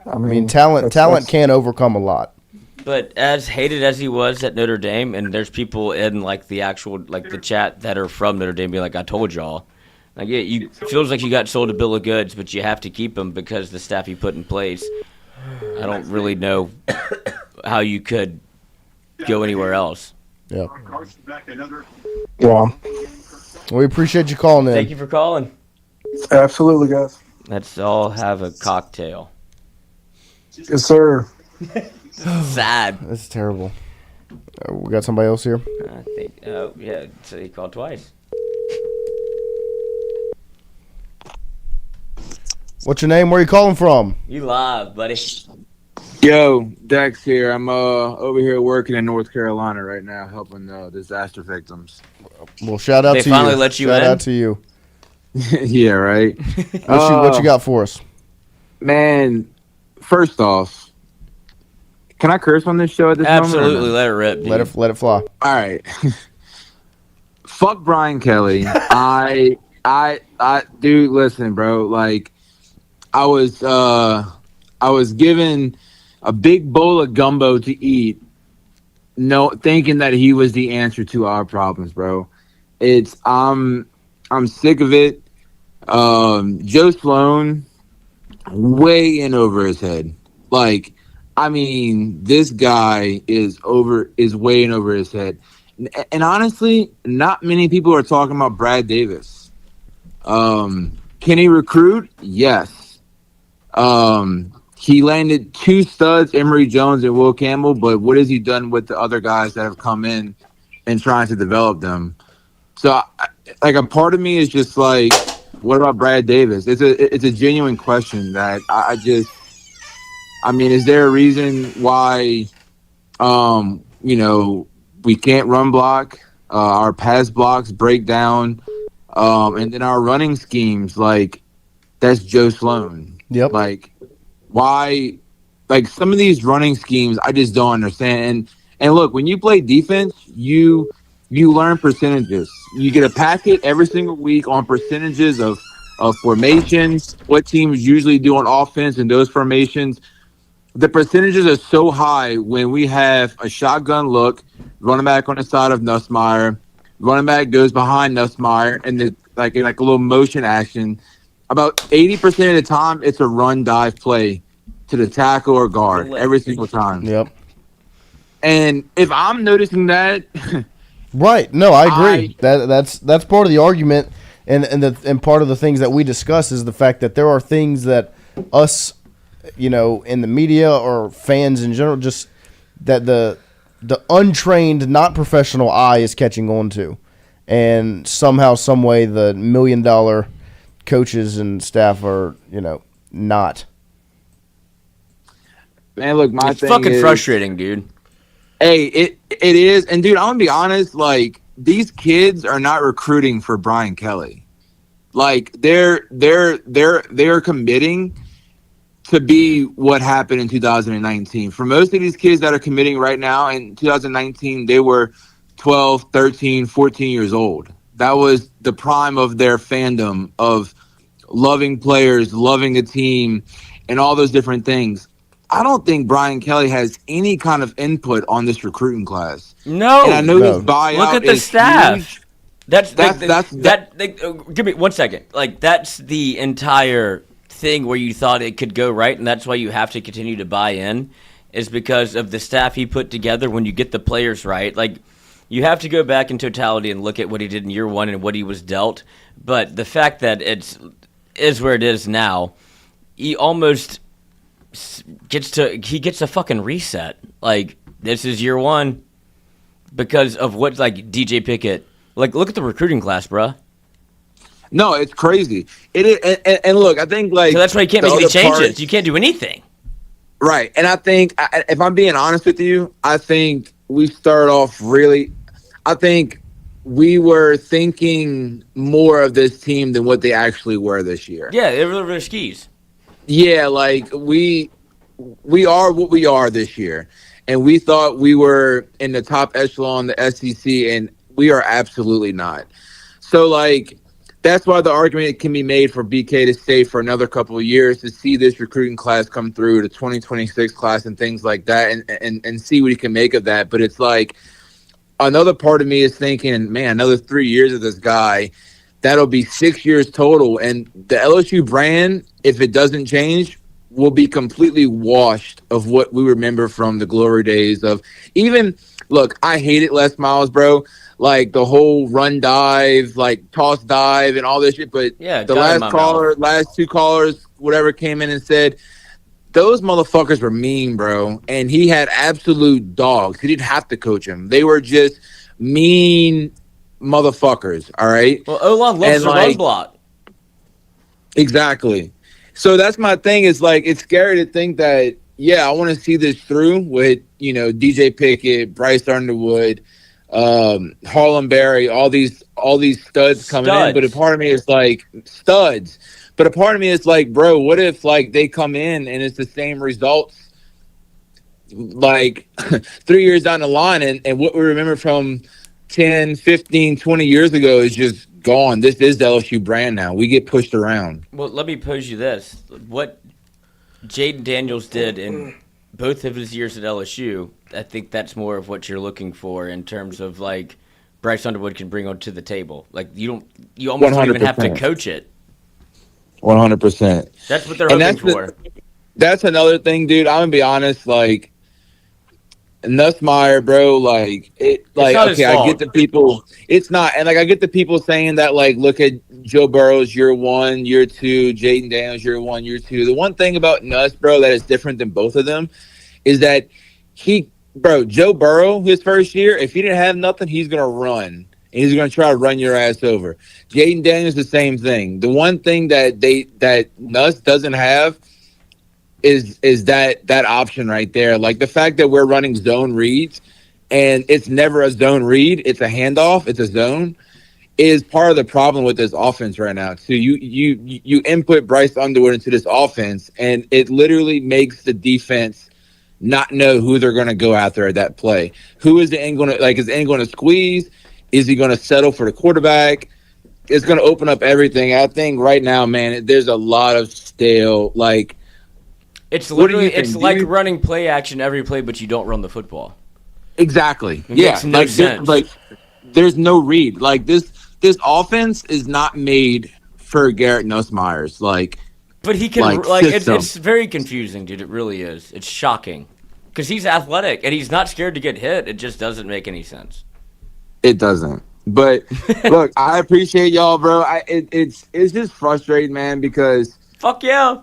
I mean, talent can overcome a lot. But as hated as he was at Notre Dame, and there's people in the chat that are from Notre Dame being like, I told y'all. Like, yeah, it feels like you got sold a bill of goods, but you have to keep them because the staff you put in place. I don't really know how you could go anywhere else. Yeah. We appreciate you calling in. Thank you for calling. Absolutely, guys. Let's all have a cocktail. Yes, sir. Sad. That's terrible. We got somebody else here? I think, yeah, so he called twice. What's your name? Where are you calling from? You live, buddy. Yo, Dex here. I'm over here working in North Carolina right now, helping disaster victims. Well, shout out to you. They finally let you in? Shout out to you. Yeah, right. What you got for us? Man, first off, can I curse on this show at this moment? Absolutely, let it rip. Dude. Let it fly. All right. Fuck Brian Kelly. I dude, listen, bro. Like, I was given a big bowl of gumbo to eat, thinking that he was the answer to our problems, bro. I'm sick of it. Joe Sloan, way in over his head. Like, I mean, this guy is way in over his head. And honestly, not many people are talking about Brad Davis. Can he recruit? Yes. He landed 2 studs, Emory Jones and Will Campbell, but what has he done with the other guys that have come in and trying to develop them? So, a part of me is just like, what about Brad Davis? It's a genuine question that I mean, is there a reason why, we can't run block, our pass blocks break down, and then our running schemes, like, that's Joe Sloan. Yep. Like, why? Like, some of these running schemes, I just don't understand. And look, when you play defense, you learn percentages. You get a packet every single week on percentages of formations, what teams usually do on offense in those formations. The percentages are so high when we have a shotgun look, running back on the side of Nussmeier, running back goes behind Nussmeier, and like a little motion action. About 80% of the time, it's a run dive play to the tackle or guard every single time. Yep. And if I'm noticing that, right? No, I agree. That's part of the argument, and part of the things that we discuss is the fact that there are things that us, in the media or fans in general, just that the untrained, not professional eye is catching on to, and somehow, some way, the $1 million coaches and staff are, not. Man, look, it's fucking frustrating, dude. Hey, it is, and dude, I'm gonna be honest. Like, these kids are not recruiting for Brian Kelly. Like, they're committing to be what happened in 2019. For most of these kids that are committing right now, in 2019, they were 12, 13, 14 years old. That was the prime of their fandom, of loving players, loving the team, and all those different things. I don't think Brian Kelly has any kind of input on this recruiting class. No. And I know his buyout. Look at the staff. Huge. That's give me 1 second. Like, that's the entire thing where you thought it could go right, and that's why you have to continue to buy in, is because of the staff he put together when you get the players right. Like, you have to go back in totality and look at what he did in year one and what he was dealt. But the fact that is where it is now, he almost gets a fucking reset. Like, this is year one because of what, like, DJ Pickett. Like, look at the recruiting class, bruh. No, it's crazy. It is, and look, I think, like, so that's why you can't make any changes. You can't do anything. Right. And I think, if I'm being honest with you, I think we started off really, I think we were thinking more of this team than what they actually were this year. Yeah, they were their skis. Yeah, like, we are what we are this year. And we thought we were in the top echelon, the SEC, and we are absolutely not. So, like, that's why the argument can be made for BK to stay for another couple of years to see this recruiting class come through, the 2026 class and things like that, and see what he can make of that. But it's like, another part of me is thinking, man, another 3 years of this guy, that'll be 6 years total. And the LSU brand, if it doesn't change, will be completely washed of what we remember from the glory days of even, look, I hated Les Miles, bro. Like, the whole run dive, like, toss dive and all this shit. But yeah, the last two callers, whatever, came in and said, those motherfuckers were mean, bro. And he had absolute dogs. He didn't have to coach him. They were just mean motherfuckers, all right? Well, O-line loves the run block. Exactly. So that's my thing is, like, it's scary to think that, yeah, I want to see this through with, you know, DJ Pickett, Bryce Underwood, Harlem Berry, all these studs coming in. But a part of me is like, studs. But a part of me is like, bro, what if, like, they come in and it's the same results, like, 3 years down the line, and what we remember from 10, 15, 20 years ago is just gone. This is the LSU brand now. We get pushed around. Well, let me pose you this. What Jaden Daniels did in both of his years at LSU, I think that's more of what you're looking for in terms of, like, Bryce Underwood can bring onto the table. Like, you almost don't even have to coach it. 100%. That's what they're hoping for. That's another thing, dude. I'm gonna be honest. Like, Nussmeier, bro. Like, okay, I get the people. It's not, and, like, I get the people saying that, like, look at Joe Burrow's year one, year two, Jaden Daniels year one, year two. The one thing about Nuss, bro, that is different than both of them is that Joe Burrow, his first year, if he didn't have nothing, he's gonna run. And he's gonna try to run your ass over. Jaden Daniels, the same thing. The one thing that Nuss doesn't have is that option right there. Like, the fact that we're running zone reads and it's never a zone read, it's a handoff, it's a zone, is part of the problem with this offense right now. So you input Bryce Underwood into this offense, and it literally makes the defense not know who they're going to go after at that play. Who is the end going to, like, is the end going to squeeze? Is he going to settle for the quarterback? It's going to open up everything. I think right now, man, there's a lot of stale, like, it's literally, it's like running play action every play, but you don't run the football. Exactly. It makes no sense. There's no read. Like, this offense is not made for Garrett Nussmeier's. Like, but he can, like, it's very confusing, dude. It really is. It's shocking because he's athletic and he's not scared to get hit. It just doesn't make any sense. It doesn't. But look, I appreciate y'all, bro. It's just frustrating, man, because fuck yeah.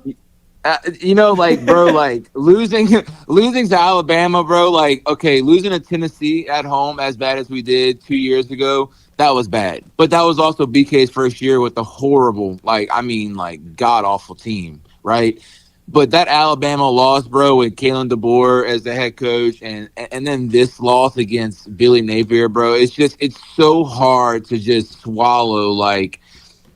You know, like, bro, like, losing to Alabama, bro, like, okay, losing to Tennessee at home as bad as we did 2 years ago, that was bad. But that was also BK's first year with a horrible, like, I mean, like, god-awful team, right? But that Alabama loss, bro, with Kalen DeBoer as the head coach, and then this loss against Billy Napier, bro, it's so hard to just swallow, like,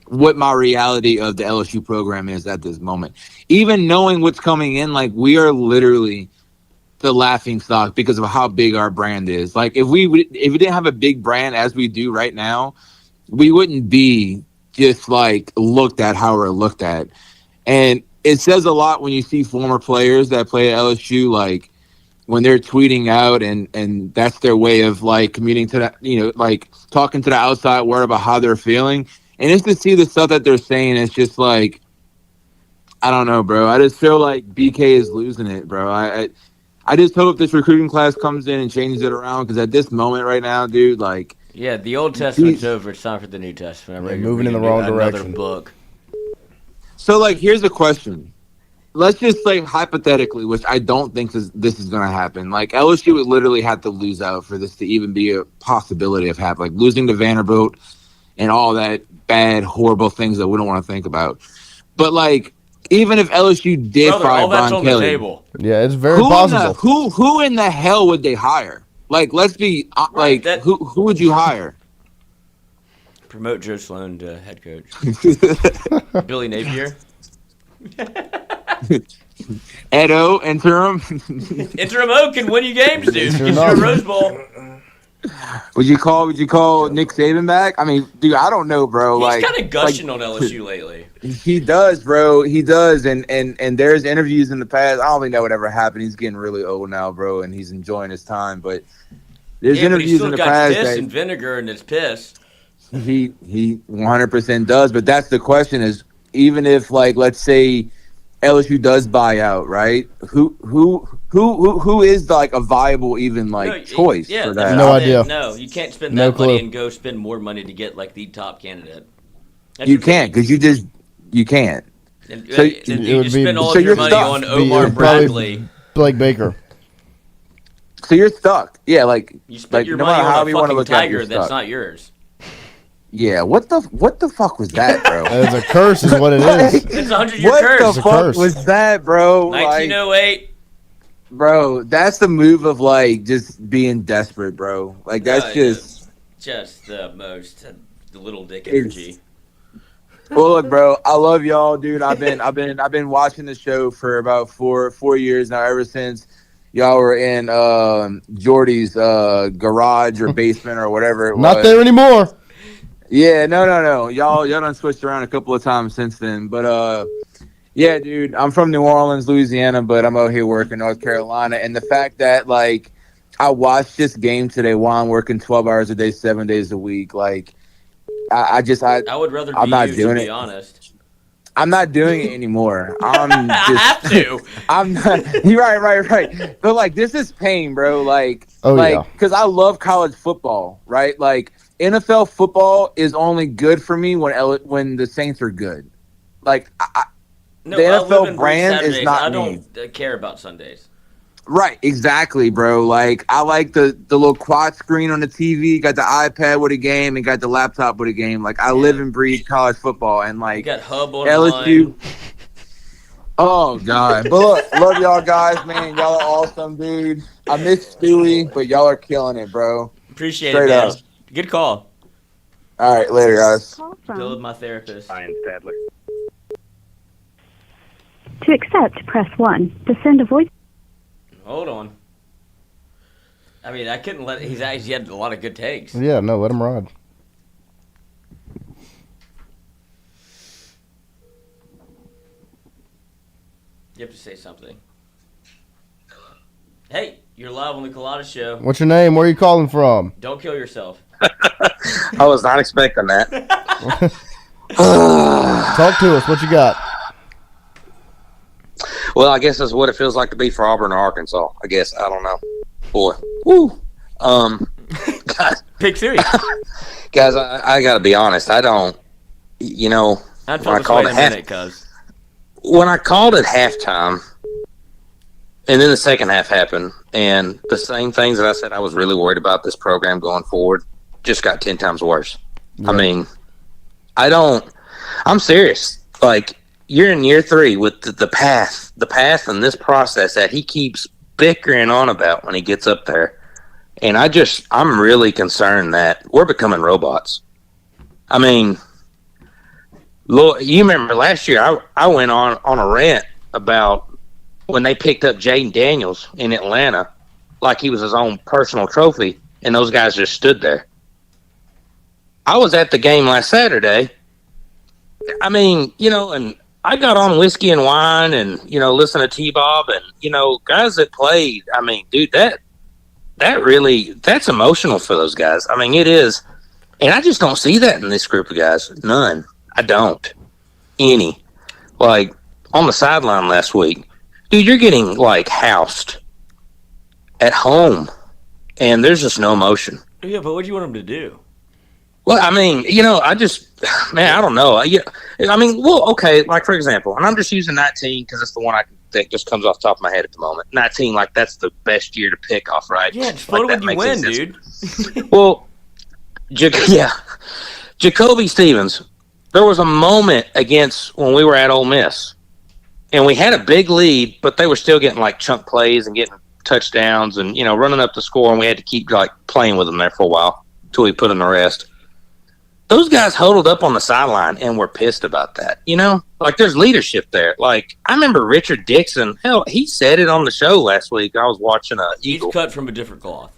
what my reality of the LSU program is at this moment. Even knowing what's coming in, like, we are literally the laughing stock because of how big our brand is. Like, if we didn't have a big brand as we do right now, we wouldn't be just, like, looked at how we're looked at. And it says a lot when you see former players that play at LSU, like, when they're tweeting out and that's their way of, like, communicating to that, you know, like, talking to the outside world about how they're feeling. And it's to see the stuff that they're saying, it's just like, I don't know, bro. I just feel like BK is losing it, bro. I I just hope this recruiting class comes in and changes it around because at this moment right now, dude, like. Yeah, the Old Testament's over. It's time for the New Testament. They're moving in the wrong direction. Book. So, like, here's the question. Let's just say hypothetically, which I don't think this is going to happen. Like, LSU would literally have to lose out for this to even be a possibility of happening. Like, losing to Vanderbilt and all that bad, horrible things that we don't want to think about. But, like, even if LSU did fire Brian Kelly, yeah, it's very possible. Who in the hell would they hire? Like, let's be who would you hire? Promote Joe Sloan to head coach. Billy Napier. Edo interim. Interim O can win you games, dude. Get you a Rose Bowl. Would you call Nick Saban back? I mean, dude, I don't know, bro. He's kind of gushing on LSU lately. He does, bro. He does, and there's interviews in the past. I don't think that would ever happen. He's getting really old now, bro, and he's enjoying his time. But there's interviews in the past piss and vinegar and it's piss. He 100% does. But that's the question: is even if, like, let's say LSU does buy out, right? Who is like a viable choice for that? No idea. No, you can't spend that money and go spend more money to get like the top candidate. You can't because you can't. And, so you just spend all of your money on Omar Bradley, Blake Baker. So you're stuck. Yeah, like you spend your money on a fucking tiger that's not yours. Yeah, what the fuck was that, bro? It's a curse, is what it is. It's a 100-year curse. What the fuck was that, bro? 1908. Bro, that's the move of like just being desperate, bro. Like that's just the most the little dick energy. Well, look, bro, I love y'all, dude. I've been watching the show for about four years now. Ever since y'all were in Jordy's garage or basement or whatever it was. Not there anymore. Yeah, no. Y'all done switched around a couple of times since then. But yeah, dude, I'm from New Orleans, Louisiana, but I'm out here working North Carolina. And the fact that like I watched this game today while I'm working 12 hours a day, 7 days a week, like I would rather I'm be not you, doing to be it. honest. I'm not doing it anymore. I'm just, I have to. I'm not. You're right. But like, this is pain, bro. Like, yeah. Because I love college football, right? Like, NFL football is only good for me when the Saints are good. Like, the NFL brand is not me. I don't care about Sundays. Right, exactly, bro. Like, I like the little quad screen on the TV, got the iPad with a game, and got the laptop with a game. Like, I live and breathe college football, and like you got Hub on LSU. Oh God, but look, love y'all guys, man. Y'all are awesome, dude. I miss Stewie, but y'all are killing it, bro. Appreciate Straight it, man. up. Good call. All right, later, guys. Deal with my therapist. Ryan Stadler. To accept, press 1. To send a voice. Hold on. I mean, I couldn't let. He had a lot of good takes. Yeah, no, let him ride. You have to say something. Hey, you're live on the Culotta show. What's your name? Where are you calling from? Don't kill yourself. I was not expecting that. Talk to us. What you got? Well, I guess that's what it feels like to be for Auburn or Arkansas. I guess. I don't know. Boy. Woo. Guys, Pick 3. Guys, I got to be honest. I don't, I'd feel this way in a minute, cuz. When I called it halftime, and then the second half happened, and the same things that I said I was really worried about this program going forward just got 10 times worse. Yeah. I mean, I'm serious. Like, you're in year 3 with the path and this process that he keeps bickering on about when he gets up there. And I'm really concerned that we're becoming robots. I mean, Lord, you remember last year I went on a rant about when they picked up Jaden Daniels in Atlanta like he was his own personal trophy, and those guys just stood there. I was at the game last Saturday. I mean, and I got on whiskey and wine and, listen to T-Bob and, guys that played. I mean, dude, that's emotional for those guys. I mean, it is. And I just don't see that in this group of guys. None. I don't. Any. Like, on the sideline last week, dude, you're getting, like, housed. at home, and there's just no emotion. Yeah, but what do you want them to do? Well, I mean, I don't know. Okay, like, for example, and I'm just using 19 because it's the one that just comes off the top of my head at the moment. 19, like, that's the best year to pick off, right? Yeah, just vote when you win, dude. Well, Jacoby Stevens, there was a moment when we were at Ole Miss, and we had a big lead, but they were still getting, like, chunk plays and getting touchdowns and, running up the score, and we had to keep, like, playing with them there for a while until we put them to rest. Those guys huddled up on the sideline and were pissed about that. Like, there's leadership there. Like, I remember Richard Dixon. Hell, he said it on the show last week. I was watching Eagle. He's cut from a different cloth.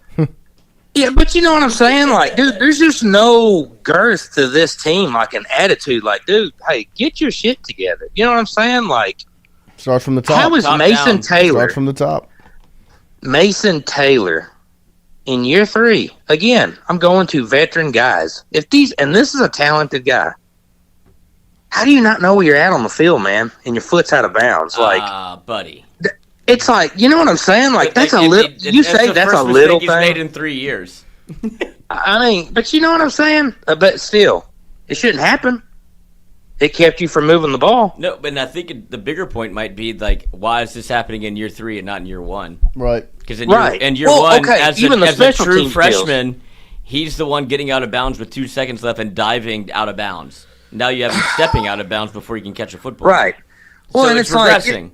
Yeah, but you know what I'm saying? Like, dude, there's just no girth to this team, like an attitude. Like, dude, hey, get your shit together. You know what I'm saying? Like, start from the top. How is Mason Taylor? Start from the top. Mason Taylor. In year 3, again, I'm going to veteran guys. And this is a talented guy. How do you not know where you're at on the field, man? And your foot's out of bounds, buddy. It's like, you know what I'm saying? Like, that's a little. You say that's a little thing. He's made in 3 years. I mean, but you know what I'm saying? But still, it shouldn't happen. It kept you from moving the ball. No, but I think the bigger point might be, like, why is this happening in year 3 and not in year 1? Right. Because in year 1, as a true freshman, he's the one getting out of bounds with 2 seconds left and diving out of bounds. Now you have him stepping out of bounds before he can catch a football. Right. Well, so and it's regressing. Like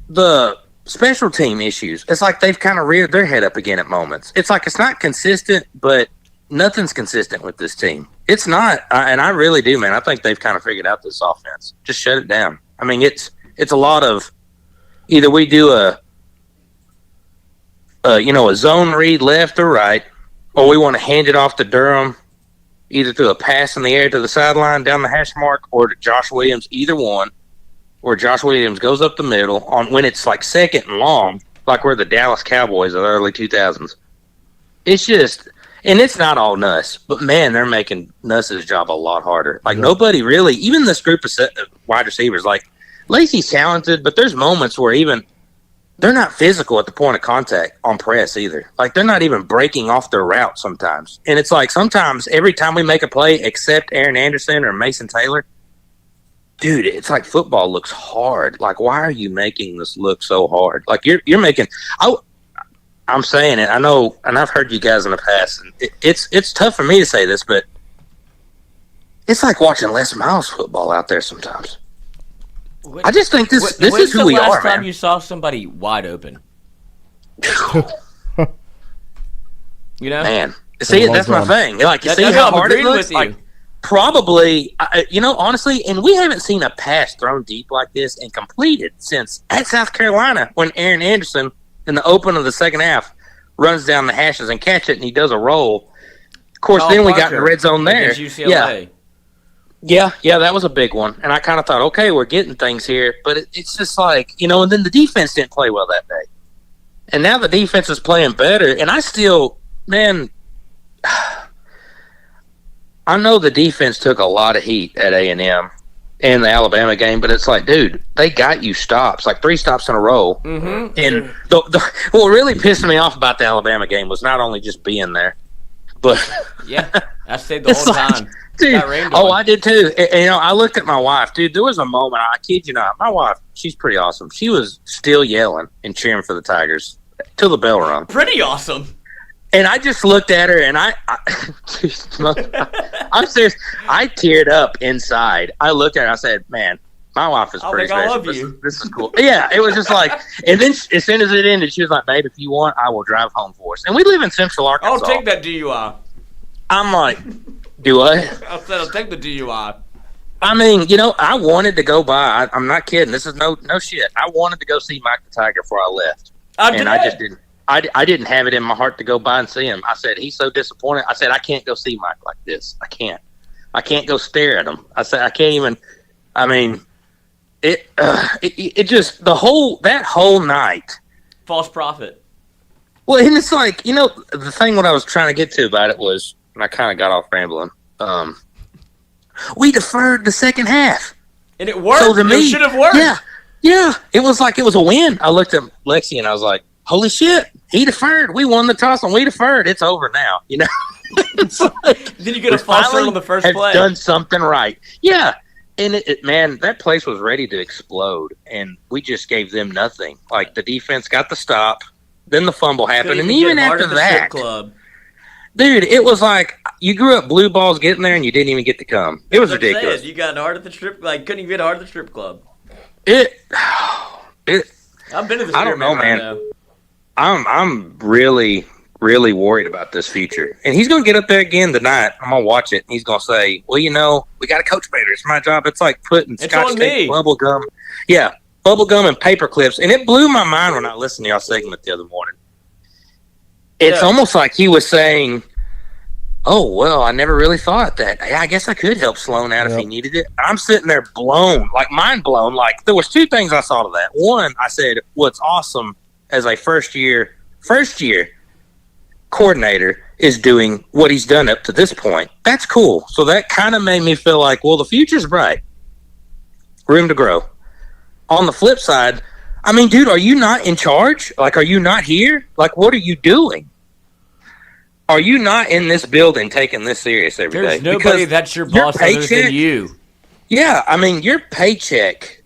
the special team issues, it's like they've kind of reared their head up again at moments. It's like it's not consistent, but nothing's consistent with this team. It's not, and I really do, man. I think they've kind of figured out this offense. Just shut it down. I mean, it's a lot of either we do a zone read left or right, or we want to hand it off to Durham, either through a pass in the air to the sideline down the hash mark, or to Josh Williams, either one, or Josh Williams goes up the middle on when it's like second and long, like we're the Dallas Cowboys of the early 2000s. It's just. And it's not all Nuss, but, man, they're making Nuss's job a lot harder. Like, nobody really, even this group of wide receivers, like, Lacey's talented, but there's moments where they're not physical at the point of contact on press either. Like, they're not even breaking off their route sometimes. And it's like sometimes every time we make a play, except Aaron Anderson or Mason Taylor, dude, it's like football looks hard. Like, why are you making this look so hard? Like, you're making I'm saying it. I know, and I've heard you guys in the past. And it's tough for me to say this, but it's like watching Les Miles football out there sometimes. I just think this is who we are, man. When's the last time you saw somebody wide open? Man, see, that's my thing. Like, you see how hard it looks. Like, probably, honestly, and we haven't seen a pass thrown deep like this and completed since at South Carolina when Aaron Anderson, in the open of the second half, runs down the hashes and catch it, and he does a roll. Of course, then we got in the red zone there. Yeah, that was a big one. And I kind of thought, okay, we're getting things here. But it's just like, and then the defense didn't play well that day. And now the defense is playing better. And I still, man, I know the defense took a lot of heat at A&M in the Alabama game, but it's like, dude, they got you stops, like 3 stops in a row. Mm-hmm. And what really pissed me off about the Alabama game was not only just being there, but yeah, I stayed the whole time. Dude, I did too. And, I looked at my wife, dude. There was a moment, I kid you not, my wife, she's pretty awesome. She was still yelling and cheering for the Tigers till the bell rung. Pretty awesome. And I just looked at her, and I'm serious. I teared up inside. I looked at her. I said, "Man, my wife is pretty special. This is cool." Yeah, it was just like. And then as soon as it ended, she was like, "Babe, if you want, I will drive home for us." And we live in Central Arkansas. I'll take that DUI. I'm like, do what? I said I'll take the DUI. I mean, I wanted to go by. I'm not kidding. This is no shit. I wanted to go see Mike the Tiger before I left, and I just didn't. I didn't have it in my heart to go by and see him. I said, he's so disappointed. I said, I can't go see Mike like this. I can't go stare at him. I said, I can't even. I mean, it just that whole night. False prophet. Well, and it's like, the thing what I was trying to get to about it was, and I kind of got off rambling. We deferred the second half. And it worked. So to me, it should have worked. Yeah. It was like it was a win. I looked at Lexi and I was like, holy shit, he deferred. We won the toss and we deferred. It's over now. You know, it's like, then you get a false start on the first play. Done something right. Yeah. And man, that place was ready to explode, and we just gave them nothing. Like, the defense got the stop, then the fumble happened, and even after that, dude, it was like you grew up blue balls getting there, and you didn't even get to come. It was ridiculous. You got hard at the strip, like couldn't even get hard at the strip club. It. I've been to the strip. I don't know, man. I'm really worried about this future. And he's going to get up there again tonight. I'm going to watch it. And he's going to say, well, you know, we got to coach better. It's my job. It's like putting Scotch tape, bubble gum. Yeah, bubble gum and paper clips. And it blew my mind when I listened to y'all segment the other morning. It's almost like he was saying, oh, well, I never really thought that. I guess I could help Sloan out if he needed it. I'm sitting there blown, like mind blown. Like, there was two things I saw to that. One, I said, what's awesome as a first year coordinator is doing what he's done up to this point. That's cool. So that kind of made me feel like, well, the future's bright. Room to grow. On the flip side, I mean, dude, are you not in charge? Like, are you not here? Like, what are you doing? Are you not in this building taking this serious every day? There's nobody that's your boss other than you. Yeah, I mean, your paycheck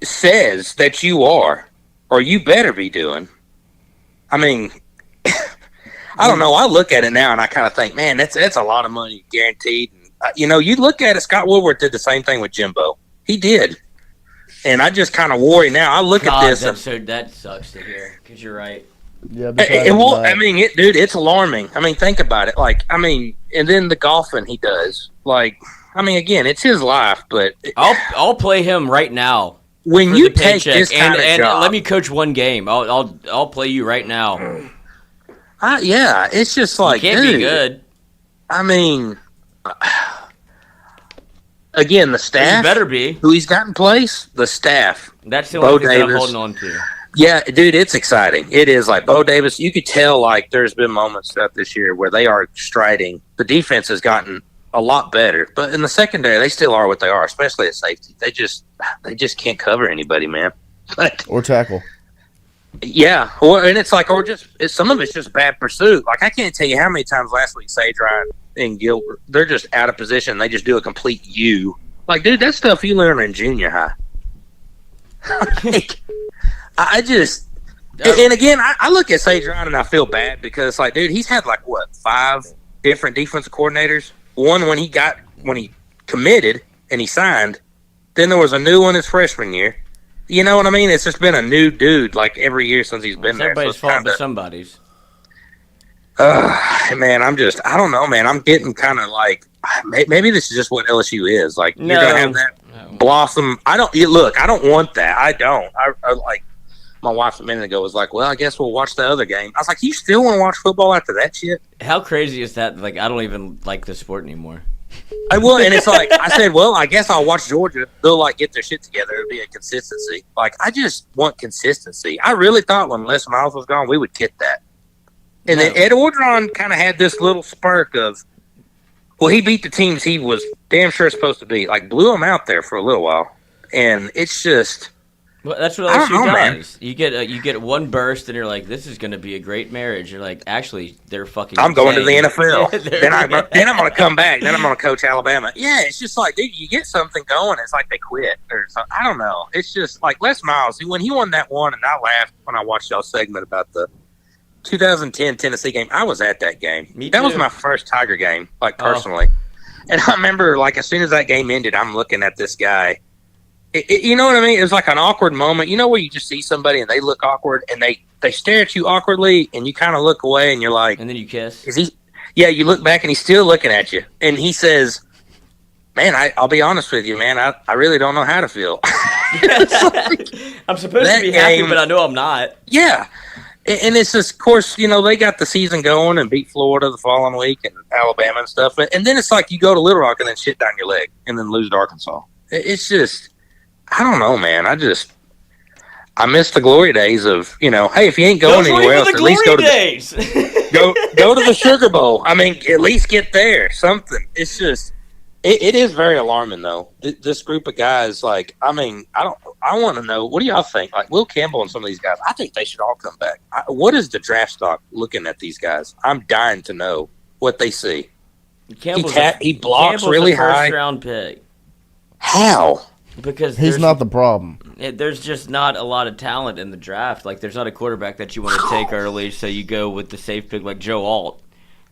says that you are, or you better be doing. I mean, I don't know. I look at it now and I kind of think, man, that's a lot of money guaranteed. And, you know, you look at it, Scott Woodward did the same thing with Jimbo. He did. And I just kind of worry now. I look at this. That sucks to hear, because you're right. Yeah, I mean, dude, it's alarming. I mean, think about it. Like, I mean, and then the golfing he does. Like, I mean, again, it's his life, but I'll play him right now. When you take this kind of job, let me coach one game. I'll play you right now. Yeah, it's just like, you can't be good. I mean, again, the staff. You better be. Who he's got in place, the staff. That's the only thing that I'm holding on to. Yeah, dude, it's exciting. It is. Like, Bo Davis, you could tell, like, there's been moments throughout this year where they are striding. The defense has gotten a lot better, but in the secondary, they still are what they are, especially at safety. They just can't cover anybody, man. Or tackle. Yeah, and it's like, some of it's just bad pursuit. Like, I can't tell you how many times last week Sage Ryan and Gilbert, they're just out of position. They just do a complete U. Like, dude, that's stuff you learn in junior high. And again, I look at Sage Ryan and I feel bad because, like, dude, he's had, like, 5 different defensive coordinators. One when he committed and he signed. Then there was a new one his freshman year. You know what I mean? It's just been a new dude, like, every year since he's been there. Everybody's fault but somebody's. Man, I don't know, man. I'm getting kind of like, maybe this is just what LSU is. Like, you're going to have that blossom. I don't want that. I don't. I like, my wife a minute ago was like, well, I guess we'll watch the other game. I was like, you still want to watch football after that shit? How crazy is that? Like, I don't even like the sport anymore. I will, and it's like, I said, well, I guess I'll watch Georgia. They'll, like, get their shit together. It'll be a consistency. Like, I just want consistency. I really thought when Les Miles was gone, we would get that. And then Ed Orgeron kind of had this little spurk of, well, he beat the teams he was damn sure supposed to beat. Like, blew them out there for a little while. And it's just... Well, that's what LSU does. Man. You get one burst, and you're like, "This is going to be a great marriage." You're like, "Actually, they're fucking." I'm going to the NFL. then I'm going to come back. Then I'm going to coach Alabama. Yeah, it's just like, dude, you get something going. It's like they quit or something. I don't know. It's just like Les Miles. When he won that one, and I laughed when I watched y'all's segment about the 2010 Tennessee game. I was at that game. That was my first Tiger game, like, personally. And I remember, like, as soon as that game ended, I'm looking at this guy. You know what I mean? It was like an awkward moment. You know where you just see somebody and they look awkward and they stare at you awkwardly and you kind of look away and you're like... And then you kiss? Is he? Yeah, you look back and he's still looking at you. And he says, man, I'll be honest with you, man. I really don't know how to feel. Like, I'm supposed to be happy, but I know I'm not. Yeah. And it's just, of course, you know, they got the season going and beat Florida the following week and Alabama and stuff. And then it's like you go to Little Rock and then shit down your leg and then lose to Arkansas. It's just... I don't know, man. I miss the glory days of, you know, hey, if you ain't going anywhere else, at least go to go to the Sugar Bowl. I mean, at least get there. Something. It's just, it is very alarming though. This group of guys, like, I mean, I want to know, what do y'all think? Like Will Campbell and some of these guys, I think they should all come back. What is the draft stock looking at these guys? I'm dying to know what they see. He blocks really high. First round pick. How? Because he's not the problem. There's just not a lot of talent in the draft. Like, there's not a quarterback that you want to take early, so you go with the safe pick like Joe Alt.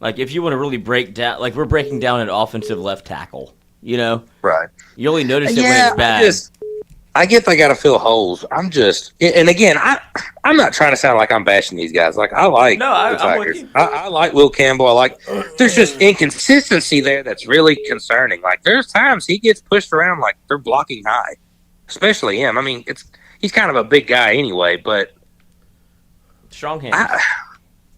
Like, if you want to really break down, like we're breaking down an offensive left tackle, you know? Right. You only notice it when it's bad. I get they got to fill holes. And again, I'm not trying to sound like I'm bashing these guys. Like, I like the Tigers. I like Will Campbell. There's just inconsistency there that's really concerning. Like, there's times he gets pushed around like they're blocking high, especially him. I mean, he's kind of a big guy anyway, but strong hands.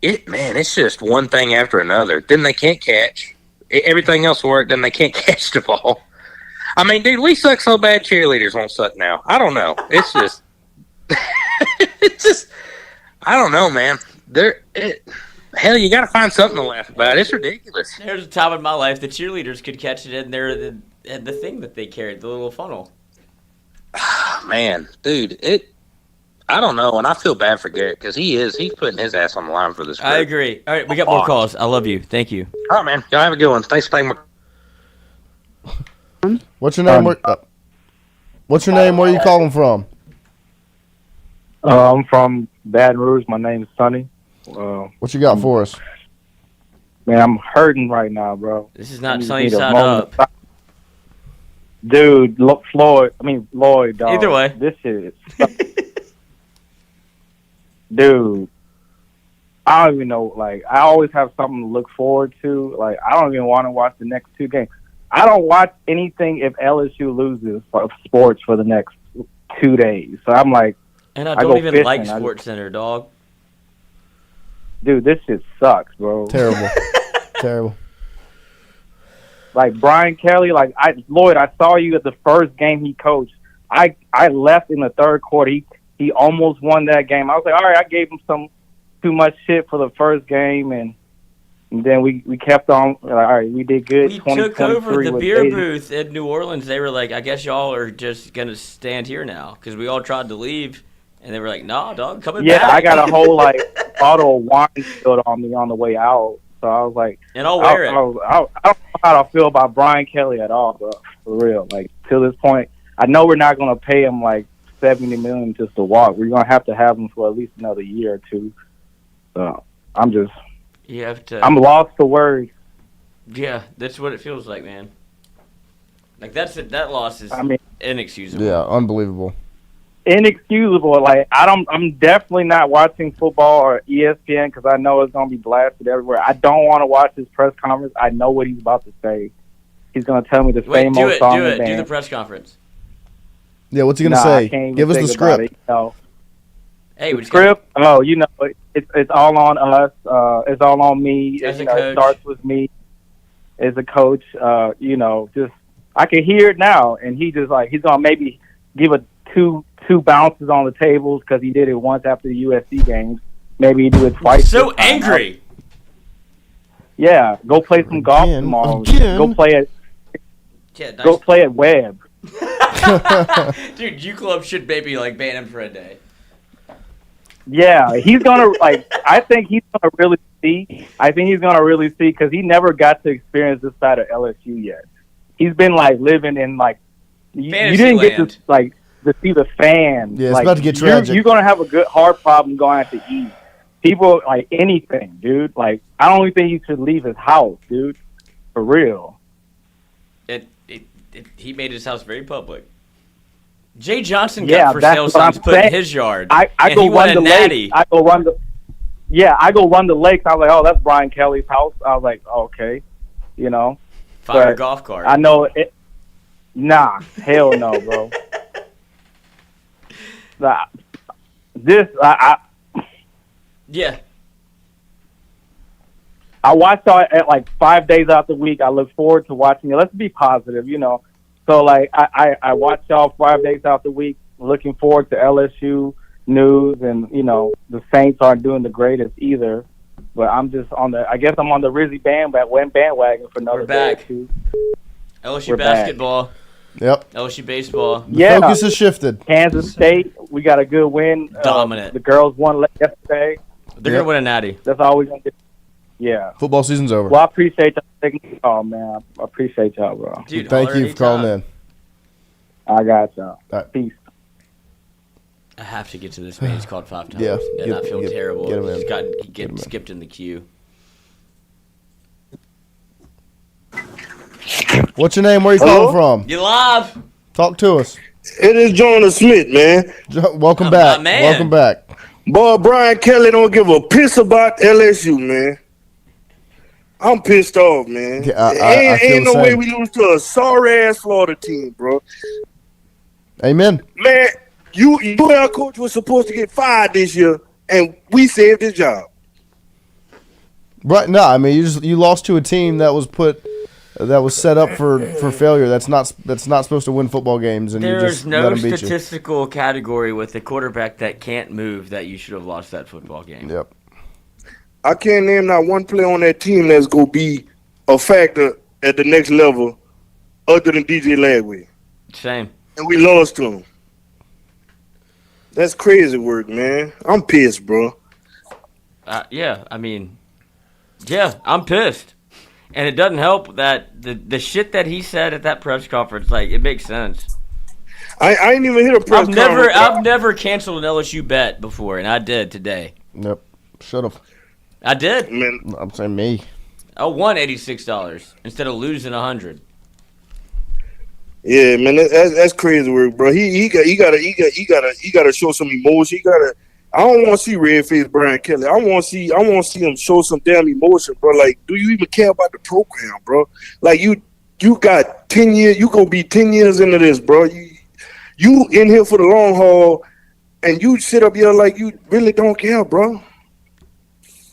It's just one thing after another. Then they can't catch. Everything else worked, then they can't catch the ball. I mean, dude, we suck so bad cheerleaders won't suck now. I don't know. It's just, I don't know, man. Hell, you got to find something to laugh about. It's ridiculous. There's a time in my life the cheerleaders could catch it, and they're the thing that they carried, the little funnel. Man, dude, I don't know, and I feel bad for Garrett because he's putting his ass on the line for this group. I agree. All right, we got more calls. I love you. Thank you. All right, man. Y'all have a good one. Thanks for taking my. What's your name? What's your name? Where are you calling from? I'm from Baton Rouge. My name's Sonny. What you got for us? Man, I'm hurting right now, bro. This is not Sunny Side Up. Dude, Lloyd, dog. Either way. This is... Dude, I don't even know. Like, I always have something to look forward to. Like, I don't even want to watch the next two games. I don't watch anything if LSU loses for sports for the next 2 days. So I'm like, and I don't even like Sports Center, dog. Dude, this shit sucks, bro. Terrible. Terrible. Like Brian Kelly, Lloyd, I saw you at the first game he coached. I left in the third quarter. He almost won that game. I was like, all right, I gave him too much shit for the first game, and then we kept on. All right, we did good. We took over the beer booth in New Orleans. They were like, I guess y'all are just going to stand here now because we all tried to leave. And they were like, nah, dog, coming back. Yeah, I got a whole, bottle of wine spilled on me on the way out. So I was like... And I'll wear it. I don't know how I feel about Brian Kelly at all, bro. For real. Till this point, I know we're not going to pay him, $70 million just to walk. We're going to have him for at least another year or two. So I'm just... You have to... I'm lost for words. Yeah, that's what it feels like, man. That loss is inexcusable. Yeah, unbelievable. Inexcusable. I'm definitely not watching football or ESPN because I know it's going to be blasted everywhere. I don't want to watch his press conference. I know what he's about to say. He's going to tell me the same old song. Do the press conference. Yeah, what's he going to say? Give us the script. Hey, the script? It's all on us. It's all on me. As a it coach. starts with me as a coach. Just I can hear it now, and he's going to maybe give a two bounces on the tables because he did it once after the USC games. Maybe he do it twice. So angry. Yeah, go play some golf tomorrow. Go play at. Yeah, nice. Go play at Webb. Dude, U Club should maybe ban him for a day. Yeah, he's gonna I think he's gonna really see. I think he's gonna really see because he never got to experience this side of LSU yet. He's been living in you didn't get to to see the fans. Yeah, it's about to get tragic. You're gonna have a good hard problem going out to eat. People anything, dude. I don't even think you should leave his house, dude. For real. He made his house very public. Jay Johnson got for sale signs put in his yard. I go run the lake. I go run the lakes. I was like, oh, that's Brian Kelly's house. I was like, okay, Fire golf cart. I know it. Nah, hell no, bro. Yeah. I watch y'all at 5 days out the week. I look forward to watching you. Let's be positive, So I watch y'all 5 days out the week, looking forward to LSU news, and the Saints aren't doing the greatest either. But I'm just I guess I'm on the Rizzy bandwagon for another day or two. LSU basketball. Yep. LSU baseball. The focus has shifted. Kansas State, we got a good win. Dominant. The girls won yesterday. They're going to win a natty. That's all we're going to do. Yeah. Football season's over. Well, I appreciate y'all taking the call, man. I appreciate y'all, bro. Dude, thank you for calling in. I got y'all. Peace. I have to get to this man. He's called 5 times. Yeah. And I feel terrible. Get him in. He got skipped in the queue. What's your name? Where you calling from? You live? Talk to us. It is Jonas Smith, man. Welcome back. man. Welcome back. Boy, Brian Kelly don't give a piss about LSU, man. I'm pissed off, man. Yeah, I feel ain't the no way same. we lose to a sorry-ass Florida team, bro. Amen. Man, you our coach was supposed to get fired this year, and we saved his job. Right? No, I mean you lost to a team that was set up for failure. That's not supposed to win football games, and you There's just let no them beat you. statistical category with a quarterback that can't move that you should have lost that football game. Yep. I can't name not one player on that team that's going to be a factor at the next level other than DJ Lagway. Same. And we lost to him. That's crazy work, man. I'm pissed, bro. Yeah, I mean, yeah, I'm pissed. And it doesn't help that the shit that he said at that press conference, like, it makes sense. I ain't even hit a press conference. I've never canceled an LSU bet before, and I did today. Yep. Should have. I did. Man, I'm saying me. I won $86 instead of losing $100. Yeah, man, that's crazy work, bro. He gotta show some emotion. I don't want to see red-faced Brian Kelly. I want to see him show some damn emotion, bro. Like, do you even care about the program, bro? Like, you got 10 years. You gonna be 10 years into this, bro. You in here for the long haul, and you sit up here like you really don't care, bro.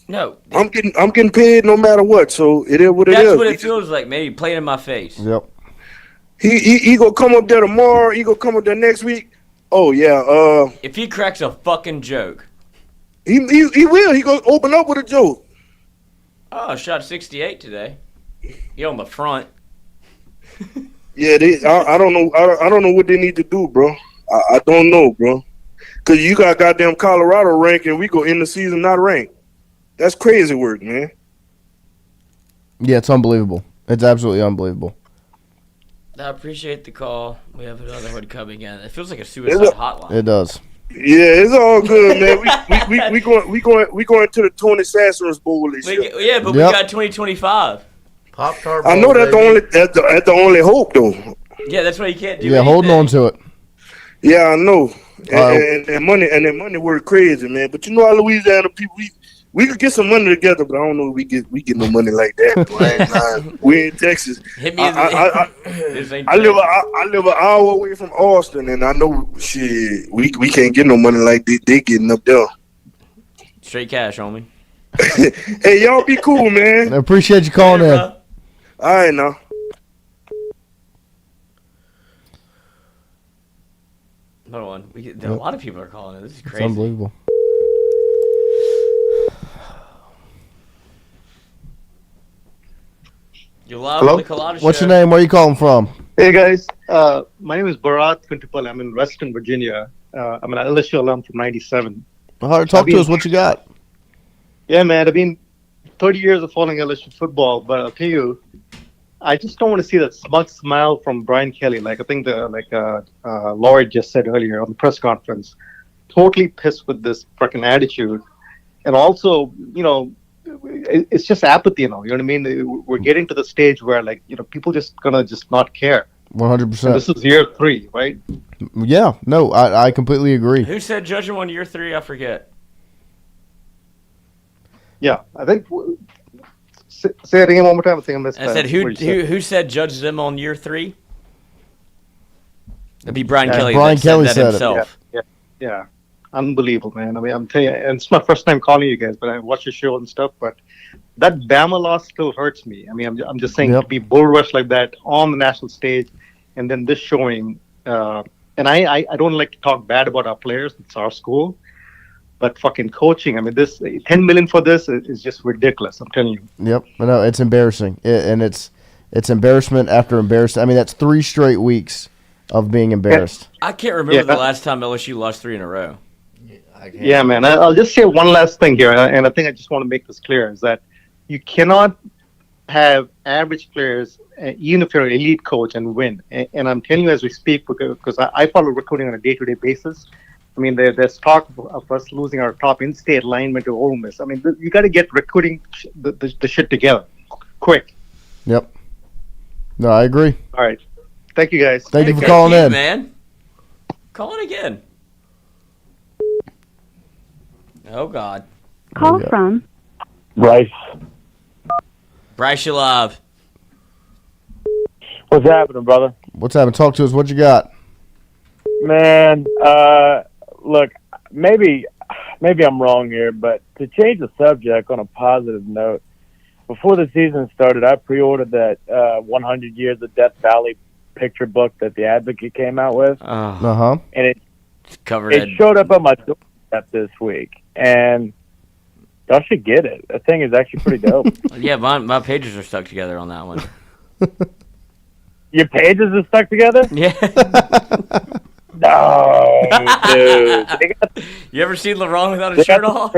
No, I'm getting paid no matter what. So it is what it is. That's what it feels like, maybe playing in my face. Yep. He gonna come up there tomorrow. He gonna come up there next week. Oh yeah. If he cracks a fucking joke, he will. He gonna open up with a joke. oh, I shot 68 today. He on the front. Yeah, I don't know. I don't know what they need to do, bro. I don't know, bro. Cause you got goddamn Colorado ranked, and we go in the season not ranked. That's crazy work, man. Yeah, it's unbelievable. It's absolutely unbelievable. I appreciate the call. We have another one coming in. It feels like a suicide hotline. It does. Yeah, it's all good, man. we going to the Tony Sasser's Bowl this year. Yeah, but we got 2025. Pop-Tart I know that's the only hope, though. Yeah, that's why you can't do. Yeah, holding on to it. Yeah, I know. And money work crazy, man. But you know how Louisiana people we could get some money together, but I don't know if we get no money like that. We in Texas. Hit me I live an hour away from Austin, and I know shit. We can't get no money like they getting up there. Straight cash, homie. Hey, y'all be cool, man. I appreciate you calling in. All right, now. Hold on. A lot of people are calling it. This is crazy. It's unbelievable. You're live Hello? on the Culotta What's show. your name? Where are you calling from? Hey guys, my name is Bharat Kuntupal. I'm in Western Virginia. I'm an LSU alum from '97. Talk to us. What you got? Yeah, man. I've been 30 years of following LSU football, but I'll tell you, I just don't want to see that smug smile from Brian Kelly. Like I think Lloyd just said earlier on the press conference, totally pissed with this freaking attitude, and also, it's just apathy. You know what I mean? We're getting to the stage where people just gonna not care. 100%. This is year 3, right? Yeah, no, I completely agree. Who said judge him on year 3? I forget. Yeah, I think. Say it again one more time. I think I missed that. I said who said judge them on year 3? That'd be Brian Kelly. Brian Kelly said that himself. Yeah. Unbelievable, man. I mean, I'm telling you, and it's my first time calling you guys, but I watch your show and stuff. But that Bama loss still hurts me. I mean, I'm just saying to be bull rushed like that on the national stage, and then this showing. And I don't like to talk bad about our players. It's our school, but fucking coaching. I mean, this $10 million for this is just ridiculous. I'm telling you. Yep, no, it's embarrassing, and it's It's embarrassment after embarrassment. I mean, that's 3 straight weeks of being embarrassed. I can't remember the last time LSU lost 3 in a row. Yeah, man. I'll just say one last thing here, and I think I just want to make this clear, is that you cannot have average players, even if you're an elite coach, and win. And I'm telling you as we speak, because I follow recruiting on a day-to-day basis. I mean, there's talk of us losing our top in-state lineman to Ole Miss. I mean, you got to get recruiting the shit together, quick. Yep. No, I agree. All right. Thank you, guys. Thank you for calling in. Man. Call it again. Oh, God. Call from Bryce. Bryce, you live. What's happening, brother? What's happening? Talk to us. What you got? Man, look, maybe I'm wrong here, but to change the subject on a positive note, before the season started, I pre-ordered that 100 Years of Death Valley picture book that the Advocate came out with. Uh-huh. And it covered showed up on my doorstep this week, and y'all should get it. That thing is actually pretty dope. Yeah, my pages are stuck together on that one. Your pages are stuck together? Yeah. No, dude. You ever seen LeBron without his shirt off?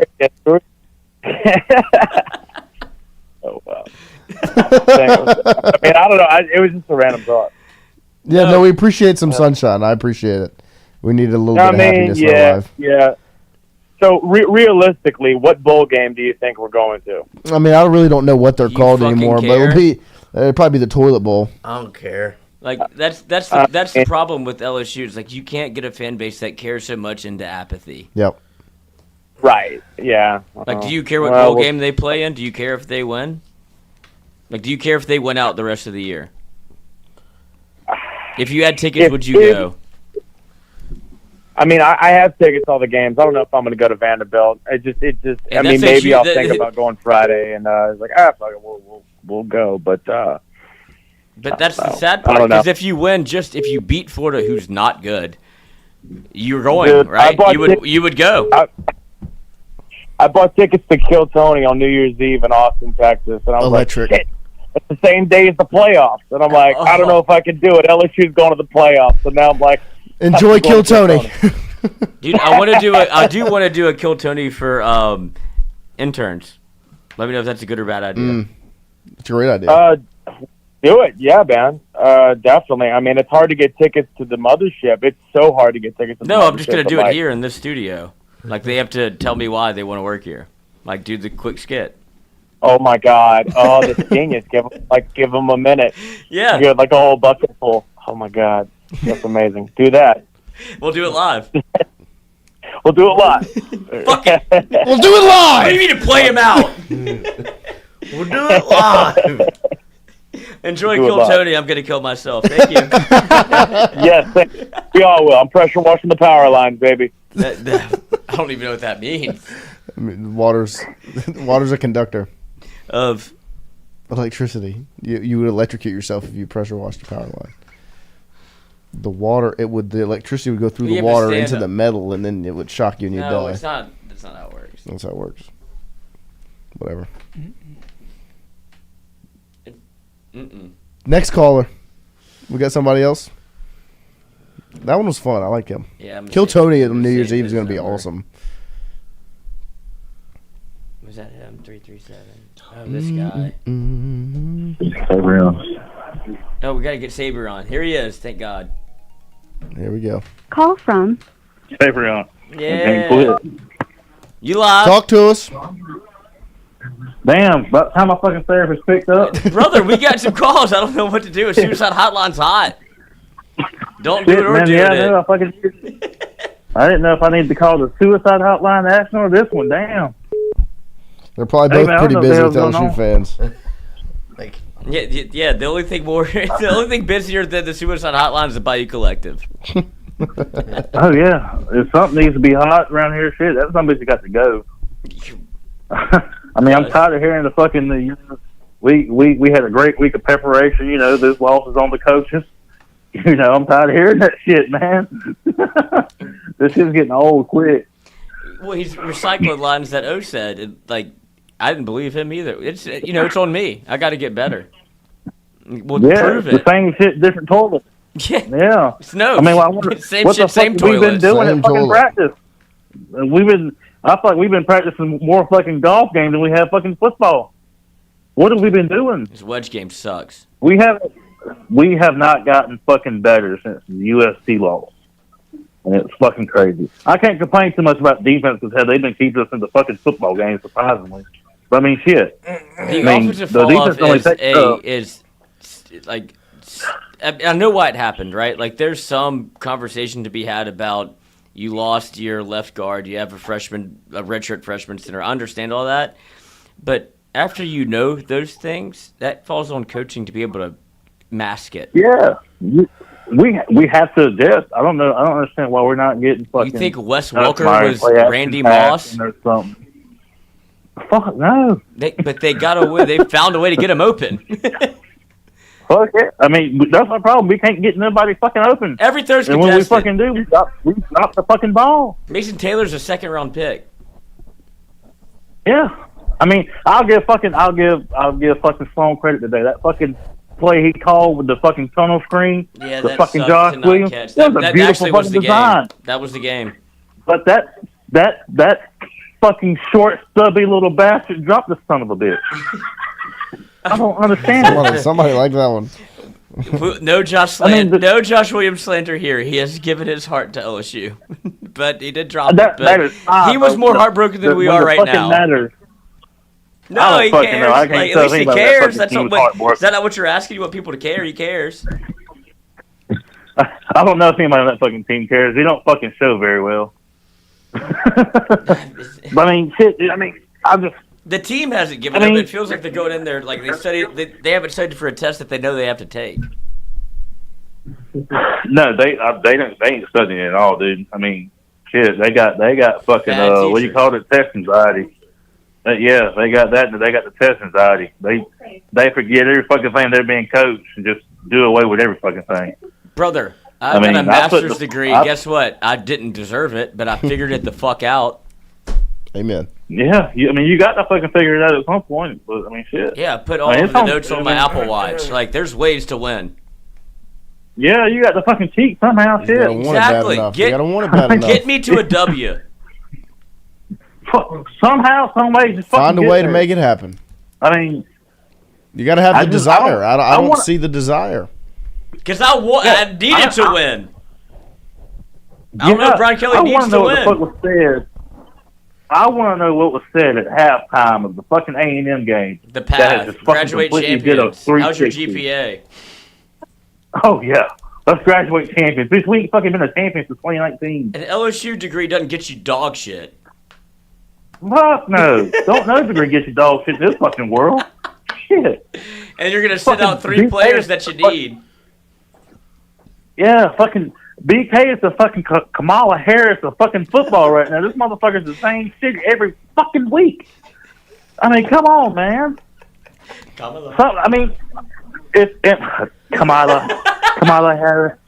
Oh, wow. I mean, I don't know. It was just a random thought. Yeah, no, we appreciate some sunshine. I appreciate it. We need a little bit of happiness in our life. Yeah. So, realistically, what bowl game do you think we're going to? I mean, I really don't know what they're called fucking anymore, care? but it'll probably be the toilet bowl. I don't care. Like that's the problem with LSU. It's like you can't get a fan base that cares so much into apathy. Yep. Right. Yeah. Like, do you care what bowl game they play in? Do you care if they win? Like, do you care if they win out the rest of the year? If you had tickets, would you go? I mean, I have tickets to all the games. I don't know if I'm going to go to Vanderbilt. It just. I mean, maybe I'll think about going Friday, and it's like, fuck it, we'll go. But that's the sad part, because if you win, if you beat Florida, who's not good, you're going. Dude, right? You would go. I bought tickets to Kill Tony on New Year's Eve in Austin, Texas, and I was like, shit, it's the same day as the playoffs. And I'm like, I don't know if I can do it. LSU's going to the playoffs, and now I'm like, enjoy Kill Tony. Dude, I do want to do a Kill Tony for interns. Let me know if that's a good or bad idea. It's a great idea. Do it, yeah, man. Definitely. I mean, it's hard to get tickets to the mothership. It's so hard to get tickets to the mothership. No, I'm just gonna do it here in this studio. Like, they have to tell me why they want to work here. Like, do the quick skit. Oh my God! Oh, that's genius. Give them a minute. Yeah. You get like a whole bucket full. Oh my God, that's amazing. Do that. We'll do it live. We'll do it live. Fuck it. We'll do it live. What do you mean to play him out? We'll do it live. Enjoy Kill Tony. I'm gonna kill myself. Thank you. Yes, we all will. I'm pressure washing the power lines, baby. I don't even know what that means. I mean, water's a conductor of electricity. You would electrocute yourself if you pressure washed the power line. The electricity would go through the water into the metal, and then it would shock you and you'd die. No, it's not. That's not how it works. That's how it works. Whatever. Next caller. We got somebody else? That one was fun. I like him. Yeah, Kill Tony on New Year's Eve is going to be awesome. Was that him? 337. Oh, this guy. Oh, we got to get Saber on. Here he is. Thank God. Here we go. Call from Saber. Yeah. You live. Talk to us. Damn, by the time my fucking therapist picked up. Brother, we got some calls. I don't know what to do. A suicide hotline's hot. Don't do it or do it. I didn't know if I needed to call the suicide hotline national or this one. Damn. They're probably both pretty busy with LSU fans. Yeah. The only thing busier than the suicide hotline is the Bayou Collective. Oh yeah, if something needs to be hot around here, shit, that somebody's got to go. I mean, I'm tired of hearing the fucking. We had a great week of preparation. You know, there's losses on the coaches. You know, I'm tired of hearing that shit, man. This is getting old quick. Well, he's recycling lines that O said. I didn't believe him either. It's it's on me. I got to get better. Well, prove it. The same shit, different toilet. Yeah. I mean, I wonder, same what shit, the fuck same have we been toilet. doing Same at fucking toilet. practice? I feel like we've been practicing more fucking golf games than we have fucking football. What have we been doing? This wedge game sucks. We have not gotten fucking better since the USC loss. And it's fucking crazy. I can't complain too much about defense because they've been keeping us in the fucking football games, surprisingly. But I mean, shit. The offensive fall-off is like, I know why it happened, right? Like, there's some conversation to be had about you lost your left guard, you have a redshirt freshman center. I understand all that. But after you know those things, that falls on coaching to be able to mask it. Yeah. We have to adjust. I don't know. I don't understand why we're not getting fucking. You think Wes Welker was Randy Moss? Or something. Fuck no. But they got away. They found a way to get him open. Fuck it. I mean, that's our problem. We can't get nobody fucking open. Every Thursday, and when we fucking do, we drop the fucking ball. Mason Taylor's a second-round pick. Yeah. I mean, I'll give fucking Sloan credit today. That fucking play he called with the fucking tunnel screen, yeah, the fucking Josh Williams. That was a beautiful fucking design. That was the game. But that fucking short, stubby little bastard dropped the son of a bitch. I don't understand. Somebody liked that one. No Josh Williams slander here. He has given his heart to LSU, but he did drop it. But he was more heartbroken than we are right now. Matters. No, he cares. Like, at least he cares. Is that not what you're asking? You want people to care? He cares. I don't know if anybody on that fucking team cares. They don't fucking show very well. But I mean, shit. I mean, the team hasn't given up. It feels like they're going in there like they haven't studied for a test that they know they have to take. No, they ain't studying at all, dude. I mean, shit. They got fucking what do you call it? Test anxiety. Yeah, they got that, and they got the test anxiety. They forget every fucking thing they're being coached and just do away with every fucking thing. Brother, I got a master's degree. Guess what? I didn't deserve it, but I figured it the fuck out. Amen. Yeah, I mean, you got to fucking figure it out at some point. But I mean, shit. Yeah, put all of the notes on my Apple Watch. Like, there's ways to win. Yeah, you got the fucking cheat somehow. Shit. Exactly. Get me to a W. Somehow, some way, just find a way to make it happen. I mean, you got to have the desire. I don't see the desire. Because I needed to win. I don't know if Brian Kelly needs to win. I want to know what was said at halftime of the fucking A&M game. The path, graduate champions. How's your GPA? Oh yeah, let's graduate champions. This week, fucking been a champion since 2019. An LSU degree doesn't get you dog shit. Fuck no. Don't no degree get you dog shit in this fucking world. Shit. And you're going to send out 3 players that you need. Yeah, fucking BK is the fucking Kamala Harris of fucking football right now. This motherfucker's the same shit every fucking week. I mean, come on, man. Kamala. I mean, Kamala Harris.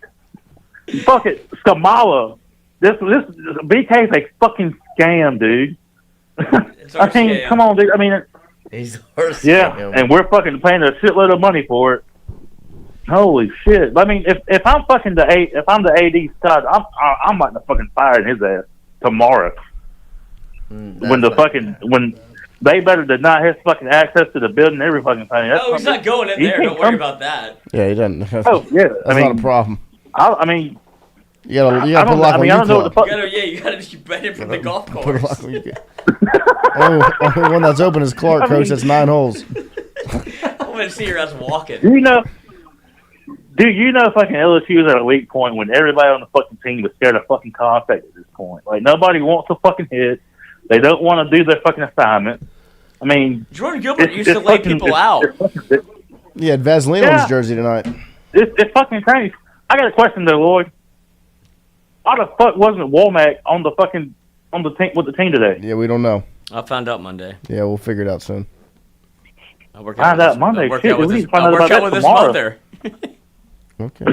Fuck it, Kamala. This BK's a fucking scam, dude. I mean, come on, dude. I mean, he's our scam. And we're fucking paying a shitload of money for it. Holy shit! I mean, if I'm fucking the AD Scott, I'm like the fucking firing his ass tomorrow. When they better deny his fucking access to the building, and every fucking thing. No, he's not going in there. Don't worry about that. Yeah, he doesn't. Oh yeah, that's not a problem. I mean. You gotta put a lock on your club. You gotta just ban him from the golf course. Put a lock on your only one that's open is Clark, coach. That's 9 holes. I'm gonna see your ass walking. You know fucking LSU is at a weak point when everybody on the fucking team is scared of fucking contact at this point. Like, nobody wants to fucking hit. They don't want to do their fucking assignment. I mean, Jordan Gilbert used to lay people out. He had Vaseline on his jersey tonight. It's fucking crazy. I got a question though, Lloyd. Why the fuck wasn't Womack on the team with the team today? Yeah, we don't know. I'll find out Monday. Yeah, we'll figure it out soon. I'll work out Monday. I'll work out with this mother. Okay.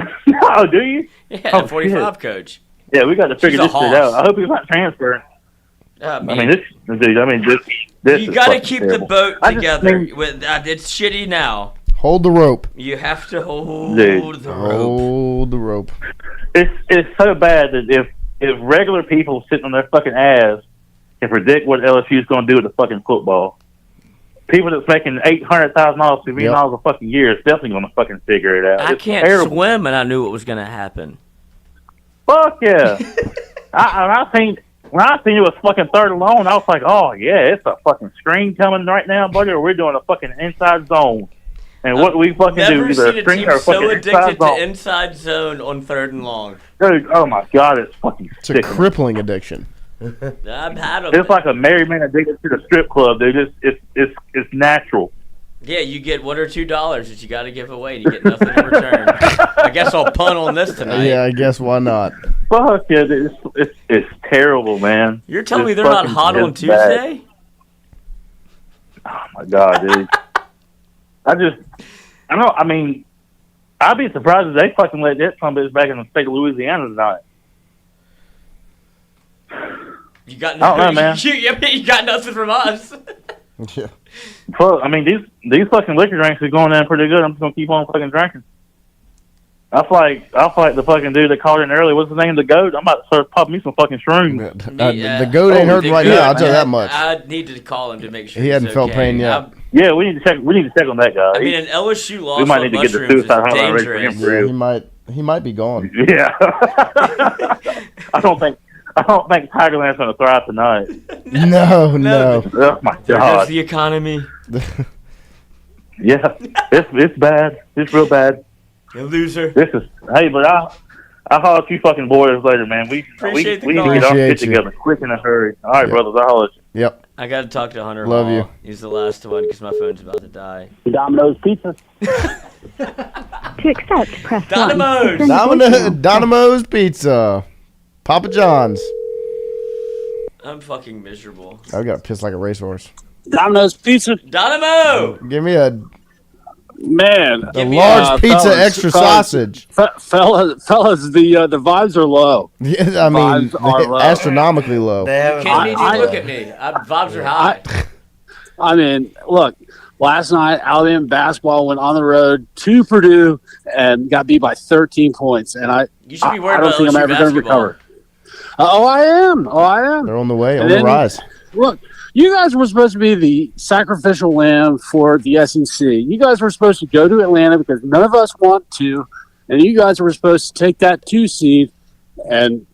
Oh, do you? Yeah, 45 shit. Coach. Yeah, we got to figure this shit out. I hope he's not transferring. This you got to keep the boat together. It's shitty now. Hold the rope. You have to hold Dude. the rope. Hold the rope. It's so bad that if regular people sitting on their fucking ass can predict what LSU is going to do with the fucking football, people that's making $800,000, $1 million a fucking year is definitely going to fucking figure it out. I It's can't terrible. swim, and I knew it was going to happen. Fuck yeah! When I seen it was fucking third and long, I was like, oh yeah, it's a fucking screen coming right now, buddy, or we're doing a fucking inside zone. And what we fucking do, Never either seen a a screen team or a so fucking addicted inside to zone. inside zone on 3rd and long. Dude, oh my god, it's fucking It's a crippling addiction. I've had them. It's like a married man addicted to the strip club, dude. It's natural. Yeah, you get $1 or $2 that you got to give away. You get nothing in return. I guess I'll punt on this tonight. Yeah, I guess why not? Fuck yeah, dude, it's terrible, man. You're telling me It's they're not fucking- hot on it's bad. Tuesday? Oh my god, dude. I mean, I'd be surprised if they fucking let that son of a bitch back in the state of Louisiana tonight. You got I don't know, man. You got nothing from us. Yeah. Well, I mean, these fucking liquor drinks are going down pretty good. I'm just gonna keep on fucking drinking. I feel like the fucking dude that called in earlier. What's his name? The goat. I'm about to start popping me some fucking shrooms. The goat ain't hurting right now. I'll tell you that much. I need to call him to make sure He hadn't he's felt okay. pain yet. Yeah, we need to check. We need to check on that guy. I mean, an LSU loss we might on need to get the mushrooms is suicide hotline ready for him. dangerous. For real. He might be gone. Yeah. I don't think Tigerland's gonna thrive tonight. No. Oh my There goes god. the economy. Yeah, it's bad. It's real bad. You loser. But I'll holler at you fucking boys later, man. We Appreciate the need to call. get our shit Appreciate you. together quick in a hurry. All right, Yep. brothers, I'll holler at you. Yep. I got to talk to Hunter Love Hall. you. He's the last one because my phone's about to die. Domino's Pizza. To accept, press Domino's. 1. To send a voicemail, Domino's Pizza. Papa John's. I'm fucking miserable. I got to piss like a racehorse. Domino's Pizza. Dynamo! Give me a Man, large pizza, extra sausage. Fellas, the vibes are low. Yeah, I mean, Vibes are low. astronomically low. Look at me. Vibes are high. I mean, look, last night Alabama basketball went on the road to Purdue and got beat by 13 points, and You should be worried I don't about think I'm LSU ever going to basketball. recover. I am. They're on the way, And on the then- rise. Look, you guys were supposed to be the sacrificial lamb for the SEC. You guys were supposed to go to Atlanta because none of us want to, and you guys were supposed to take that 2 seed and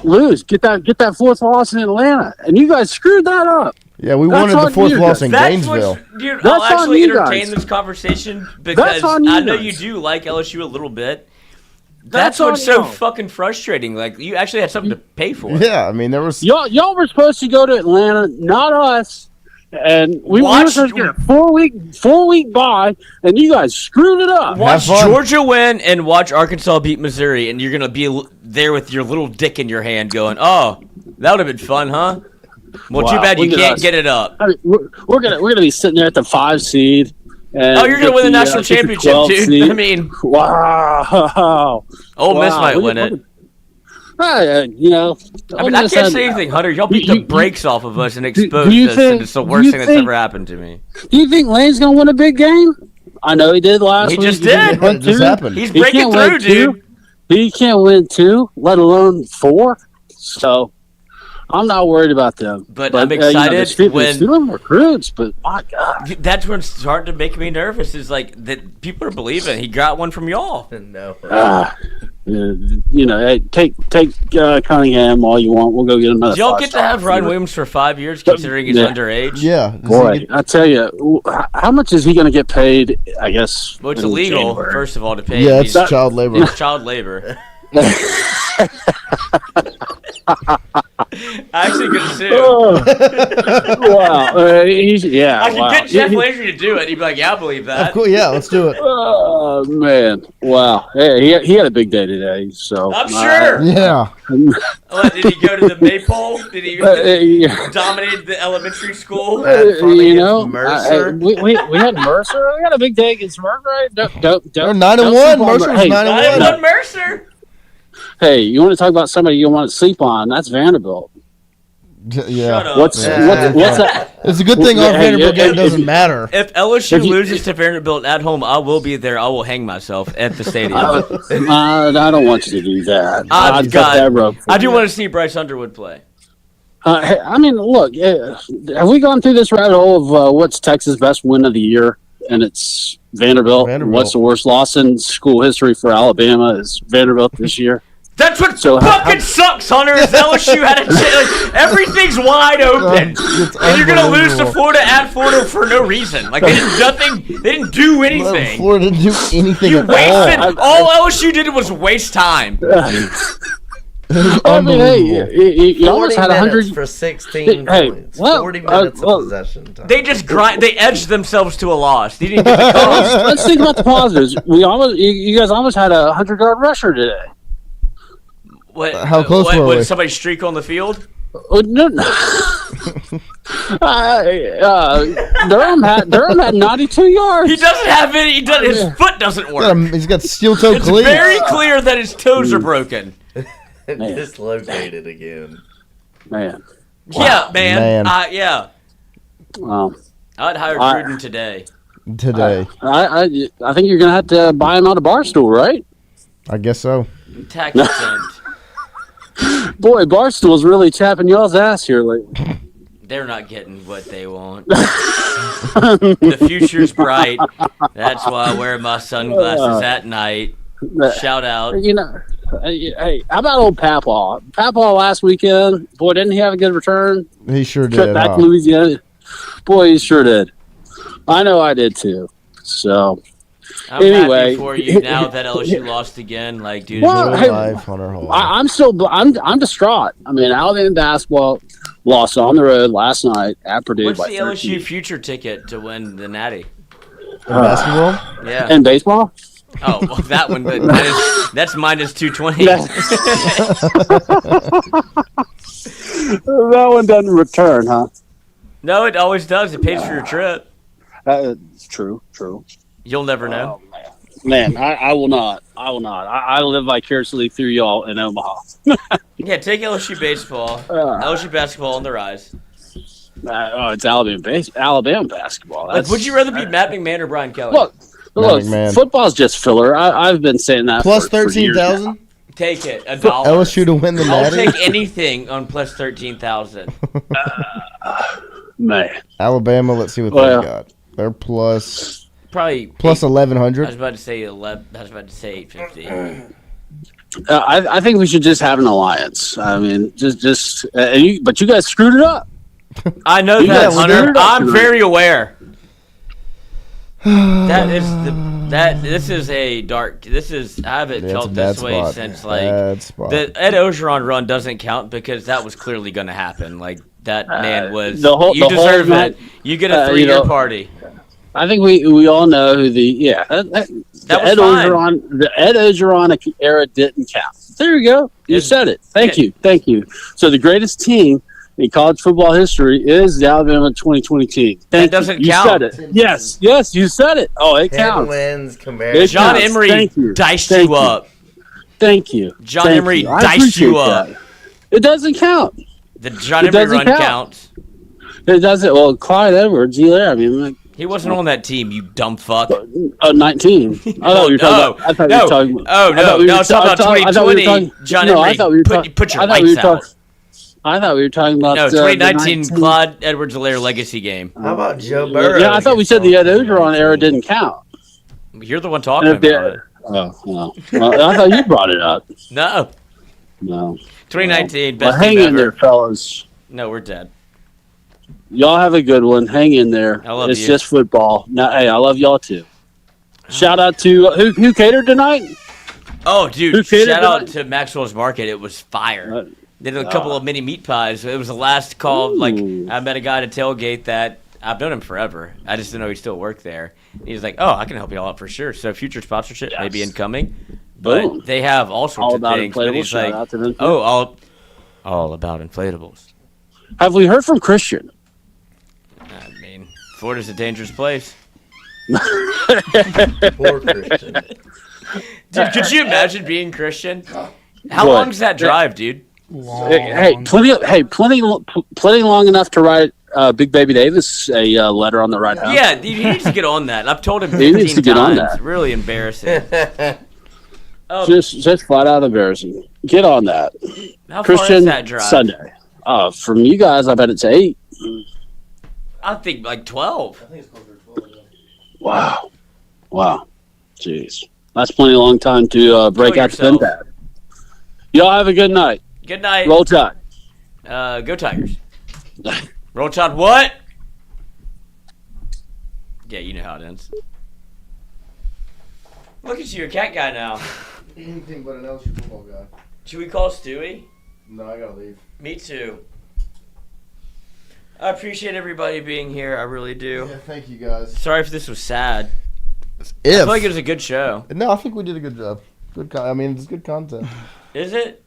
lose, get that fourth loss in Atlanta, and you guys screwed that up. Yeah, we That's wanted the on fourth you loss guys. in That's Gainesville. Dude, That's I'll on actually you entertain guys. this conversation because on you I know guys. you do like LSU a little bit. That's That's what's on so you. fucking frustrating. Like, you actually had something to pay for. Yeah, I mean, there was. Y'all were supposed to go to Atlanta, not us. And we were supposed to get a 4-week bye, and you guys screwed it up. Watch Georgia win and watch Arkansas beat Missouri, and you're going to be there with your little dick in your hand going, oh, that would have been fun, huh? Well, Wow, too bad you look at can't us. get it up. I mean, we're gonna be sitting there at the 5 seed. And Oh, you're going to win the national get the championship, 12 dude. seed. I mean, Wow. Ole Miss might win it. You know, I mean, I can't say anything, Hunter. Y'all beat the brakes off of us and do exposed you us, think- and it's the do worst you thing that's think- ever happened to me. Do you think Lane's gonna win a big game? I know he did last He week. just did. won It just 2. happened. He's He breaking can't win through, 2. dude. He can't win 2, let alone 4. So I'm not worried about them. But I'm they're excited stealing recruits. But my God, That's what's starting to make me nervous. Is like that people are believing he got one from y'all. No. you know, hey, take Cunningham all you want. We'll go get another. Do y'all get to 5-star have Ryan receiver. Williams for 5 years, considering he's Yeah. underage? Yeah. Boy, I tell you, how much is he going to get paid? I guess. Well, it's in illegal, January? first of all, to pay. Yeah, him. it's child labor. It's child labor. I actually could sue. Wow. Yeah. I could wow. get Jeff Landry to do it. He'd be like, "Yeah, I believe that." Cool. Yeah, let's do it. Oh man! Wow. Hey, he had a big day today. So I'm sure. Yeah. What, did he go to the Maypole? Did he yeah. dominate the elementary school? You know, Mercer. we had Mercer. We had a big day against Mercer. Right? Don't, They're 9-1. sleep on Mercer was Hey, 9-1. Mercer. Hey, you want to talk about somebody you want to sleep on? That's Vanderbilt. Yeah. What's that? It's a good thing our Vanderbilt game doesn't matter. If LSU loses to Vanderbilt at home, I will be there. I will hang myself at the stadium. I don't want you to do that. I do want to see Bryce Underwood play. Hey, I mean, look, have we gone through this rabbit hole of what's Texas' best win of the year? And it's Vanderbilt. What's the worst loss in school history for Alabama is Vanderbilt this year. That's what fucking sucks, Hunter, is LSU had a chance. Like, everything's wide open. And you're going to lose to Florida at Florida for no reason. Like, they did nothing. They didn't do anything. Florida didn't do anything You at wasted. All LSU did was waste time. I mean, hey, you almost had 100 for 16 points. 40 minutes of possession time. They just they edged themselves to a loss. They didn't get the call. Let's think about the positives. You guys almost had a 100-yard rusher today. What? How close were we? Would somebody streak on the field? No. Durham had 92 yards. He doesn't have any. His foot doesn't work. He's got steel-toe It's cleats. very clear that his toes are broken. Dislocated again. Man. Yeah, man. Man. Yeah. Well, I'd hire Gruden today. I think you're gonna have to buy him out of Barstool, right? I guess so. Tax exempt. Boy, Barstool's really chapping y'all's ass here lately. They're not getting what they want. The future's bright. That's why I wear my sunglasses at night. Shout out. You know, hey, how about old Papaw? Papaw last weekend, boy, didn't he have a good return? He sure did. Trip back to Louisiana. Boy, he sure did. I know I did too. So, I'm anyway, happy for you now that LSU lost again. Like, dude, well, hey, I'm distraught. I mean, Alabama basketball lost on the road last night at Purdue. What's by the 13. LSU future ticket to win the Natty? Basketball? Yeah. And baseball? Oh, well, that one, but that's minus 220. That one doesn't return, huh? No, it always does. It pays for your trip. It's true. You'll never know. Man, I will not. I live vicariously through y'all in Omaha. Yeah, take LSU baseball. LSU basketball on the rise. It's Alabama basketball. Like, would you rather be Matt McMahon or Brian Kelly? Look, football's just filler. I've been saying that. Plus 13,000? Take it. $1. LSU to win the I'll Natty? take anything on plus 13,000. Man. Alabama, let's see what they got. They're plus probably plus 1,100. I was about to say 11. I was about to say 850. I think we should just have an alliance. I mean, but you guys screwed it up. I know that, Hunter. I'm very aware. This is a dark. I haven't felt this way since like the Ed Ogeron run doesn't count because that was clearly going to happen. Like that man was. You deserve it. You get a 3-year party. I think we all know who the Ed Ogeron era didn't count. There you go. You said it. Thank you. So the greatest team in college football history is the Alabama 2020 team. That doesn't You count. said it. Yes, you said it. Oh, it 10 counts. wins John Emery diced you up. Thank you. John Emery diced you up. It doesn't count. The John Emery run counts. It doesn't. Well, Clyde Edwards, he wasn't on that team, you dumb fuck. 19. I thought you were talking about. No, it's about 2020. John Emery, put your lights out. I thought we were talking about 2019 Clyde Edwards-Helaire legacy game. How about Joe Burrow? Yeah, I thought we said the Ed Ogeron era didn't count. You're the one talking about it. Oh, well, I thought you brought it up. No. 2019, best hang team in there, fellas. No, we're dead. Y'all have a good one. Hang in there. I love it's you. just football. Now, hey, I love y'all too. Shout out to who catered tonight? Oh, dude! Shout out to Maxwell's Market. It was fire. They did a couple of mini meat pies. It was the last call. Like I met a guy at a tailgate that I've known him forever. I just didn't know he still worked there. He was like, "Oh, I can help you all out for sure." So future sponsorship may be incoming, but they have all sorts of things. But he's like, "Oh, all about inflatables." Have we heard from Christian? I mean, Florida's a dangerous place. Poor Christian. Dude, could you imagine being Christian? How long is that drive, dude? Plenty long enough to write Big Baby Davis a letter on the right house. Yeah, he needs to get on that. I've told him He 15 needs to get on times. that. Really embarrassing. Just flat out embarrassing. Get on that. How Christian far is that drive? Sunday. From you guys, I bet it's 8. I think like 12. Wow. Jeez. That's plenty long time to break out the pen pad. Y'all have a good night. Good night. Roll Tide. Go Tigers. Roll Tide what? Yeah, you know how it ends. Look at you, a cat guy now. Anything but an LSU football guy. Should we call Stewie? No, I gotta leave. Me too. I appreciate everybody being here. I really do. Yeah, thank you guys. Sorry if this was sad. I feel like it was a good show. No, I think we did a good job. It's good content. Is it?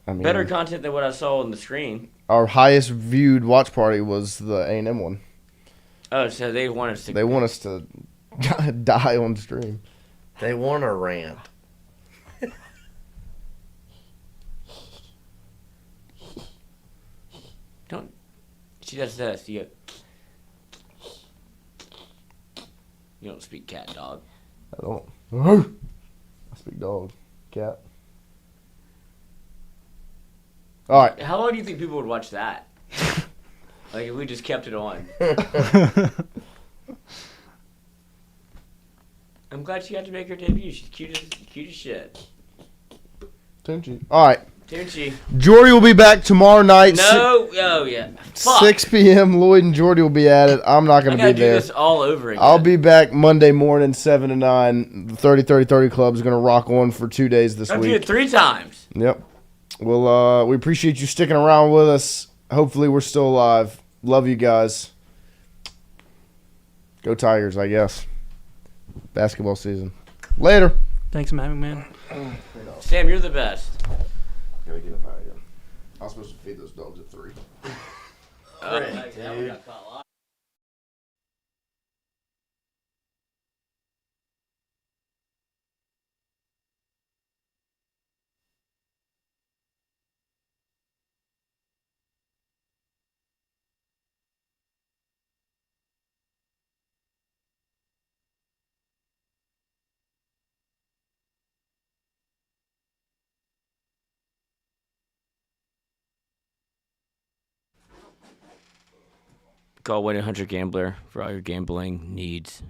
I mean, better content than what I saw on the screen. Our highest viewed watch party was the A&M one. Oh, so they want us to... They want us to die on stream. They want a rant. Don't... She does this. You don't speak cat, dog. I don't. I speak dog. Cat. All right. How long do you think people would watch that? Like if we just kept it on. I'm glad she got to make her debut. She's cute as shit. Tunchi. All right. Tunchi. Jordy will be back tomorrow night. No. Oh yeah. Fuck. 6 p.m. Lloyd and Jordy will be at it. I'm not going to be there. Do this all over again. I'll be back Monday morning, 7 to 9. The 30-30-30 Club is going to rock on for 2 days this I've week. do it 3 times. Yep. Well, we appreciate you sticking around with us. Hopefully we're still alive. Love you guys. Go Tigers, I guess. Basketball season. Later. Thanks, Matt McMahon. Sam, you're the best. Gotta get up out of here. I was supposed to feed those dogs at 3. Dude. Call 1-800-GAMBLER for all your gambling needs.